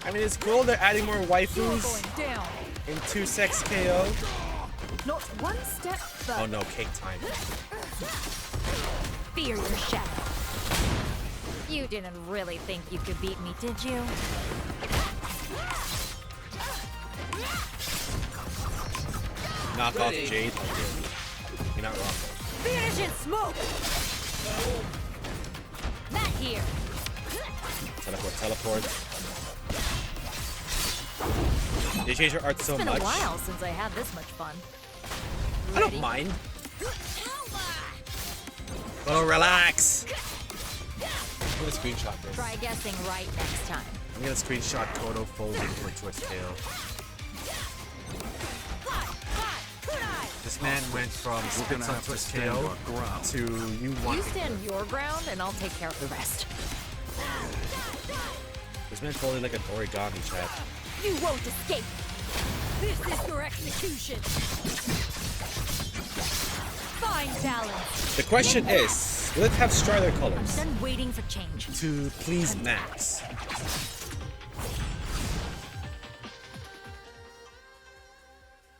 I mean, it's cool they're adding more waifus Going down. into Sex KO. Not one step further. Oh no, cake time. Fear your shadow. You didn't really think you could beat me, did you? Knock off Jade. You're not wrong. Vanish in smoke! Matt here. Teleport. They changed your art so It's been much. a while since I had this much fun. I don't Ready? mind. Oh, relax. I'm gonna screenshot this. Try guessing right next time. I'm gonna screenshot Kodo folding for Twist KO. This man went from spits on Twist KO to you want. You stand your ground and I'll take care of the rest. This man folded like an origami, chat. You won't escape. This is your execution. Find balance. The question is, will it have Strider colors? Done waiting for change. To please Max.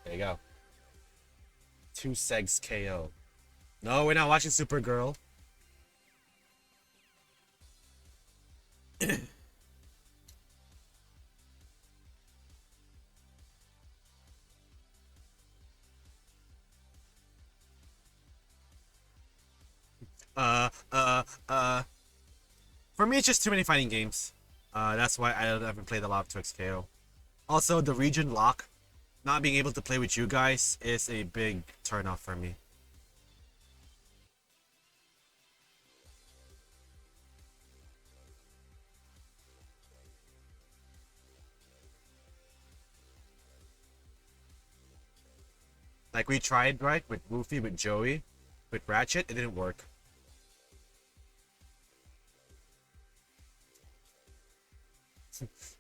There you go. 2 Segs KO. No, we're not watching Supergirl. For me, it's just too many fighting games. That's why I haven't played a lot of 2XKO. Also, the region lock, not being able to play with you guys is a big turnoff for me. Like we tried, right, with Goofy, with Joey, with Ratchet, it didn't work.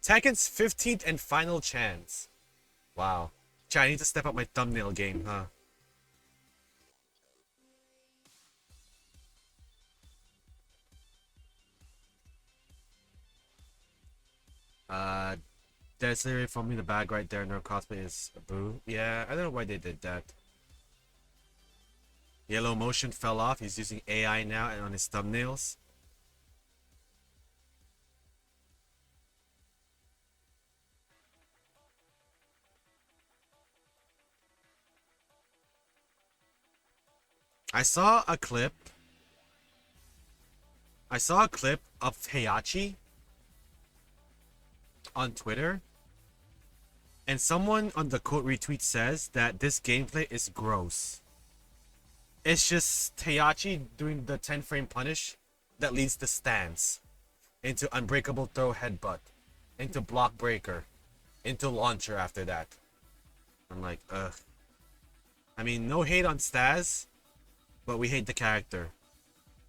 Tekken's 15th and final chance. Wow. Chat, I need to step up my thumbnail game, huh? There's literally from me the bag right there. No cosplay is a boo. Yeah, I don't know why they did that. Yellow Motion fell off. He's using AI now and on his thumbnails. I saw a clip of Heihachi on Twitter, and someone on the quote retweet says that this gameplay is gross. It's just Heihachi doing the 10-frame punish that leads to stance, into unbreakable throw headbutt, into block breaker, into launcher after that. I'm like, ugh. I mean, no hate on Staz, but we hate the character.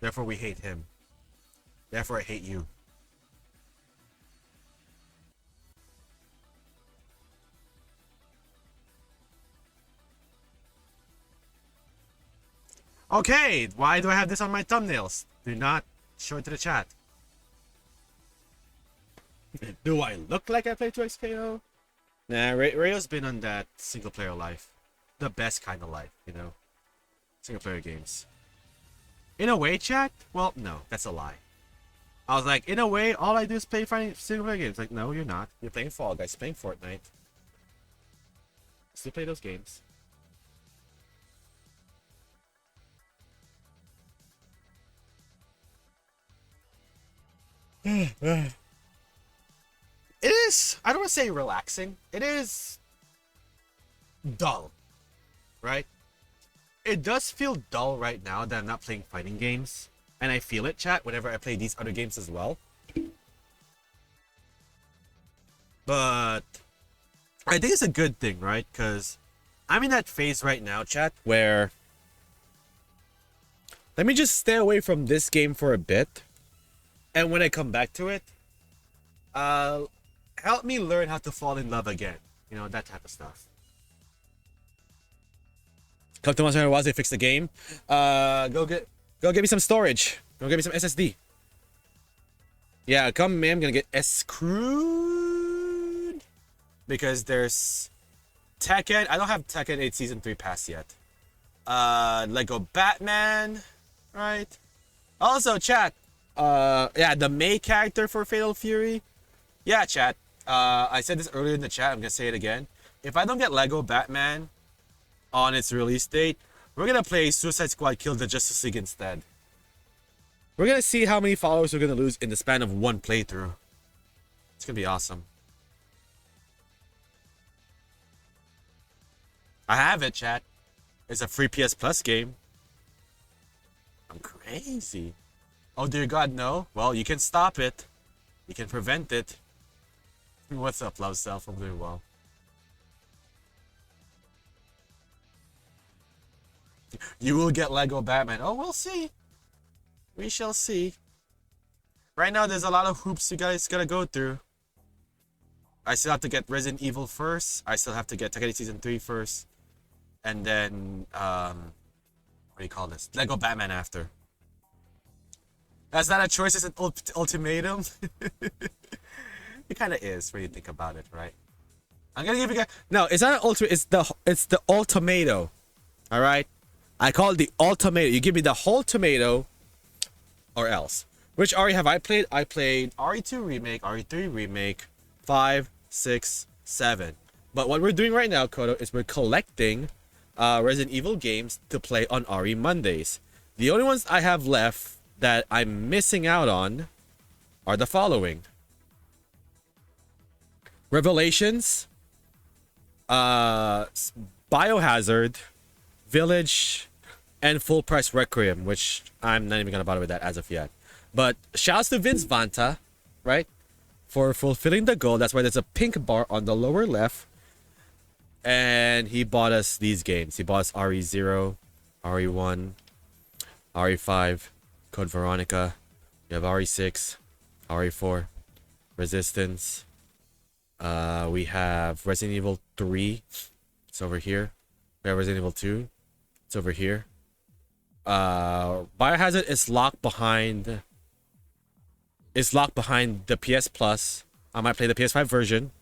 Therefore, we hate him. Therefore, I hate you. Okay, why do I have this on my thumbnails? Do not show it to the chat. Do I look like I play 2XKO? Nah, Rayo's been on that single player life. The best kind of life, you know? Single player games. In a way, chat? Well, no, that's a lie. I was like, in a way, all I do is play single player games. Like, no, you're not. You're playing Fall Guys, playing Fortnite. Still play those games. It is, I don't want to say relaxing. It is dull, right? It does feel dull right now that I'm not playing fighting games. And I feel it, chat, whenever I play these other games as well. But I think it's a good thing, right? Because I'm in that phase right now, chat, where let me just stay away from this game for a bit. And when I come back to it, help me learn how to fall in love again. You know, that type of stuff. Come to Monster Hunter, they fix the game. Go get me some storage. Go get me some SSD. Yeah, come, man. I'm gonna get screwed because there's Tekken. I don't have Tekken 8 Season 3 pass yet. Lego Batman, right? Also, chat. Yeah, the May character for Fatal Fury. Yeah, chat. I said this earlier in the chat. I'm gonna say it again. If I don't get Lego Batman on its release date, we're gonna play Suicide Squad Kill the Justice League instead. We're gonna see how many followers we're gonna lose in the span of one playthrough. It's gonna be awesome. I have it, chat. It's a free PS Plus game. I'm crazy. Oh dear God, no. Well, you can stop it. You can prevent it. What's up, Love Self? I'm doing well. You will get Lego Batman. Oh, we'll see. We shall see. Right now, there's a lot of hoops you guys gotta go through. I still have to get Resident Evil first. I still have to get Tekken Season 3 first. And then, what do you call this? Lego Batman after. That's not a choice, it's an ultimatum. It kind of is when you think about it, right? I'm gonna give you guys... No, it's not an ultimate, it's the ultimato. Alright? I call it the ultimato. You give me the whole tomato or else. Which RE have I played? I played RE2 Remake, RE3 Remake, 5, 6, 7. But what we're doing right now, Kodo, is we're collecting Resident Evil games to play on RE Mondays. The only ones I have left that I'm missing out on are the following: Revelations, Biohazard, Village, and Full Price Requiem, which I'm not even gonna bother with that as of yet. But shouts to Vince Vanta, right, for fulfilling the goal. That's why there's a pink bar on the lower left. And he bought us these games. He bought us RE0, RE1, RE5, Code Veronica. We have RE6, RE4, Resistance. We have Resident Evil 3. It's over here. We have Resident Evil 2. It's over here. Biohazard is locked behind. It's locked behind the PS Plus. I might play the PS5 version.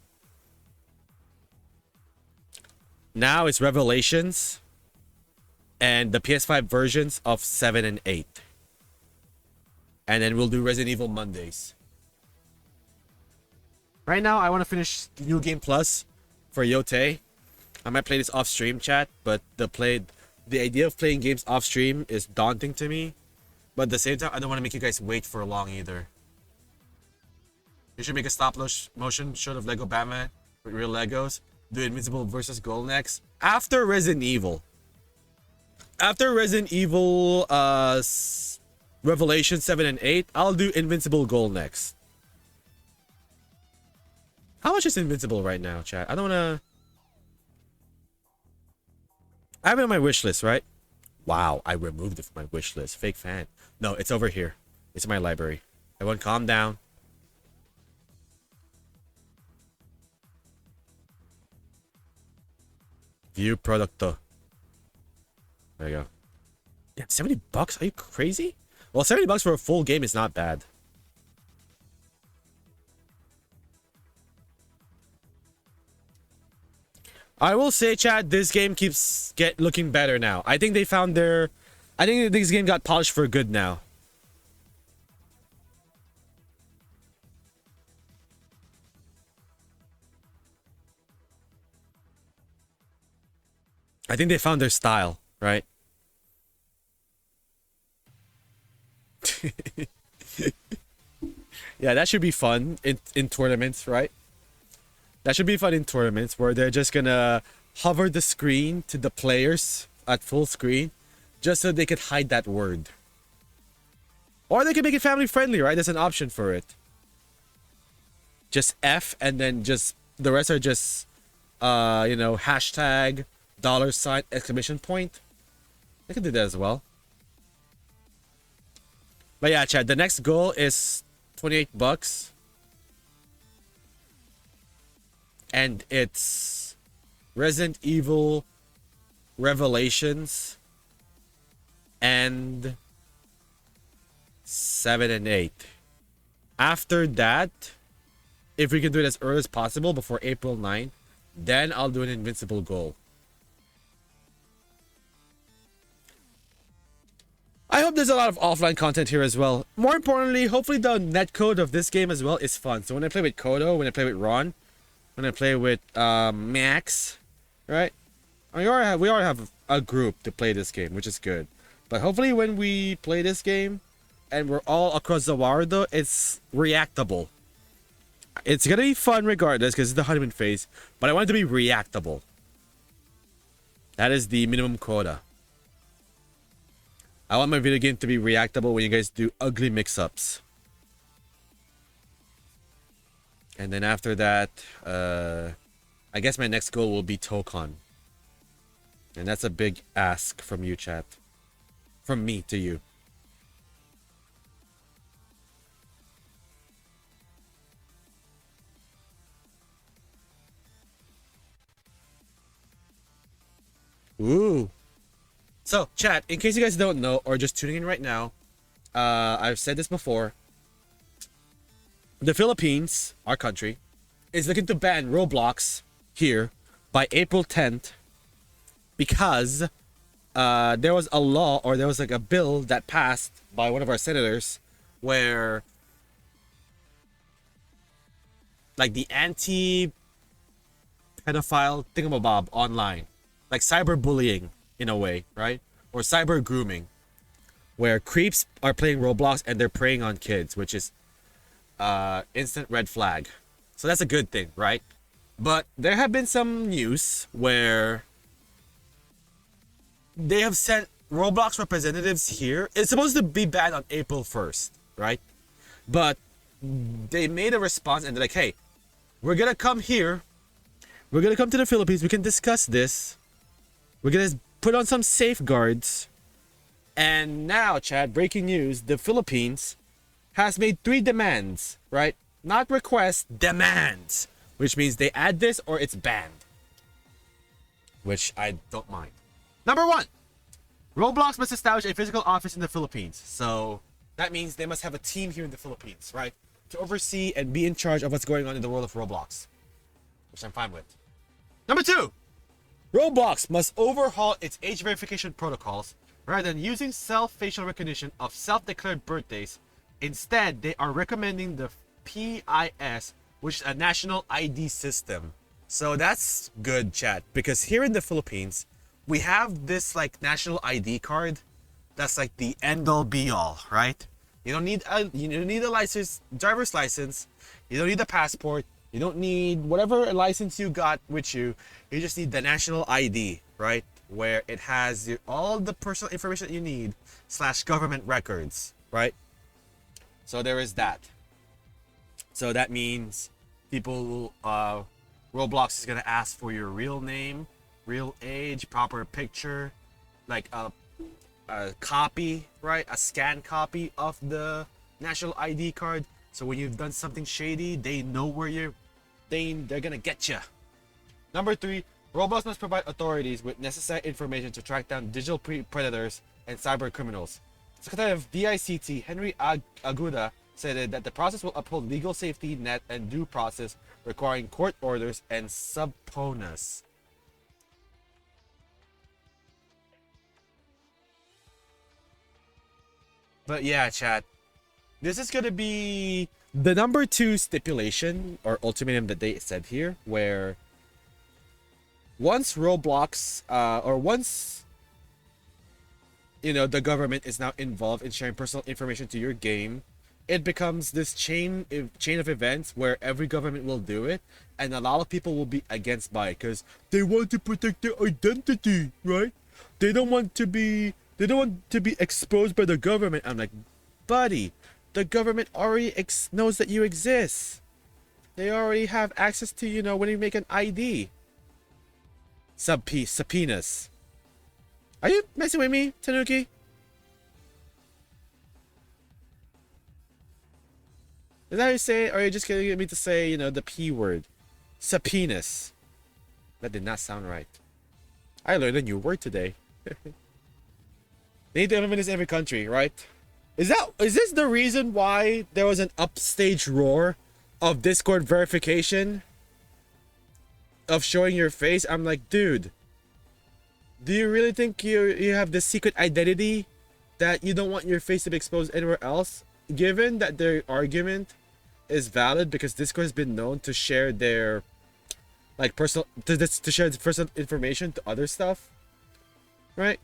Now it's Revelations and the PS5 versions of 7 and 8. And then we'll do Resident Evil Mondays. Right now, I want to finish New Game Plus for Yote. I might play this off stream, chat, but the idea of playing games off stream is daunting to me. But at the same time, I don't want to make you guys wait for long either. You should make a stop motion shot of Lego Batman with real Legos. Do Invincible versus Goal next. After Resident Evil. After Resident Evil Revelation 7 and 8, I'll do Invincible Goal next. How much is Invincible right now, chat? I don't wanna... I have it on my wish list, right? Wow, I removed it from my wish list. Fake fan. No, it's over here. It's in my library. Everyone calm down. View producto. There you go. Yeah, $70? Are you crazy? Well, $70 for a full game is not bad. I will say, Chad, this game keeps looking better now. I think they found their... I think this game got polished for good now. I think they found their style, right? Yeah, that should be fun in tournaments, right? That should be fun in tournaments where they're just gonna hover the screen to the players at full screen just so they could hide that word. Or they could make it family friendly, right? There's an option for it. Just F and then just the rest are just you know, hashtag $! Exclamation point. I can do that as well. But yeah, Chad, the next goal is $28. And it's Resident Evil Revelations and 7 and 8. After that, if we can do it as early as possible before April 9, then I'll do an Invincible goal. I hope there's a lot of offline content here as well. More importantly, hopefully the netcode of this game as well is fun. So when I play with Kodo, when I play with Ron, when I play with Max, right? We already have a group to play this game, which is good. But hopefully when we play this game and we're all across the wire though, it's reactable. It's gonna be fun regardless because it's the honeymoon phase, but I want it to be reactable. That is the minimum quota. I want my video game to be reactable when you guys do ugly mix-ups. And then after that, I guess my next goal will be Tokon. And that's a big ask from you, chat. From me to you. Ooh. So, chat, in case you guys don't know or just tuning in right now, I've said this before. The Philippines, our country, is looking to ban Roblox here by April 10th because there was a law or there was like a bill that passed by one of our senators where like the anti-pedophile thingamabob online, like cyberbullying in a way, right? Or cyber grooming, where creeps are playing Roblox and they're preying on kids, which is instant red flag. So that's a good thing, right? But there have been some news where they have sent Roblox representatives here. It's supposed to be banned on April 1st, right? But they made a response and they're like, hey, we're gonna come here. We're gonna come to the Philippines. We can discuss this. We're gonna put on some safeguards. And now, Chad, breaking news, the Philippines has made 3 demands, right? Not requests, demands. Which means they add this or it's banned. Which I don't mind. Number 1. Roblox must establish a physical office in the Philippines. So that means they must have a team here in the Philippines, right? To oversee and be in charge of what's going on in the world of Roblox. Which I'm fine with. Number 2. Roblox must overhaul its age verification protocols rather than using self-facial recognition of self-declared birthdays. Instead, they are recommending the PIS, which is a national ID system. So that's good, chat, because here in the Philippines, we have this like national ID card that's like the end-all be-all, right? You don't need a license, driver's license. You don't need a passport. You don't need whatever license you got with you. You just need the national ID, right? Where it has all the personal information that you need / government records, right? So there is that. So that means people, Roblox is gonna ask for your real name, real age, proper picture, like a copy, right? A scanned copy of the national ID card. So when you've done something shady, they know where they're gonna get you. Number 3, Roblox must provide authorities with necessary information to track down digital predators and cyber criminals. Secretary of DICT Henry Aguda said that the process will uphold legal safety net and due process, requiring court orders and subpoenas. But yeah, chat, this is gonna be the number 2 stipulation or ultimatum that they said here, where once Roblox or once the government is now involved in sharing personal information to your game, it becomes this chain of events where every government will do it, and a lot of people will be against by it because they want to protect their identity, right? They don't want to be exposed by the government. I'm like, buddy, the government already knows that you exist. They already have access to when you make an ID. Subpoenas. Are you messing with me, Tanuki? Is that how you say it? Or are you just gonna get me to say, the P word? Subpoenas. That did not sound right. I learned a new word today. They need to implement this in every country, right? Is this the reason why there was an upstage roar of Discord verification? Of showing your face? I'm like, dude, do you really think you have this secret identity that you don't want your face to be exposed anywhere else? Given that their argument is valid because Discord has been known to share their personal to share personal information to other stuff, right?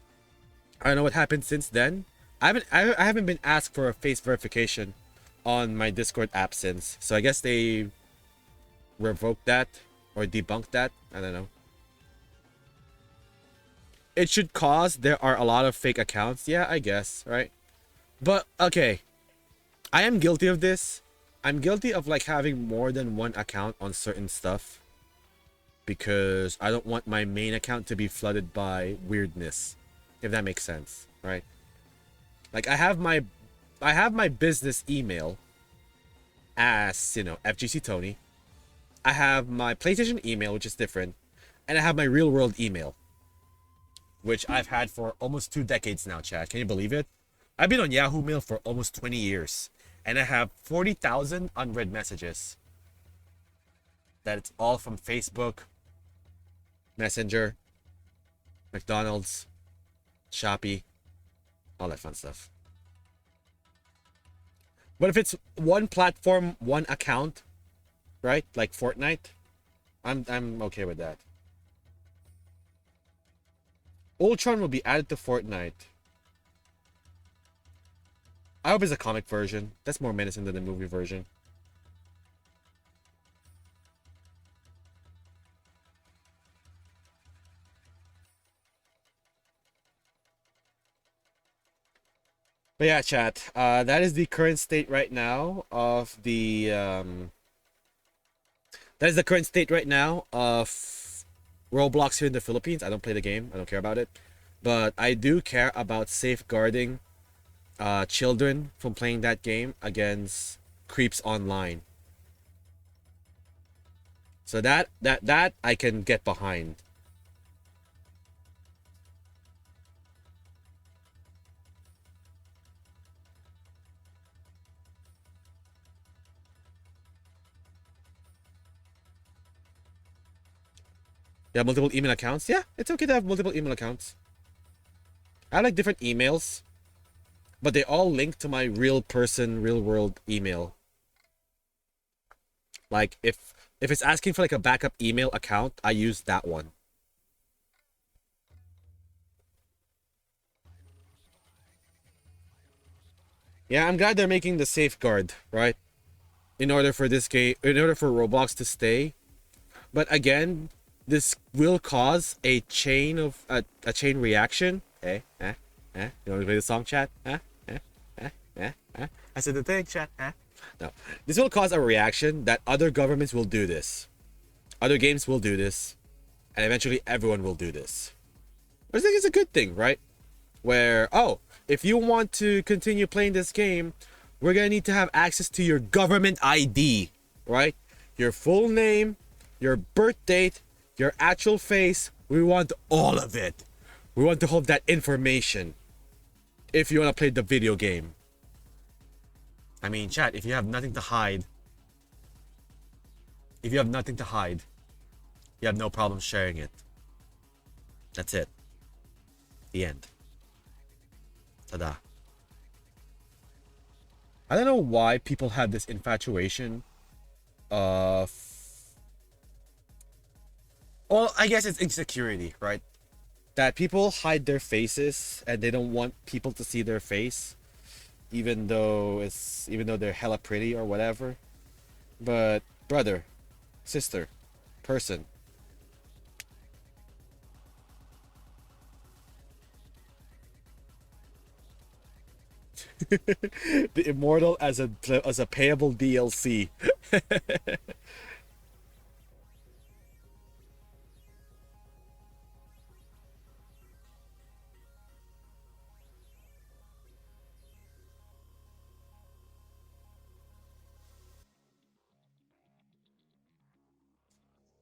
I don't know what happened since then. I haven't been asked for a face verification on my Discord app since, so I guess they revoked that or debunked that. I don't know. It should cause there are a lot of fake accounts. Yeah, I guess, right? But okay, I am guilty of this. I'm guilty of having more than one account on certain stuff because I don't want my main account to be flooded by weirdness, if that makes sense, right? I have my business email as, FGC Tony. I have my PlayStation email, which is different, and I have my real world email, which I've had for almost 2 decades now, Chad. Can you believe it? I've been on Yahoo Mail for almost 20 years, and I have 40,000 unread messages. That it's all from Facebook, Messenger, McDonald's, Shopee, all that fun stuff. But if it's one platform, one account, right? Like Fortnite, I'm okay with that. Ultron will be added to Fortnite. I hope it's a comic version. That's more menacing than the movie version. But yeah, chat. That is the current state right now of the that is the current state right now of Roblox here in the Philippines. I don't play the game. I don't care about it. But I do care about safeguarding children from playing that game against creeps online. So that I can get behind. You have multiple email accounts? Yeah, it's okay to have multiple email accounts. I have like different emails, but they all link to my real person, real world email. Like if it's asking for like a backup email account, I use that one. Yeah, I'm glad they're making the safeguard, right? In order for this game, in order for Roblox to stay. But again, this will cause a chain of a chain reaction. You want to play the song, chat? I said the thing, chat. No. This will cause a reaction that other governments will do this. Other games will do this. And eventually everyone will do this. I think it's a good thing, right? Where, oh, if you want to continue playing this game, we're going to need to have access to your government ID, right? Your full name, your birth date, your actual face. We want all of it. We want to hold that information if you want to play the video game. I mean, chat, if you have nothing to hide, you have no problem sharing it. That's it. The end. Ta-da. I don't know why people have this infatuation of... Well, I guess it's insecurity, right? that people hide their faces and they don't want people to see their face, even though they're hella pretty or whatever. But brother, sister, person, the immortal as a payable DLC.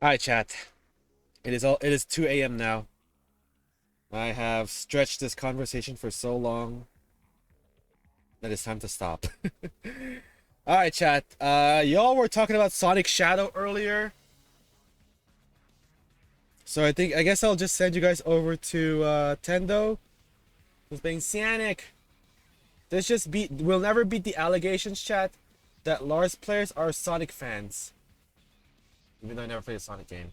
Alright, chat. It is 2 a.m. now. I have stretched this conversation for so long that it's time to stop. Alright, chat. Y'all were talking about Sonic Shadow earlier. So I guess I'll just send you guys over to Tendo, who's playing Sonic. We'll never beat the allegations, chat, that Lars players are Sonic fans. Even though I never played a Sonic game.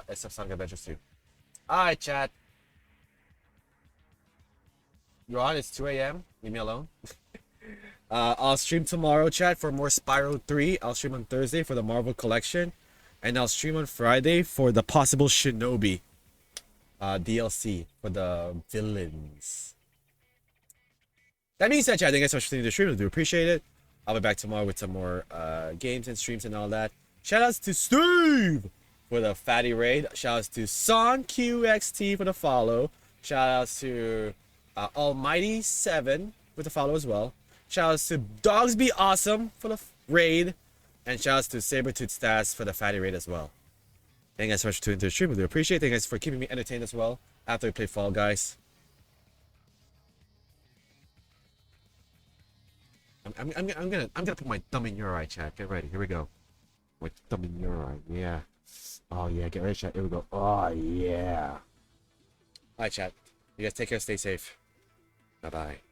Except Sonic Adventures 2. Alright, chat. You're on, it's 2 a.m. Leave me alone. I'll stream tomorrow, chat, for more Spyro 3. I'll stream on Thursday for the Marvel Collection. And I'll stream on Friday for the possible Shinobi DLC for the villains. That being said, chat, thank you guys so much for tuning in the stream. I do appreciate it. I'll be back tomorrow with some more games and streams and all that. Shoutouts to Steve for the fatty raid. Shoutouts to SonQXT for the follow. Shoutouts to Almighty7 with the follow as well. Shoutouts to Dogs Be Awesome for the raid. And shoutouts to Sabretooth Stats for the fatty raid as well. Thank you guys so much for tuning into the stream. I do appreciate it. Thank you guys for keeping me entertained as well after we play Fall Guys. I'm gonna put my thumb in your eye, chat. Get ready. Here we go. My thumb in your eye. Yeah. Oh yeah. Get ready, chat. Here we go. Oh yeah. Alright, chat. You guys take care. Stay safe. Bye bye.